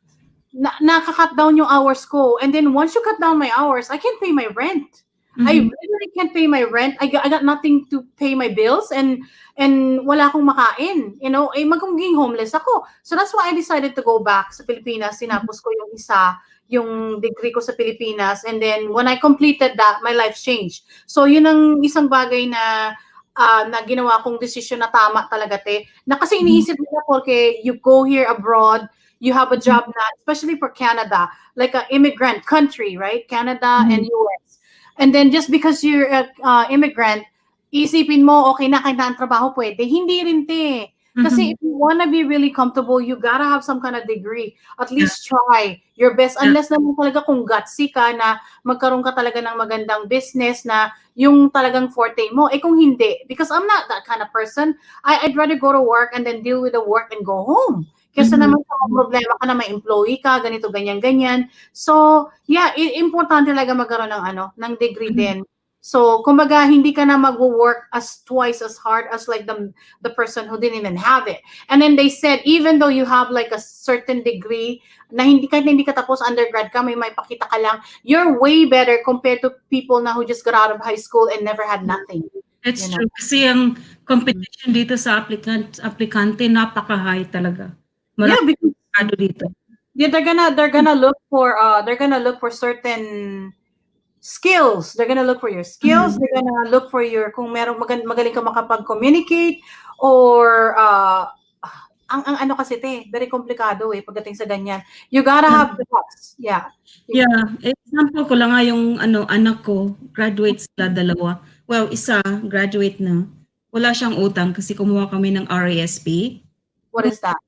nakaka-cut down yung hours ko. And then once you cut down my hours, I can't pay my rent. I literally can't pay my rent. I got nothing to pay my bills and wala akong makain. You know, magiging homeless ako. So that's why I decided to go back sa Pilipinas. Tinapos ko yung degree ko sa Pilipinas. And then when I completed that, my life changed. So yun ang isang bagay na ginawa kong desisyon na tama talaga, te. Na kasi iniisip nila porque you go here abroad, you have a job na, especially for Canada, like an immigrant country, right? Canada and US. And then just because you're an immigrant, isipin mo, okay na, kahit na ang trabaho pwede. Hindi rin, te. Kasi if you wanna be really comfortable, you gotta have some kind of degree. At least try your best. Unless naman talaga kung gutsy ka na magkaroon ka talaga ng magandang business na yung talagang forte mo. Kung hindi, because I'm not that kind of person, I'd rather go to work and then deal with the work and go home. Kasi naman kung problema ka na may employee ka, ganito, ganyan. So, yeah, importante talaga magkaroon ng degree din. So, kumbaga, hindi ka na mag-work as twice as hard as like the person who didn't even have it. And then they said, even though you have like a certain degree, na kahit hindi ka tapos undergrad ka, may pakita ka lang, you're way better compared to people na who just got out of high school and never had nothing. It's true. Kasi ang competition dito sa aplikante, napaka-high talaga. Yeah, because dito. Yeah, they're gonna look for certain skills. They're gonna look for your skills. They're gonna look for your kung merong magaling ka makapag-communicate or ang ano kasi very komplikado pagdating sa ganyan. You gotta have the guts. Yeah. Yeah, example ko lang nga yung anak ko, graduate sila dalawa. Well, isa graduate na. Wala siyang utang kasi kumuha kami ng RESP. What is that?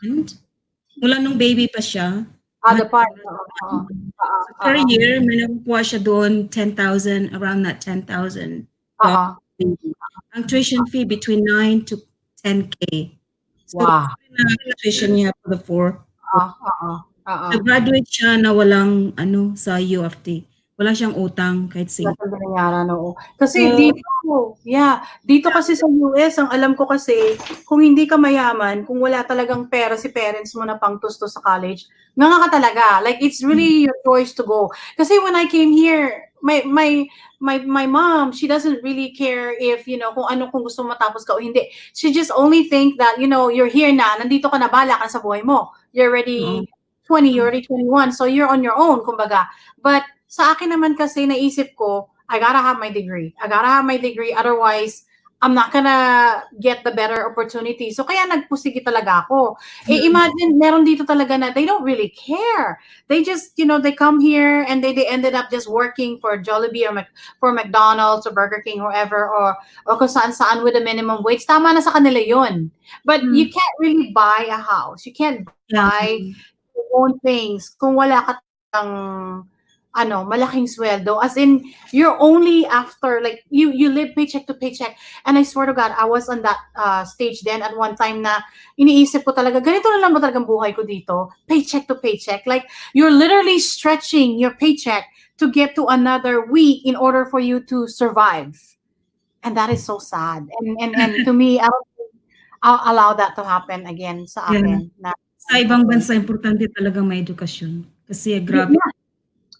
And mula nung baby pa siya. The part. Per year, may nakukuha siya doon 10,000, around that 10,000. Ang tuition fee between 9 to 10K. So, wow. Tuition niya for the 4. Nag-graduate siya na walang sa U of T. Wala siyang utang kahit sing. Kasi dito kasi sa US, ang alam ko kasi, kung hindi ka mayaman, kung wala talagang pera si parents mo na pangtusto sa college, nga ka talaga. Like, it's really your choice to go. Kasi when I came here, my mom, she doesn't really care if, kung gusto mo matapos ka o hindi. She just only think that, you're here na, nandito ka na, bala ka sa buhay mo. You're already 20, you're already 21, so you're on your own, kumbaga. But sa akin naman kasi, naisip ko, I gotta have my degree. Otherwise, I'm not gonna get the better opportunity. So kaya nagpusigi talaga ako. Imagine, meron dito talaga na they don't really care. They just, they come here and they ended up just working for Jollibee or for McDonald's or Burger King, whoever, or kung saan with a minimum wage. Tama na sa kanila yun. But you can't really buy a house. You can't buy your own things kung wala ka malaking sweldo. As in, you're only after, like, you live paycheck to paycheck. And I swear to God, I was on that stage then at one time na iniisip ko talaga, ganito na lang ba talagang buhay ko dito? Paycheck to paycheck. Like, you're literally stretching your paycheck to get to another week in order for you to survive. And that is so sad. And to me, I don't think I'll allow that to happen again sa akin. Sa ibang bansa, importante talaga may edukasyon. Kasi grabe.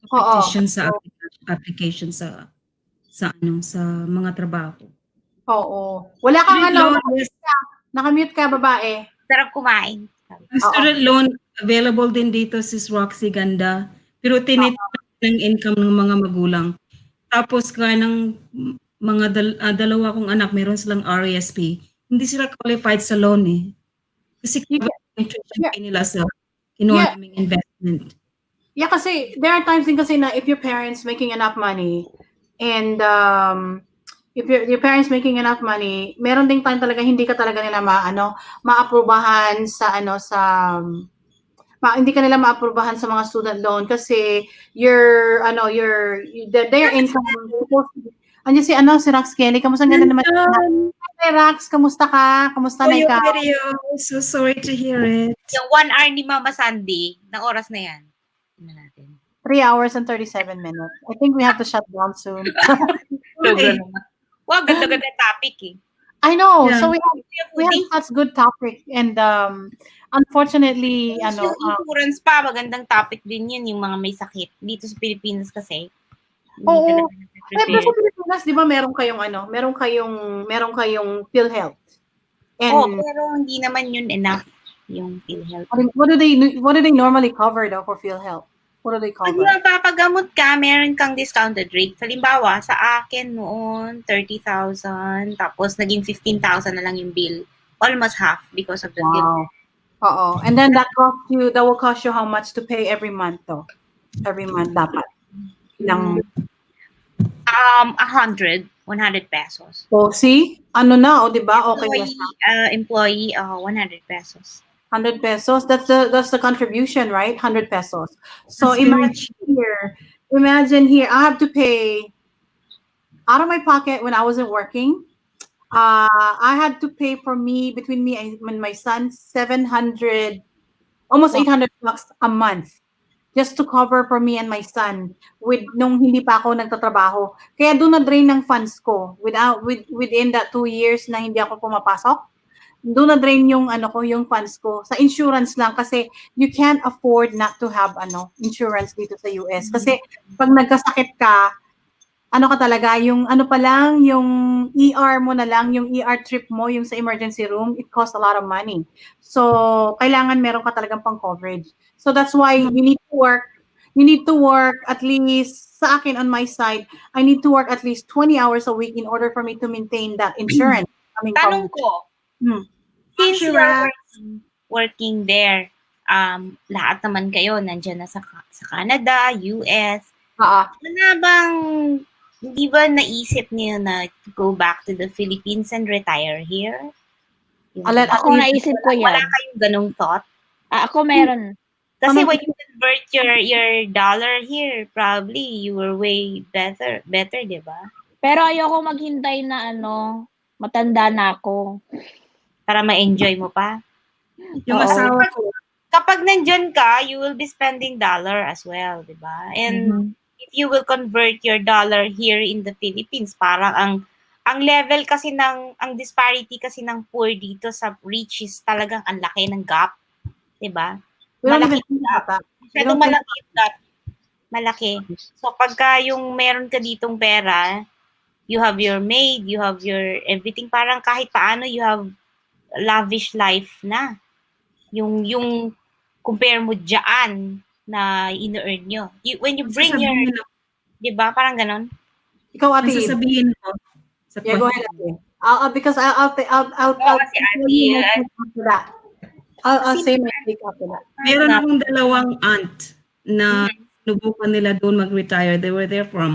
Competition sa application sa mga trabaho. Oo. Wala kang nakamute ka, babae. Sarap kumain. Ang student loan available din dito sis Roxy, ganda. Pero tinitignan ng income ng mga magulang. Tapos kaya ng mga dalawa kong anak, meron silang RESP. Hindi sila qualified sa loan Kasi nila sa kinuha naming investment. Yeah, kasi there are times din kasi na if your parents making enough money and if your parents making enough money, meron ding time talaga hindi ka talaga nila maaprubahan sa hindi ka nila maaprubahan sa mga student loan kasi their income. Andiyan si Rax Kelly. Kamusta ang ganda naman? Hi Rax, kamusta ka? Kamusta na ikaw? So sorry to hear it. Yung 1 hour ni Mama Sandy, ng oras na yan. 3 hours and 37 minutes. I think we have to shut down soon. Okay. Wow, ganda-ganda topic I know. Yeah. So we have such good topic, and unfortunately, Tapos yung insurance pa, magandang topic din yun, yung mga may sakit. Dito sa Pilipinas kasi, hindi oo. talaga Pero sa na-prepare. Pilipinas, di ba meron kayong PhilHealth. Pero hindi naman yun enough, yung PhilHealth. What do they normally cover though for PhilHealth? What do they Pag cover? magpapagamot ka, meron kang discounted rate. Halimbawa, sa akin noon, 30,000, tapos naging 15,000 na lang yung bill. Almost half because of the bill. Wow. And then that will cost you how much to pay every month though? Every month dapat. Ilang 100 pesos. see? Ano na, di ba? Okay na. Employee, 100 pesos. 100 pesos. That's the contribution, right? 100 pesos. So That's imagine here, I have to pay out of my pocket when I wasn't working. I had to pay between me and my son 700, almost 800 bucks a month just to cover for me and my son nung hindi pa ako nagtatrabaho. Kaya doon na drain ng funds ko within that 2 years na hindi ako pumapasok. Doon na drain yung yung funds ko sa insurance lang kasi you can't afford not to have insurance dito sa US kasi pag nagkasakit ka talaga yung yung ER mo na lang, yung ER trip mo, yung sa emergency room, it costs a lot of money. So kailangan meron ka talagang pang coverage. So that's why you need to work at least sa akin on my side, I need to work at least 20 hours a week in order for me to maintain that insurance. Tanong ko, since you're working there, lahat naman kayo nandiyan na sa Canada, US. Wala bang, hindi ba naisip niyo na to go back to the Philippines and retire here? Ako naisip ko yan. Wala kayong ganong thought? Ako meron. Kasi when you convert your dollar here, probably you were way better, di ba? Pero ayoko maghintay na matanda na ako. Para ma-enjoy mo pa. Yung asawa ko. Kapag nandyan ka, you will be spending dollar as well, di ba? And if you will convert your dollar here in the Philippines, parang ang level kasi ang disparity kasi ng poor dito sa rich is talagang ang laki ng gap, di ba? Malaki yung gap. Masyadong malaki yung gap. Malaki. So pagka yung meron ka ditong pera, you have your maid, you have your everything, parang kahit paano you have lavish life na. Yung compare mo dyan na in-earn nyo. When you bring your, di ba? Parang ganon. Ikaw, ate. Sasabihin ko. Yeah, go ahead, ate. Because I'll say my take after that. Meron akong dalawang aunt na nubukan nila doon mag-retire. They were there for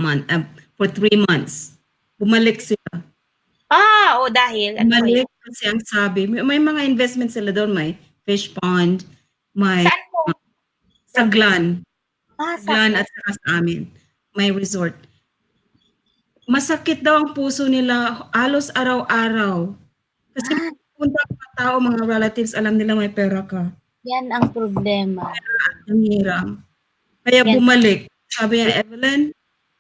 for 3 months. Bumalik sila. Dahil. Bumalik kasi ang sabi, may mga investments sila doon. May fish pond, may saan po? Sa Glan. Glan at saka sa amin. May resort. Masakit daw ang puso nila halos araw-araw. Kasi punta ka tao, mga relatives, alam nila may pera ka. Yan ang problema. Ang hirap. Kaya bumalik. Sabi niya,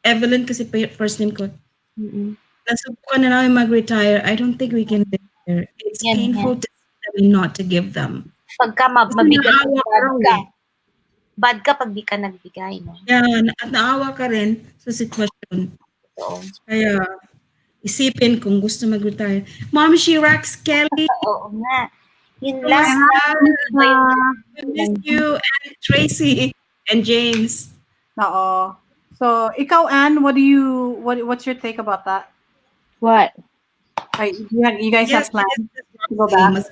Evelyn kasi first name ko. Nasubukan na namin mag-retire. I don't think we can live there. It's painful to not to give them. Pagka mabigat ka. Bad ka pag di ka nagbigay. No? Yeah, at naawa ka rin sa sitwasyon. Kaya isipin kung gusto mag-retire. Mom, Shirax, Kelly. Oo nga. Yun lang. I miss you and Tracy and James. Oo. So, ikaw, Anne, what's your take about that? What? You guys have plans to go back?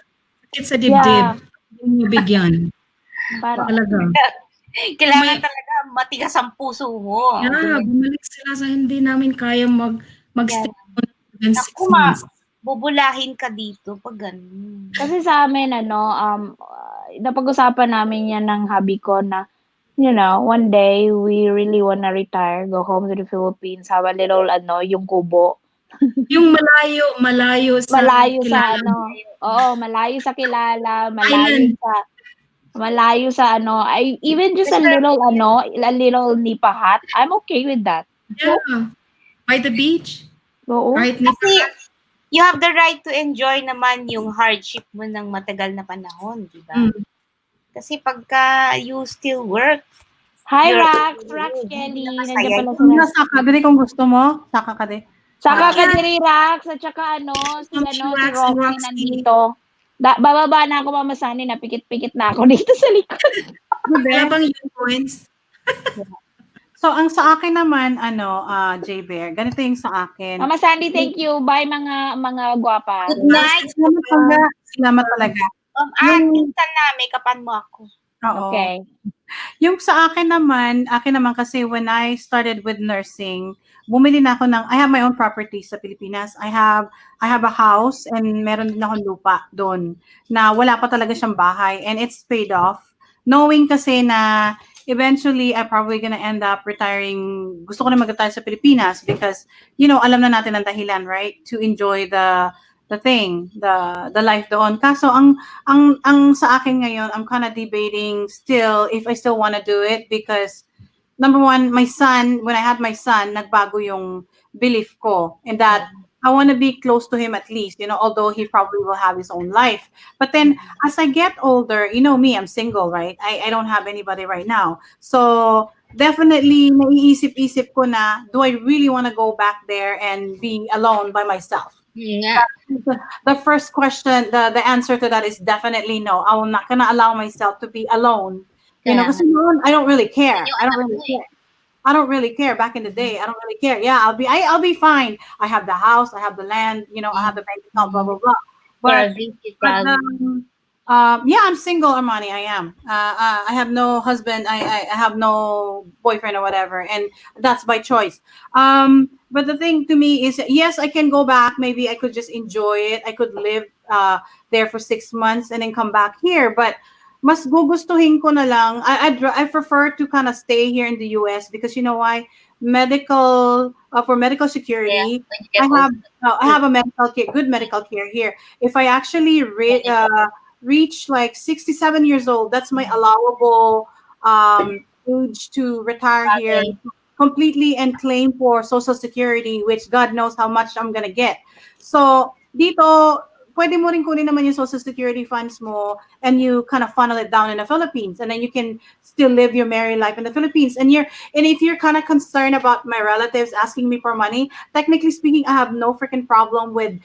It's a dibdib. Yung bigyan. Talaga. Kailangan talaga matigas ang puso mo. Yeah, bumalik sila sa hindi namin kaya mag-stay on 6 months. Bubulahin ka dito pag ganun. Kasi sa amin, napag-usapan namin yan ng hubby ko na, one day, we really wanna retire, go home to the Philippines, have a little, yung kubo. Yung malayo sa kilala. Malayo sa kilala, malayo sa even just a little nipa hut, I'm okay with that. Yeah. By the beach. Oo. Right, you have the right to enjoy naman yung hardship mo ng matagal na panahon, di ba? Kasi pagka you still work, Hi, you're Rax hindi Kelly. na Nandiyan masaya pala yun. sila. Saka, dali kung gusto mo. Saka ka di. Saka ka Yeah. diri, Rax. At saka si Rax and Rocky Roxy. nandito. Bababa na ako, Mama Sunny. Napikit-pikit na ako dito sa likod. Wala bang points? So, ang sa akin naman, J Bear, ganito yung sa akin. Mama Sandy, thank you. Bye, mga gwapa. Good night. Salamat talaga. Minsan na, make-upan mo ako. Oo. Okay. Yung sa akin naman kasi when I started with nursing, bumili na ako I have my own property sa Pilipinas. I have a house and meron din akong lupa doon na wala pa talaga siyang bahay and it's paid off. Knowing kasi na eventually I'm probably gonna end up retiring. Gusto ko na mag-retire sa Pilipinas because, alam na natin ang dahilan, right? To enjoy the life doon. Kaso ang sa akin ngayon, I'm kind of debating still if I still want to do it because number one, my son, when I had my son, nagbago yung belief ko in that I want to be close to him at least, although he probably will have his own life. But then as I get older, me, I'm single, right? I don't have anybody right now. So definitely naiisip-isip ko na, do I really want to go back there and be alone by myself? Yeah. The first question, the answer to that is definitely no. I'm not gonna allow myself to be alone. Because I don't really care. I don't really care. Back in the day, I don't really care. Yeah, I'll be fine. I have the house, I have the land, I have the bank account, blah blah blah. But yeah, I'm single, Armani. I am. I have no husband. I have no boyfriend or whatever, and that's by choice. But the thing to me is, yes, I can go back. Maybe I could just enjoy it. I could live there for 6 months and then come back here. But mas gugustuhin ko na lang. I prefer to kind of stay here in the U.S. because you know why? For medical security, I have a good medical care here. If I actually reach like 67 years old, that's my allowable age to retire here completely and claim for Social Security, which God knows how much I'm gonna get. So dito, pwede mo rin kunin naman yung Social Security funds mo and you kind of funnel it down in the Philippines and then you can still live your married life in the Philippines. And if you're kind of concerned about my relatives asking me for money, technically speaking, I have no freaking problem with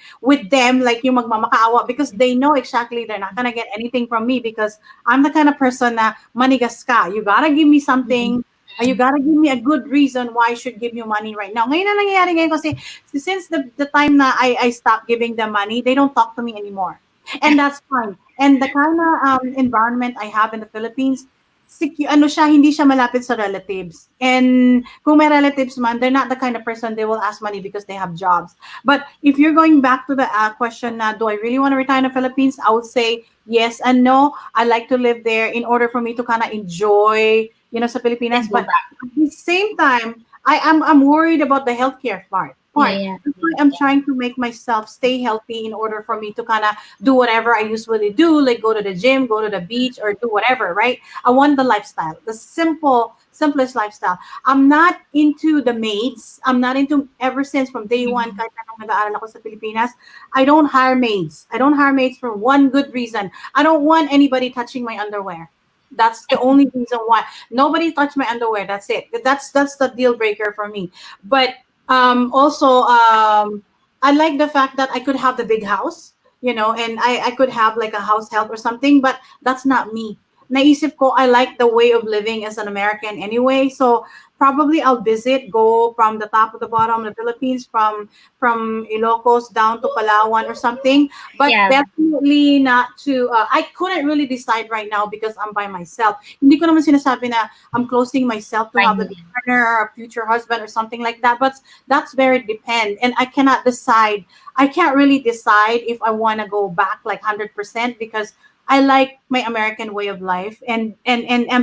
them, like yung magmamakaawa, because they know exactly they're not gonna get anything from me because I'm the kind of person na manigas ka. You gotta give me something. You gotta give me a good reason why I should give you money right now. Ngayon na nangyayari ngayon kasi since the time na I stopped giving them money, they don't talk to me anymore. And that's fine. And the kind of environment I have in the Philippines, hindi siya malapit sa relatives. And kung may relatives man, they're not the kind of person they will ask money because they have jobs. But if you're going back to the question na, do I really want to retire in the Philippines? I would say yes and no. I like to live there in order for me to kind of enjoy sa Pilipinas. But at the same time, I'm worried about the healthcare part. Yeah. That's why I'm trying to make myself stay healthy in order for me to kind of do whatever I usually do, like go to the gym, go to the beach, or do whatever, right? I want the lifestyle, the simplest lifestyle. I'm not into the maids. I'm not into, ever since from day one, kahit anong nag-aaral ako sa Pilipinas, I don't hire maids. I don't hire maids for one good reason. I don't want anybody touching my underwear. That's the only reason why. Nobody touched my underwear. That's it. That's the deal breaker for me. But also, I like the fact that I could have the big house, and I could have like a house help or something, but that's not me. Naisip ko, I like the way of living as an American anyway. So probably I'll go from the top to the bottom of the Philippines, from Ilocos down to Palawan or something. But definitely not to, I couldn't really decide right now because I'm by myself. Hindi ko naman sinasabi na I'm closing myself to have a partner or a future husband or something like that. But that's very depend. And I cannot decide. I can't really decide if I want to go back like 100% because I like my American way of life, and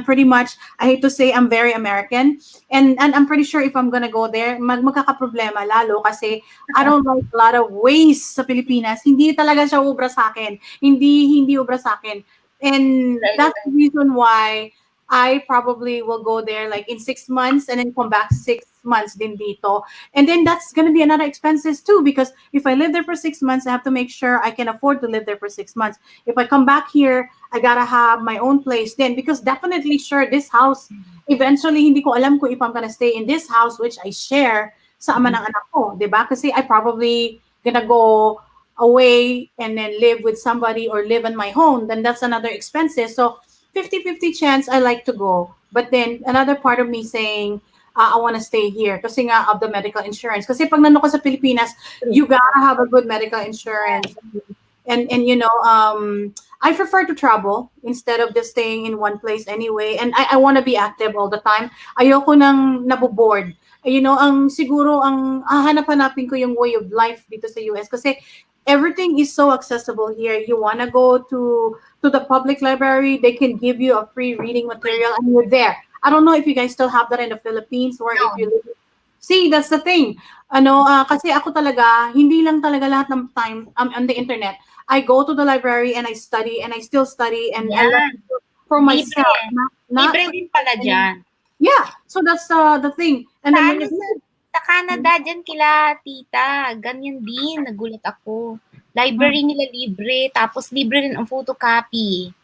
pretty much, I hate to say, I'm very American, and I'm pretty sure if I'm gonna go there, magkakaproblema lalo kasi I don't like a lot of ways sa Pilipinas. Hindi talaga siya ubra sa akin. Hindi ubra sa akin. And that's the reason why I probably will go there like in 6 months and then come back 6 months din dito. And then that's gonna be another expenses too, because if I live there for 6 months, I have to make sure I can afford to live there for 6 months. If I come back here, I gotta have my own place then, because definitely sure this house, eventually hindi ko alam kung if I'm gonna stay in this house which I share sa ama ng anak ko, di ba? Kasi I probably gonna go away and then live with somebody or live on my own, then that's another expenses. So 50-50 chance I like to go. But then another part of me saying, I want to stay here kasi nga of the medical insurance. Kasi pag nandun ka sa Pilipinas, you gotta have a good medical insurance. And you know, I prefer to travel instead of just staying in one place anyway. And I want to be active all the time. Ayoko nang naboboard. You know, ang siguro ang hanap-hanapin ko yung way of life dito sa US kasi everything is so accessible here. You want to go to the public library, they can give you a free reading material and you're there. I don't know if you guys still have that in the Philippines or if you live. See, that's the thing. Kasi ako talaga, hindi lang talaga lahat ng time on the internet. I go to the library and I study and I still study and I learn for myself. Libre din pala dyan. Yeah, so that's the thing. And then when you Sa Canada, dyan kila tita, ganyan din, nagulat ako. Library nila libre, tapos libre rin ang photocopy.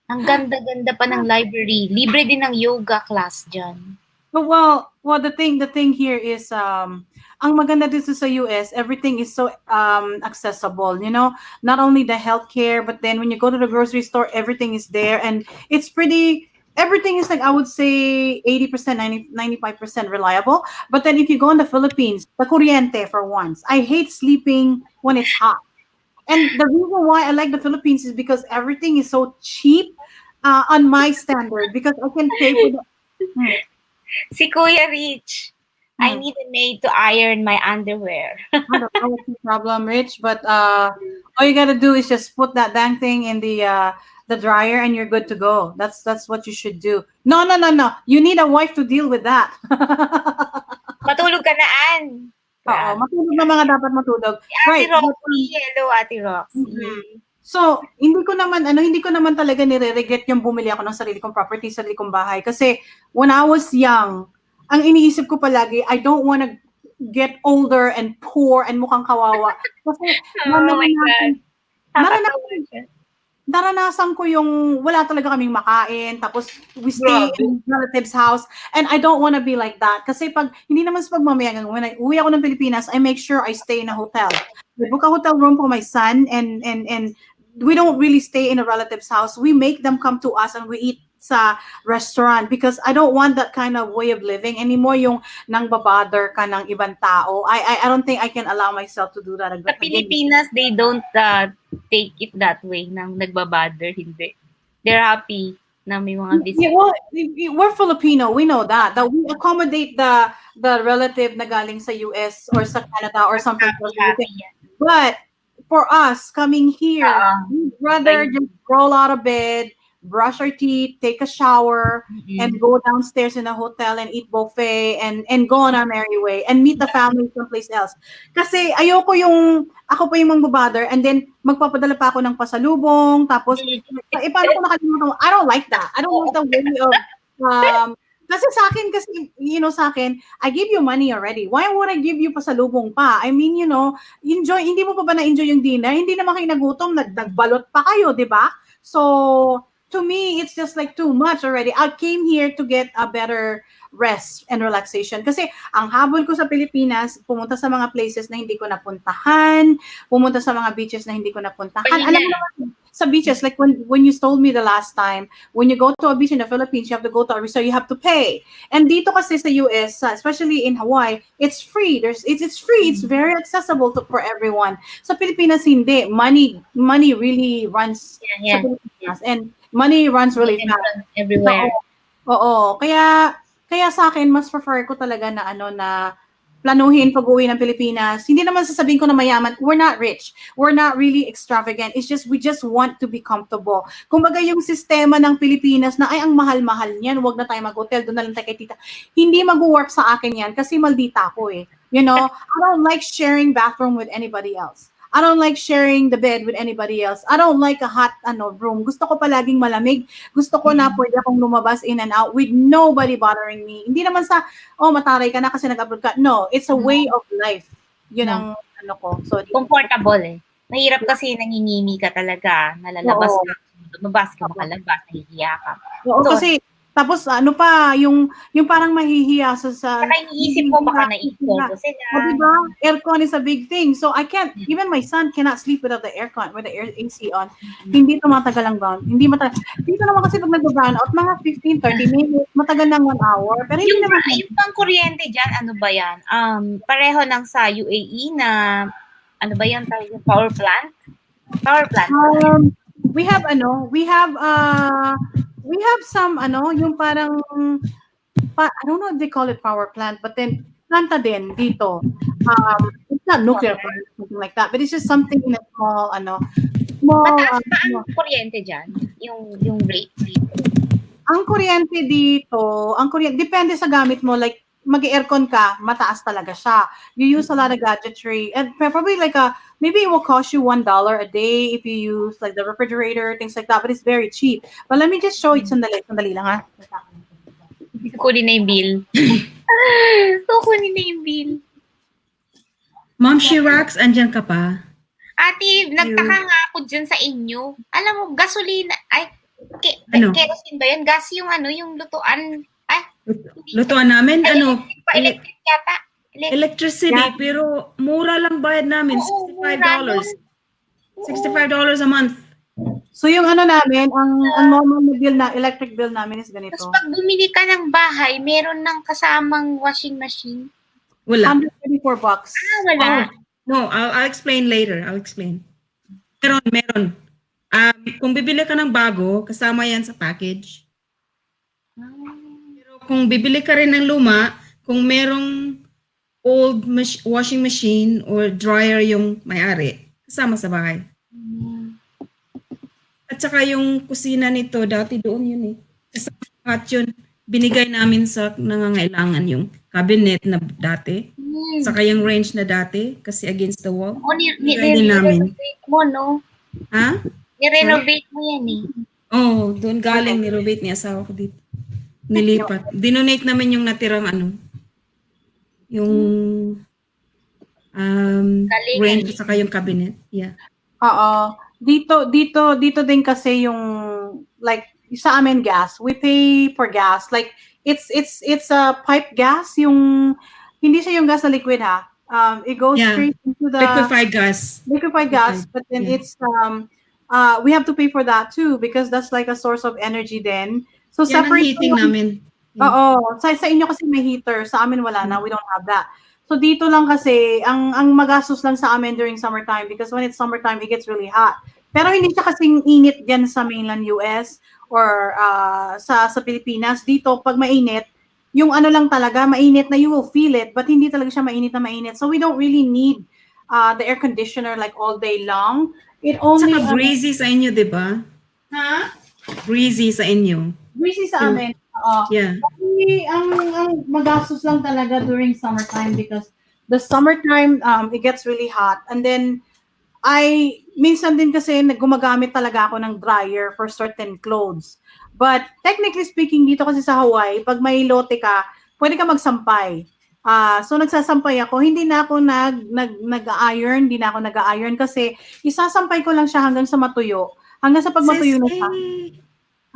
Ang ganda-ganda pa ng library. Libre din ang yoga class dyan. Well, the thing here is ang maganda dito sa US, everything is so accessible, you know, not only the healthcare, but then when you go to the grocery store, everything is there and it's pretty, everything is like, I would say 80%, 95% reliable. But then if you go in the Philippines, the kuryente for once, I hate sleeping when it's hot. And the reason why I like the Philippines is because everything is so cheap on my standard, because I can pay for the... Si Kuya Rich, I need a maid to iron my underwear. I don't know what's the problem, Rich, but all you gotta do is just put that dang thing in the dryer and you're good to go. That's what you should do. No. You need a wife to deal with that. Matulog ka na, Ann. Oo, matulog na mga dapat matulog. Ate Roxy, hello Ate Roxy. So, hindi ko naman talaga nire-regret yung bumili ako ng sarili kong property, sarili kong bahay. Kasi when I was young, ang iniisip ko palagi, I don't want to get older and poor and mukhang kawawa. Kasi naranasan ko yung wala talaga kaming makain, tapos we stay in relatives' house, and I don't want to be like that. Kasi hindi naman sa pagmamayag, when uwi ako ng Pilipinas, I make sure I stay in a hotel. We book a hotel room for my son, and we don't really stay in a relative's house. We make them come to us and we eat sa restaurant because I don't want that kind of way of living anymore, yung nang babother ka ng ibang tao. I don't think I can allow myself to do that again. Sa Pilipinas, they don't take it that way, nang nagbabother, hindi. They're happy na may mga visitors. Yeah, well, we're Filipino, we know that we accommodate the relative na galing sa US or sa Canada or something. But for us coming here, we'd rather just roll out of bed, brush our teeth, take a shower, and go downstairs in a hotel and eat buffet and go on our merry way and meet the family someplace else. Kasi ayoko yung ako pa yung magbabother and then magpapadala pa ako ng pasalubong, tapos paano ko nakalimutan? I don't like that. I don't like the way of kasi sa akin, sa akin, I give you money already. Why would I give you pasalubong pa? I mean, enjoy, hindi mo pa ba na-enjoy yung dinner? Hindi naman kayo nagutom, nagbalot pa kayo, di ba? So, to me, it's just like too much already. I came here to get a better rest and relaxation. Kasi ang habol ko sa Pilipinas, pumunta sa mga places na hindi ko napuntahan, pumunta sa mga beaches na hindi ko napuntahan. Alam mo naman, sa beaches, like when you told me the last time, when you go to a beach in the Philippines, you have to go to a resort, you have to pay. And dito kasi sa US, especially in Hawaii, it's free. It's free. It's very accessible for everyone. Sa Pilipinas, hindi. Money really runs sa Pilipinas. And money runs really fast. Everywhere. Oo. Kaya sa akin, mas prefer ko talaga na planuhin pag-uwi ng Pilipinas. Hindi naman sasabihin ko na mayaman. We're not rich. We're not really extravagant. It's just, we just want to be comfortable. Kumbaga yung sistema ng Pilipinas na, ay, ang mahal-mahal niyan, wag na tayo mag-hotel, doon na lang tayo kay tita. Hindi mag-work sa akin yan kasi maldita ako eh. I don't like sharing bathroom with anybody else. I don't like sharing the bed with anybody else. I don't like a hot room. Gusto ko palaging malamig. Gusto ko na pwede akong lumabas in and out with nobody bothering me. Hindi naman sa, mataray ka na kasi nag-abroad ka. No, it's a way of life. Yun ang ko. So, Comfortable eh. Mahirap kasi nangingimi ka talaga. Nalalabas ka. Lumabas ka, makalabas. Nahihiya ka. Oo, kasi tapos yung parang mahihiya sa Saka iniisip mo baka naiipon ko sila. Diba? Aircon is a big thing. So I can't, even my son cannot sleep without the aircon, with the AC on. Hindi tumatagal ang brown. Hindi matagal. Dito naman kasi pag nag-brown out, mga 15, 30 minutes, matagal ng 1 hour. Pero hindi naman. Yung pang kuryente dyan, ano ba yan? Pareho ng sa UAE na, ano ba yan? Power plant? Power plant. We have some yung parang I don't know if they call it power plant, but then planta din dito. It's not nuclear plant, something like that, but it's just something in a small Mataas ba ang kuryente dyan? Yung rate dito? Ang kuryente dito, depende sa gamit mo, like mag-aircon ka, mataas talaga siya. You use a lot of gadgetry, and probably maybe it will cost you $1 a day if you use like the refrigerator, things like that, but it's very cheap. But let me just show you, sandali lang ha. Kunin na yung bill. Kunin na yung bill. Ma'am Shirax, andyan ka pa? Ate, nagtaka nga ako dyan sa inyo. Alam mo, gasolina, kerosene ba yun? Gas yung yung lutuan. Lutuan namin, Electric yata. Electricity, pero mura lang bayad namin, $65. $65 a month. So yung namin, ang normal na bill na electric bill namin is ganito. Tapos pag bumili ka ng bahay, meron ng kasamang washing machine. Wala. $134. Wala. No, I'll explain later. I'll explain. Meron. Kung bibili ka ng bago, kasama yan sa package. Pero kung bibili ka rin ng luma, kung merong old washing machine or dryer yung may-ari, kasama sa bahay. At saka yung kusina nito, dati doon yun eh. Kasama yun, binigay namin sa nangangailangan yung cabinet na dati. Saka yung range na dati, kasi against the wall. Ni-renovate mo, no? Ha? Ni-renovate mo yan eh. Doon galing, ni-renovate ni asawa ko dito. Nilipat. Dinonate namin yung natirang yung range saka yung cabinet. Yeah. Oo. Dito din kasi yung like sa amin gas. We pay for gas. Like it's a pipe gas, yung hindi siya yung gas na liquid ha. It goes straight into the liquefied gas. But then it's we have to pay for that too because that's like a source of energy then. So separate heating namin. Oo. Sa inyo kasi may heater, sa amin wala na. We don't have that. So dito lang kasi ang magastos lang sa amin during summertime because when it's summertime it gets really hot. Pero hindi siya kasing init diyan sa mainland US or sa Pilipinas. Dito pag mainit, yung lang talaga mainit na you will feel it but hindi talaga siya mainit na mainit. So we don't really need the air conditioner like all day long. It only saka breezy sa inyo, 'di ba? Ha? Breezy sa inyo. Breezy sa amin. Yeah. Ang magastos lang talaga during summertime because the summertime it gets really hot and then minsan din kasi gumagamit talaga ako ng dryer for certain clothes. But technically speaking dito kasi sa Hawaii, pag may lote ka, pwede ka magsampay. So nagsasampay ako, hindi na ako nag-iron, hindi na ako nag-iron kasi isasampay ko lang siya hanggang sa matuyo. Hanggang sa pag matuyo na siya.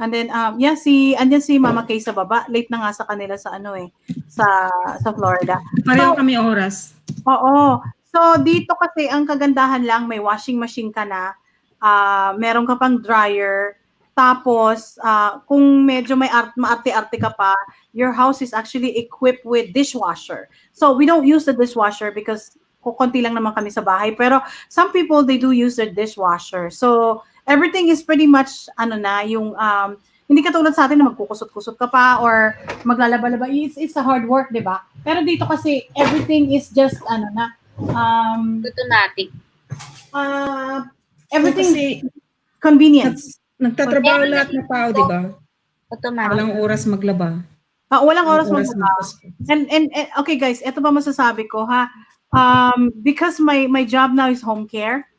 And then andyan si Mama Kay sa baba. Late na nga sa kanila sa sa Florida. Pareho kami oras. Oo. So dito kasi ang kagandahan lang may washing machine ka na, meron ka pang dryer. Tapos kung medyo maarte-arte ka pa, your house is actually equipped with dishwasher. So we don't use the dishwasher because konti lang naman kami sa bahay, pero some people they do use their dishwasher. So everything is pretty much yung hindi katulad sa atin na magkukusot-kusot ka pa or maglalaba-laba. It's a hard work, 'di ba? Pero dito kasi everything is just automatic. Everything kasi convenience. Nagtatrabaho lahat ng tao, 'di ba? Automatic. Walang oras maglaba. Walang oras maglaba. And okay guys, ito ba masasabi ko ha? Because my job now is home care.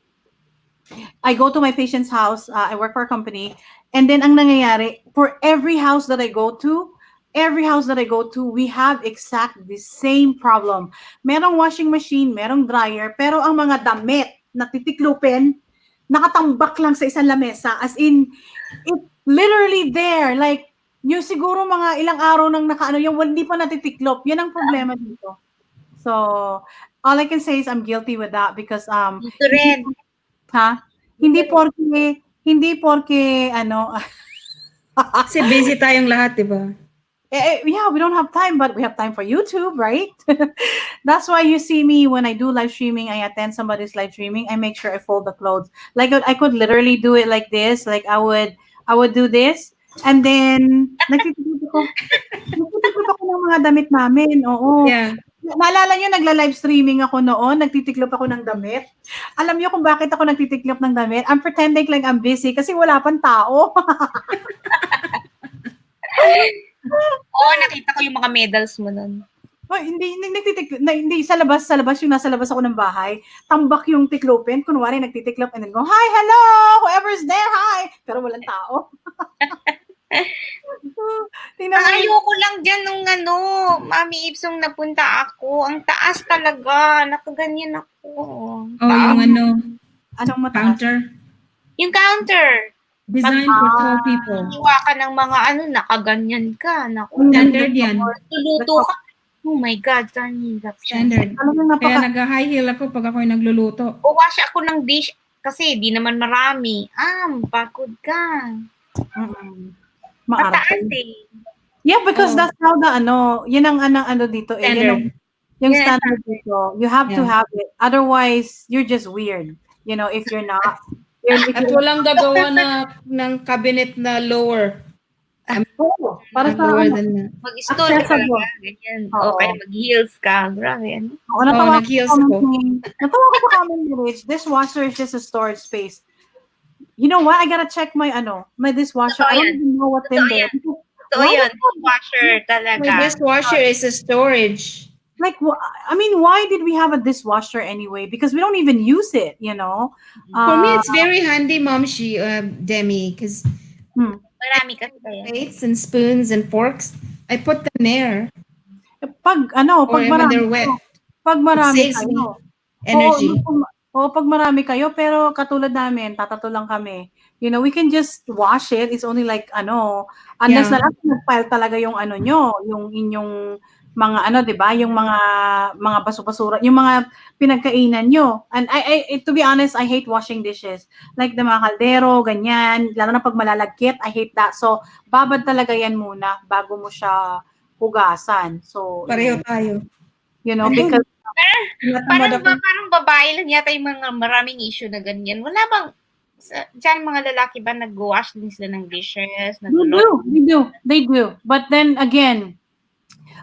I go to my patient's house. I work for a company, and then ang nangyayari for every house that I go to, we have exact the same problem. Merong washing machine, merong dryer, pero ang mga damit na titiklupin, nakatambak lang sa isang lamesa. As in, it's literally there. Like, yung siguro mga ilang araw nang nakaano, yung hindi pa natitiklop. Yan ang problema dito. So, all I can say is I'm guilty with that because Dito rin. ha? Hindi porke ano Kasi busy tayong lahat, di ba? yeah, we don't have time, but we have time for YouTube, right? That's why you see me when I do live streaming, I attend somebody's live streaming, I make sure I fold the clothes. Like I could literally do it like this. Like I would do this, and then nagtitipid ako ng mga damit namin. Oo. Yeah. Naalala niyo, nagla-live streaming ako noon, nagtitiklop ako ng damit. Alam niyo kung bakit ako nagtitiklop ng damit? I'm pretending like I'm busy kasi wala pang tao. Oo, nakita ko yung mga medals mo nun. Oh, hindi sa labas yung nasa labas ako ng bahay. Tambak yung tiklopin, kunwari nagtitiklop and then go, "Hi, hello, whoever's there, hi." Pero walang tao. Ang ayoko lang dyan nung Mami Ibsong napunta ako. Ang taas talaga. Nakaganyan ako. Yung Anong mataas? counter. Yung counter. Design for tall people. Hiwa ka ng mga nakaganyan ka. Standard yan. Luluto ka. Oh my God, hirap siya. Standard. Kaya nag-high heel ako pag ako'y nagluluto. Wash ako ng dish kasi di naman marami. Pagod ka. Mataas eh. Yeah, because that's how yun ang dito eh. Standard. Yung standard dito. You have to have it. Otherwise, you're just weird. You know, if you're not. At walang gagawa ng cabinet na lower. Para sa mag-install ka ganyan. O kaya mag-heels ka. Grabe. Nag-heels ko. Natawa ko sa comment village. Dishwasher is just a storage space. You know what? I gotta check my dishwasher. I don't even know what's in there. So yun, dishwasher talaga. My dishwasher is a storage. Like, I mean, why did we have a dishwasher anyway? Because we don't even use it, you know? For me, it's very handy, Demi, because marami kasi plates and spoons and forks, I put them there. Pag marami, they're wet. Pag marami it saves kayo. Energy. Pag marami kayo, pero katulad namin, tatato lang kami. You know, we can just wash it. It's only like, unless na lang nag-pile talaga yung yung inyong mga di ba? Yung mga baso-basura, yung mga pinagkainan nyo. And I to be honest, I hate washing dishes. Like the mga kaldero, ganyan, lalo na pag malalagkit, I hate that. So, babad talaga yan muna bago mo siya hugasan. So, pareho tayo. You know, because parang babae lang yata yung mga maraming issue na ganyan. Wala bang dyan mga lalaki ba nag-wash din sila ng dishes? They do. But then again,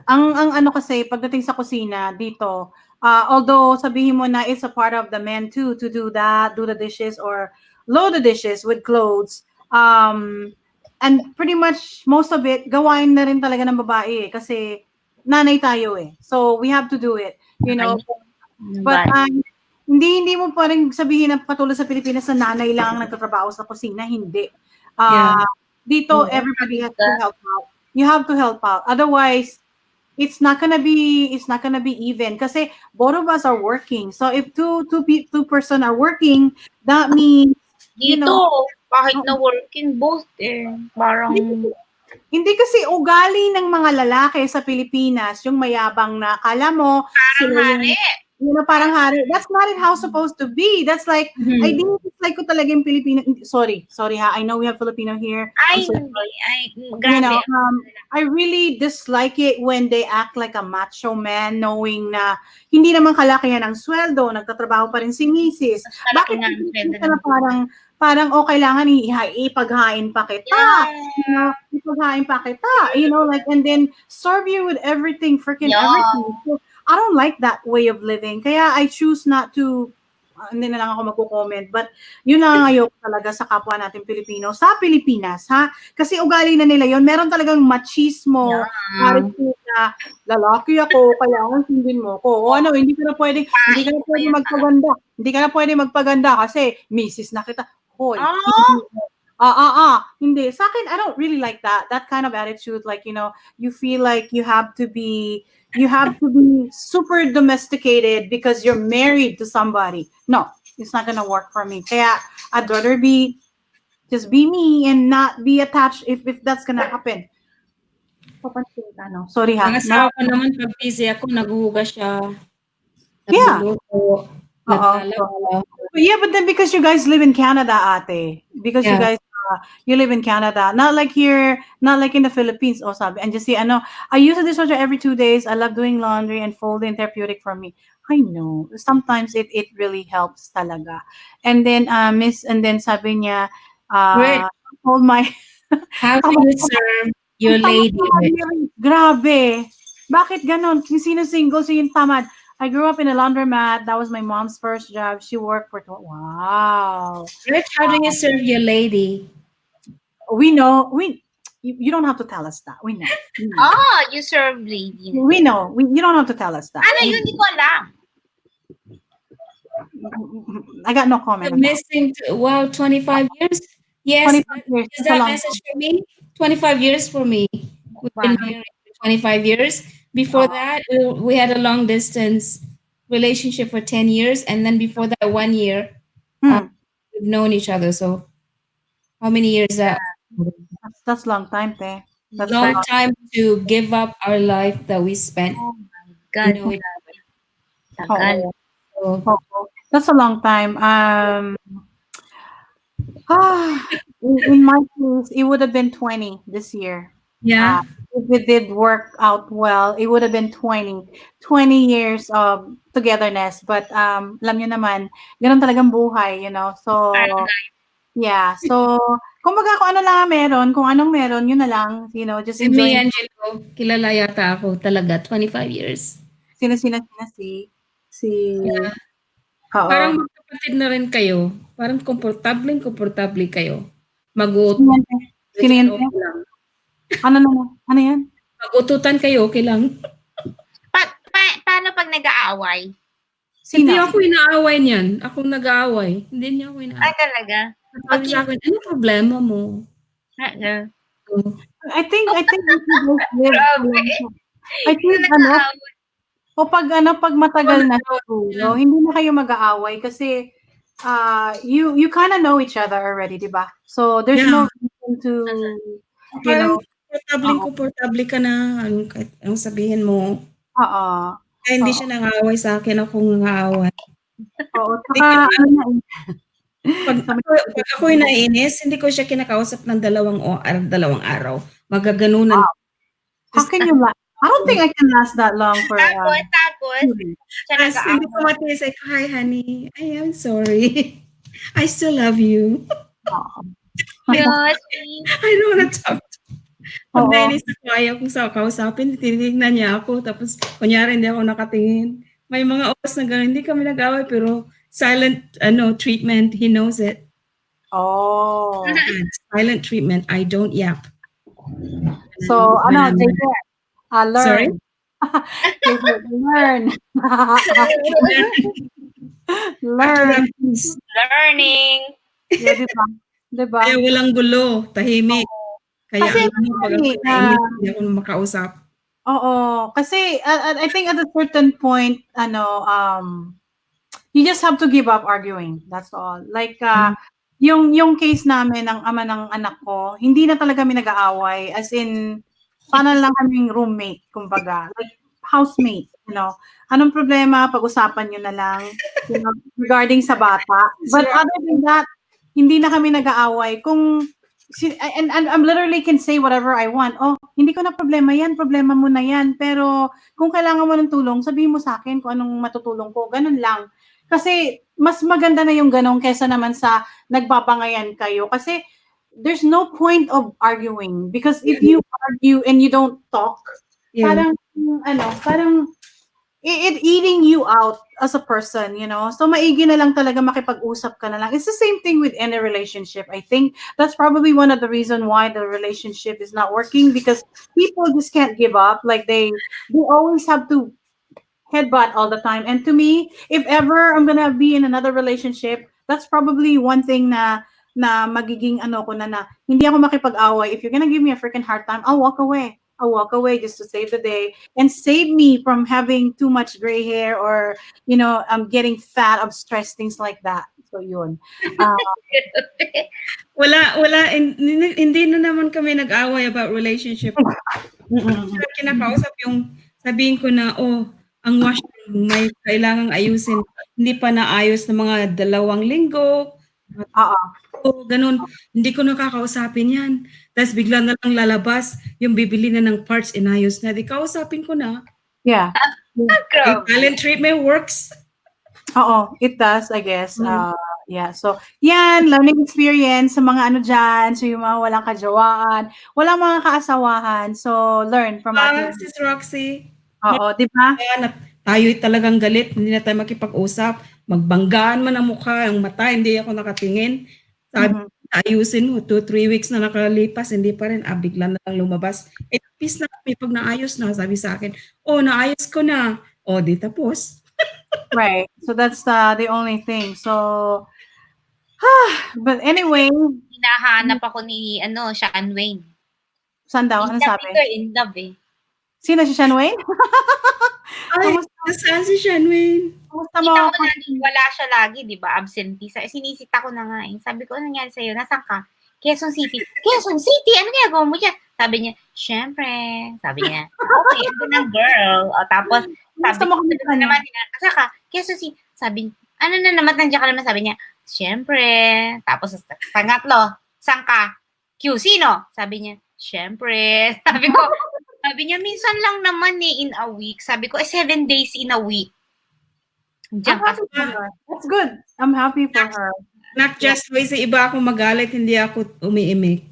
ang kasi pagdating sa kusina dito, although sabihin mo na it's a part of the men too to do that, do the dishes or load the dishes with clothes, and pretty much most of it gawain na rin talaga ng babae kasi nanay tayo eh. So we have to do it, you know. But hindi mo pa rin sabihin na katulad sa Pilipinas na nanay lang ang nagtatrabaho sa kusina, hindi. Dito everybody has to help out. You have to help out. Otherwise, it's not gonna be even kasi both of us are working. So if two person are working, that means kahit na working both parang hindi kasi ugali ng mga lalaki sa Pilipinas yung mayabang na akala mo parang hari. Parang hari. That's not how it's supposed to be. That's like, I think it's like ko talaga yung Filipino. Sorry ha. I know we have Filipino here. Grabe. I really dislike it when they act like a macho man knowing na hindi naman kalakihan ang sweldo, nagtatrabaho pa rin si misis. Bakit na parang kailangan ipaghain pa kita. Ipaghain pa kita. You know, like, and then serve you with everything, freaking everything. So, I don't like that way of living. Kaya I choose not to hindi na lang ako magko-comment. But yun lang ang ayoko talaga sa kapwa natin Pilipino. Sa Pilipinas, ha? Kasi ugali na nila yun. Meron talagang machismo, attitude na lalaki ako, kailangan sundin mo ko. O ano, hindi ka na pwede magpaganda. Hindi ka na pwede magpaganda kasi misis na kita. Hoy. Hindi. Sa akin, I don't really like that. That kind of attitude, like, you feel like you have to be super domesticated because you're married to somebody. No, it's not gonna work for me. Kaya I'd rather just be me and not be attached if that's gonna happen. Sorry ha. Ang asawa ko naman, pag busy ako, naghuhugas siya. Yeah. Nagluluto. Naglalaba. Yeah, but then because you guys live in Canada, ate. Because you guys you live in Canada, not like here, not like in the Philippines. Oh, sabi, and just see, I use a dishwasher every 2 days. I love doing laundry and folding, therapeutic for me. I know. Sometimes it really helps talaga. And then sabi niya, Great. hold my How do you serve your lady? Grabe. Bakit ganon? Yung sino single, yung tamad. I grew up in a laundromat. That was my mom's first job. She worked for wow. Rich, how do you serve your lady? We know. You don't have to tell us that. We know. You serve lady. We know. You don't have to tell us that. Ano yun? Hindi ko alam. I got no comment. Missing 25 years? Yes. 25 years. Is that message for me? 25 years for me. We've been married for 25 years. Before that, we had a long distance relationship for 10 years. And then before that, 1 year, we've known each other. So how many years that? That's long time, te. That's long time to give up our life that we spent. Oh my God. That's a long time. In my case, it would have been 20 this year. Yeah. If it did work out well, it would have been 20 years of togetherness. But alam nyo naman, ganun talagang buhay, So, yeah. So, kumbaga kung ano lang meron, kung anong meron, yun na lang, just enjoy. Me, Angelo, kilala yata ako talaga, 25 years. Si Yeah. Parang magkapatid na rin kayo. Parang komportable kayo. Mag-uututan. Sino yan? Ano yan? Mag-ututan kayo, okay lang. Paano pag nag-aaway? Hindi ako inaaway niyan. Ako nag-aaway. Hindi niya ako inaaway. Ay, talaga? Sabi sa akin, ano problema mo? I think pag matagal na siguro, hindi na kayo mag-aaway kasi you kind of know each other already, di ba? So there's no reason to komportable ka na ang sabihin mo. Kaya hindi siya nangaaway sa akin, ako nangaaway. Oo, saka pag ako'y nainis, hindi ko siya kinakausap ng dalawang araw. Magaganunan. How can you last? I don't think I can last that long for Tapos, hindi ko matiis. Hi, honey. I am sorry. I still love you. I don't want to talk to you. Pag nainis ako, ayaw kong kausapin, tinitignan niya ako, tapos kunyari hindi ako nakatingin. May mga oras na gano'n, hindi kami nag-away, pero silent treatment, he knows it. Silent treatment, I don't yap. So, learn. Sorry? Learn. Learning. Yeah, diba? Kaya walang gulo, tahimik. Kaya kasi, pag hindi ako makausap. Oo. Kasi, I think at a certain point, you just have to give up arguing. That's all. Like, yung case namin ng ama ng anak ko, hindi na talaga kami nag-aaway. As in, sana lang kaming roommate, kumbaga. Like, housemate, Anong problema? Pag-usapan nyo na lang, regarding sa bata. But other than that, hindi na kami nag-aaway. And I'm literally can say whatever I want. Hindi ko na problema yan. Problema mo na yan. Pero, kung kailangan mo ng tulong, sabihin mo sa akin kung anong matutulong ko. Ganun lang. Kasi, mas maganda na yung ganun kesa naman sa nagpapangayan kayo. Kasi, there's no point of arguing. Because if you argue and you don't talk, parang it eating you out as a person, So maigi na lang talaga makipag-usap ka na lang. It's the same thing with any relationship. I think that's probably one of the reason why the relationship is not working because people just can't give up. Like they always have to headbutt all the time. And to me, if ever I'm gonna be in another relationship, that's probably one thing na magiging ano ko na hindi ako makipag-away. If you're gonna give me a freaking hard time, I'll walk away. I'll walk away just to save the day and save me from having too much gray hair or I'm getting fat of stress, things like that. So yun. Wala, hindi na naman kami nag-away about relationship. Kinakausap yung sabihin ko na, ang washroom may kailangang ayusin. Hindi pa naayos ng mga 2 linggo. Ganun. Hindi ko nakakausapin yan. Tapos bigla na lang lalabas yung bibili na ng parts, inayos na. Di kausapin ko na. Yeah. Silent treatment works. It does, I guess. Yeah. So, yan, learning experience sa mga ano dyan, so yung mga walang kajawaan, walang mga kaasawahan. So, learn from ating... Sis Roxy. Di ba? Tayo'y talagang galit, hindi na tayo makipag-usap. Magbanggaan man ang mukha, ang mata, hindi ako nakatingin. Sabi, ayusin mo, 2-3 weeks na nakalipas, hindi pa rin, bigla na lang lumabas. Peace na kami pag naayos na, sabi sa akin, naayos ko na. Di tapos. Right. So that's the only thing. So, but anyway. Hinahanap ako ni, Sean Wayne. Saan daw? Ano sabi? In love eh. Sino si Sean Wayne? Ay, nasaan si Sean Wayne? Kita ko na wala siya lagi, di ba? Absentee. Sinisita ko na nga eh. Sabi ko, ano nangyari sa'yo? Nasaan ka? Quezon City. Quezon City? Ano ginagawa mo dyan? Sabi niya, syempre. Sabi niya, okay, ito ng girl. Tapos, sabi ko naman, asa ka? Quezon City. Sabi, ano na naman, nandiyan ka naman. Sabi niya, syempre. Tapos, pangatlo, saan ka? Q, sino? Sabi niya, syempre. Sabi niya, minsan lang naman in a week. Sabi ko, 7 days in a week. I'm happy for her. That's good. I'm happy for her. Not just way sa iba ako magalit, hindi ako umiimik.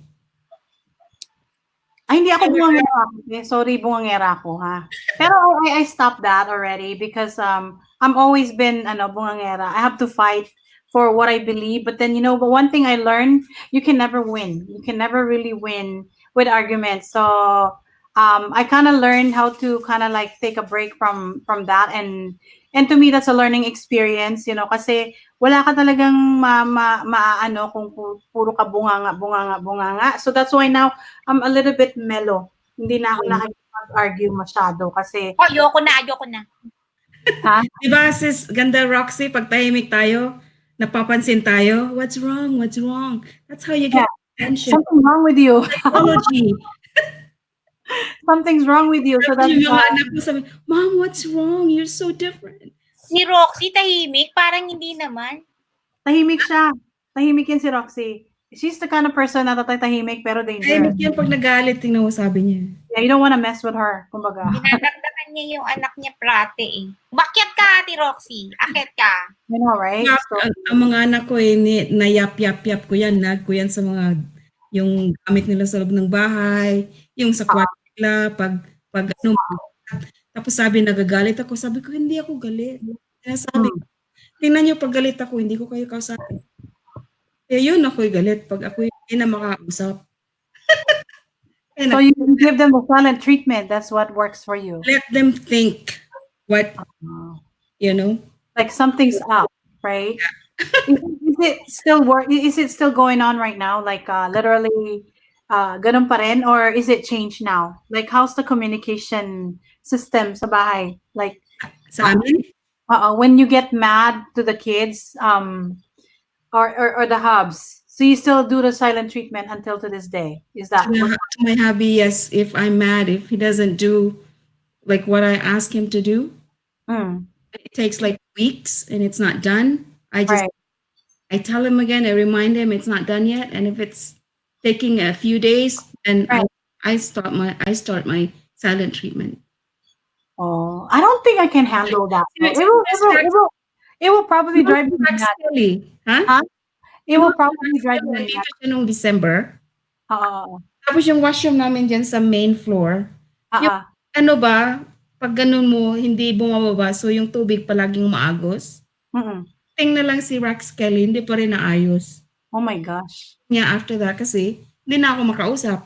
Ay, hindi ako bungangera. Sorry, bungangera ako, ha? Pero I stopped that already because I'm always been bungangera. I have to fight for what I believe. But then, but one thing I learned, you can never win. You can never really win with arguments. So I kind of learned how to kind of like take a break from that, and to me that's a learning experience, kasi wala ka talagang maano kung puro ka bunganga. So that's why now I'm a little bit mellow. Hindi na ako nakikipag-argue masyado kasi ayoko na. Ha? Diba sis, ganda Roxy, pag tahimik tayo, napapansin tayo, what's wrong? That's how you get attention. Something wrong with you. Psychology. Something's wrong with you. So that's yung mga anak ko sabi, Mom, what's wrong? You're so different. Si Roxy tahimik, parang hindi naman. Tahimik siya. Tahimik yan si Roxy. She's the kind of person na tahimik pero dangerous. Tahimik yan pag nagalit, tingnan mo sabi niya. Yeah, you don't want to mess with her, kumbaga. Dinadagdagan niya yung anak niya prate eh. Bakyat ka, Ate Roxy. Akit ka. You know, right? So, ang mga anak ko nayap-yap ko yan. Nag ko yan sa mga yung gamit nila sa loob ng bahay, yung sa kwarto nila, pag tapos sabi, nagagalit ako. Sabi ko, hindi ako galit. Kaya sabi ko, tingnan niyo pag galit ako, hindi ko kayo kausapin. Yun, ako'y galit. Pag ako'y hindi na makausap. So you give them the silent treatment. That's what works for you. Let them think what, like something's up, right? Is it still Is it still going on right now? Like literally, ganun pa rin, or is it changed now? Like how's the communication system sa bahay? Like sa amin? When you get mad to the kids, or the hubs, so you still do the silent treatment until to this day? Is that my hubby? Yes. If I'm mad, if he doesn't do like what I ask him to do, it takes like weeks and it's not done. I tell him again, I remind him it's not done yet. And if it's taking a few days, then I start my silent treatment. Oh, I don't think I can handle that. It will probably drive me nuts. Huh? It will probably drive me nuts. Noong December. Oo. Tapos yung washroom namin dyan sa main floor. Yung, ano ba, pag ganun mo, hindi bumababa, so yung tubig palaging maagos. Mm-mm. Tingnan lang si Rax Kelly, hindi pa rin naayos. Oh my gosh. Yeah, after that kasi, hindi na ako makausap.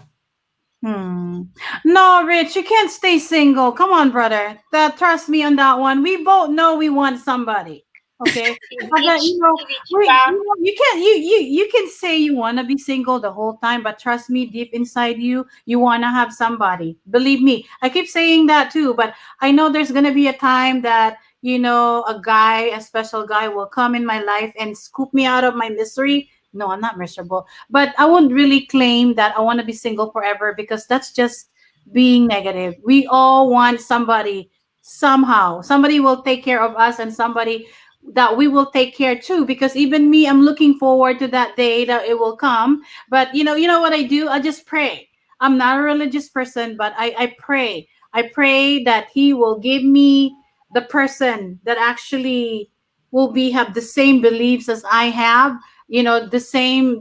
No, Rich, you can't stay single. Come on, brother. Trust me on that one. We both know we want somebody. Okay. But Rich, you know, rich we, pa. you can't you can say you want to be single the whole time, but trust me, deep inside you, you want to have somebody. Believe me. I keep saying that too, but I know there's gonna be a time that a special guy will come in my life and scoop me out of my misery. No, I'm not miserable. But I wouldn't really claim that I want to be single forever because that's just being negative. We all want somebody somehow. Somebody will take care of us and somebody that we will take care too because even me, I'm looking forward to that day that it will come. But you know what I do? I just pray. I'm not a religious person, but I pray. I pray that he will give me the person that actually will be have the same beliefs as I have, the same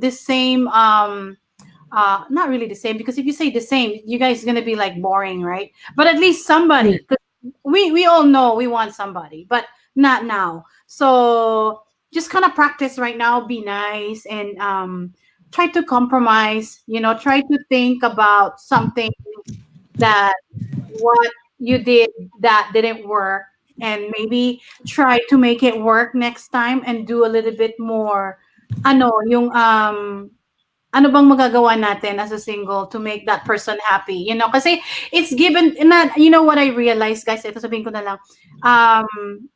not really the same because if you say the same you guys gonna be like boring, right? But at least somebody 'cause we all know we want somebody but not now, so just kind of practice right now, be nice and try to compromise, try to think about something that what you did that didn't work and maybe try to make it work next time and do a little bit more yung ano bang magagawa natin as a single to make that person happy, kasi it's given not, what I realized, guys, ito sabihin ko na lang,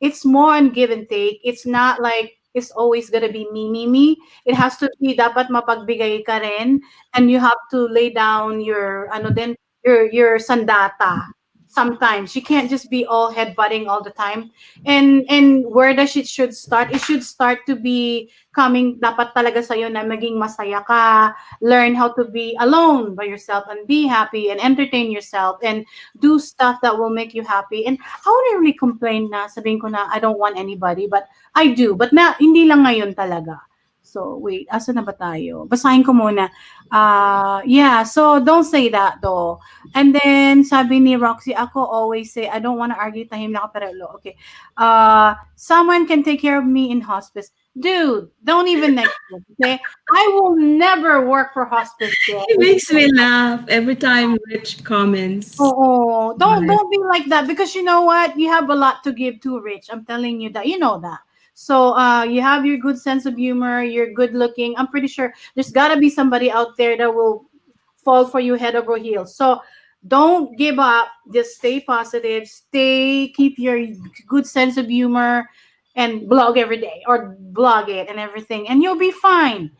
it's more on give and take. It's not like it's always gonna be me. It has to be dapat mapagbigay ka rin and you have to lay down your your sandata sometimes. You can't just be all headbutting all the time. And where does it should start? It should start to be coming dapat talaga sa'yo na maging masaya ka, learn how to be alone by yourself and be happy and entertain yourself and do stuff that will make you happy. And I wouldn't really complain na sabihin ko na I don't want anybody, but I do. But hindi lang ngayon talaga. So, wait, asa na ba tayo? Basahin ko muna. Yeah, so don't say that though. And then, sabi ni Roxy, ako always say, I don't want to argue, tahim na ka pero okay. Someone can take care of me in hospice. Dude, don't even next it, okay? I will never work for hospice care. It makes me laugh every time Rich comments. Oh, don't be like that because you know what? You have a lot to give to Rich. I'm telling you that. You know that. So you have your good sense of humor, you're good looking. I'm pretty sure there's gotta be somebody out there that will fall for you head over heels. So don't give up. Just stay positive. Keep your good sense of humor and blog every day or blog it and everything and you'll be fine.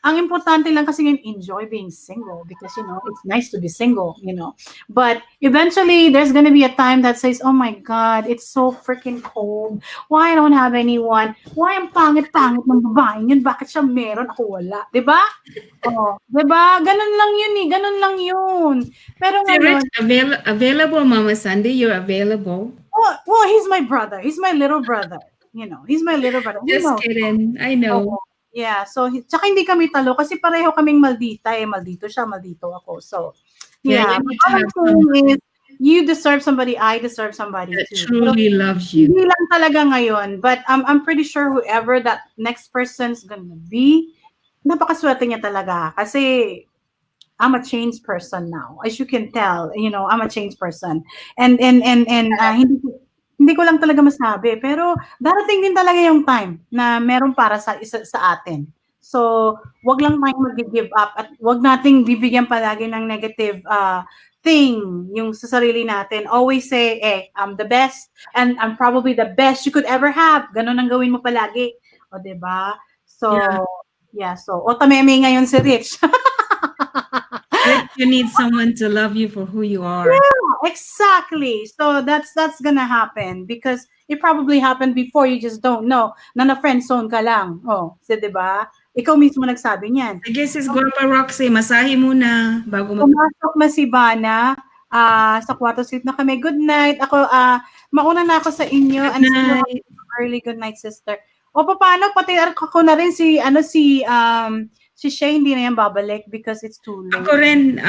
Ang importante lang kasi ngayon, enjoy being single because it's nice to be single. But eventually there's gonna be a time that says, oh my God, it's so freaking cold. Why I don't have anyone? Why ang pangit-pangit ng babaeng yun? Bakit siya meron? Ako wala. Diba? Oh, diba? Ganun lang yun eh. Ganun lang yun. Pero Si ngayon, Rich, available, Mama Sandy, you're available. well, he's my brother. He's my little brother. He's my little brother. Just kidding. I know. Oo. Yeah, so tsaka hindi kami talo kasi pareho kaming maldita eh. Maldito siya, maldito ako. So, yeah. Yeah, you need to All I'm have saying someone is, you deserve somebody, I deserve somebody that too. truly loves you. Hindi lang talaga ngayon, but I'm pretty sure whoever that next person's gonna be, napakaswerte niya talaga. Kasi I'm a changed person now. As you can tell, I'm a changed person. And hindi ko lang talaga masabi, pero darating din talaga yung time na meron para sa atin. So, wag lang tayong mag-give up at wag nating bibigyan palagi ng negative thing yung sa sarili natin. Always say, I'm the best and I'm probably the best you could ever have. Ganun ang gawin mo palagi. O, diba? So, yeah. So, otameme ngayon si Rich. Rich, you need someone to love you for who you are. Yeah, exactly. So that's gonna happen because it probably happened before, you just don't know. Na na-friend zone ka lang. Oh, so, diba? Ikaw mismo nagsabi niyan. I guess it's Guapa Roxy, masahe muna bago Pumasok na si Bana. Sa kwarto suite na kami. Good night. Ako, mauna na ako sa inyo. Good night. Early good night, sister. O paano, pati ako na rin si si Shay hindi na yan babalik because it's too late. Ako rin,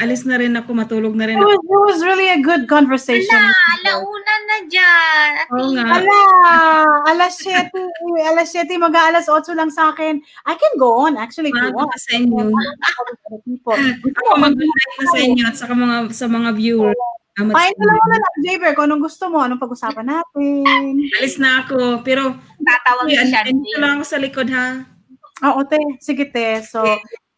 alis na rin ako, matulog na rin It ako. was really a good conversation. Alauna na dyan. Oo nga. Alas 7, mag-aalas 8 lang sa akin. I can go on actually if you Maaga want. pa sa inyo. Ako mag-live na sa inyo at sa mga viewers. Fine na lang, Jaber, kung anong gusto mo, anong pag-usapan natin. Alis na ako, pero Tatawag siya. andito lang ako sa likod, ha? Oo, te. Sige, te. So,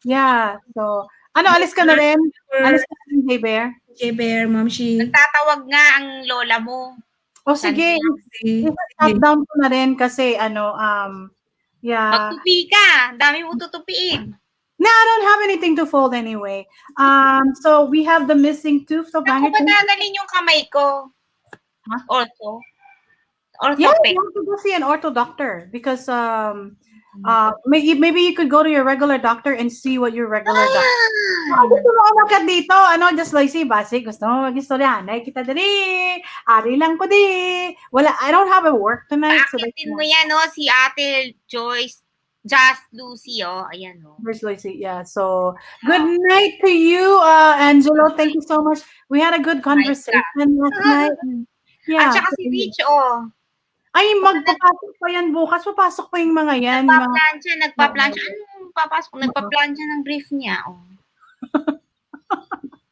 yeah. So, alis ka na rin? Alis ka na rin, Jaber? J-Bear, Ma'am Shi. Nagtatawag nga ang lola mo. O sige, i-stop down ko na rin kasi, yeah. Magtupi ka. Dami mo tutupiin. No, I don't have anything to fold anyway. So we have the missing tooth of Ako ba dadalhin yung kamay ko? Huh? Ortho? Yeah, Orthoped? you have to go see an ortho doctor because maybe you could go to your regular doctor and see what your regular doctor. Gusto mo umakyat dito? Just like si Basi, gusto mo mag-istorya? Nay kita dali. Ari lang ko di. Wala, I don't have a work tonight. Paakitin mo yan, no? Si Ate Joyce. Just Lucy, ayan, Where's Lucy? Yeah. So good night to you, Angelo. Thank you so much. We had a good conversation last night. Yeah. At saka si Rich, Ay, magpapasok pa yan bukas. Papasok pa yung mga yan. Nagpa-plancha. Anong papasok? Nagpa-plancha ng brief niya,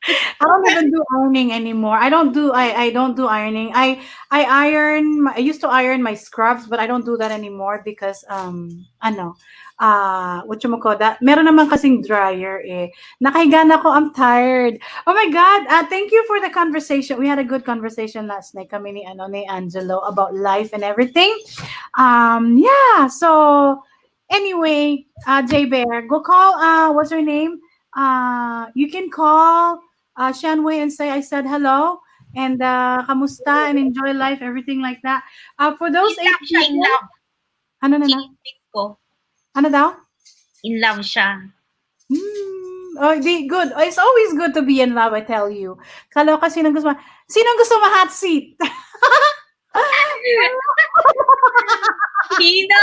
I don't even do ironing anymore. I don't do ironing. I iron. I used to iron my scrubs, but I don't do that anymore because what you call that? Meron naman kasing dryer eh. Nakahiga na ako. I'm tired. Oh my God. Thank you for the conversation. We had a good conversation last night kami ni Angelo about life and everything. Yeah. So anyway, J Bear, go call. What's her name? You can call Shanwei and say I said hello and kamusta and enjoy life, everything like that. For those 8 people, in love. Ano daw? In love siya. Good. It's always good to be in love, I tell you. Kaloka, sinong gusto mo hot seat? Hina!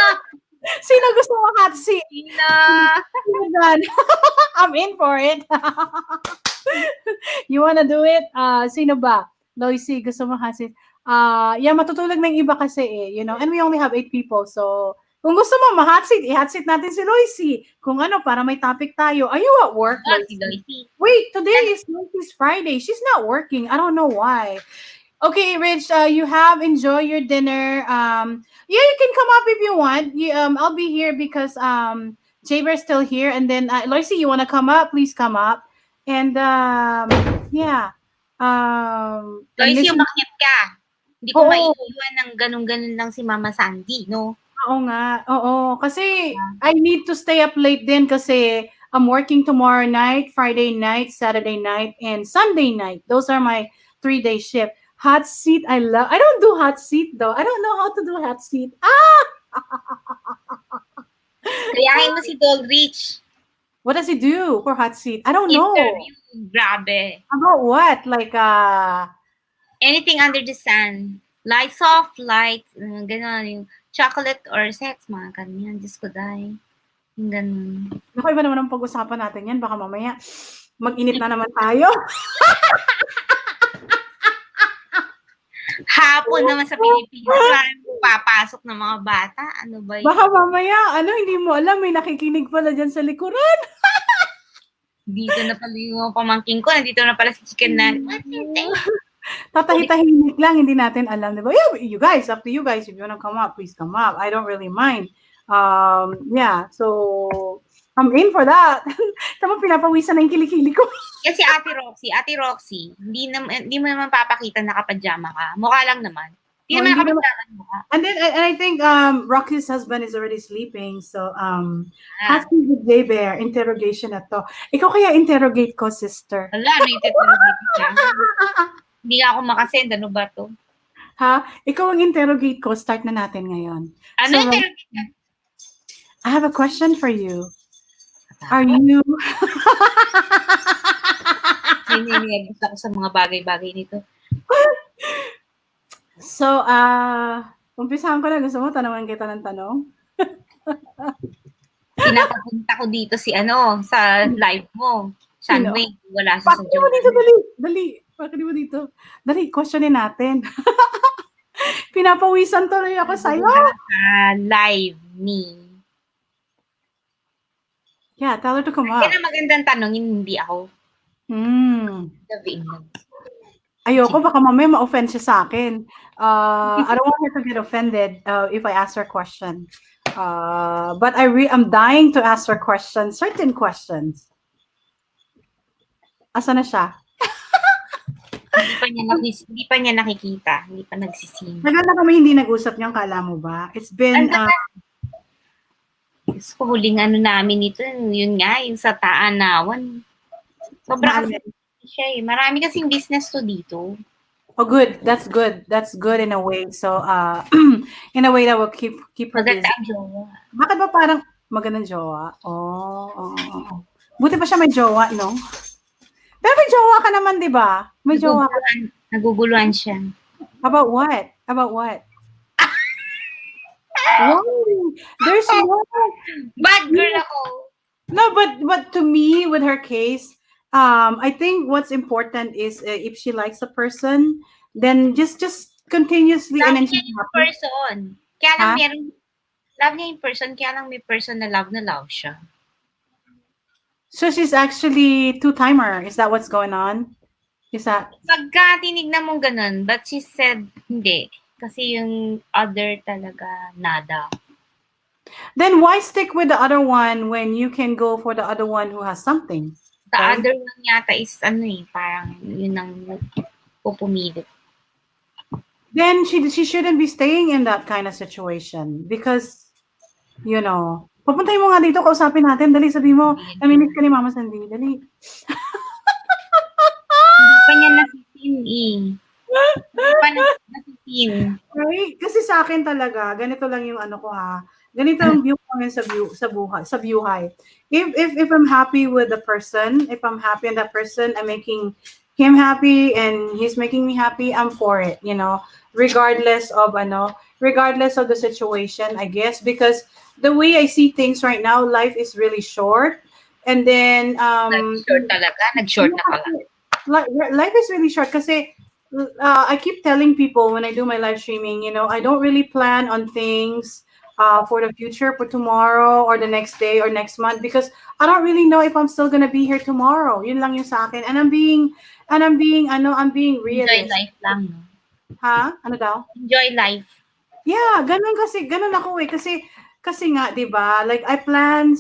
Sino gusto mo hot seat? Hina! I'm in for it. You wanna do it? Sino ba? Loisy, gusto mo hot seat? Yeah, matutulog na yung iba kasi and we only have 8 people, so kung gusto mo ma-hot seat, i-hot seat natin si Loisy. Kung para may topic tayo. Are you at work, Loisy? Wait, today is Loisy's Friday. She's not working. I don't know why. Okay, Rich, you have enjoy your dinner. Yeah, you can come up if you want. I'll be here because Jaber's still here, and then Loisy, you want to come up? Please come up. And yeah. Loisy, umakyat ka. Hindi ko maiiwan ng ganun-ganun lang si Mama Sandy, no? Oo nga. Oo. Kasi I need to stay up late din kasi I'm working tomorrow night, Friday night, Saturday night, and Sunday night. Those are my 3-day shift. Hot seat, I don't do hot seat though. I don't know how to do hot seat. Kayahin mo si Dog Rich. What does he do for hot seat? I don't know. Interview. Grabe. About what? Like, anything under the sun. Light, soft, light, gano'n, yung chocolate or sex, mga ganyan. Diyos ko, dahil. Yung gano'n. Naku, iba naman ang pag-usapan natin yan. Baka mamaya, mag-init na naman tayo. Hapon naman sa Pilipinas, papasok ng mga bata. Ano ba yun? Baka mamaya, hindi mo alam, may nakikinig pala dyan sa likuran. Dito na pala yung pamangking ko, nandito na pala si Chicken na. Tatahitahimik lang, hindi natin alam, di ba? Yeah, you guys, up to you guys. If you wanna come up, please come up. I don't really mind. Yeah, so I'm in for that. Tama, pinapawisan na yung kilikili ko. Kasi Ate Roxy, hindi mo naman papakita nakapajama ka. Mukha lang naman. Hindi naman nakapajama mukha. And then I think Rocky's husband is already sleeping. So asking the J Bear, interrogation na to. Ikaw kaya interrogate ko, sister. Wala, interrogate siya. Hindi ako makasend. Ano ba to? Ha? Ikaw ang interrogate ko. Start na natin ngayon. Ano So, interrogate ka? I have a question for you. Are you... Nininig ako sa mga bagay-bagay nito. So, umpisahan ko na. Gusto mo tanongan kita ng tanong? Pinapapunta ko dito si sa live mo. Shanway, wala siya sa Bakit mo dito, dali. Bakit mo dito? Dali, questionin natin. Pinapawisan tuloy ako sa'yo. Live me. Yeah, tell her to come Yan up. ang magandang tanongin, hindi ako. Sabihin lang. Ayoko, baka mamaya ma-offend siya sa akin. I don't want her to get offended if I ask her question. But I'm dying to ask her questions, certain questions. Asa na siya? Hindi pa niya nakikita. Hindi pa nagsising. Tagal na kami hindi nag-usap niyang, kala mo ba? It's been... So, huling namin ito, yun nga, yung sa Taanawan. Sobra kasi siya eh. Marami kasing business to dito. Oh, good. That's good. That's good in a way. So, in a way that will keep her busy. Maganda ang jowa. Bakit ba parang magandang jowa? Buti pa siya may jowa, no? Pero may jowa ka naman, di ba? May jowa ka. Naguguluhan siya. About what? About what? Why? There's one. Bad girl ako. No, but to me, with her case, I think what's important is if she likes a person, then just continuously Love and then niya she's yung happy. person. Kaya lang love niya yung person, kaya lang may person na love siya. So she's actually two-timer. Is that what's going on? Is that? Pagka tinignan mong ganun, but she said hindi. Kasi yung other talaga, nada. Then why stick with the other one when you can go for the other one who has something? The right? other one yata is parang yun ang pupumilit. Then she shouldn't be staying in that kind of situation because, pupuntahin mo nga dito, kausapin natin, dali, sabi mo, naminis ka ni Mama Sandy, dali. Hindi pa niya nasisin Hindi pa nasisin. Right? Kasi sa akin talaga, ganito lang yung ko ganito ang view ko ngayon sa buhay. If I'm happy with the person, if I'm happy in that person, I'm making him happy and he's making me happy, I'm for it, regardless of the situation, I guess, because the way I see things right now, life is really short. And then Nag-short talaga, nag-short na pala. Life is really short kasi I keep telling people when I do my live streaming, I don't really plan on things for the future, for tomorrow or the next day or next month, because I don't really know if I'm still gonna be here tomorrow. Yun lang yung sa akin. And I'm being realistic. Enjoy life lang. No? Ha? Ano daw? Enjoy life. Yeah, ganun ako eh. Kasi nga, di ba? Like, I plan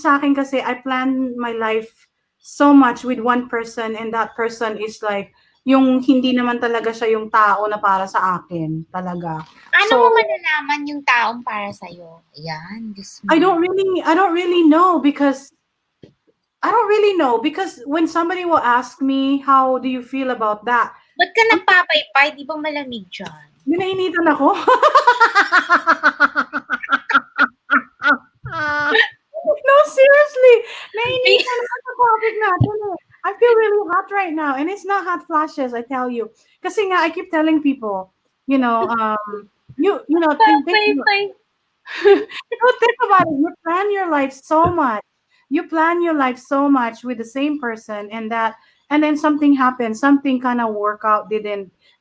my life so much with one person, and that person is like, yung hindi naman talaga siya yung tao na para sa akin. Talaga. Ano mo malalaman yung taong para sa'yo? Ayan. I don't really know because when somebody will ask me, how do you feel about that? Ba't ka nagpapaypay? Di ba malamig dyan? Ninainitan ako. No, seriously. Naiinitan ako sa topic natin eh. I feel really hot right now, and it's not hot flashes, I tell you. Kasi nga, I keep telling people, think about it. You plan your life so much. You plan your life so much with the same person, and then something happened. Something kind of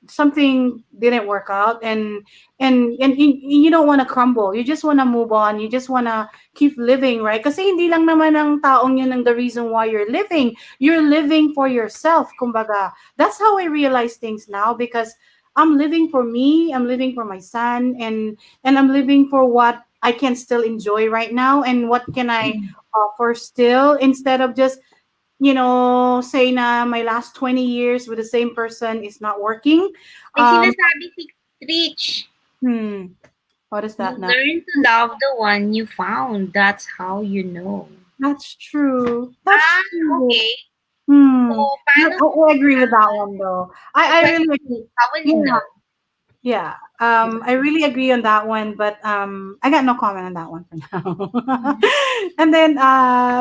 something didn't work out, and you don't want to crumble. You just want to move on. You just want to keep living, right? Kasi hindi lang naman ang taong yun ang the reason why you're living. You're living for yourself, kumbaga. That's how I realize things now, because I'm living for me, I'm living for my son, and I'm living for what I can still enjoy right now, and what can I offer still, instead of just say na my last 20 years with the same person is not working. May sinasabi si Rich. What is that now? Learn to love the one you found. That's how you know. That's true. That's true. Okay. So, I agree with that one though. I really agree. How will you know? Yeah. I really agree on that one, but I got no comment on that one for now. And then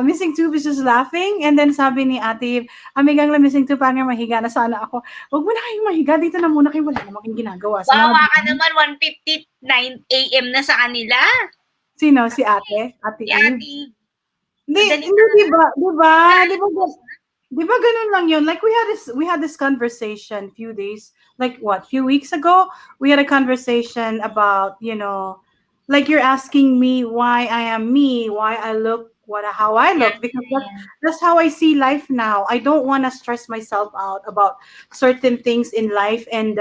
Missing Tube is just laughing, and then sabi ni Ate, amigang la Missing Tube, parang mahiga na sana ako. Wag mo na kayong mahiga, dito na muna kayo, wala namang ginagawa. Wawa ka naman, 1:59 AM na sa kanila. Sino? Si Ate? Si Ate. Madali hindi, di ba? Di ba? Di ba ganun lang yun? Like we had this conversation few days, like what, few weeks ago, we had a conversation about, like you're asking me why I am me, why I look how I Yeah, look, because yeah. that's how I see life now. I don't want to stress myself out about certain things in life, and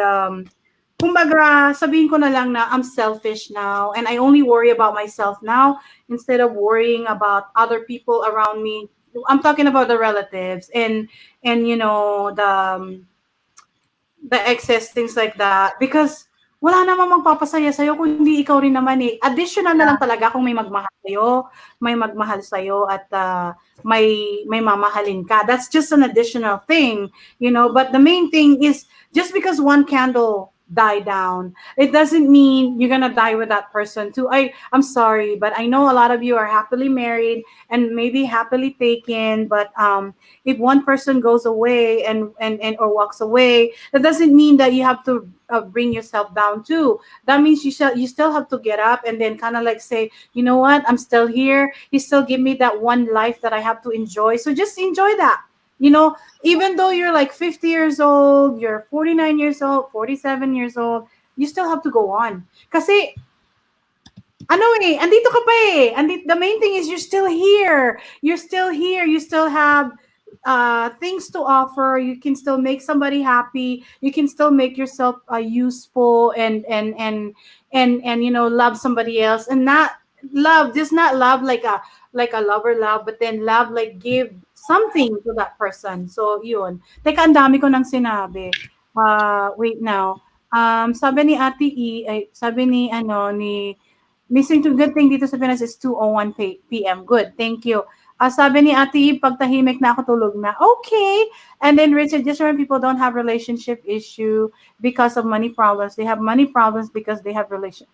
kumbaga, sabihin ko na lang na I'm selfish now and I only worry about myself now instead of worrying about other people around me. I'm talking about the relatives and the excess, things like that. Because wala namang magpapasaya sa'yo kung hindi ikaw rin naman eh. Additional na lang talaga kung may magmahal sa'yo at may mamahalin ka. That's just an additional thing, But the main thing is just because one candle die down, it doesn't mean you're gonna die with that person too. I'm sorry, but I know a lot of you are happily married and maybe happily taken, but if one person goes away and or walks away, that doesn't mean that you have to bring yourself down too. That means you still have to get up and then kind of like say, you know what, I'm still here. You still give me that one life that I have to enjoy. So just enjoy that. Even though you're like 50 years old, you're 49 years old, 47 years old, you still have to go on. Kasi andito ka pa eh. The main thing is you're still here. You're still here. You still have things to offer. You can still make somebody happy. You can still make yourself useful and love somebody else, and not love, just not love like a lover love, but then love like give something to that person. So yun. Teka, ang dami ko nang sinabi. Wait now. Sabi ni Ate E, sabi ni missing to good thing dito sa Pinas is 2:01 p.m. Good, thank you. Sabi ni Ate Eve, pag tahimik na ako, tulog na. Okay. And then Richard, just when people don't have relationship issue because of money problems. They have money problems because they have relation.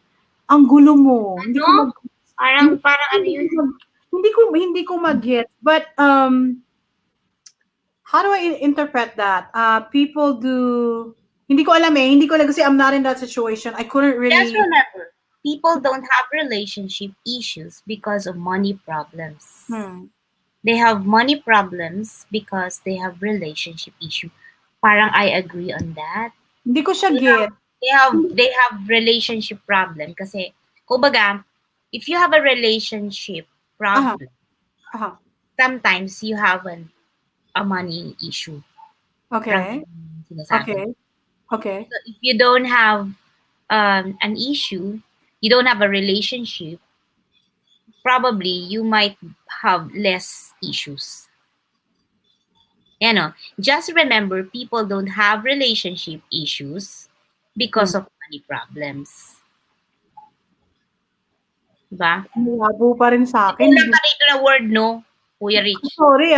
Ang gulo mo. Hindi ko Ano? Parang ano yun? hindi ko mag-get. But how do I interpret that? People do, hindi ko alam eh. Hindi ko alam kasi I'm not in that situation. I couldn't Just really. remember, people don't have relationship issues because of money problems. They have money problems because they have relationship issue. Parang I agree on that. Hindi ko siya get. They have relationship problem kasi kumbaga, if you have a relationship problem, sometimes you have a money issue. Okay. Okay. Okay. So if you don't have an issue, you don't have a relationship, probably you might have less issues. Just remember, people don't have relationship issues because of money problems. Diba? Malabo pa rin sa akin. Wala ka rito na word, no? Kuya Rich. Sorry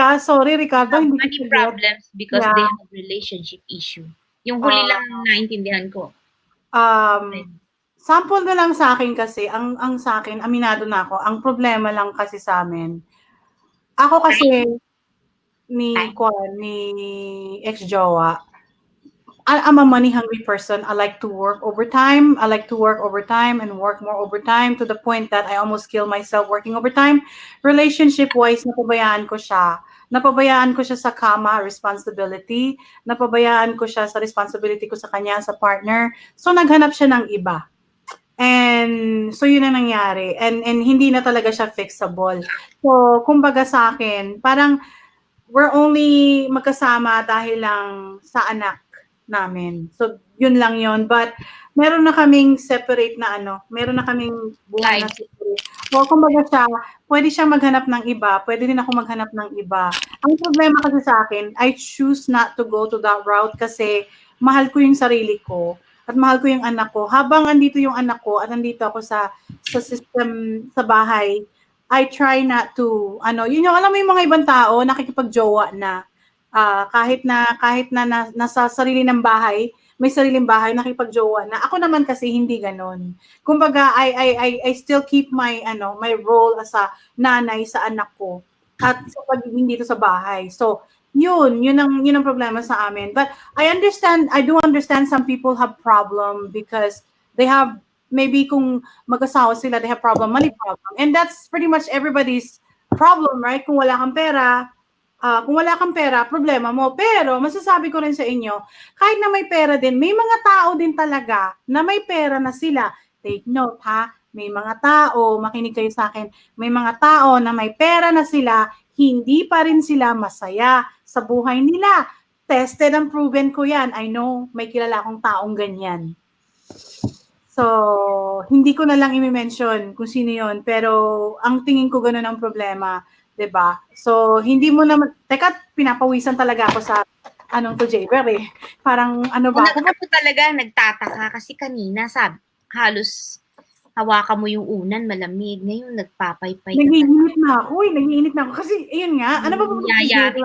Ricardo. Hindi Money problems because they have relationship issue. Yung huli lang naintindihan ko. Sample na lang sa akin kasi, ang sa akin, aminado na ako, ang problema lang kasi sa amin, ako kasi, ni ex-jowa, I'm a money-hungry person. I like to work overtime. I like to work overtime and work more overtime to the point that I almost kill myself working overtime. Relationship-wise, napabayaan ko siya. Napabayaan ko siya sa kama, responsibility. Napabayaan ko siya sa responsibility ko sa kanya, sa partner. So, naghanap siya ng iba. And so yun ang nangyari. And hindi na talaga siya fixable. So, kumbaga sa akin, parang we're only magkasama dahil lang sa anak namin. So, yun lang yun. But, meron na kaming separate na meron na kaming buhay na separate. So, kumbaga siya, pwede siyang maghanap ng iba, pwede din ako maghanap ng iba. Ang problema kasi sa akin, I choose not to go to that route kasi mahal ko yung sarili ko at mahal ko yung anak ko. Habang andito yung anak ko at andito ako sa system, sa bahay, I try not to, yun yung, alam mo yung mga ibang tao, nakikipag-jowa na, kahit na nasa sarili ng bahay, may sariling bahay, nakipag-jowa na. Ako naman kasi hindi ganon. Kumbaga, I still keep my role as a nanay sa anak ko at sa pagiging dito sa bahay. So, yun ang problema sa amin. But I do understand some people have problem because they have, maybe kung mag-asawa sila, they have money problem. And that's pretty much everybody's problem, right? Kung wala kang pera, problema mo. Pero masasabi ko rin sa inyo, kahit na may pera din, may mga tao din talaga na may pera na sila. Take note, ha? May mga tao, makinig kayo sa akin, may mga tao na may pera na sila, hindi pa rin sila masaya sa buhay nila. Tested and proven ko yan. I know, may kilala akong taong ganyan. So, hindi ko na lang i-mention kung sino yun, pero ang tingin ko ganun ang problema. 'Di ba? So, hindi mo naman, teka, pinapawisan talaga ako sa to, Jaber eh. Parang ano ba? Ako talaga nagtataka kasi kanina halos hawakan mo yung unan, malamig. Ngayon nagpapaypay ka. Nag-iinit na ako kasi ayun nga, ano ba nangyayari?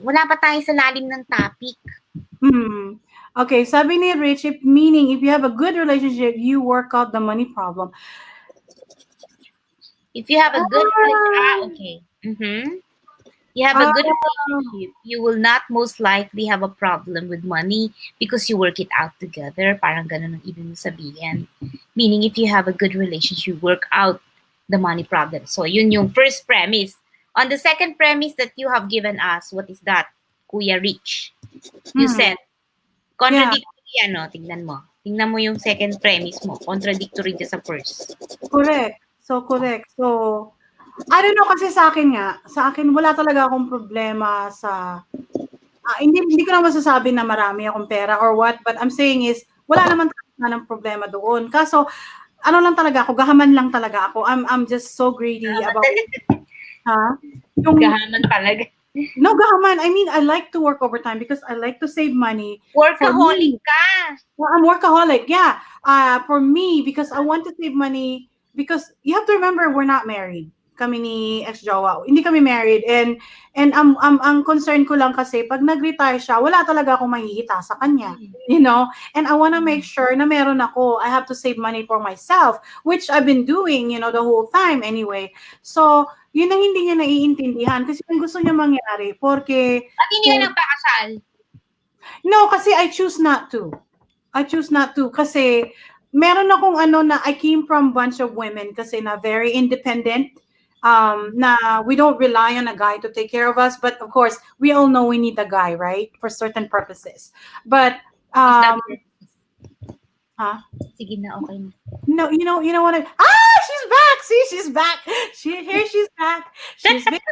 Wala pa tayo sa lalim ng topic. Okay, sabi ni Rich, meaning if you have a good relationship, you work out the money problem. If you have a good okay. You have a good relationship, you will not most likely have a problem with money because you work it out together. Parang ganun ang ibig mo sabihin. Meaning, if you have a good relationship, you work out the money problem. So, yun yung first premise. On the second premise that you have given us, what is that? Kuya Rich. You said, contradictory tignan mo. Tingnan mo yung second premise mo. Contradictory dyan sa first. Correct. So, I don't know kasi sa akin wala talaga akong problema sa, hindi ko na masasabi na marami akong pera or what, but I'm saying is, wala naman talaga ng problema doon. Kaso, lang talaga ako, gahaman lang talaga ako. I'm just so greedy about Yung gahaman talaga. No, gahaman. I mean, I like to work overtime because I like to save money. Workaholic ka. Well, I'm workaholic, yeah. For me, because I want to save money. Because you have to remember, we're not married. Kami ni ex-jowa. Hindi kami married. And ang concern ko lang kasi, pag nag-retire siya, wala talaga akong mahihita sa kanya. You know? And I want to make sure na meron ako. I have to save money for myself, which I've been doing, the whole time anyway. So, yun ang hindi niya naiintindihan. Kasi yung gusto niya mangyari, porque... At hindi ka nagpakasal? No, kasi I choose not to. Kasi meron akong na I came from a bunch of women kasi na very independent, na we don't rely on a guy to take care of us, but of course we all know we need a guy, right, for certain purposes. But Sige na, okay na. No, you know what she's back. See, she's back. She's back. She's back.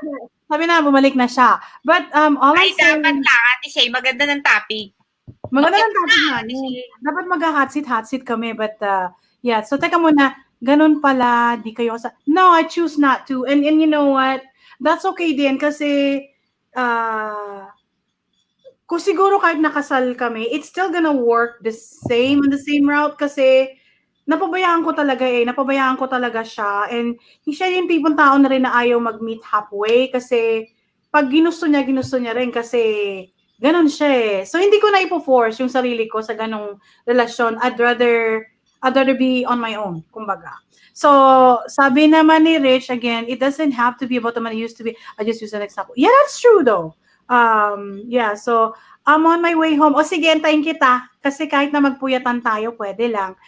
Sabi na, bumalik na siya. But all I'm saying, dapat lang, Ate Shay, maganda ng topic. Maganda ng topic nga. Dapat mag-hot seat kami. But yeah, so teka muna, ganun pala, di kayo sa... No, I choose not to. And you know what? That's okay din kasi kung siguro kahit nakasal kami, it's still gonna work on the same route kasi napabayaan ko talaga siya. And siya yung tipong tao na rin na ayaw mag-meet halfway kasi pag ginusto niya rin kasi ganun siya eh. So hindi ko na ipo-force yung sarili ko sa ganong relasyon. I'd rather be on my own, kumbaga. So, sabi naman ni Rich, again, it doesn't have to be about the money. It used to be, I just use an example. Yeah, that's true though. Yeah, so, I'm on my way home. O sige, antayin kita. Kasi kahit na magpuyatan tayo, pwede lang.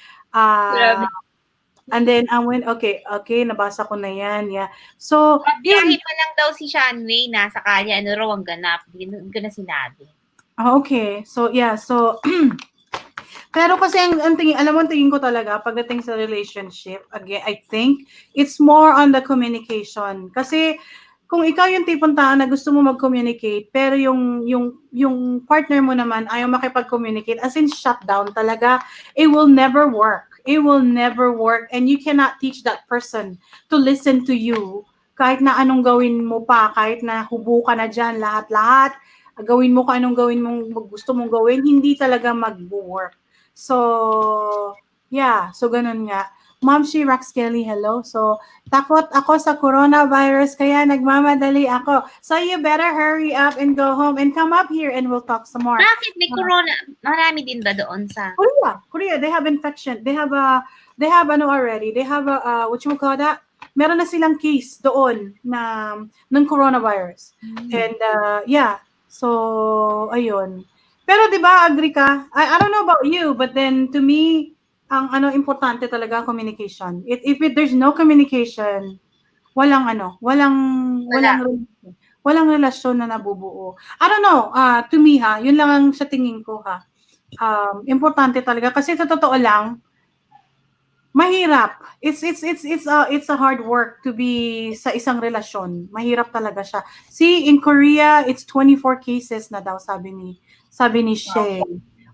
And then, I went, okay, nabasa ko na yan. Yeah. So, biyahe pa lang daw si Shanway, nasa kanya, raw ang ganap. Hindi ko na sinabi. Okay. So, yeah. So, pero kasi ang tingin ko talaga pagdating sa relationship, again, I think it's more on the communication. Kasi kung ikaw yung tipong tao na gusto mo mag-communicate, pero yung partner mo naman ayaw makipag-communicate, as in shutdown talaga, it will never work. It will never work, and you cannot teach that person to listen to you. Kahit na anong gawin mo pa, kahit na hubo ka na dyan, lahat-lahat, gawin mo kung anong gawin mong gusto mong gawin, hindi talaga mag-work. So, yeah. So, ganun nga. Ma'am, she Rox Kelly, hello. So, takot ako sa coronavirus, kaya nagmamadali ako. So, you better hurry up and go home and come up here and we'll talk some more. Bakit may corona? Marami din ba doon sa... Korea, they have infection. They have already. They have what you call that? Meron na silang case doon ng coronavirus. And, yeah. So, ayun. Pero 'di ba, agree ka? I don't know about you, but then to me, ang importante talaga communication. If there's no communication, walang walang relasyon na nabubuo. I don't know, to me yun lang ang sa tingin ko importante talaga kasi sa totoo lang, mahirap. It's a hard work to be sa isang relasyon. Mahirap talaga siya. See, in Korea, it's 24 cases na daw sabi ni Shay.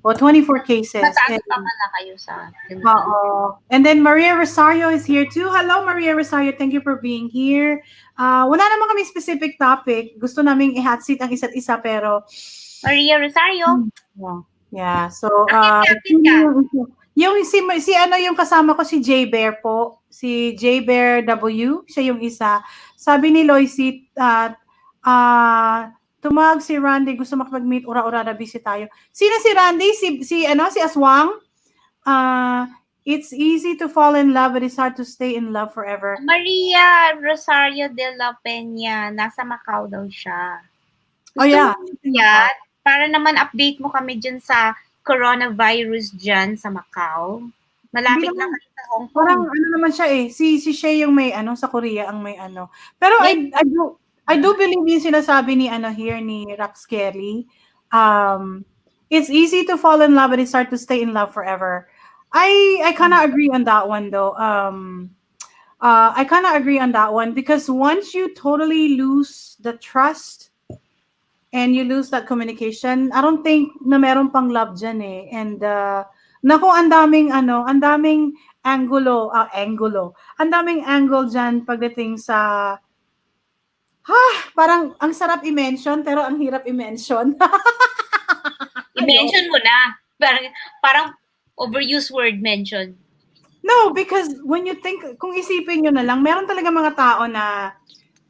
O 24 cases. Mataas pa pala kayo sa Philippines. And then Maria Rosario is here too. Hello, Maria Rosario. Thank you for being here. Wala naman kami specific topic. Gusto naming i-hot seat ang isa't isa pero Maria Rosario. Yeah. So yung yung kasama ko si J Bear po. Si J Bear W, siya yung isa. Sabi ni Loicy tumawag si Randy, gusto makipag-meet, ura-ura na busy tayo. Sino si Randy? Si Aswang? It's easy to fall in love, but it's hard to stay in love forever. Maria Rosario de la Peña, nasa Macau daw siya. Yeah. Para naman update mo kami dyan sa coronavirus dyan sa Macau. Malapit lang kayo sa Hong Kong. Parang naman siya si Shay yung may sa Korea ang may Pero I do believe yung sinasabi ni here ni Rax Kelly. It's easy to fall in love, but it's hard to stay in love forever. I kind of agree on that one though. I kind of agree on that one because once you totally lose the trust and you lose that communication, I don't think na meron pang love dyan And naku, ang daming angulo. Ang daming angle dyan pagdating sa parang ang sarap i-mention pero ang hirap i-mention. I-mention mo na. Parang overused word mention. No, because when you think, kung isipin nyo na lang, meron talaga mga tao na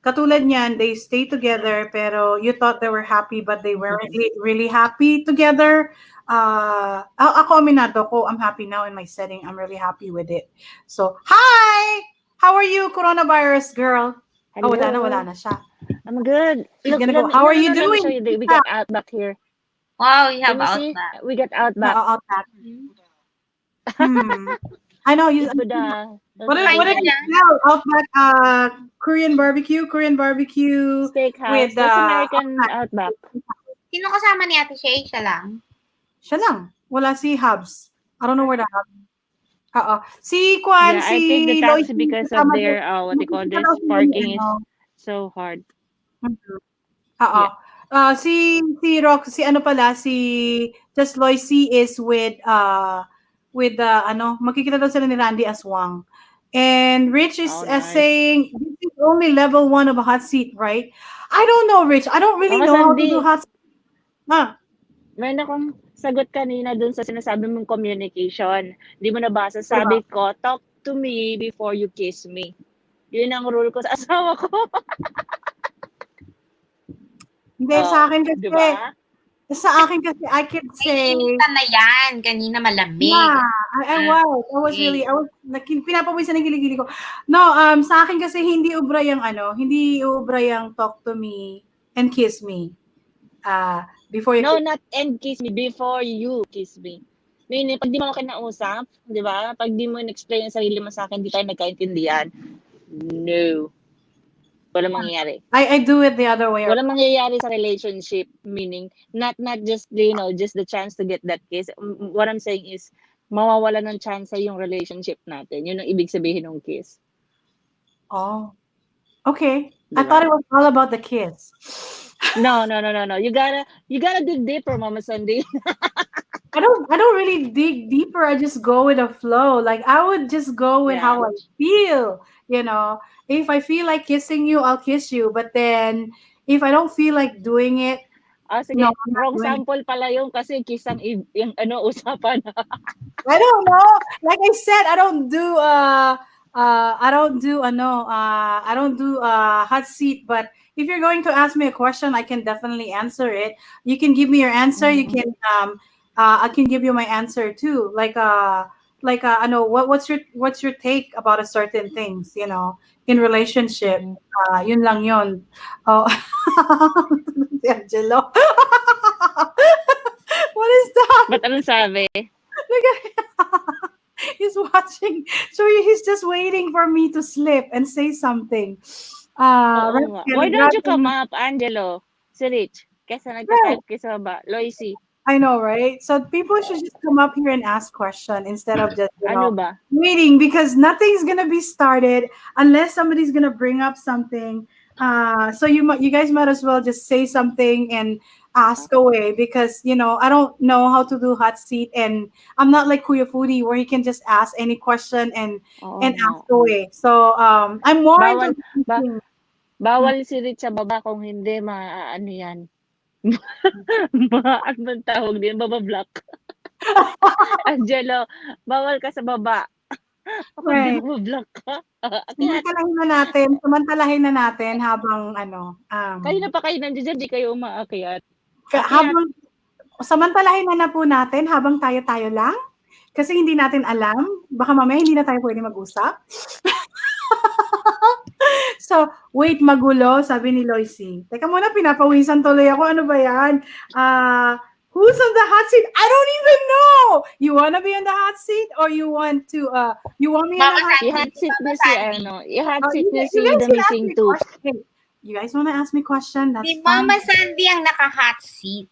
katulad niyan, they stay together pero you thought they were happy but they weren't really happy together. Ako aminado ko, I'm happy now in my setting. I'm really happy with it. So, hi! How are you, coronavirus girl? Hello. Wala na siya. I'm good. Look, how are you doing? We got Outback here. Wow, you have Outback. We got Outback. Outback. I know you. What did you sell? Outback, Korean barbecue Steakhouse. with That's American Outback. Sino kasama ni Ate Shay? Siya lang? Siya lang. Wala si Hubs. I don't know where the Hubs. Si Kwan, I take the taxi because of their what they call this parking is so hard. Si Rock, si Just Loicy is with makikita daw sila ni Randy Aswang. And Rich is saying this is only level 1 of a hot seat, right? I don't know, Rich. I don't really know how to do hot seat. Meron akong sagot kanina dun sa sinasabi mong communication. Hindi mo nabasa. Sabi ko, talk to me before you kiss me. Yun ang rule ko sa asawa ko. Hindi, sa akin kasi, diba? I could say... Kanina malamig. Yeah, I was really, pinapawisan ng kiligili ko. No, sa akin kasi hindi ubra yung talk to me and kiss me. Before you not and kiss me, before you kiss me. Meaning, pag di mo ako kinausap, di ba? Pag di mo in-explain ang sarili mo sa akin, di tayo nagkaintindihan. No. Walang mangyayari. I do it the other way. Walang mangyayari sa relationship. Meaning, not just, just the chance to get that kiss. What I'm saying is, mawawala ng chance yung relationship natin. Yun ang ibig sabihin ng kiss. Oh. Okay. Diba? I thought it was all about the kiss. No. You gotta dig deeper, Mama Sandy. I don't really dig deeper. I just go with the flow. Like I would just go with how I feel. If I feel like kissing you, I'll kiss you. But then if I don't feel like doing it, sige. Wrong sample pala yung kasi kisang yung usapan. I don't know. Like I said, I don't do hot seat, but if you're going to ask me a question, I can definitely answer it. You can give me your answer. You can I can give you my answer too. What's your take about a certain things, in relationship. Yun lang yun. Oh. Si Angelo. What is that? Ba't anong sabi? he's watching. So he's just waiting for me to slip and say something. Oo Right, nga. kaya Why don't you come nag-graduate. up, Angelo? Si Rich. Kesa Right. nagta-type kayo sa baba. Loisy. I know, right? So people should just come up here and ask questions instead of just, Ano ba? waiting, because nothing's gonna be started unless somebody's gonna bring up something. So you guys might as well just say something and ask away, because I don't know how to do hot seat, and I'm not like Kuya Foodie where you can just ask any question and Oo and nga. ask away. So I'm more Bawal, into ba, thinking. bawal si Rich sa baba kung hindi ano yan. Ano bang tawag din? Baba-block. Angelo, bawal ka sa baba. Kapag di Right. mabablock ka. Akyat. Samantalahin na natin habang Kanina pa kayo nandiyan dyan, di kayo umaakyat. Akyat. habang samantalahin na po natin habang tayo-tayo lang. Kasi hindi natin alam. Baka mamaya hindi na tayo pwede mag-usap. So, wait, magulo, sabi ni Loisy. Teka muna, pinapawisan tuloy ako. Ano ba yan? Who's on the hot seat? I don't even know! You wanna be on the hot seat? Or you want me on the hot seat? I-hot seat niyo si i-hot seat niyo si You guys the can ask missing me tooth. question. You guys wanna ask me question? That's Si fine. Mama Sandy ang naka-hot seat.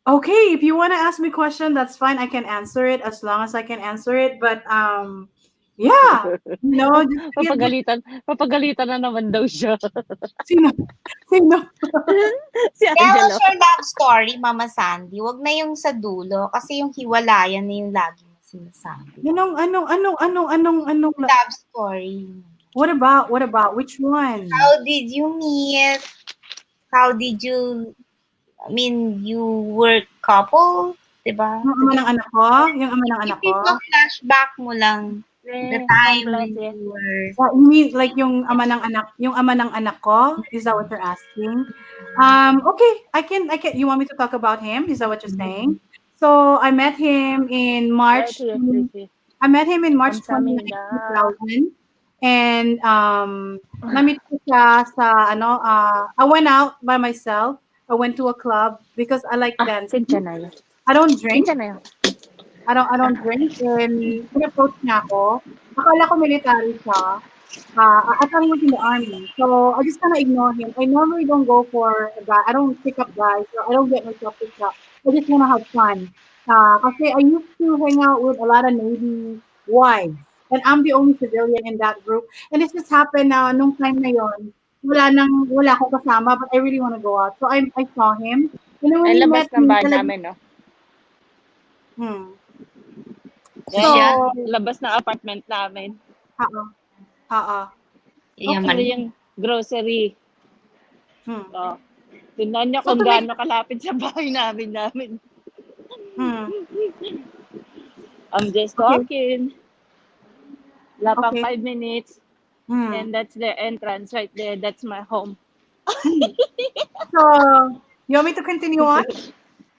Okay, if you want to ask me question, that's fine. I can answer it as long as I can answer it. But yeah, just to give Papagalitan na naman daw siya. sino. Si Tell Angelo. us your love story, Mama Sandy. Wag na yung sa dulo kasi yung hiwalayan na yung lagi mo sinasabi. Anong Love story. What about which one? How did you meet? How did you, you were couple? Diba? Yung ama ng anak ko? Yung ama ng anak ko? Flashback mo lang the time when you were... Yeah, you mean like yung ama ng anak ko? Is that what you're asking? Okay, I can, you want me to talk about him? Is that what you're saying? So, I met him in March. I met him in March 29, 2000. And na-meet ko siya sa I went out by myself. I went to a club because I like dancing. I don't drink. I don't drink. And in-approach niya ako. Akala ko military siya. I thought he was in the army. So I just kind of ignore him. I normally don't go for a guy. I don't pick up guys. So I don't get myself picked up. I just want to have fun. Kasi I used to hang out with a lot of Navy wives. And I'm the only civilian in that group. And it just happened na nung time na yon, wala akong kasama, but I really want to go out. So I saw him. And then when we met him, namin, no? So, labas ng apartment namin. Yaman. Yung grocery. So, tingnan niyo kung gaano kalapit sa bahay namin. I'm just talking. Wala pang 5 minutes. And that's the entrance right there. That's my home. So, you want me to continue on?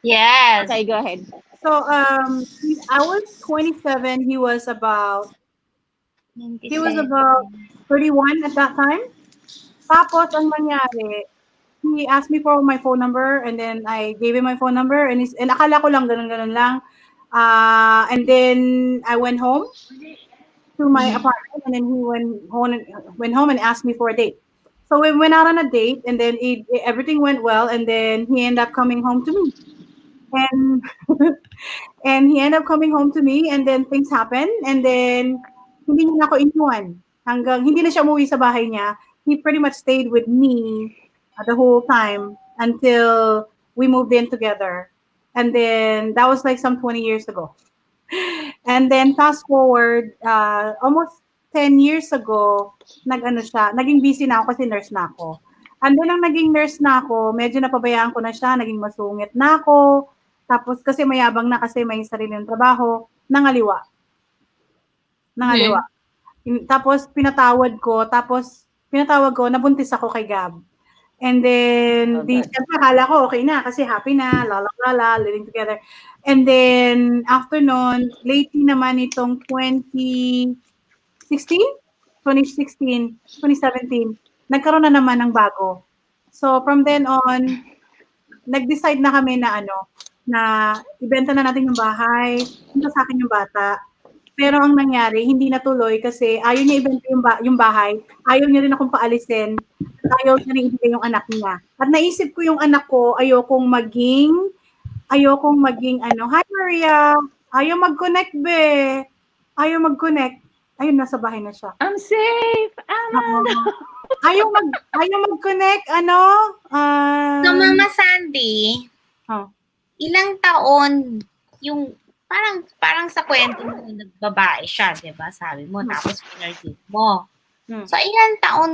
Yes. Okay, go ahead. So, I was 27. He was about 31 at that time. Tapos, ang nangyari, he asked me for my phone number, and then I gave him my phone number, and akala ko lang ganun lang. And then I went home to my apartment, and then he went home and asked me for a date. So we went out on a date, and then everything went well, and then he ended up coming home to me. And and he ended up coming home to me, and then things happened, and then hindi niya na ako iniwan. Hanggang hindi na siya umuwi sa bahay niya. He pretty much stayed with me the whole time until we moved in together. And then that was like some 20 years ago. And then fast forward, almost 10 years ago, naging busy na ako kasi nurse na ako. And then ang naging nurse na ako, medyo napabayaan ko na siya, naging masungit na ako. Tapos kasi mayabang na kasi may sariling trabaho, nangaliwa. Tapos pinatawag ko, nabuntis ako kay Gab. And then, siyempre, akala ko okay na kasi happy na, living together. And then, after nun, lately naman itong 2017, nagkaroon na naman ng bago. So, from then on, nag-decide na kami na na ibenta na natin yung bahay, punta sa akin yung bata. Pero ang nangyari, hindi natuloy kasi ayaw niya ibenta yung bahay, ayaw niya rin akong paalisin, at ayaw niya rin ibigay yung anak niya. At naisip ko yung anak ko, ayokong maging ano, "Hi Maria, ayaw mag-connect be, ayaw mag-connect." Ayun, nasa bahay na siya. I'm safe. Oo. Ayaw mag-connect, ano, So, Mama Sandy, oh. ilang taon yung parang sa kwento mo nagbabae siya, 'di ba? Sabi mo tapos pinargit mo. So ilang taon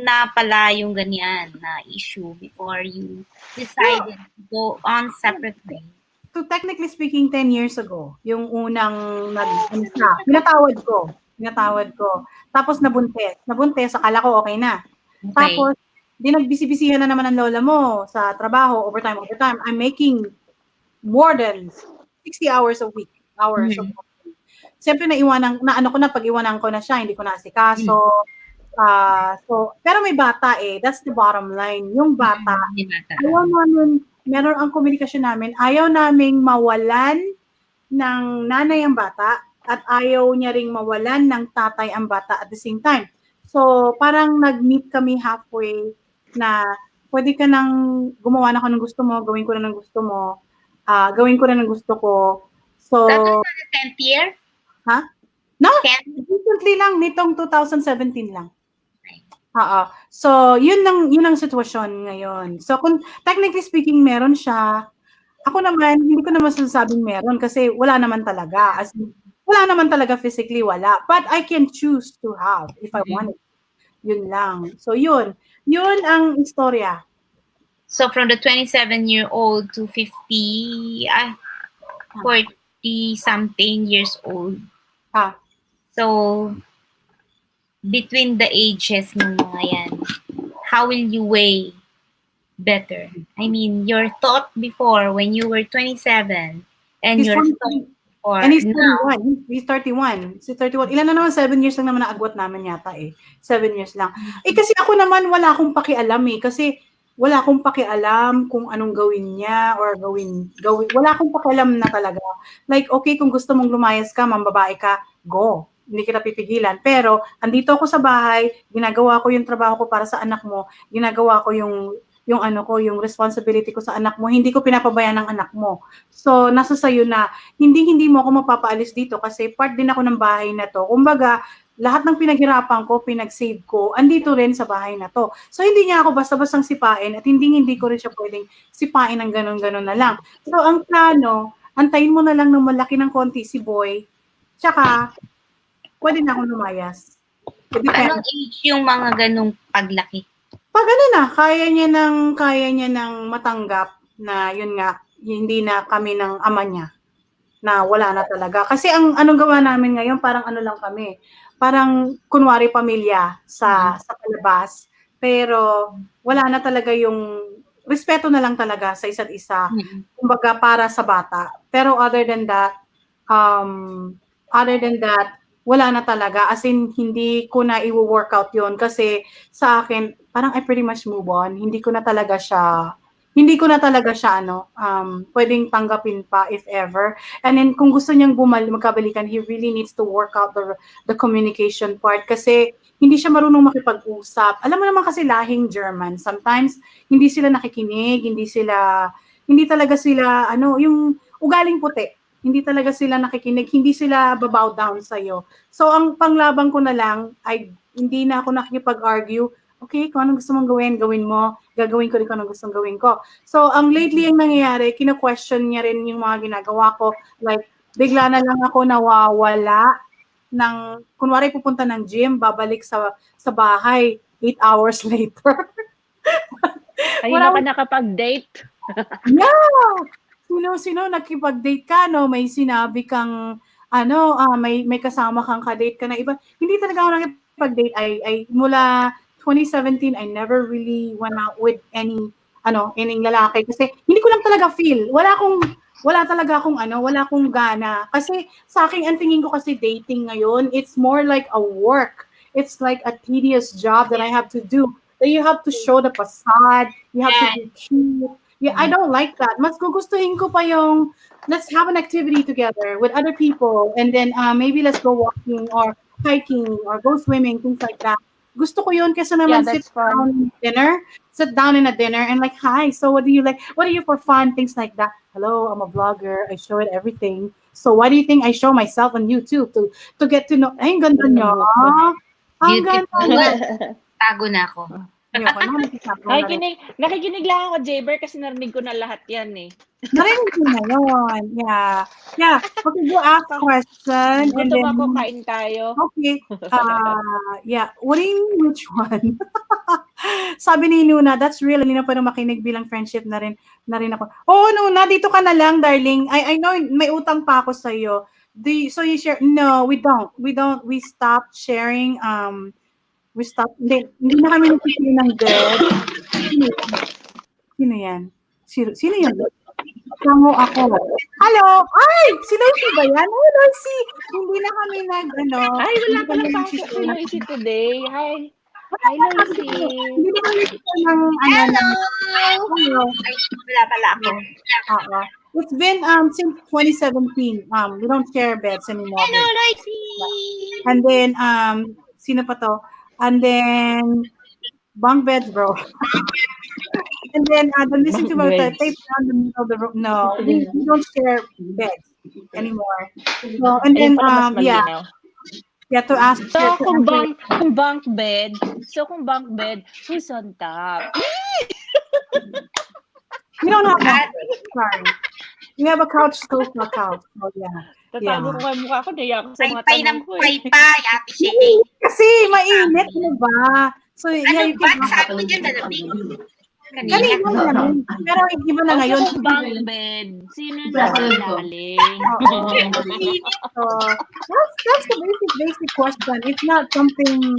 na pala yung ganyan na issue before you decided to go on separate ways? So technically speaking, 10 years ago, yung unang pinatawad ko. Tapos nabuntis, akala ko okay na. Okay. Tapos, di nagbisi-bisihan na naman ang lola mo sa trabaho, overtime. I'm making more than 60 hours a week. Siyempre pag-iwanan ko na siya, hindi ko na asikaso. Pero may bata that's the bottom line. Yung bata, meron ang komunikasyon namin, ayaw naming mawalan ng nanay ang bata at ayaw niya ring mawalan ng tatay ang bata at the same time. So, parang nag-meet kami halfway na pwede ka nang gumawa na ng gusto mo, gawin ko na ng gusto mo, gawin ko na ng gusto ko. So, that was on the 10th year? Ha? No, 10th? recently lang, nitong 2017 lang. So, yun ang sitwasyon ngayon. So, kung technically speaking, meron siya. Ako naman, hindi ko naman sasabing meron kasi wala naman talaga. As in, wala naman talaga physically, wala. But I can choose to have if I want it. Yun lang. So, yun ang istorya. So, from the 27-year-old to 40-something years old. So, between the ages ng mga yan, how will you weigh better? I mean, your thought before when you were 27 and He's your 20, thought before and he's now. 31. He's 31. He's 31. Ilan na naman? 7 years lang naman naagwat namin yata 7 years lang. Kasi ako naman wala akong pakialam kasi wala akong pakialam kung anong gawin niya or gawin. Wala akong pakialam na talaga. Like, okay, kung gusto mong lumayas ka, mambabae ka, go. Hindi kita pipigilan. Pero, andito ako sa bahay, ginagawa ko yung trabaho ko para sa anak mo, ginagawa ko yung responsibility ko sa anak mo, hindi ko pinapabayaan ng anak mo. So, nasa sayo na, hindi mo ako mapapaalis dito kasi part din ako ng bahay na to. Kumbaga, lahat ng pinaghirapan ko, pinag-save ko, andito rin sa bahay na to. So, hindi niya ako basta-bastang sipain at hindi ko rin siya pwedeng sipain ng ganon-ganon na lang. So, ang plano, antayin mo na lang ng malaki ng konti si Boy, tsaka, pwede na akong lumayas. Anong age yung mga ganong paglaki? Pag kaya niya nang matanggap na yun nga, hindi na kami ng ama niya, na wala na talaga. Kasi ang anong gawa namin ngayon, parang lang kami, parang kunwari pamilya sa palabas, pero wala na talaga yung respeto na lang talaga sa isa't isa, kumbaga para sa bata. Pero other than that, wala na talaga. As in, hindi ko na i-workout yon kasi sa akin, parang I pretty much move on. Hindi ko na talaga siya pwedeng tanggapin pa if ever. And then, kung gusto niyang magkabalikan, he really needs to work out the communication part kasi hindi siya marunong makipag-usap. Alam mo naman kasi lahing German. Sometimes, hindi sila nakikinig, hindi talaga sila, yung ugaling puti. Hindi talaga sila nakikinig, hindi sila babow down sa'yo. So, ang panglabang ko na lang ay hindi na ako nakikipag-argue. Okay, kung anong gusto mong gawin mo. Gagawin ko rin kung anong gustong gawin ko. So, ang lately ang nangyayari, kina-question niya rin yung mga ginagawa ko. Like, bigla na lang ako nawawala kunwari pupunta ng gym, babalik sa bahay 8 hours later. Ayun ka nakapag-date? Yeah! Sino nakipag-date ka, no? May sinabi kang, may kasama kang ka-date ka na iba. Hindi talaga ako nakipag-date. I mula 2017, I never really went out with any lalaki. Kasi hindi ko lang talaga feel. Wala talaga akong gana. Kasi sa akin, ang tingin ko kasi dating ngayon, it's more like a work. It's like a tedious job that I have to do. That you have to show the facade. You have to be cute. Yeah, I don't like that. Mas gugustuhin ko pa yung let's have an activity together with other people and then maybe let's go walking or hiking or go swimming, things like that. Gusto ko yun kasi Yeah, naman that's fun. sit down in a dinner and like, hi, so what do you like? What are you for fun? Things like that. Hello, I'm a vlogger. I show it everything. So why do you think I show myself on YouTube to get to know? Ay, ang ganda Yung niya. nabuhok mo. Ang ganda niya. Tago na ako. Ayoko na, nakikita ko na rin. Nakikinig lang ako, Jaber, kasi narinig ko na lahat yan eh. Narinig ko na yun. Yeah. Yeah. Okay, go ask question. And Gutom then, ako, kain tayo. okay. Yeah. Which one? Sabi ni Nuna, that's real. Hindi na pa makinig bilang friendship na rin ako. Oh, Nuna, dito ka na lang, darling. I know may utang pa ako sa iyo. So you share? No, we don't. We stopped sharing. Hindi na kami nagkikita ng bed. Sino yan? Sino yan? Tango ako. Hello! Ay! Si Loisy ba yan? Oh, Loisy! Hindi na kami Ay, wala pa lang pasok si Loisy today. Hi, Loisy. Hindi na kami nagkikita ng Hello! Ay, wala pala ako. It's been since 2017. We don't share beds anymore. Hello, Loisy! And then, sino pa to? And then, bunk beds, bro. And then, the listen to my tape down the middle of the room. No, we don't share beds anymore. So, and then, yeah, to ask. So, kung bunk bed, who's on top? We don't have bunk bed. Sorry. We have a couch, sofa couch. So, yeah. Tatago ko nga mukha ko, naiyak ko sa mga Paypay ng tanong ko eh. paypay, Ate Shay. Kasi mainit, ano ba? So, yeah, Ano you ba? can... Sabi ko dyan, malamig. Kanina naman. Pero iba na ngayon. So, kung bunk bed, sino na ilalim? So, that's the basic question. It's not something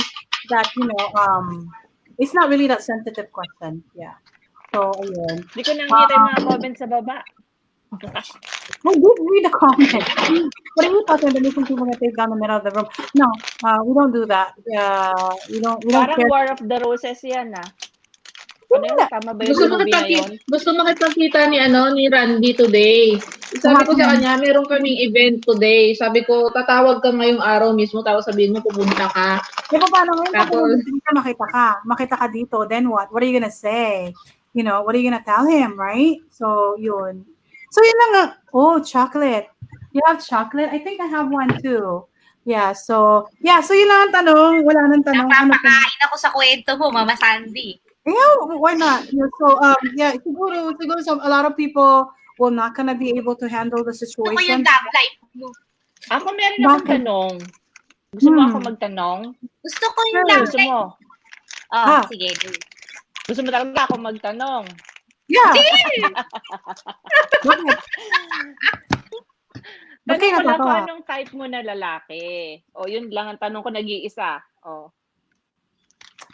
that, it's not really that sensitive question. Yeah. So, ayun. Hindi ko nakikita yung mga comments sa baba. I did read the comment. What are you talking about? Listen to mga take down the middle of the room. No, we don't do that. We don't Parang care. War of the Roses yan ah. Ano yun? Tama ba yung movie na yun? Gusto makipagkita ni Randy today. Sabi ko sa kanya, meron kaming event today. Sabi ko, tatawag ka ngayong araw mismo, tapos sabihin mo, pupunta ka. Di ba paano ngayon? Tapos, makita ka dito, then what? What are you gonna say? What are you gonna tell him, right? So, yun. So, yun na nga. Oh, chocolate. You have chocolate? I think I have one too. Yeah, so yun lang ang tanong. Wala nang tanong. Napapakain ako sa kwento mo, Mama Sandy. Yeah, why not? Yeah, so, siguro a lot of people will not gonna be able to handle the Gusto ko yung situation. dab life mo. Ako meron akong tanong. Gusto mo ako magtanong? Gusto ko yung dab Gusto life. mo? Sige. Gusto mo talaga ako magtanong? Yeah. Tanong Okay, ko lang natatawa. kung anong type mo na lalaki. O, yun lang ang tanong ko, nag-iisa. O.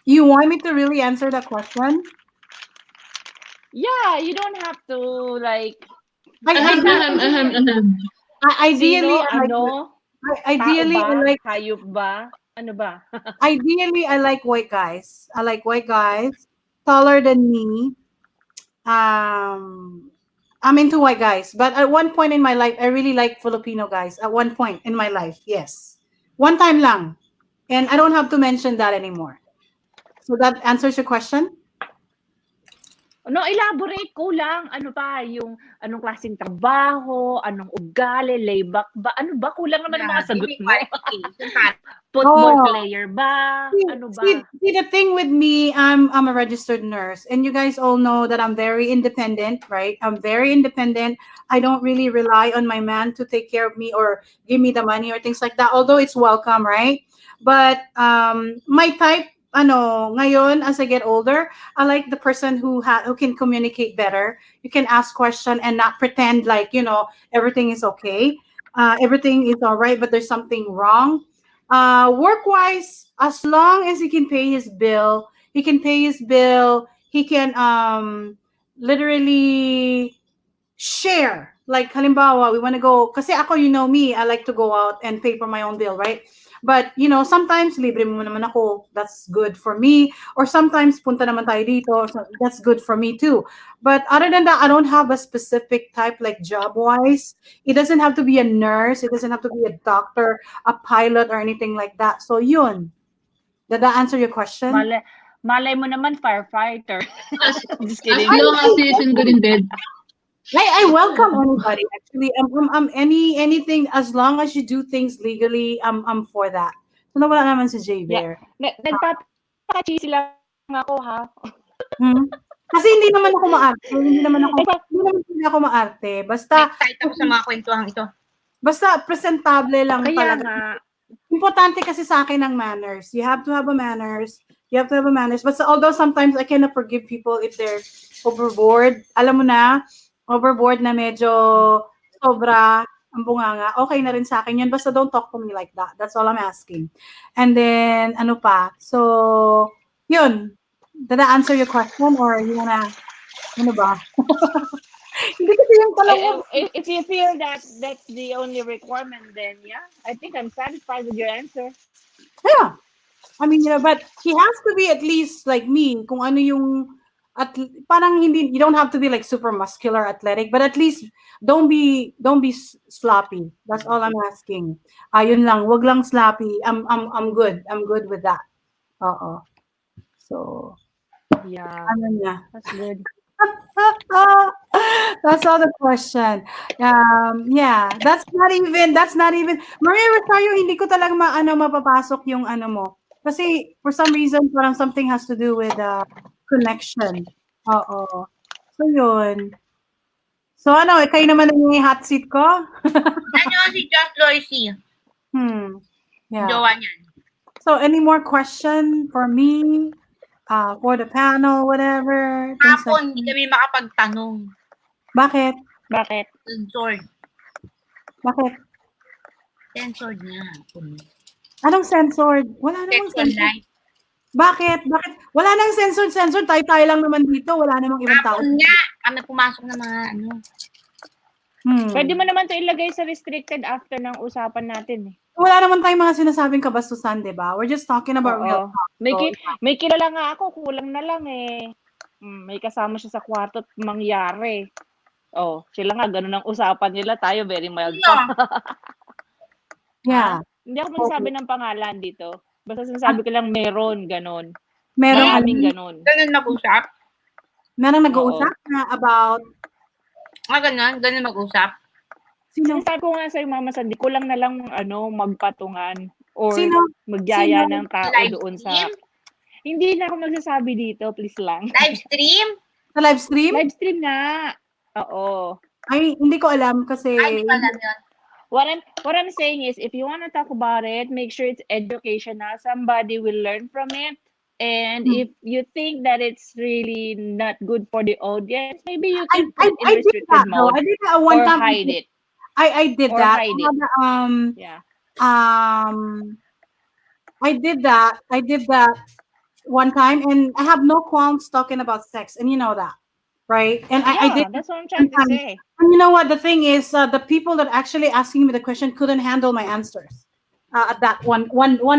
You want me to really answer that question? Yeah, you don't have to, like, Ideally, sino, ideally, tao I ba? like Hayop ba? Ano ba? ideally, I like white guys. I like white guys, taller than me. I'm into white guys, but at one point in my life, I really like Filipino guys. At one point in my life, yes, one time lang, and I don't have to mention that anymore. So that answers your question. No, elaborate ko lang. Ano ba? Yung anong klaseng trabaho? Anong ugali? Laybak ba? Ano ba? Kulang naman ang mga sagot mo. Football player ba? Ano ba? See, the thing with me, I'm a registered nurse, and you guys all know that I'm very independent, right? I'm very independent. I don't really rely on my man to take care of me or give me the money or things like that. Although it's welcome, right? But my type, ngayon as I get older, I like the person who can communicate better. You can ask question and not pretend like everything is okay, everything is all right, but there's something wrong. Work-wise, as long as he can pay his bill, he can literally share. Like halimbawa, we want to go, kasi ako, me, I like to go out and pay for my own bill, right? But, sometimes libre mo naman ako, that's good for me. Or sometimes punta naman tayo dito, so that's good for me too. But other than that, I don't have a specific type like job-wise. It doesn't have to be a nurse. It doesn't have to be a doctor, a pilot, or anything like that. So yun. Did that answer your question? Malay mo naman firefighter. Just As kidding. long as he isn't good in bed. I welcome anybody actually. Anything as long as you do things legally, I'm for that. So wala naman si J Bear. Nagpapaka-cheesy lang ako, ha? Kasi hindi naman ako maarte. Hindi naman ako maarte. Basta Excited ako sa mga kwentuhang ito. Basta presentable lang Kaya talaga. nga. Importante kasi sa akin ang manners. You have to have a manners. You have to have a manners. But although sometimes I cannot forgive people if they're overboard. Alam mo na, overboard na medyo sobra ang bunganga. Okay na rin sa akin yun. Basta don't talk to me like that. That's all I'm asking. And then, ano pa? So, yun. Did that answer your question or you wanna, ano ba? Hindi kasi yung talaga. If you feel that that's the only requirement, then yeah, I think I'm satisfied with your answer. Yeah. I mean, but he has to be at least like me, kung ano yung, parang hindi, you don't have to be like super muscular, athletic, but at least don't be sloppy. That's all I'm asking. Yun lang, wag lang sloppy. I'm good. I'm good with that. So, yeah, ano niya? that's good. That's all the question. Yeah, that's not even Maria Rosario, hindi ko talaga mapapasok yung ano mo. Kasi for some reason parang something has to do with connection. Oo. So yun. So kayo naman yung hot seat ko? Ano si Just Loisy? Yeah. Jowa niyan. So any more question for me? For the panel, whatever. Hapon, hindi kami makapagtanong. Bakit? Censored. Bakit? Censored nga. Anong censored? Wala namang censored. Bakit? Wala nang censored. Tayo lang naman dito. Wala namang ibang tao. Hapon nga. Kami pumasok ng mga ano. Pwede mo naman ito ilagay sa restricted after ng usapan natin. Wala naman tayong mga sinasabing kabastusan, di ba? We're just talking about real talk. May kilala nga ako, kulang na lang eh. May kasama siya sa kwarto at mangyari. Sila nga, ganun ang usapan nila. Tayo, very mild pa. Yeah. Hindi ako magsasabi ng pangalan dito. Basta sinasabi ko lang meron, ganun. Maraming ganun. Ganun mag-usap? Merong nag-uusap na about... Ganun mag-usap? Sinasabi ko nga sa'yo, Mama Sandy, kulang na lang magpatungan or magyaya ng tao doon sa... Hindi na ako magsasabi dito, please lang. Live stream? Sa live stream? Live stream nga. Oo. Ay, hindi ko alam kasi... Ay, hindi ko alam yun. What I'm saying is, if you want to talk about it, make sure it's educational. Somebody will learn from it. And if you think that it's really not good for the audience, maybe you can put it in restricted mode. I did that one or time. hide it. I did or that. Hide it. I did that one time, and I have no qualms talking about sex, and you know that, right? And I did. That's what I'm trying to say. And you know what? The thing is, the people that actually asking me the question couldn't handle my answers at that one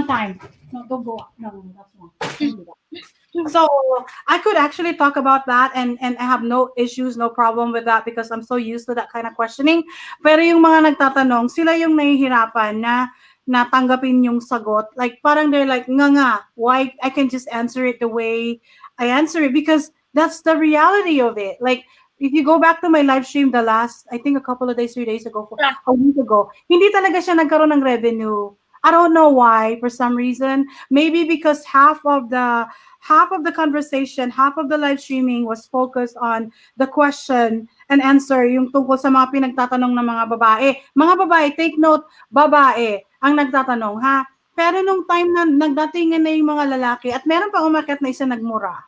time. No, don't go up. No, that's wrong. Don't do that. So I could actually talk about that and I have no issues, no problem with that because I'm so used to that kind of questioning. Pero yung mga nagtatanong, sila yung nahihirapan na tanggapin yung sagot. Like parang they're like, nga, why I can just answer it the way I answer it because that's the reality of it. Like if you go back to my live stream the last, I think a couple of days, 3 days ago, a week ago, hindi talaga siya nagkaroon ng revenue. I don't know why, for some reason. Maybe because half of the conversation, half of the live streaming was focused on the question and answer, yung tungkol sa mga pinagtatanong ng mga babae. Mga babae, take note, babae ang nagtatanong, ha? Pero nung time na nagdatingan na yung mga lalaki at meron pa umakyat na isa nagmura,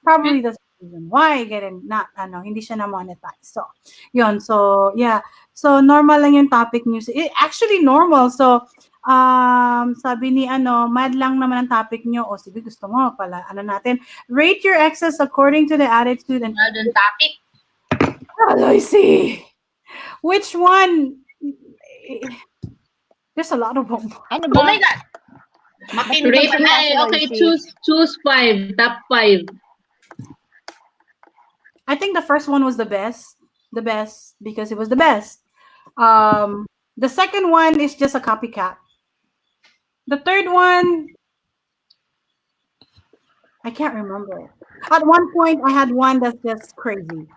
probably that's the reason why hindi siya na-monetize. So, yun. So, yeah. So, normal lang yung topic news. Actually, normal. So, sabi ni mad lang naman ang topic nyo. Sige, gusto mo pala. Natin. Rate your exes according to the attitude and... Another topic. I see. Which one? There's a lot of them. Ano ba? Oh my God! Matindi Rate pa na na. si Okay, Loisy. choose 5. Top 5. I think the first one was the best because it was the best. The second one is just a copycat. The third one, I can't remember. At one point, I had one that's just crazy.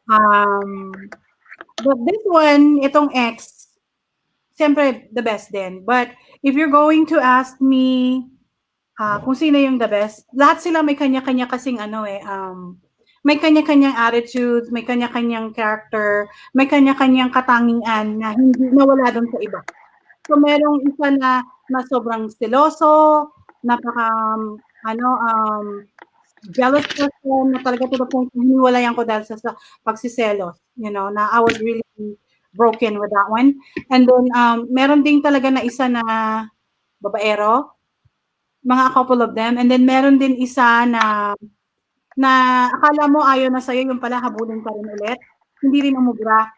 But this one, itong X, siyempre the best din. But if you're going to ask me kung sino yung the best, lahat sila may kanya-kanya kasing may kanya-kanyang attitude, may kanya-kanyang character, may kanya-kanyang katangian na hindi nawala doon sa iba. So merong isa na sobrang seloso, napaka jealous person na talaga to the point na hiniwalayan ko dahil sa pagsiselos, na I was really broken with that one. And then meron ding talaga na isa na babaero, mga couple of them, and then meron din isa na akala mo ayaw na sa'yo, yung pala habulin ka rin ulit, hindi rin umubra.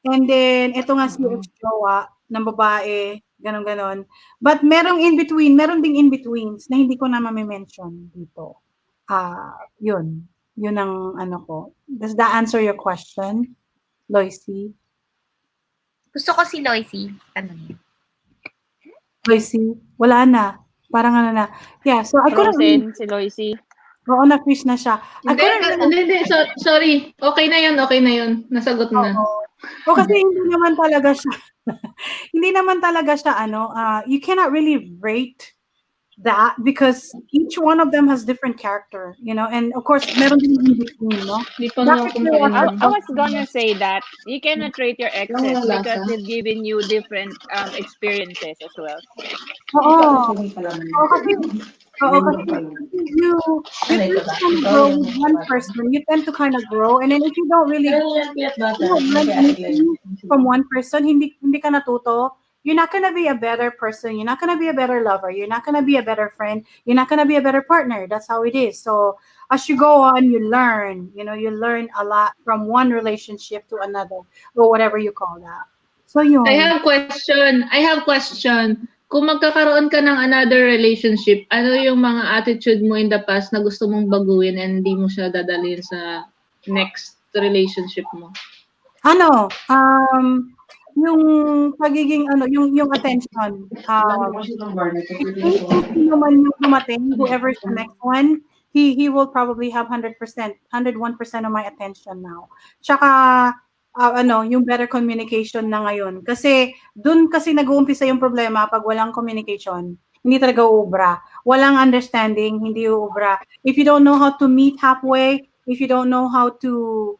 And then, ito nga si ex-jowa ng babae, ganon-ganon. But meron ding in-betweens na hindi ko na mamimension dito. Yun. Yun ang ko. Does that answer your question, Loisy? Gusto ko si Loisy. Tanongin. Loisy? Wala na. Parang na. Yeah, so I couldn't Frozen si Loisy. Oo, na-freeze na siya. Hindi. Sorry. Okay na yun. Nasagot na. O kasi hindi naman talaga siya, you cannot really rate that because each one of them has different character, and of course, meron din in between, no? Di pa nga kumain. I was gonna say that you cannot rate your exes because they've given you different experiences as well. Oo. Kasi you tend to kind of grow with one person. You tend to kind of grow, and then if you don't really learn anything from one person, hindi ka natuto, you're not gonna be a better person. You're not gonna be a better lover. You're not gonna be a better friend. You're not gonna be a better partner. That's how it is. So as you go on, you learn. You learn a lot from one relationship to another, or whatever you call that. So yun. I have question. Kung magkakaroon ka ng another relationship, ano yung mga attitude mo in the past na gusto mong baguhin and hindi mo siya dadalhin sa next relationship mo? Yung pagiging yung attention. If naman yung dumating, whoever is the next one, he will probably have 100%, 101% of my attention now. Tsaka yung better communication na ngayon. Kasi dun kasi nag-uumpisa yung problema pag walang communication. Hindi talaga uubra. Walang understanding, hindi uubra. If you don't know how to meet halfway, if you don't know how to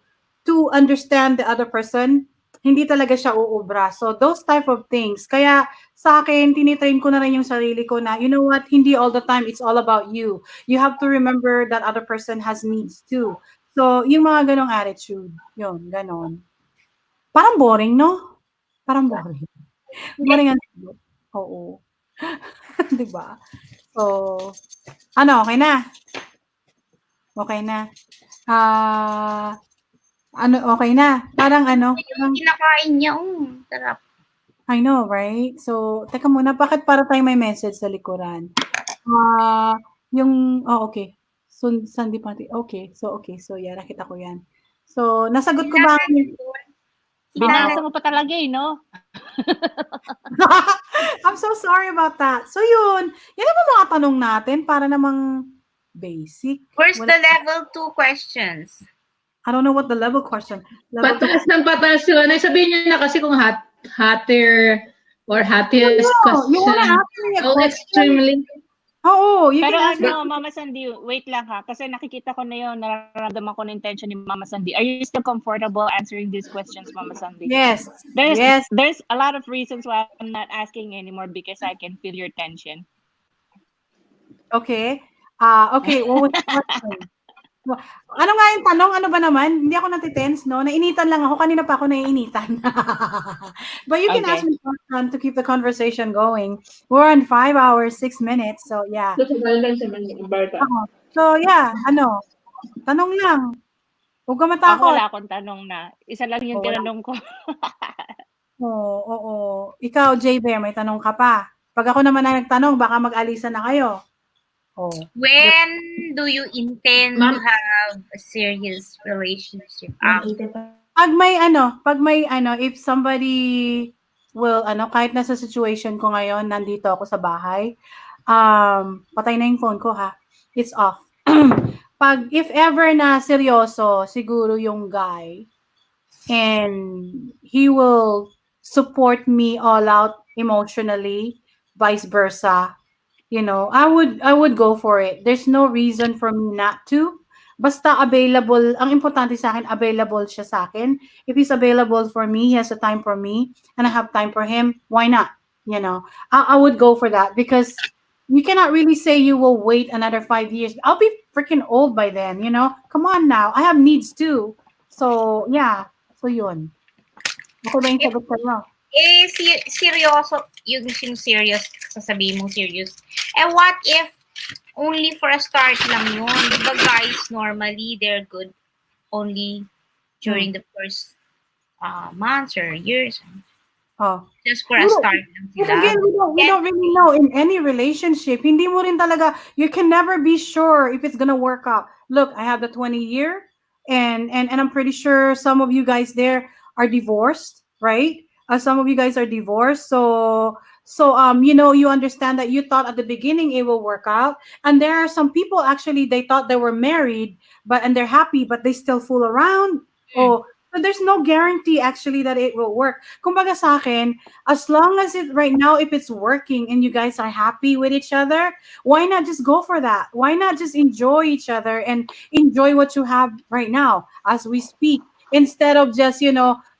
understand the other person, hindi talaga siya uubra. So those type of things. Kaya sa akin, tinitrain ko na rin yung sarili ko na, you know what, hindi all the time it's all about you. You have to remember that other person has needs too. So yung mga ganong attitude, yun, ganon. Parang boring, no? Parang boring. Boring ang sagot. Oo. Diba? So, okay na? Okay na. Okay na? Parang Yung kinakain niya, sarap. I know, right? So, teka muna, bakit para tayong may message sa likuran? Okay. So, Sandy Pati. Okay. So, yeah, nakita ko yan. So, nasagot ko ba? Binasa mo pa talaga no? I'm so sorry about that. So yun naman mga tanong natin para namang basic. Where's the level 2 questions? I don't know what the level question. Pataas yun. Sabihin niyo na kasi kung hotter or happiest question. You wanna ask me a question? Extremely. Oo, Pero Mama Sandy, wait lang ha. Kasi nakikita ko na yun, nararamdaman ko na intention ni Mama Sandy. Are you still comfortable answering these questions, Mama Sandy? Yes. There's a lot of reasons why I'm not asking anymore because I can feel your tension. Okay. Okay, what was the question? Ano nga yung tanong? Ano ba naman? Hindi ako natitense, no? Nainitan lang ako. Kanina pa ako naiinitan. But you can ask me question to keep the conversation going. We're on 5 hours, 6 minutes. So, yeah. So, yeah. Tanong lang. Huwag ka matakot. Wala akong tanong na. Isa lang yung tinanong ko. Oo. Ikaw, J. Bear, may tanong ka pa? Pag ako naman ang nagtanong, baka mag-alisan na kayo. Oh. When do you intend Ma'am- to have a serious relationship? Pag may if somebody will kahit nasa situation ko ngayon, nandito ako sa bahay, patay na yung phone ko ha. It's off. Pag if ever na seryoso siguro yung guy and he will support me all out emotionally, vice versa, I would go for it. There's no reason for me not to. Basta available, ang importante sa akin, available siya sa akin. If he's available for me, he has a time for me, and I have time for him, why not? I would go for that because you cannot really say you will wait another 5 years. I'll be freaking old by then, Come on now. I have needs too. So, yeah. So, yun. Ako ba yung sagot sa'yo? Seryoso, yung serious, sasabihin mo serious. And what if only for a start lang yun? Diba guys, normally, they're good only during the first months or years. Oh. Just for a start lang But sila. again, we don't really know in any relationship. Hindi mo rin talaga, you can never be sure if it's gonna work out. Look, I have the 20-year, and I'm pretty sure some of you guys there are divorced, right? Some of you guys are divorced, so you understand that you thought at the beginning it will work out, and there are some people actually they thought they were married, and they're happy, but they still fool around. Oh, so there's no guarantee actually that it will work. Kumbaga sa akin, as long as it right now, if it's working and you guys are happy with each other, why not just go for that? Why not just enjoy each other and enjoy what you have right now as we speak, instead of just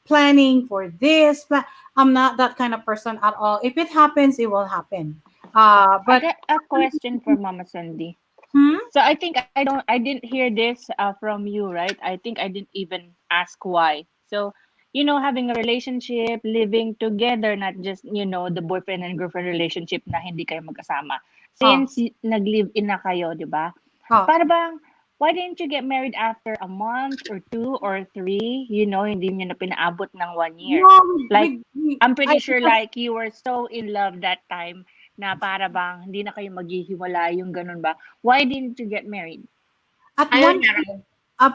planning for this. I'm not that kind of person at all. If it happens, it will happen. I But got a question for Mama Sandy. hmm? So I think I didn't hear this from you, right? I think I didn't even ask why. So, having a relationship, living together, not just, the boyfriend and girlfriend relationship na hindi kayo magkasama. Since nag-live-in na kayo, di ba? Para bang, why didn't you get married after a month or 2 or 3? Hindi nyo na pinaabot ng 1 year. No, Like, I'm pretty sure because- like you were so in love that time na para bang hindi na kayo maghihiwala, yung ganun ba? Why didn't you get married? At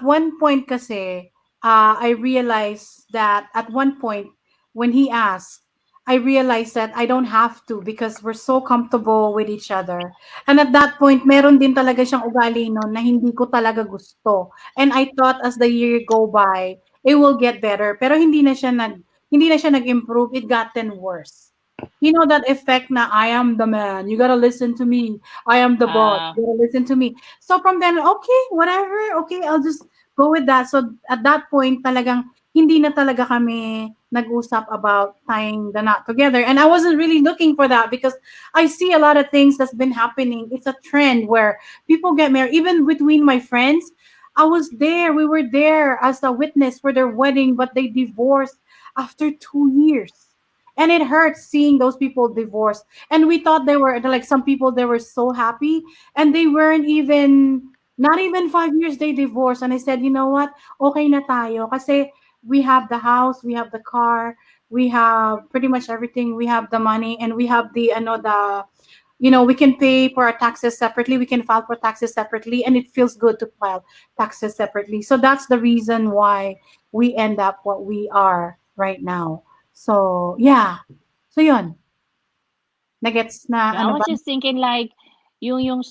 one point kasi, I realized that at one point when he asked, I realized that I don't have to because we're so comfortable with each other. And at that point, meron din talaga siyang ugali noon na hindi ko talaga gusto. And I thought as the year go by, it will get better. Pero hindi na siya nag-improve. It gotten worse. You know that effect na I am the man. You gotta listen to me. I am the boss. You gotta listen to me. So from then, okay, whatever. Okay, I'll just go with that. So at that point, talagang hindi na talaga kami nag-usap about tying the knot together. And I wasn't really looking for that because I see a lot of things that's been happening. It's a trend where people get married. Even between my friends, I was there. We were there as a witness for their wedding, but they divorced after 2 years. And it hurts seeing those people divorced. And we thought they were like some people, they were so happy, and they weren't even, not even 5 years they divorced. And I said, you know what? Okay na tayo. Kasi we have the house, we have the car, we have pretty much everything. We have the money, and we have we can pay for our taxes separately. We can file for taxes separately, and it feels good to file taxes separately. So that's the reason why we end up what we are right now. So, yeah. So, yun. Nagets na, I was just thinking like, yung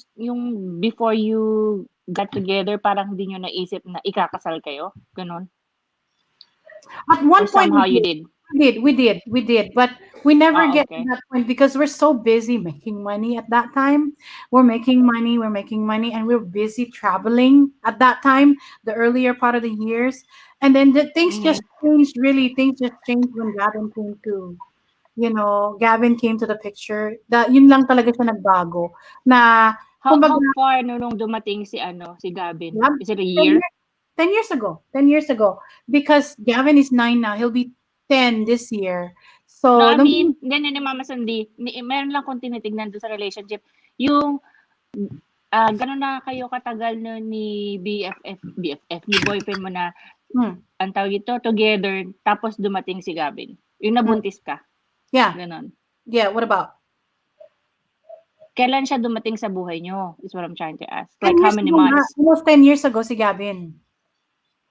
before you got together, parang hindi nyo naisip na ikakasal kayo? Ganon? At one Or point, somehow you did? We did. But we never get okay. to that point because we're so busy making money at that time. We're making money, and we're busy traveling at that time, the earlier part of the years. And then things just changed, really. Things just changed when Gavin came to, Gavin came to the picture. Yun lang talaga siya nagbago. Na, How far nung dumating si Gavin? Yeah, Is it a year? 10 years ago. 10 years ago. Because Gavin is 9 now. He'll be 10 this year. So, No, I mean, ni Mama Sandy, meron lang kung tinitignan doon sa relationship. Yung, gano'n na kayo katagal no ni BFF, ni boyfriend mo na, ang tawag ito, together, tapos dumating si Gavin. Yung nabuntis ka. Yeah. Ganon. Yeah, what about? Kailan siya dumating sa buhay nyo? Is what I'm trying to ask. 10 Like, how years many ago nga. months? Almost 10 years ago si Gavin.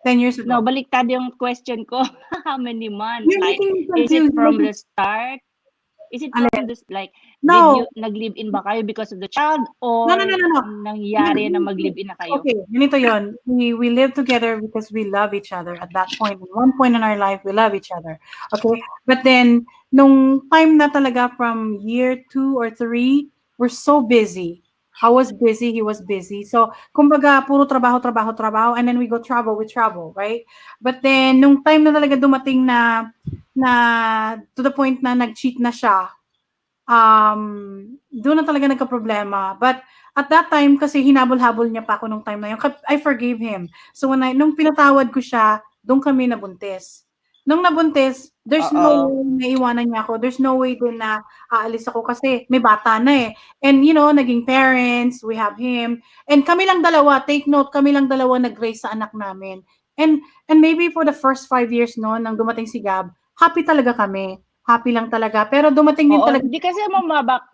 10 years No, ago. baliktad yung question ko. How many months? You're Like, making me is it confused. from the start? Is it Alin? from this, like, No. did you nag-live-in ba kayo because of the child? Or No. nangyari na mag-live-in na kayo? Okay, ganito yun. We live together because we love each other at that point. At one point in our life, we love each other. Okay? But then, nung time na talaga from year 2 or 3, we're so busy. I was busy, he was busy. So, kumbaga, puro trabaho, and then we go travel, right? But then, nung time na talaga dumating na to the point na nag-cheat na siya, doon na talaga nagka-problema. But at that time, kasi hinabol-habol niya pa ako nung time na yun. I forgave him. So nung pinatawad ko siya, doon kami nabuntis. Nung nabuntis, there's no way na iwanan niya ako. There's no way din na aalis ako kasi may bata na eh. And naging parents, we have him. And kami lang dalawa, take note, kami lang dalawa nag-raise sa anak namin. And maybe for the first 5 years nang dumating si Gab, happy talaga kami. Happy lang talaga. Pero dumating din talaga. Di kasi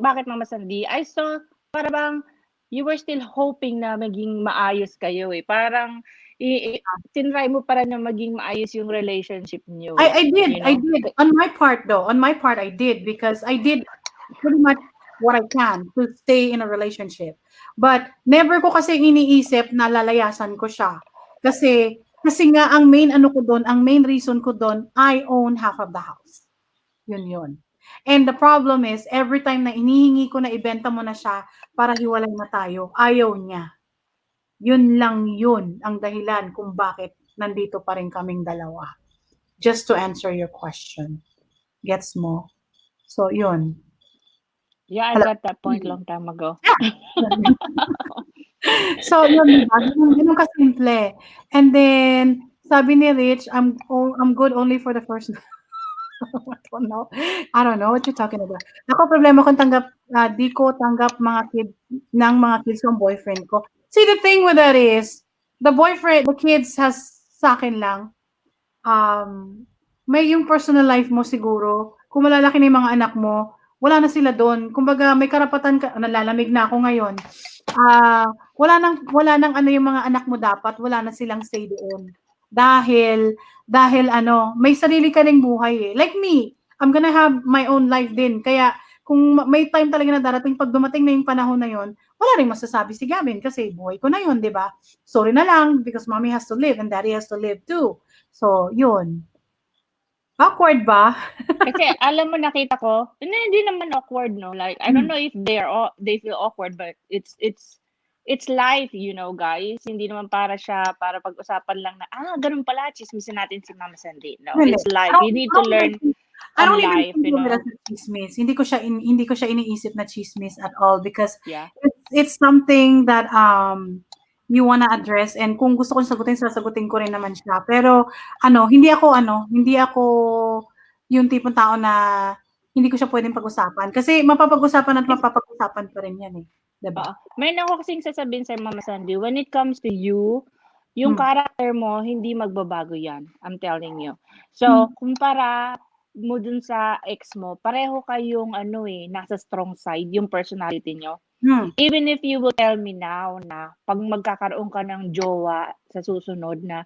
bakit Mama Sandy? I saw parang you were still hoping na maging maayos kayo eh. Parang tinry mo para na maging maayos yung relationship niyo. I did. On my part though, I did because I did pretty much what I can to stay in a relationship. But never ko kasi iniisip na lalayasan ko siya. Kasi nga ang main reason ko doon, I own half of the house. Yun. And the problem is, every time na inihingi ko na ibenta mo na siya para hiwalay na tayo, ayaw niya. Yun lang yun ang dahilan kung bakit nandito pa rin kaming dalawa. Just to answer your question. Gets mo? So, yun. Yeah, I got that point long time ago. So, yun, diba? Ganun kasimple. And then, sabi ni Rich, I'm good only for the first I don't know what you're talking about. Ako, problema kung di ko tanggap mga kids kong boyfriend ko. See, the thing with that is, the kids has sa akin lang, may yung personal life mo siguro, kung malalaki na yung mga anak mo, wala na sila doon. Kumbaga, may karapatan ka, nalalamig na ako ngayon. Wala nang yung mga anak mo dapat, wala na silang say doon. Dahil may sarili ka ring buhay eh. Like me, I'm gonna have my own life din. Kaya, kung may time talaga na darating, pag dumating na yung panahon na yon, wala rin masasabi si Gavin kasi buhay ko na yun, di ba? Sorry na lang because mommy has to live and daddy has to live too. So, yun. Awkward ba? Kasi alam mo nakita ko, hindi naman awkward no. Like I don't know if they feel awkward but it's life, guys. Hindi naman para pag-usapan lang na ganun pala chismisan natin si Mama Sandy. No, it's life. You need to learn I don't life, even think of it as a chismis. Hindi ko siya iniisip na chismis at all because it's something that you wanna address and kung gusto kong sasagutin ko rin naman siya. Pero hindi ako yung tipong tao na hindi ko siya pwedeng pag-usapan kasi mapapag-usapan pa rin yan eh. Diba? May ako kasing sasabihin sa Mama Sandy, when it comes to you, yung character mo, hindi magbabago yan. I'm telling you. So, kumpara mo dun sa ex mo, pareho kayong nasa strong side, yung personality nyo. Even if you will tell me now na pag magkakaroon ka ng jowa sa susunod na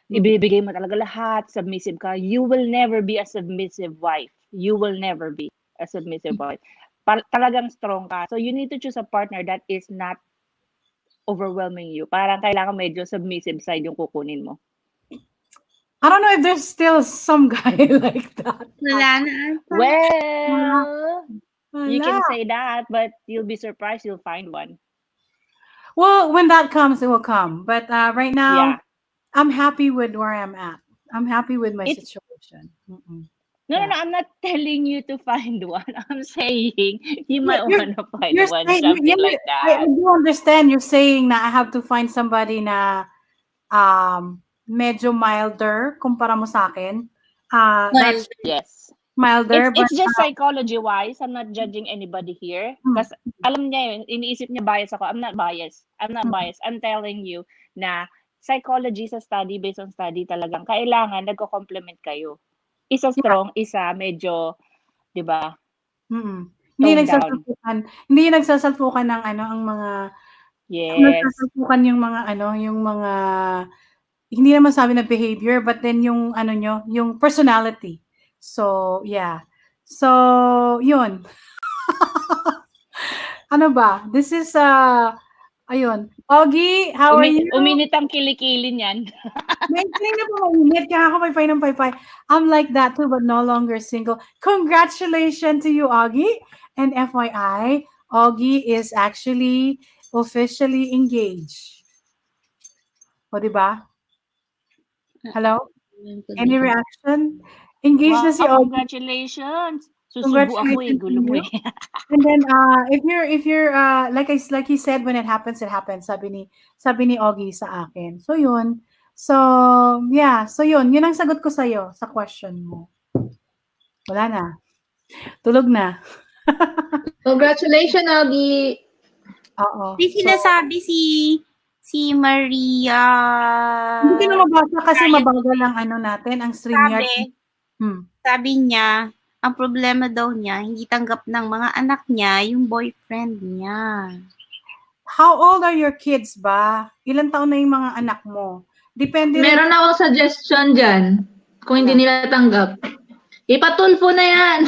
ibibigay mo talaga lahat, submissive ka, you will never be a submissive wife. You will never be a submissive wife. Talagang strong ka. So you need to choose a partner that is not overwhelming you. Parang kailangan medyo submissive side yung kukunin mo. I don't know if there's still some guy like that. Wala na. Well, you can say that, but you'll be surprised you'll find one. Well, when that comes, it will come. But right now, I'm happy with where I'm at. I'm happy with my situation. No, I'm not telling you to find one. I'm saying you might want to find one, something like that. I do understand you're saying na I have to find somebody na medyo milder kumpara mo sa akin. Yes. Milder. It's just psychology-wise. I'm not judging anybody here. Kasi alam niya yun, iniisip niya bias ako. I'm not biased. I'm telling you na psychology sa study, based on study talagang kailangan nagko-complement kayo. Isa strong, isa medyo, di ba? Hindi Tone down. nagsasalpukan. Hindi yung nagsasalpukan ng ano, ang mga Yes. nagsasalpukan yung mga ano, yung mga hindi naman sabi na behavior, but then yung ano nyo, yung personality. So, yeah. So, yun. Ano ba? This is, ayun. Augie, how are you? Uminit ang kilikili niyan. May na po mainit. Kaya ako paypay ng paypay. I'm like that too, but no longer single. Congratulations to you, Augie. And FYI, Augie is actually officially engaged. O, diba? Hello? Any reaction? Engaged na si Augie. Congratulations. Susubo ako eh, Congratulations gulo to mo you. eh. And then if you're like he said, when it happens, it happens. Sabi ni Augie sa akin. So yun. So yeah, so yun ang sagot ko sa iyo sa question mo. Wala na. Tulog na. Congratulations, Augie. Oo. Di sinasabi si Maria. Hindi ko na mabasa kasi mabagal ang ano natin, ang StreamYard. Sabi niya, ang problema daw niya, hindi tanggap ng mga anak niya yung boyfriend niya. How old are your kids ba? Ilang taon na yung mga anak mo? Depende rin. Meron akong suggestion dyan. Kung hindi nila tanggap. Ipatulfo na yan.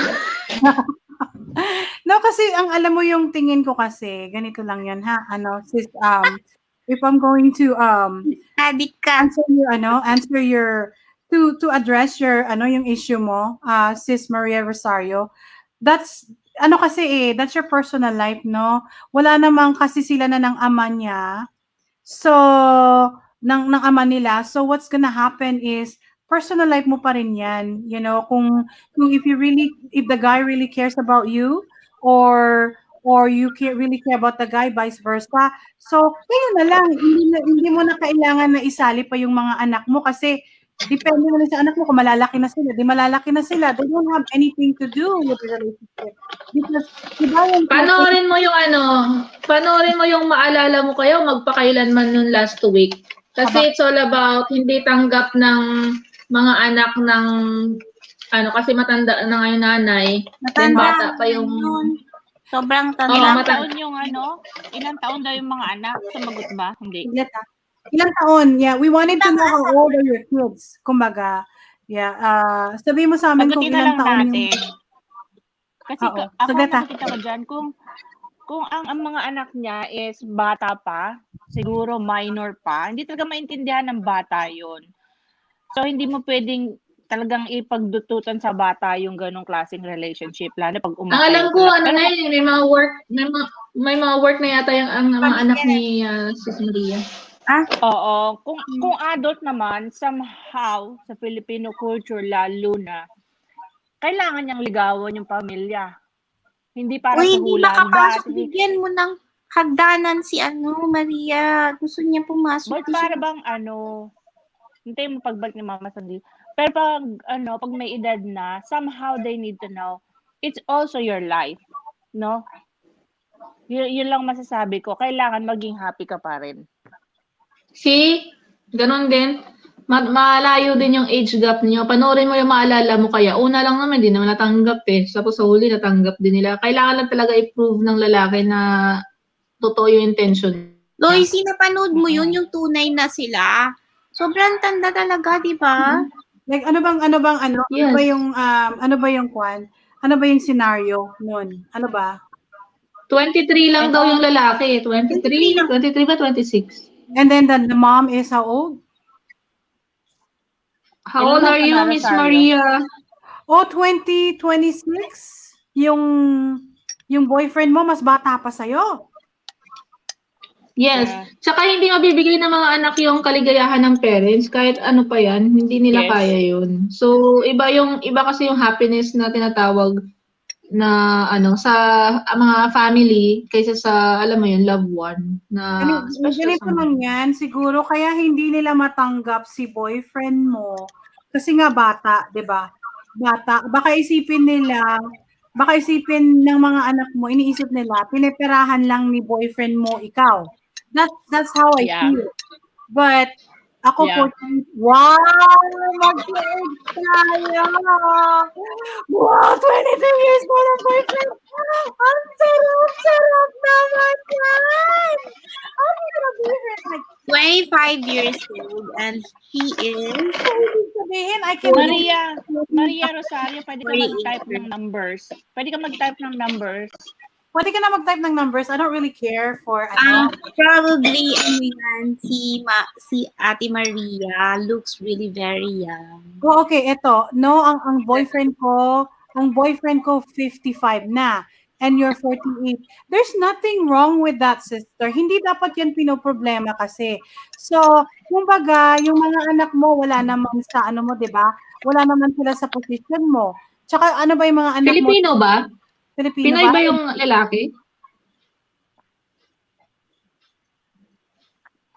No, kasi ang alam mo yung tingin ko kasi, ganito lang yan ha. Ano, sis, if I'm going to Adik ka. answer your to address your yung issue mo, sis Maria Rosario, that's that's your personal life, no? Wala namang kasi sila na ng ama niya. So, ng ama nila. So what's gonna happen is personal life mo pa rin yan. You know, kung if the guy really cares about you, or you really care about the guy, vice versa. So, kayo na lang. Hindi mo na kailangan na isali pa yung mga anak mo kasi depende na sa anak mo kung malalaki na sila. Di malalaki na sila. They don't have anything to do with the relationship. Because, panoorin mo yung maalala mo kayo, magpakailanman nun last week. Kasi it's all about hindi tanggap ng mga anak ng kasi matanda na ngayon nanay. Then bata pa yung sobrang tanda. Ilang taon daw yung mga anak? Sumagot ba? Hindi. Ilang taon? Yeah, we wanted to know how old are your kids. Kumbaga, yeah. Sabihin mo sa amin kung ilang taon natin. yung... Kasi ako nakikita ko dyan, kung ang mga anak niya is bata pa, siguro minor pa, hindi talaga maintindihan ng bata yon. So, hindi mo pwedeng talagang ipagdututan sa bata yung ganong klaseng relationship, lalo pag ang alam ko, may mga work na yata ang mga anak ni Sis Maria. Oo. Kung adult naman, somehow, sa Filipino culture lalo na, kailangan niyang ligawan yung pamilya. Hindi para sa hulan. Hindi makapasok. Bigyan mo ng hagdanan si Maria. Gusto niya pumasok. But para bang hintay mo pagbalik ni Mama Sandy. Pero pag may edad na, somehow they need to know, it's also your life. No? Yun lang masasabi ko. Kailangan maging happy ka pa rin. Ganon din. Malayo din yung age gap niyo. Panoorin mo yung maalala mo kaya. Una lang naman, hindi naman natanggap eh. Tapos sa huli, natanggap din nila. Kailangan lang talaga i-prove ng lalaki na totoo yung intention. Loisy, napanood mo yun, yung tunay na sila. Sobrang tanda talaga, di ba? Like, ano bang, Yes. ano ba yung kwan? Ano ba yung scenario nun? Ano ba? 23 lang daw yung lalaki. 23 ba 26? And then the mom is how old? How old are you, Miss Maria? 20, 26? Yung boyfriend mo mas bata pa sa'yo. Yes. Yeah. Tsaka hindi mabibigay ng mga anak yung kaligayahan ng parents kahit ano pa yan, hindi nila kaya yun. So iba kasi yung happiness na tinatawag na sa mga family kaysa sa alam mo yun loved one na special. Ganito lang yan, siguro kaya hindi nila matanggap si boyfriend mo kasi nga bata, 'di ba? Bata, baka isipin ng mga anak mo, iniisip nila pineperahan lang ni boyfriend mo ikaw. That's how I feel. But ako po, wow! Mag-age tayo! Wow! 22 years mo na boyfriend! Ang sarap naman yan! Ang sarap like 25 years old and he is sabihin, I can Maria Rosario, pwede ka 48 mag-type ng numbers. Pwede ka mag-type ng numbers. Pwede ka na mag-type ng numbers. I don't really care for probably si Ate Maria looks really very young. Oh, okay, eto. No, ang boyfriend ko 55 na and you're 48. There's nothing wrong with that, sister. Hindi dapat yan pinoproblema kasi. So, kumbaga, yung mga anak mo wala naman sa ano mo, 'di ba? Wala naman sila sa position mo. Tsaka ano ba yung mga anak Filipino mo? ba? Filipino Pinoy ba yung lalaki?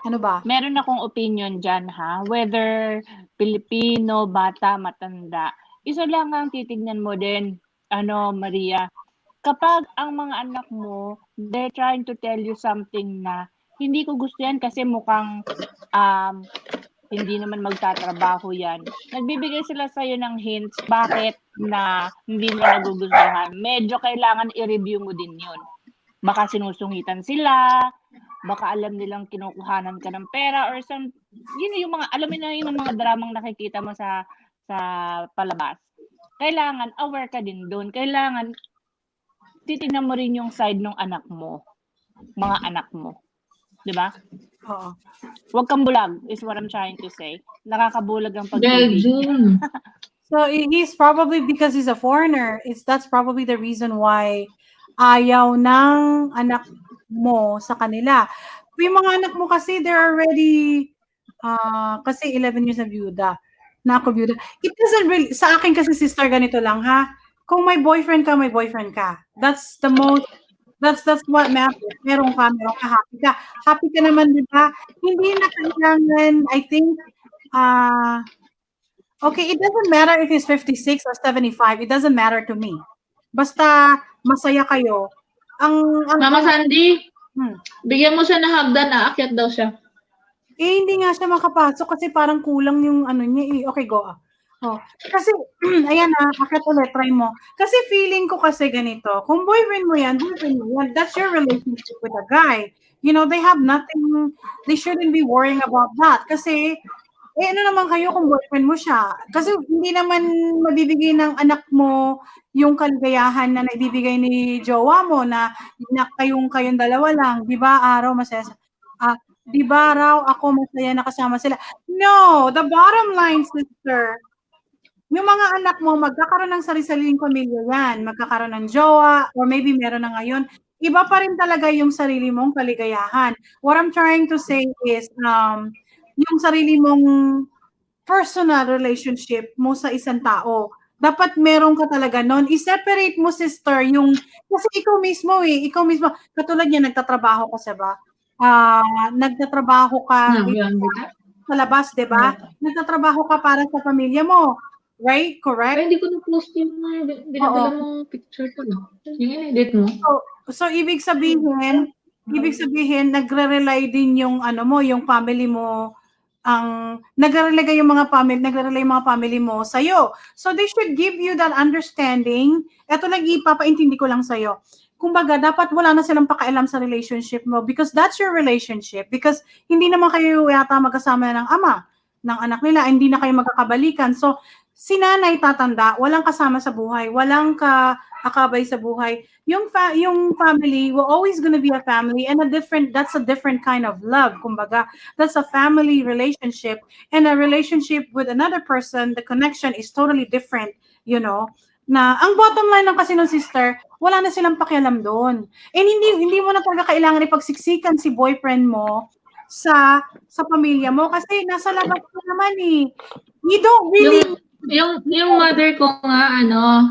Ano ba? Meron akong opinion dyan, ha? Whether Pilipino, bata, matanda. Isa lang ang titignan mo din, Maria. Kapag ang mga anak mo, they're trying to tell you something na hindi ko gusto yan kasi mukhang hindi naman magtatrabaho yan. Nagbibigay sila sa'yo ng hints bakit na hindi nila nagugustuhan. Medyo kailangan i-review mo din yun. Baka sinusungitan sila, baka alam nilang kinukuhanan ka ng pera or some, yung mga, alam mo na yung mga dramang nakikita mo sa palabas. Kailangan aware ka din doon. Kailangan titignan mo rin yung side ng anak mo, mga anak mo. 'Di ba? Oo. Huwag kang bulag is what I'm trying to say. Nakakabulag ang Belgium. pag-ibig. So he's probably because he's a foreigner. That's probably the reason why ayaw ng anak mo sa kanila. Yung mga anak mo kasi they're already kasi 11 years na byuda. Na ako byuda. It doesn't really sa akin kasi sister ganito lang ha. Kung may boyfriend ka, may boyfriend ka. That's the most that's what matters. Meron ka, happy ka. Happy ka naman, di ba? Hindi na kailangan, I think, okay, it doesn't matter if he's 56 or 75. It doesn't matter to me. Basta masaya kayo. Mama Sandy, bigyan mo siya ng hagdan, aakyat daw siya. Hindi nga siya makapasok kasi parang kulang yung ano niya eh. Okay, go. Oh. Kasi, ayan akyat ulit, try mo. Kasi feeling ko kasi ganito, kung boyfriend mo yan, that's your relationship with a guy. You know, they have nothing, they shouldn't be worrying about that. Kasi, ano naman kayo kung boyfriend mo siya? Kasi hindi naman mabibigay ng anak mo yung kaligayahan na naibibigay ni jowa mo na kayong dalawa lang. Di ba, araw masaya? Di ba raw ako masaya na kasama sila? No, the bottom line, sister, yung mga anak mo, magkakaroon ng sarili-sariling pamilya yan. Magkakaroon ng jowa, or maybe meron na ngayon. Iba pa rin talaga yung sarili mong kaligayahan. What I'm trying to say is, yung sarili mong personal relationship mo sa isang tao, dapat meron ka talaga nun. I-separate mo, sister, yung, kasi ikaw mismo, katulad niya, nagtatrabaho ka, diba? Nagtatrabaho ka sa labas, diba? Nagtatrabaho ka para sa pamilya mo. Right? Correct? Ay, hindi ko na-post yung binabala mong picture ko. Yung in-edit mo. So ibig sabihin, nagre-rely din yung yung family mo, nagre-rely yung mga family mo sa'yo. So they should give you that understanding. Ito lang ipapaintindi ko lang sa'yo. Kumbaga, dapat wala na silang pakialam sa relationship mo because that's your relationship. Because hindi naman kayo yata magkasama ng ama ng anak nila, hindi na kayo magkakabalikan. So, si nanay tatanda, walang kasama sa buhay, walang kakabay sa buhay. Yung family will always gonna be a family and that's a different kind of love. Kumbaga, that's a family relationship and a relationship with another person, the connection is totally different, you know. Na ang bottom line lang kasi ng sister, wala na silang pakialam doon. And hindi mo na talaga kailangan ipagsiksikan si boyfriend mo sa pamilya mo kasi nasa labas ko naman eh. You don't really yung mother ko nga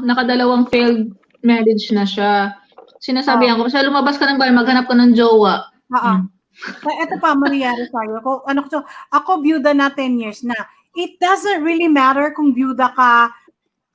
nakadalawang failed marriage na siya. Sinasabihan ko, siya lumabas ka ng bahay, maghanap ka ng jowa. Ito pa, Maria Rosario. Ako byuda na 10 years na. It doesn't really matter kung byuda ka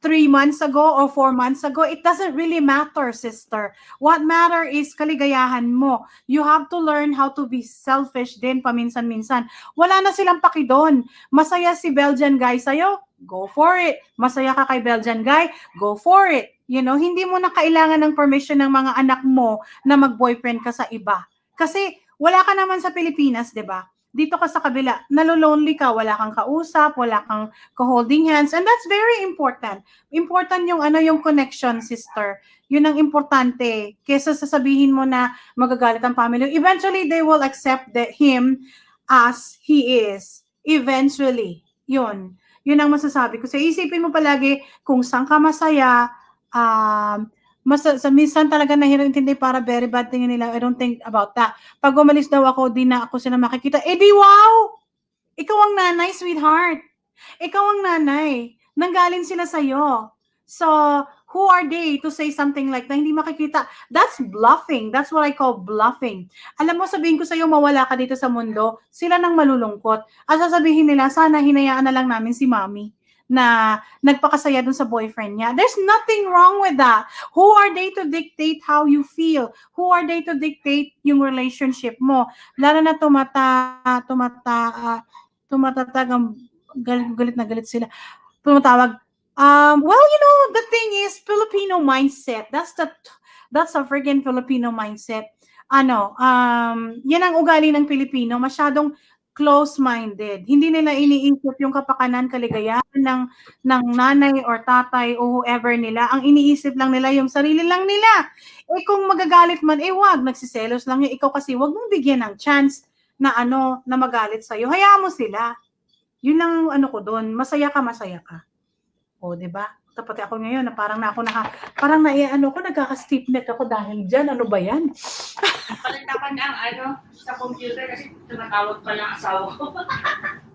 3 months ago or 4 months ago. It doesn't really matter, sister. What matter is kaligayahan mo. You have to learn how to be selfish din paminsan-minsan. Wala na silang paki doon. Masaya si Belgian guy sa'yo, go for it. Masaya ka kay Belgian guy, go for it. You know, hindi mo na kailangan ng permission ng mga anak mo na mag-boyfriend ka sa iba. Kasi wala ka naman sa Pilipinas, 'di ba? Dito ka sa kabila, nalolonely ka, wala kang kausap, wala kang holding hands, and that's very important. Important yung yung connection, sister. Yun ang importante. Kesa sasabihin mo na magagalit ang family. Eventually, they will accept him as he is. Eventually. Yun. Yun ang masasabi ko. So, isipin mo palagi kung saan ka masaya, minsan talaga nahirap intindi para very bad tingin nila. I don't think about that. Pag umalis daw ako, di na ako sila makikita. Eh di wow! Ikaw ang nanay, sweetheart. Ikaw ang nanay. Nanggaling sila sa'yo. So, who are they to say something like na hindi makikita? That's bluffing. That's what I call bluffing. Alam mo, sabihin ko sa'yo, mawala ka dito sa mundo, sila nang malulungkot. At sasabihin nila, sana hinayaan na lang namin si mommy na nagpakasaya dun sa boyfriend niya. There's nothing wrong with that. Who are they to dictate how you feel? Who are they to dictate yung relationship mo? Lalo na tumatatag ang galit na galit sila. Tumatawag. Well, you know, the thing is Filipino mindset. That's a freaking Filipino mindset. Yan ang ugali ng Pilipino, masyadong close-minded. Hindi nila iniisip yung kapakanan, kaligayahan ng nanay or tatay o whoever nila. Ang iniisip lang nila yung sarili lang nila. Eh kung magagalit man, wag, nagsiselos lang yun. Ikaw kasi wag mong bigyan ng chance na na magalit sa'yo. Hayaan mo sila. Yun lang ko doon. Masaya ka. O, di ba? Tapos ako ngayon na parang nagkaka-stiff neck ako dahil dyan. Ano ba yan? Palitapan ang sa computer kasi tumatawag pa lang asawa ko.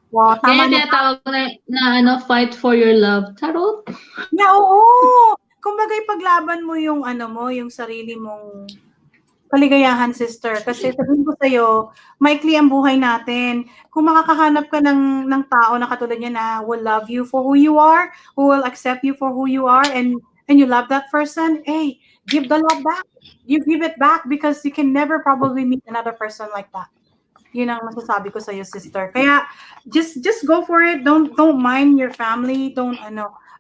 Wow, tama Kaya tinatawag na fight for your love. Charot. Yeah, oo. Kumbaga ipaglaban mo yung yung sarili mong kaligayahan, sister. Kasi sabihin ko sa'yo, maikli ang buhay natin. Kung makakahanap ka ng tao na katulad niya na will love you for who you are, who will accept you for who you are, and you love that person, hey, give the love back. You give it back because you can never probably meet another person like that. Yun ang masasabi ko sa'yo, sister. Kaya, just go for it. Don't mind your family. Don't,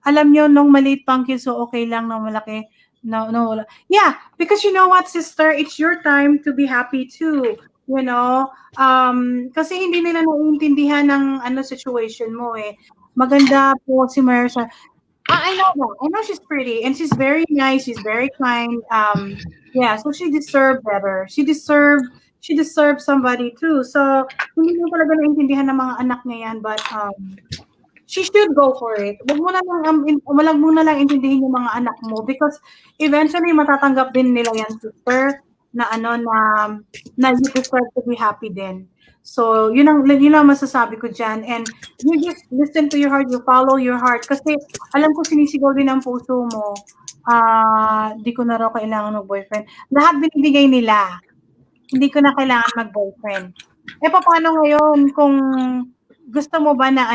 alam nyo, nung maliit pang kids, so okay lang, nung malaki, no. Yeah, because you know what, sister, it's your time to be happy too. You know, kasi hindi nila naiintindihan ng situation mo eh. Maganda po si Marissa. I know that. I know she's pretty and she's very nice. She's very kind. Yeah, so she deserved better. She deserved somebody too. So hindi mo talaga naiintindihan ng mga anak niya yan, but she should go for it. Wag mo na lang intindihin yung mga anak mo because eventually matatanggap din nila yan, sister, na you deserve to be happy din. So, yun ang masasabi ko dyan. And you just listen to your heart, you follow your heart. Kasi alam ko sinisigaw din ang puso mo. Di ko na raw kailangan mag-boyfriend. Lahat binibigay nila. Hindi ko na kailangan mag-boyfriend. Eh, paano ngayon kung gusto mo ba na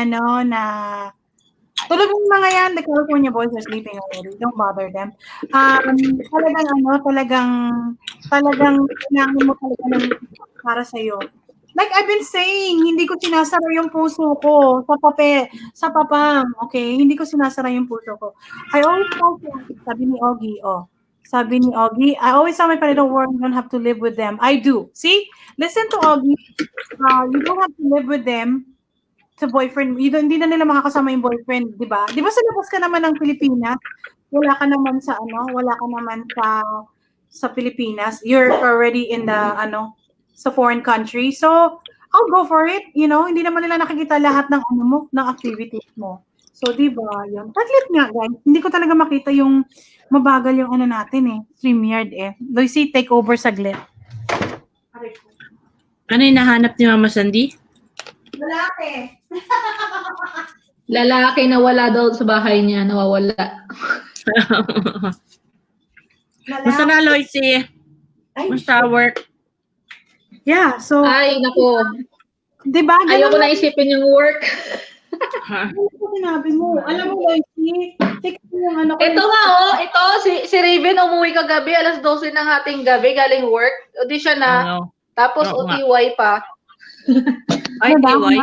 tulog yung mga yan, the California boys are sleeping already. Don't bother them. Talagang kailangan mo talaga ng para sa'yo. Like I've been saying, hindi ko sinasara yung puso ko sa papam. Okay? Hindi ko sinasara yung puso ko. I always tell them, sabi ni Augie, I always tell my friend, don't worry, you don't have to live with them. I do. See? Listen to Augie. You don't have to live with them sa boyfriend. Hindi na nila makakasama yung boyfriend, di ba? Di ba sa labas ka naman ng Pilipinas? Wala ka naman sa Pilipinas. You're already in the sa foreign country. So, I'll go for it. You know, hindi naman nila nakikita lahat ng ng activities mo. So, di ba? Yun. Saglit nga, guys. Hindi ko talaga makita yung mabagal yung natin eh. StreamYard eh. Lucy, take over saglit. Ano yung nahanap ni Mama Sandy? Lalaki. Lalaki na wala daw sa bahay niya, nawawala. Musta na, Loisy? Musta work? Yeah, so... Ay, naku. Diba? Ayoko na isipin yung work. Ano sinabi mo? Alam mo, Loisy, Ito nga, si Raven umuwi kagabi, alas 12 ng ating gabi, galing work. O di siya na. Tapos OTY pa. Ay, TY?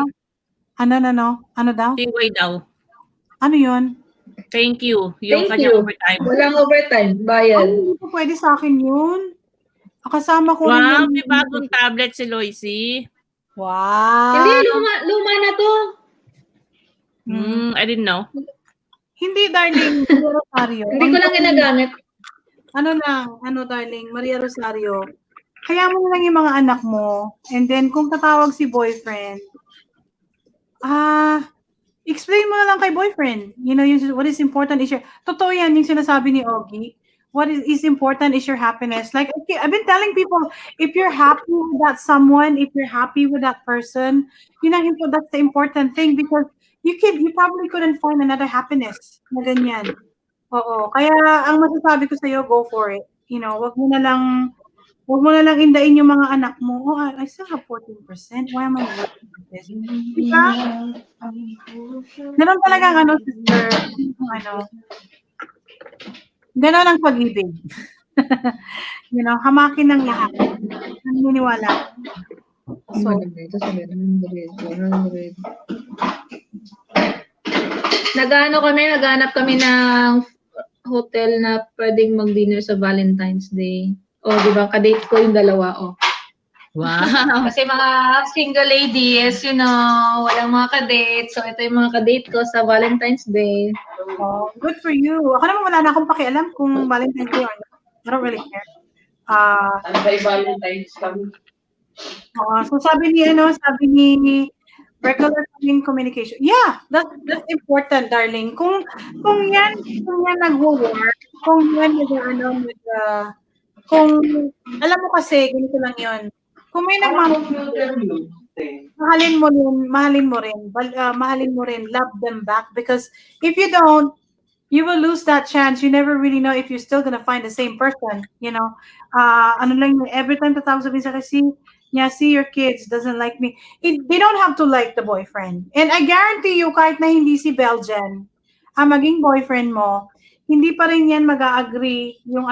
Ano daw? TY daw. Ano yun? Thank you. Yung Thank kanyang you. overtime. Walang overtime. Ay, Bayad. hindi po pwede sa akin yun. Kasama ko rin Wow, yun. may bagong tablet si Loisy. Hindi, Wow. luma na to. I didn't know. Hindi, darling. Maria Rosario. Hindi ko lang ginagamit. Darling, Maria Rosario. Kaya mo lang yung mga anak mo. And then, kung tatawag si boyfriend, explain mo na lang kay boyfriend. You know, what is important is totoo yan yung sinasabi ni Ogie. What is important is your happiness. Like, okay, I've been telling people, if you're happy with that someone, if you're happy with that person, that's the important thing because you probably couldn't find another happiness na ganyan. Oo. Kaya, ang masasabi ko sa'yo, go for it. You know, wag mo na lang indain yung mga anak mo. Oh, I still have 14%. Why am I working with this? Diba? Ganun talagang sister. Ganun ang pag-ibig. You know, hamakin ng lahat. Naniniwala. So, naghanap kami ng hotel na pwedeng mag-dinner sa Valentine's Day. O, di ba? Kadate ko yung dalawa, o. Wow. Kasi mga single ladies, you know, walang mga kadate. So, ito yung mga kadate ko sa Valentine's Day. oh, good for you. Ako naman wala na akong pakialam kung Valentine's Day or not. I don't really care. So sabi ni regular communication. Yeah, that's important, darling. Kung yan nagwo-work, kung alam mo kasi ganito lang 'yon. Kung may mahalin mo rin, love them back because if you don't, you will lose that chance. You never really know if you're still gonna find the same person, you know. Every time tatawag sabihin sa kasi, see your kids doesn't like me. They don't have to like the boyfriend. And I guarantee you, kahit na hindi si Belgian, ang maging boyfriend mo, hindi pa rin yan mag-a-agree yung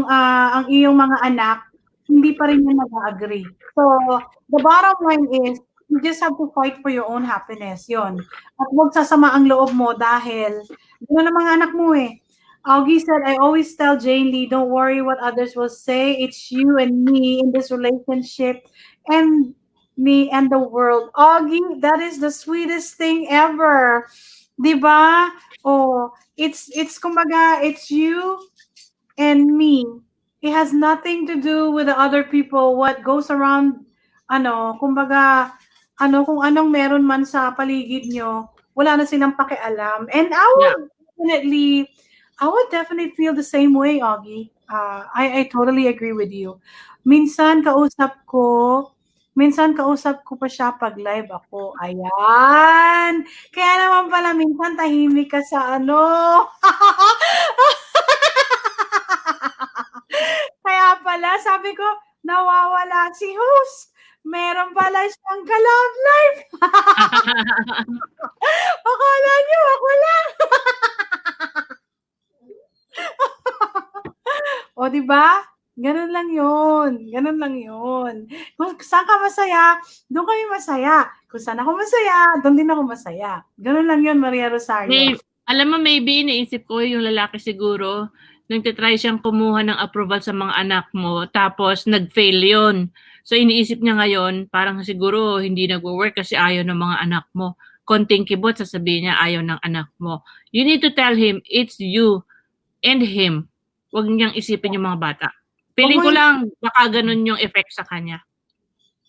ang iyong mga anak, hindi pa rin yan mag-a-agree. So, the bottom line is, you just have to fight for your own happiness, yon. At huwag sasama ang loob mo dahil gano'n ang mga anak mo eh. Augie said, I always tell Jane Lee, don't worry what others will say. It's you and me in this relationship and me and the world. Augie, that is the sweetest thing ever. Diba? Oh, it's kumbaga, it's you and me. It has nothing to do with the other people. What goes around, kumbaga, kung anong meron man sa paligid nyo, wala na silang pakialam. And I would definitely feel the same way, Augie. I totally agree with you. Minsan kausap ko pa siya pag live ako. Ayan. Kaya naman pala minsan tahimik ka sa Kaya pala sabi ko, nawawala si host. Meron pala siyang ka-love life. Akala niyo ako lang. O, di ba? Ganun lang yun. Kung saan ka masaya, doon kami masaya. Kung saan ako masaya, doon din ako masaya. Ganun lang yun, Maria Rosario. Alam mo, maybe iniisip ko yung lalaki siguro, nung titry siyang kumuha ng approval sa mga anak mo, tapos nag-fail yun. So, iniisip niya ngayon, parang siguro hindi nag-work kasi ayaw ng mga anak mo. Konting kibot, sasabihin niya ayaw ng anak mo. You need to tell him, it's you and him. Huwag niyang isipin yung mga bata. Feeling ko lang, baka ganun yung effect sa kanya.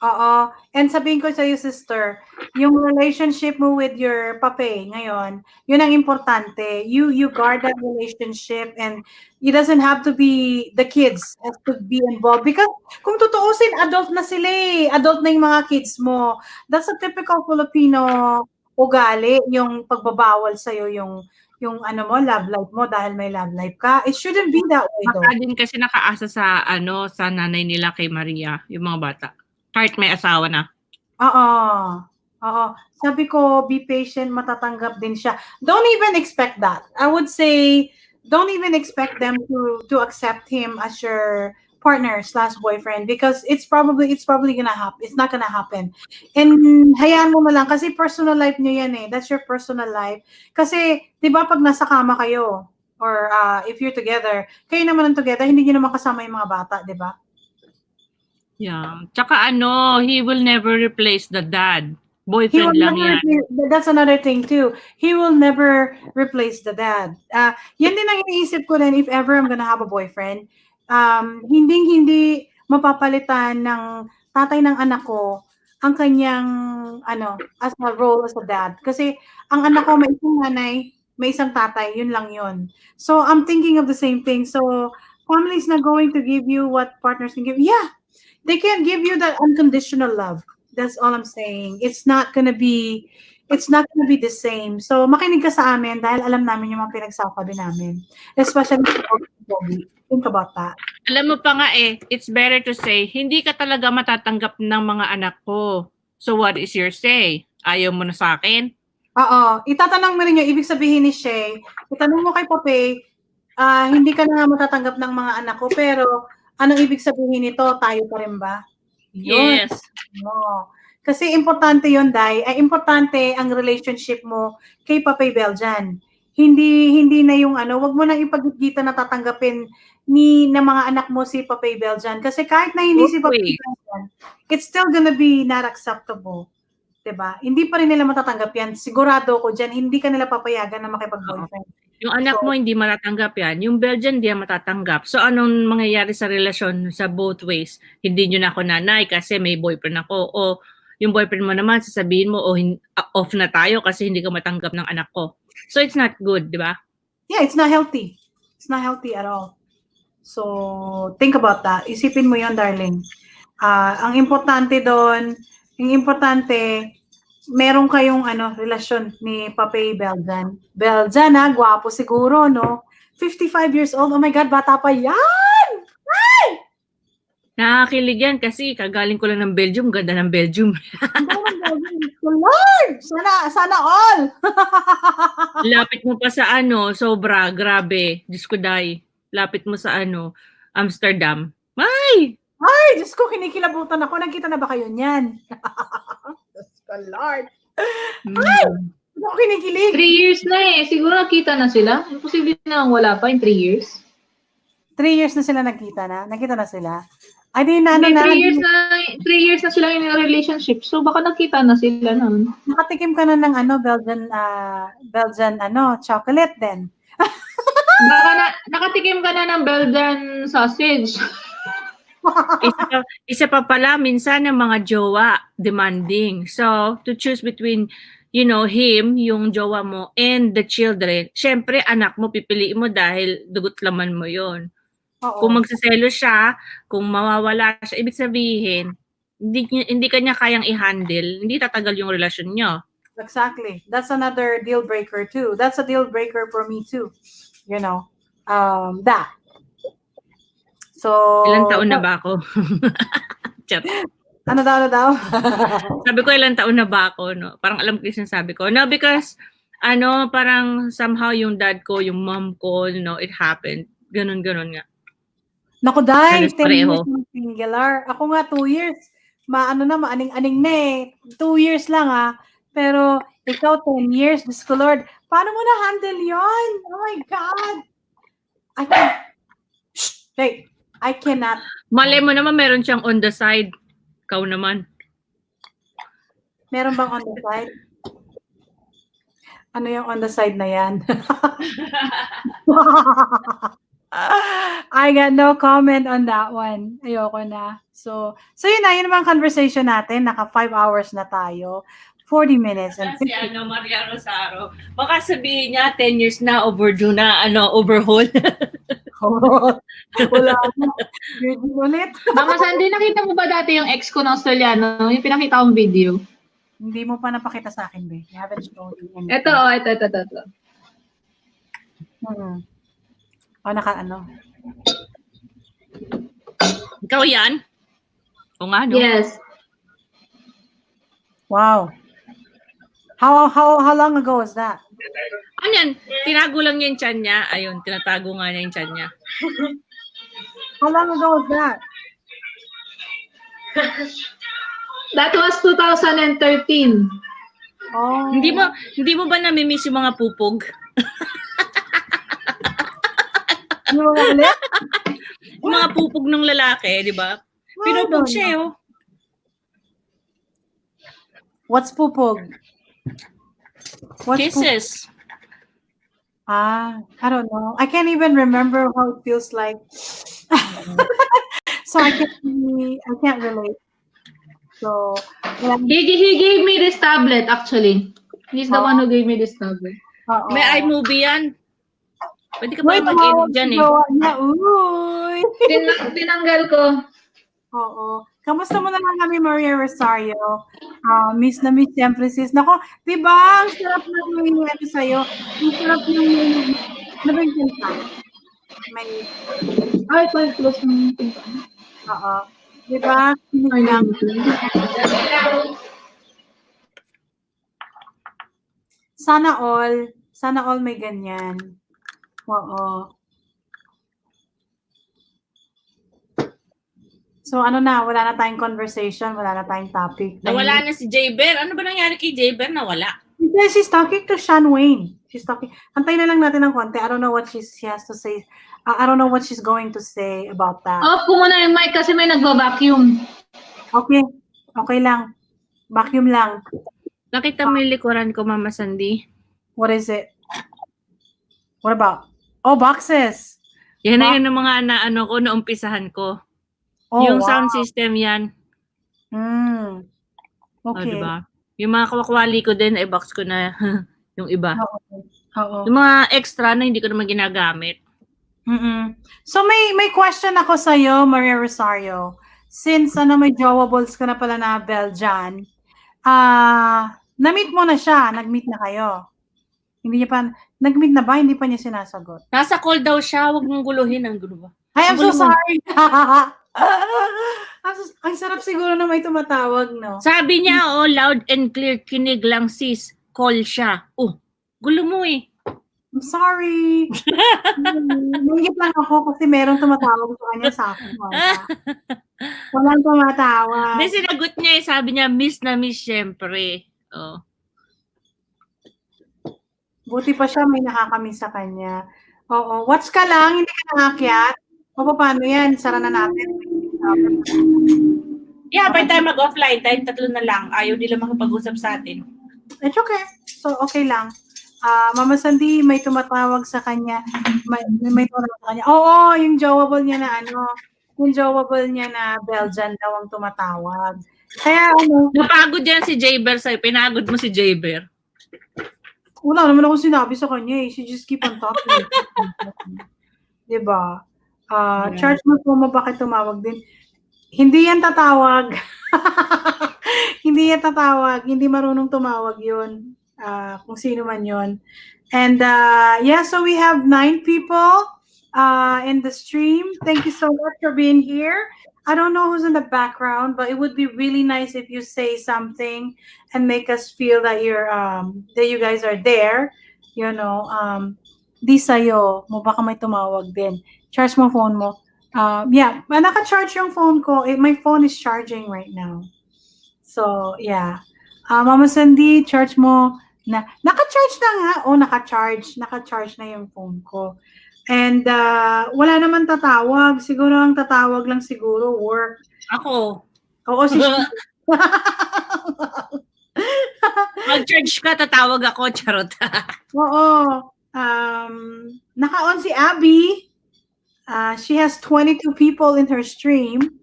Oo. And sabihin ko sa'yo, sister, yung relationship mo with your pape ngayon, yun ang importante. You guard that relationship and it doesn't have to be the kids has to be involved. Because kung tutuusin, adult na sila eh. Adult na yung mga kids mo. That's a typical Filipino ugali, yung pagbabawal sa'yo yung love life mo dahil may love life ka. It shouldn't be that way though. Baka din kasi nakaasa sa sa nanay nila kay Maria, yung mga bata. Kahit may asawa na. Oo. Sabi ko, be patient, matatanggap din siya. Don't even expect that. I would say, don't even expect them to accept him as your partner slash boyfriend because it's probably gonna happen. It's not gonna happen. And hayaan mo na lang kasi personal life niyo yan eh. That's your personal life. Kasi, di ba pag nasa kama kayo or if you're together, kayo naman ang together, hindi niyo naman kasama yung mga bata, di ba? Yeah. Tsaka he will never replace the dad. He Boyfriend will lang never yan. that's another thing too. He will never replace the dad. Yan din ang iniisip ko din if ever I'm gonna have a boyfriend. Hindi mapapalitan ng tatay ng anak ko ang kanyang as a role as a dad. Kasi ang anak ko may isang nanay, may isang tatay, yun lang yun. So I'm thinking of the same thing. So families not going to give you what partners can give. Yeah, they can't give you that unconditional love. That's all I'm saying. It's not gonna be the same. So makinig ka sa amin dahil alam namin yung mga pinagsasabi namin. Especially sa Bobby. Think about that. Alam mo pa nga it's better to say, hindi ka talaga matatanggap ng mga anak ko. So what is your say? Ayaw mo na sa akin? Oo. Itatanong mo rin yung ibig sabihin ni Shay. Itanong mo kay Pape, hindi ka na matatanggap ng mga anak ko, pero anong ibig sabihin nito? Tayo pa rin ba? Yun. Yes. No. Kasi importante yun, Day. Ay, importante ang relationship mo kay Papay Beljan. Hindi na yung wag mo nang ipaggitan na tatanggapin ng mga anak mo si Papay Beljan. Kasi kahit na hindi si Papay Beljan, it's still gonna be not acceptable. Diba? Hindi pa rin nila matatanggap yan. Sigurado ko dyan, hindi ka nila papayagan na makipag-boyfriend. Yung anak mo hindi matatanggap yan. Yung Belgian hindi matatanggap. So anong mangyayari sa relasyon sa both ways? Hindi nyo na ako nanay kasi may boyfriend ako. O yung boyfriend mo naman sasabihin mo off na tayo kasi hindi ka matanggap ng anak ko. So it's not good, di ba? Yeah, it's not healthy. It's not healthy at all. So think about that. Isipin mo yon, darling. Ang importante doon, meron kayong relasyon ni Papay Beljan. Beljan gwapo siguro, no? 55 years old. Oh my God, bata pa yan! Ay! Nakakilig yan kasi kagaling ko lang ng Belgium. Ganda ng Belgium. Lord! Sana all! Lapit mo pa sa sobra, grabe. Diyos ko, Day. Lapit mo sa Amsterdam. Ay! Ay, Diyos ko, kinikilabutan ako. Nagkita na ba kayo niyan? Diyos ko, Lord. Ay! Hindi ako kinikilig. 3 years na Siguro nakita na sila. Imposible na wala pa in 3 years. 3 years na sila nagkita na? Nagkita na sila? Ay, di na, 3 years na sila in a relationship. So, baka nakita na sila nun. Nakatikim ka na ng Belgian chocolate din. Baka nakatikim ka na ng Belgian sausage. isa pa pala, minsan ng mga jowa demanding. So, to choose between, him, yung jowa mo, and the children, syempre, anak mo, pipiliin mo dahil dugot laman mo yon. Kung magsaselo siya, kung mawawala siya, ibig sabihin, hindi kanya kayang i-handle, hindi tatagal yung relasyon nyo. Exactly. That's another deal breaker too. That's a deal breaker for me too. That. So, ilang taon na ba ako? Ano daw? Sabi ko, ilang taon na ba ako, no? Parang alam ko yung sabi ko. No, because, parang somehow yung dad ko, yung mom ko, it happened. Ganon nga. Naku, Day, 10 pareho. years ng singular. Ako nga, 2 years. Maaning-aning na 2 years lang Pero, ikaw 10 years, Diyos ko Lord. Paano mo na-handle yon? Oh my God. I cannot. Malay mo naman, meron siyang on the side. Ikaw naman. Meron bang on the side? Ano yung on the side na yan? I got no comment on that one. Ayoko na. So yun na, yun naman conversation natin. Naka 5 hours na tayo. 40 minutes. And Si Maria Rosaro. Baka sabihin niya, 10 years na, overdue na, overhaul. Wala na. Ulit. Mama Sandy, nakita mo ba dati yung ex ko na Australiano? Yung pinakita kong video. Hindi mo pa napakita sa akin, be. You haven't shown me anything. Ito. Ikaw yan? O nga, no? Yes. Wow. How long ago was that? Ano yan? Tinago lang niya yung tiyan niya. Ayun, tinatago nga niya yung tiyan niya. How long ago was that? That was 2013. Oh. Hindi mo ba namimiss yung mga pupog? Yung mga ulit? Yung mga pupog ng lalaki, di ba? Pinupog siya, oh. What's pupog? Kisses. I don't know. I can't even remember how it feels like. So I can't relate. So yeah. He gave me this tablet actually. He's the one who gave me this tablet. May iMovie yan. Pwede ka pa mag-edit dyan eh. Uy! Tinanggal ko. Oo. Kamusta mo na lang kami, Maria Rosario? Miss na miss, siyempre sis. Nako, di ba? Ang sarap na yung ano sa'yo. Ang sarap yung ano ba yung kanta? May... Ay, close mo. Oo. Di ba? Lang. Sana all may ganyan. Oo. So ano na, wala na tayong conversation, wala na tayong topic. Nawala na si Jayber. Ano ba nangyari kay Jayber? Nawala. Hindi, she's talking to Sean Wayne. She's talking. Antayin na lang natin ng konti. I don't know what she has to say. I don't know what she's going to say about that. Off ko muna yung mic kasi may nagva-vacuum. Okay. Okay lang. Vacuum lang. Nakita mo yung likuran ko, Mama Sandy? What is it? What about? Oh, boxes. Yan na yun ng mga ano ko, naumpisahan ko. Oh, yung wow. sound system yan. Okay. Diba? Yung mga kawakwali ko din, i-box ko na yung iba. Oo. Yung mga extra na hindi ko naman ginagamit. So may question ako sa iyo, Maria Rosario. Since may jowables ka na pala na Belgian, na-meet mo na siya, nag-meet na kayo. Hindi niya pa nag-meet na ba? Hindi pa niya sinasagot. Nasa call daw siya, wag mong guluhin ang gulo ba. I'm so sorry. Ang sarap siguro na may tumatawag, no? Sabi niya, loud and clear, kinig lang sis. Call siya. Gulo mo eh. I'm sorry. Nangit lang ako kasi merong tumatawag sa kanya sa akin. Walang tumatawag. Hindi, sinagot niya eh. Sabi niya, miss na miss syempre. Buti pa siya may nakakamiss sa kanya. Oo. Watch ka lang, hindi ka nakakyat. O paano yan? Sara na natin. Yeah, by time mag-offline, tayong tatlo na lang. Ayaw nila makapag-usap sa atin. It's okay. So, okay lang. Mama Sandy, may tumatawag sa kanya. May tumatawag sa kanya. Oo, yung jowable niya na yung jowable niya na Belgian daw ang tumatawag. Kaya napagod yan si Jayber sa'yo. Pinagod mo si Jayber. Wala naman ako sinabi sa kanya eh. She just keep on talking. Diba? Charge mo po bakit tumawag din. Hindi yan tatawag. Hindi yan tatawag. Hindi marunong tumawag yun. Kung sino man yun. And yeah, so we have 9 people in the stream. Thank you so much for being here. I don't know who's in the background, but it would be really nice if you say something and make us feel that that you guys are there. You know, di sa'yo, mo baka may tumawag din. Charge mo phone mo. Yeah, naka-charge yung phone ko. My phone is charging right now. So, yeah. Mama Sandy, charge mo. Naka-charge na nga. Naka-charge. Naka-charge na yung phone ko. And wala naman tatawag. Siguro ang tatawag lang siguro work. Ako. Oo, Mag-charge ka, tatawag ako. Charot. Oo. Naka-on si Abby. She has 22 people in her stream.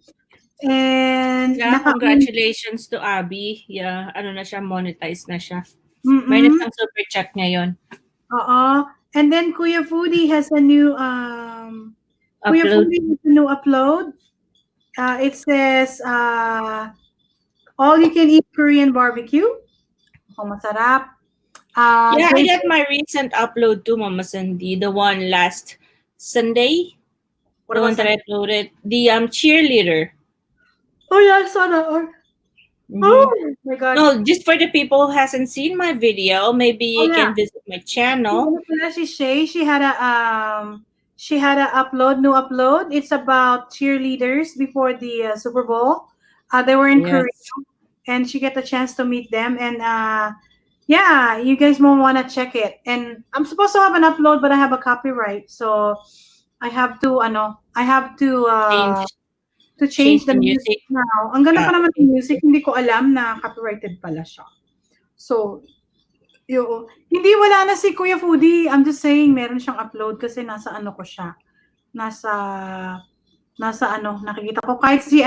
And congratulations to Abby. Yeah, na siya, monetize na siya. Minus ng super chat ngayon. And then Kuya Foodie has a new upload. It says all you can eat Korean barbecue. Masarap. Yeah, I got my recent upload too, Mama Sandy. The one last Sunday. The one that I uploaded. The cheerleader. Oh yeah, I saw that. Oh my God. No, just for the people who hasn't seen my video, maybe you can visit my channel. She had she had a new upload. It's about cheerleaders before the Super Bowl. They were in Korea, Yes. and she get a chance to meet them. And yeah, you guys won't want to check it. And I'm supposed to have an upload, but I have a copyright, so I have to Change to change the the music music. now. Ang ganda pa naman Okay. ng music, hindi ko alam na copyrighted pala siya. So, hindi wala na si Kuya Foodie. I'm just saying, meron siyang upload kasi nasa ano ko siya. Nasa nakikita ko. Kahit si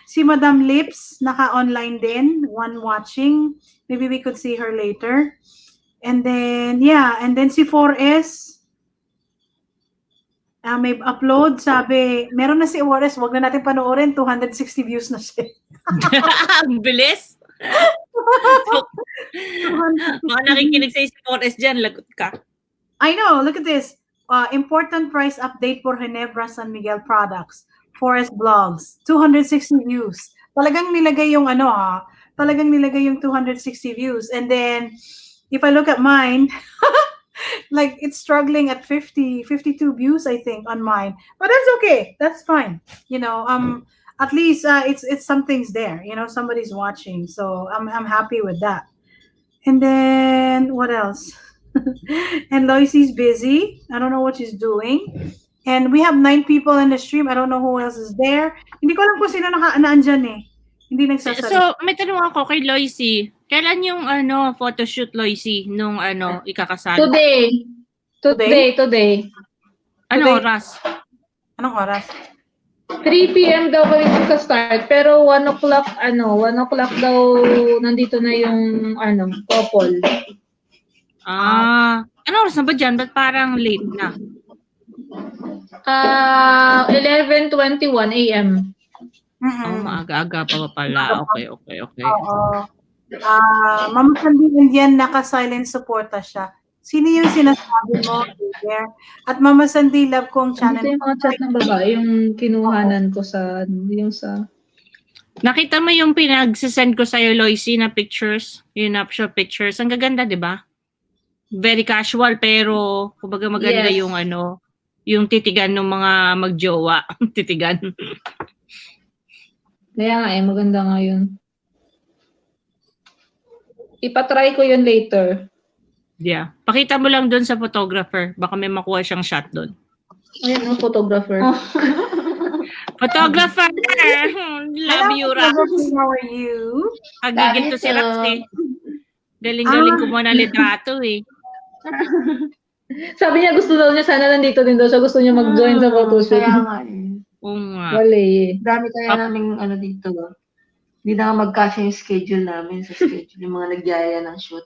si Madam Lips, naka-online din, one watching. Maybe we could see her later. And then, yeah, and then si 4S, may upload, sabi, meron na si 4S, wag na natin panoorin, 260 views na siya. Ang bilis. Mga nakikinig sa sports dyan, lagot ka. I know, look at this. Important price update for Ginebra San Miguel products. Forest blogs, 260 views. Talagang nilagay yung talagang nilagay yung 260 views. And then, if I look at mine, like it's struggling at 52 views, I think, on mine. But that's okay. That's fine. At least it's something's there. Somebody's watching. So I'm happy with that. And then what else? And Loisie's busy. I don't know what she's doing. And we have 9 people in the stream. I don't know who else is there. Hindi ko alam kung sino naandyan eh. Hindi nagsasalita. So, may tanong ako kay Loisie. Kailan yung photoshoot, Loisie, nung ikakasal? Today. Anong Today. oras? Anong oras? 3 p.m. daw kami magka-start, pero 1 o'clock daw nandito na yung couple. Ano oras na ba dyan? Ba't parang late na? 11:21 a.m. Maaga-aga pa pala. Okay. Oo. Mama Sandy Indian, naka-silent supporta siya. Sino yung sinasabi mo, Claire? At Mama Sandy, love ko ang channel. Ito yung mga chat ng babae, yung kinuhanan ko sa, yung sa... Nakita mo yung pinagsisend ko sa'yo, Loisie, na pictures? Yung nuptial pictures. Ang gaganda, di ba? Very casual, pero kumbaga maganda Yes. yung titigan ng mga magjowa. Titigan. Kaya nga maganda nga yun. Ipatry ko yun later. Yeah. Pakita mo lang doon sa photographer. Baka may makuha siyang shot doon. Ayan ang photographer. Photographer! Love you, Rax. How are you? Agigil to si Rax eh. Galing-galing ko muna litrato eh. Sabi niya gusto daw niya sana nandito din daw siya. Gusto niya mag-join sa photoshoot. Kaya nga eh. Oo nga. Wala eh. Dami kaya naming dito. Hindi na nga magkasya yung schedule namin sa schedule. Yung mga nagyaya ng shoot.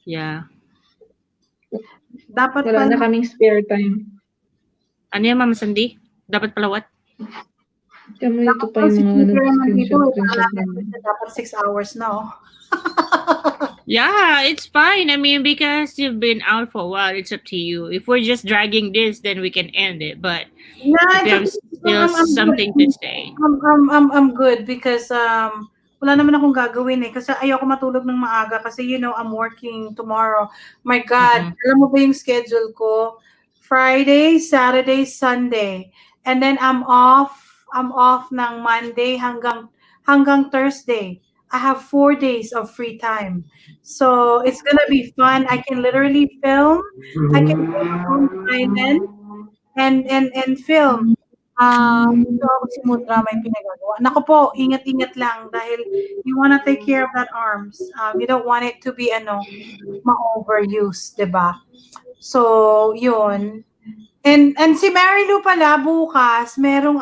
Yeah. Dapat Wala na kaming spare time. Ano yan, Mama Sandy? Dapat pala what? Kami ito pa yung mga screenshot namin. Dapat 6 hours na, oh. Yeah, it's fine. I mean, because you've been out for a while, it's up to you. If we're just dragging this, then we can end it. But if you have still something to say. I'm good because wala naman akong gagawin eh. Kasi ayoko matulog ng maaga kasi I'm working tomorrow. My God, alam mo ba yung schedule ko? Friday, Saturday, Sunday. And then I'm off ng Monday hanggang Thursday. I have 4 days of free time. So it's gonna be fun. I can literally film. I can film silent and film. Ito ako si Mutra may pinagagawa. Naku po, ingat-ingat lang dahil you wanna take care of that arms. You don't want it to be ma-overuse, diba? So, yun. And si Mary Lou pala bukas, meron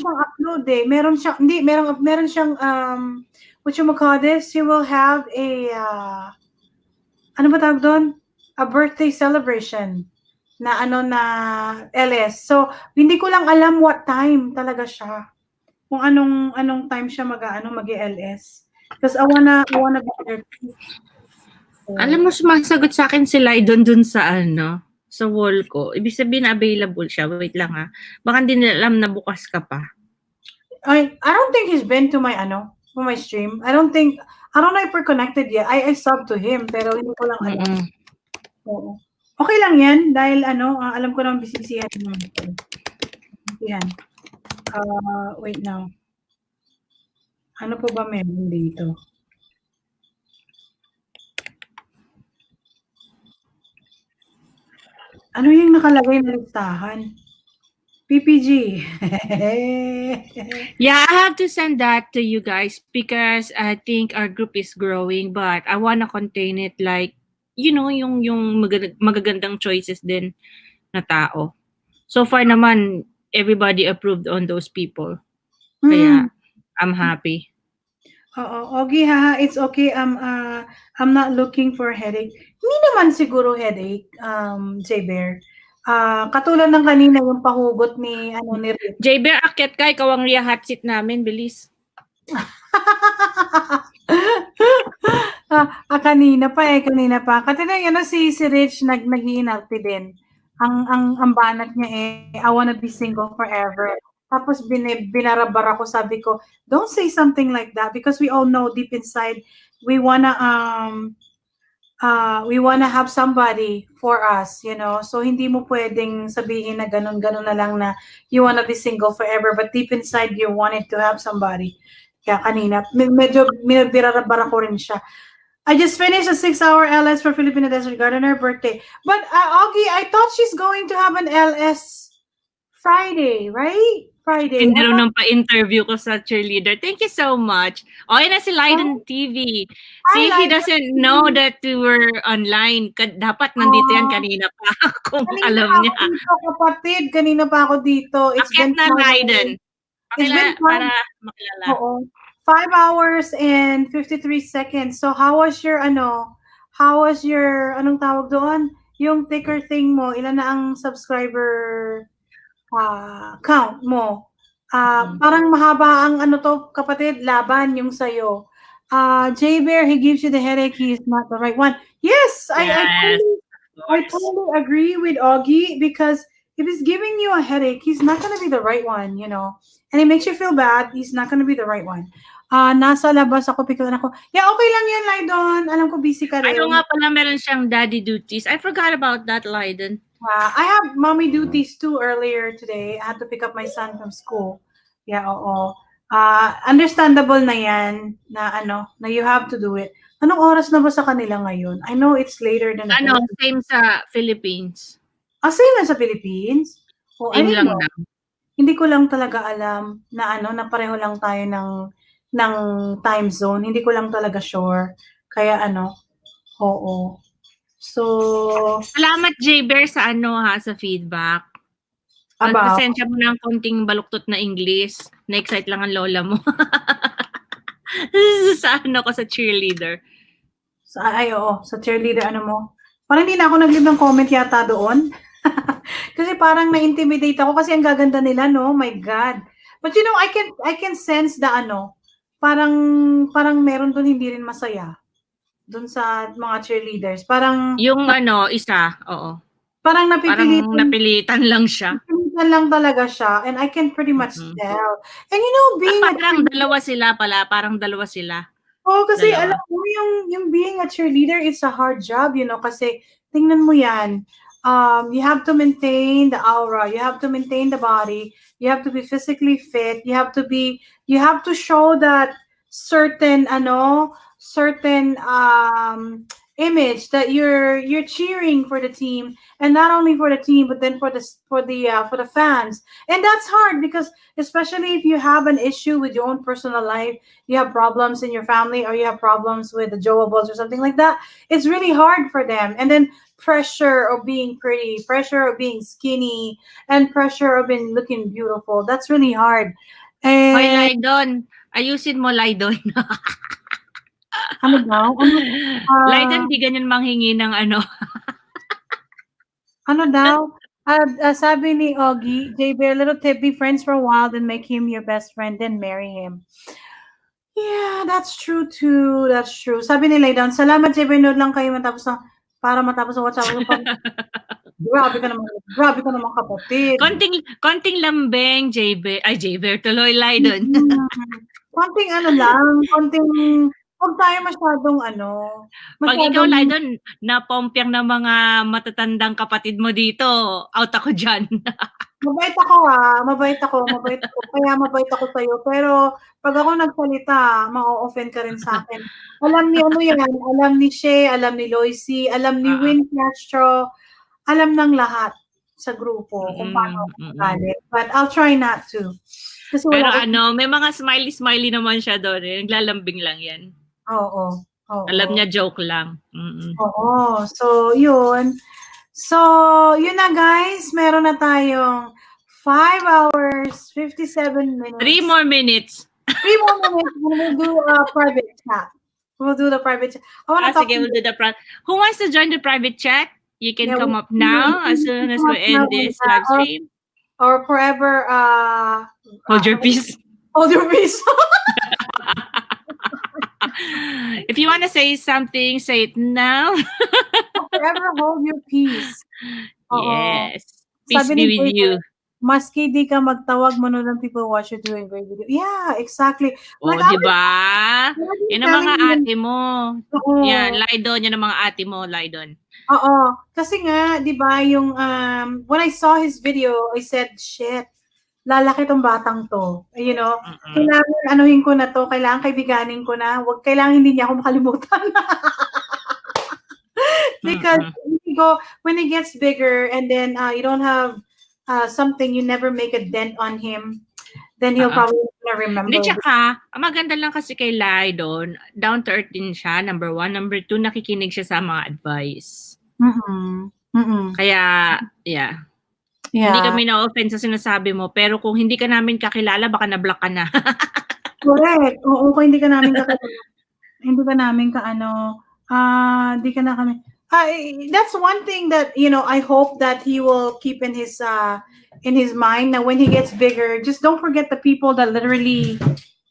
siyang upload eh. Meron siyang what you call this? She will have a ano ba tawag doon? A birthday celebration na LS. So, hindi ko lang alam what time talaga siya. Kung anong time siya mag-LS. Because I wanna be there. Alam mo, sumasagot sa akin si Lydon dun sa sa wall ko. Ibig sabihin available siya. Wait lang ha. Baka hindi nila alam na bukas ka pa. I don't think he's been to my my stream. I don't know if we're connected yet. I subbed to him pero hindi ko lang alam. Oo. Okay lang yan dahil alam ko naman busy-busyhan mo. Yan. Wait now. Ano po ba meron dito? Ano yung nakalagay na listahan? PPG. Yeah, I have to send that to you guys because I think our group is growing, but I wanna contain it like, yung magagandang choices din na tao. So far naman, everybody approved on those people. Kaya, I'm happy. Ogie, haha, it's okay. I'm not looking for headache. Hindi naman siguro headache, J-Bear. Katulad ng kanina yung pahugot ni Rick. J-Bear, akyat ka. Ikaw ang Ria hot seat namin. Bilis. Kanina pa. Kanina si Rich nag-iinarte din. Ang banat niya I wanna be single forever. Tapos binarabar ako, sabi ko, don't say something like that because we all know deep inside we wanna have somebody for us, So hindi mo pwedeng sabihin na ganun na lang na you wanna be single forever, but deep inside you wanted to have somebody. Kaya kanina, medyo binarabar ako rin siya. I just finished a 6-hour LS for Filipino Desert Gardener birthday. But Augie, I thought she's going to have an LS Friday, right? Friday. Hindi rin nang pa-interview ko sa cheerleader. Thank you so much. Okay na si Leiden TV. See, he doesn't know that we were online. Dapat nandito yan kanina pa kung alam niya. Kapatid, kanina pa ako dito. Akit na Leiden. Para makilala. Oo. 5 hours and 53 seconds. So how was your anong tawag doon? Yung ticker thing mo, ilan na ang subscriber count mo? Parang mahaba ang kapatid, laban yung sayo. J-Bear, he gives you the headache, he is not the right one. Yes, I totally agree with Augie because if he's giving you a headache, he's not going to be the right one, and it makes you feel bad, he's not going to be the right one. Nasa labas ako, pikulan ako. Yeah, okay lang yan, Lydon. Alam ko busy ka rin. Nga pala, meron siyang daddy duties. I forgot about that, Lydon. I have mommy duties too earlier today. I had to pick up my son from school. Yeah, oo. Understandable na yan, na you have to do it. Anong oras na ba sa kanila ngayon? I know it's later than same sa Philippines. Same na sa Philippines? Same lang na. Hindi ko lang talaga alam na na pareho lang tayo ng time zone. Hindi ko lang talaga sure. Kaya oo. So, salamat J-Bear sa sa feedback. Pasensya mo na ang konting baluktot na English. Na-excite lang ang lola mo. sa ko sa cheerleader. Sa cheerleader mo. Parang hindi na ako nag-leave ng comment yata doon. Kasi parang na-intimidate ako kasi ang gaganda nila, no? My God. But I can sense the parang meron doon hindi rin masaya. Doon sa mga cheerleaders. Parang yung isa, oo. Parang napilitan lang siya. Napilitan lang talaga siya and I can pretty much tell. And being parang dalawa sila. Oh, kasi alam mo yung being a cheerleader, it's a hard job, kasi tingnan mo yan. You have to maintain the aura, you have to maintain the body, you have to be physically fit, you have to show that certain image that you're cheering for the team, and not only for the team but then for the fans. And that's hard because especially if you have an issue with your own personal life, you have problems in your family, or you have problems with the jowables or something like that, it's really hard for them. And then pressure of being pretty, pressure of being skinny, and pressure of being looking beautiful. That's really hard. And Lydon, ayusin mo Lydon. Ano daw? Lydon, di ganyan manghingi ng Ano daw? Sabi ni Augie, J-Bear, little tip, be friends for a while, then make him your best friend, then marry him. Yeah, that's true too. That's true. Sabi ni Lydon, salamat J-Bear, nood lang kayo para matapos ang WhatsApp. Grabe ka naman kapatid. Konting lambeng, J-Bear. Ay, J-Bear tuloy, Lydon. Konting Huwag tayo masyadong Pag ikaw, masyadong Laydon, napompyang ng mga matatandang kapatid mo dito, out ako dyan. mabait ako, mabait ako. Kaya mabait ako sa'yo. Pero 'pag ako nagsalita, ma-o-offend ka rin sa'kin. Alam ni yan, alam ni Shea, alam ni Loisy, alam ni Win Castro, alam ng lahat sa grupo kung paano ako magalit. But I'll try not to. Kasi Pero wala akong may mga smiley-smiley naman siya doon. Naglalambing lang yan. oo, Alam oo. niya joke lang. Oo. So, yun. So, yun na guys. Meron na tayong 5 hours, 57 minutes. 3 more minutes. 3 more minutes and we'll do a private chat. We'll do the private chat. I want to talk Sige, to we'll do the Who wants to join the private chat? You can come up we now as can soon as come we up end now this and, live stream. or forever Hold your peace. hold your peace. If you want to say something, say it now. Forever hold your peace. Oo. Yes. Peace Sabi be ni with David, you. maski di ka magtawag, manood ng people watch you doing great video. Yeah, exactly. Oh, Like, I di was ba? telling Yan ang mga him, ate mo. oo. Yan, Laydon. Yan ang mga ate mo, Laydon. Oo. Kasi nga, di ba, yung, when I saw his video, I said, shit, lalaki tong batang to. You know, kailangan anuhin ko na to, kailangan kaibiganin ko na, wag kailangan hindi niya ako makalimutan. Because when he gets bigger and then you don't have something, you never make a dent on him, then he'll probably remember. Hindi, tsaka, ang maganda lang kasi kay Laydon, down to earth din siya, number 1. Number 2, nakikinig siya sa mga advice. Kaya, yeah. Hindi kami na-offend sa sinasabi mo, pero kung hindi ka namin kakilala, baka na-block ka na. Correct. Oo, kung hindi ka namin kakilala, hindi ka namin hindi ka na kami. That's one thing that, I hope that he will keep in his mind. Now, when he gets bigger, just don't forget the people that literally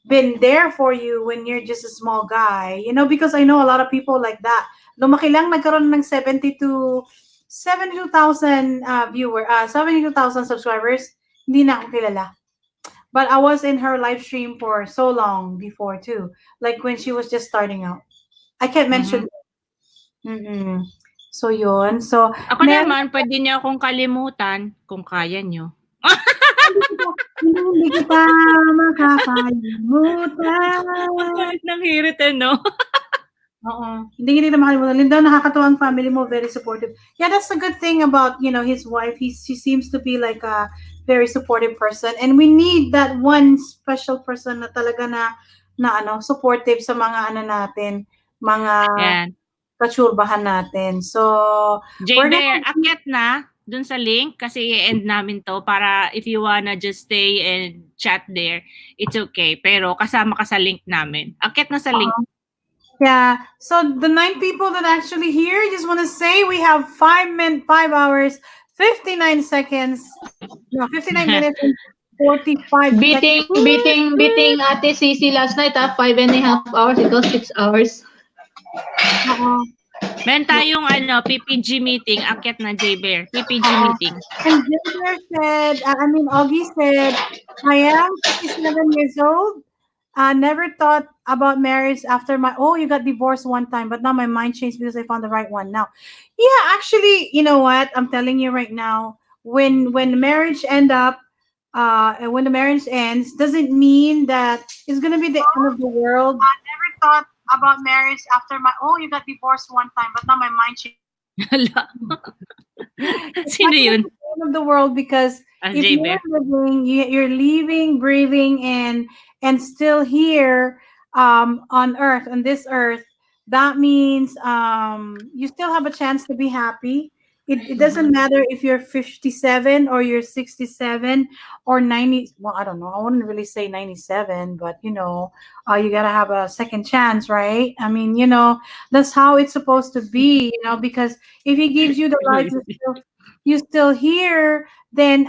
been there for you when you're just a small guy. Because I know a lot of people like that. Lumaki lang, nagkaroon ng 72,000 viewer, 72,000 subscribers. Hindi na ako kilala. But I was in her live stream for so long before too. Like when she was just starting out. I can't mention. So yun. So ako naman, pwede niyo akong kalimutan kung kaya niyo. Hindi kita makakalimutan. Makulit ng hirit, no? Oo. Hindi kita makalimutan. Linda, nakakatawa ang family mo, very supportive. Yeah, that's a good thing about, his wife. She seems to be like a very supportive person. And we need that one special person na talaga na supportive sa mga natin, mga katsurbahan natin. So, J-Bear, akyat na dun sa link kasi i-end namin to para if you wanna just stay and chat there, it's okay. Pero kasama ka sa link namin. Akyat na sa link. Yeah. So the 9 people that actually here, I just want to say we have 5 hours, 59 seconds. No, 59 minutes and 45 Beating Ate Cici last night, 5.5 hours. Ito 6 hours. Meron tayong PPG meeting. Akyat na, J-Bear. PPG meeting. And J-Bear said, Augie said, I am 57 years old. Never thought about marriage after you got divorced one time, but now my mind changed because I found the right one now. Yeah, actually, you know what? I'm telling you right now, when marriage and when the marriage ends, doesn't mean that it's gonna be the end of the world. I never thought about marriage after you got divorced one time, but now my mind changed. Sino yun? The end of the world because if you're living, breathing, and still here on earth, on this earth, that means you still have a chance to be happy. It doesn't matter if you're 57 or you're 67 or 90. Well, I don't know. I wouldn't really say 97, but you gotta have a second chance, right? I mean, that's how it's supposed to be, because if he gives you the life, you still here, then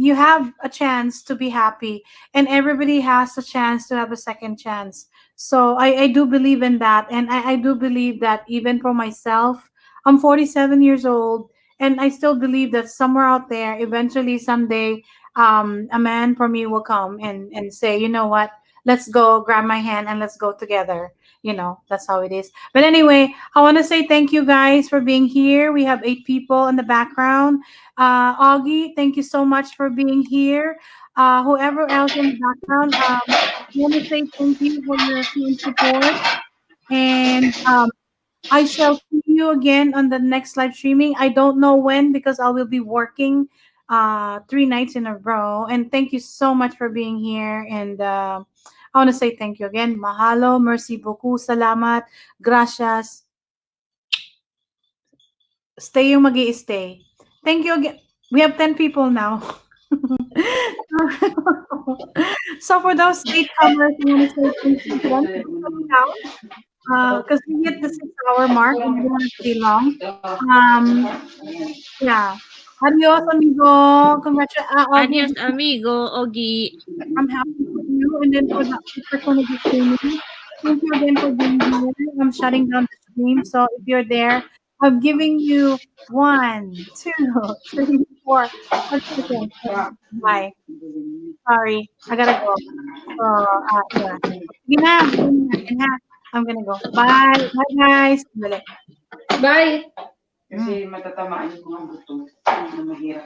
you have a chance to be happy, and everybody has a chance to have a second chance. So I do believe in that, and I do believe that even for myself, I'm 47 years old, and I still believe that somewhere out there, eventually someday, a man for me will come and say, you know what, let's go, grab my hand, and let's go together. That's how it is. But anyway, I want to say thank you guys for being here. We have 8 people in the background. Augie, thank you so much for being here. Whoever else in the background, I want to say thank you for your kind support. And I shall see you again on the next live streaming. I don't know when because I will be working 3 nights in a row. And thank you so much for being here. And I want to say thank you again. Mahalo, merci beaucoup, salamat, gracias. Stay yung magi-stay. Thank you again. We have 10 people now. So for those latecomers, I want to say thank you again for coming out. Because we hit the 6-hour mark and we don't want to stay long. Yeah. Adios, amigo. Congratulations. Adios, amigo, Ogie. I'm happy for you. And then for the person who's streaming, thank you again for being here. I'm shutting down the stream. So if you're there, I'm giving you 1, 2, 3, 4, 5 seconds. Bye. Sorry, I gotta go. So, yeah. Sige na, sige na. I'm gonna go. Bye. Bye, guys. Bye. Bye! Kasi matatamaan yung mga buto. Mahirap.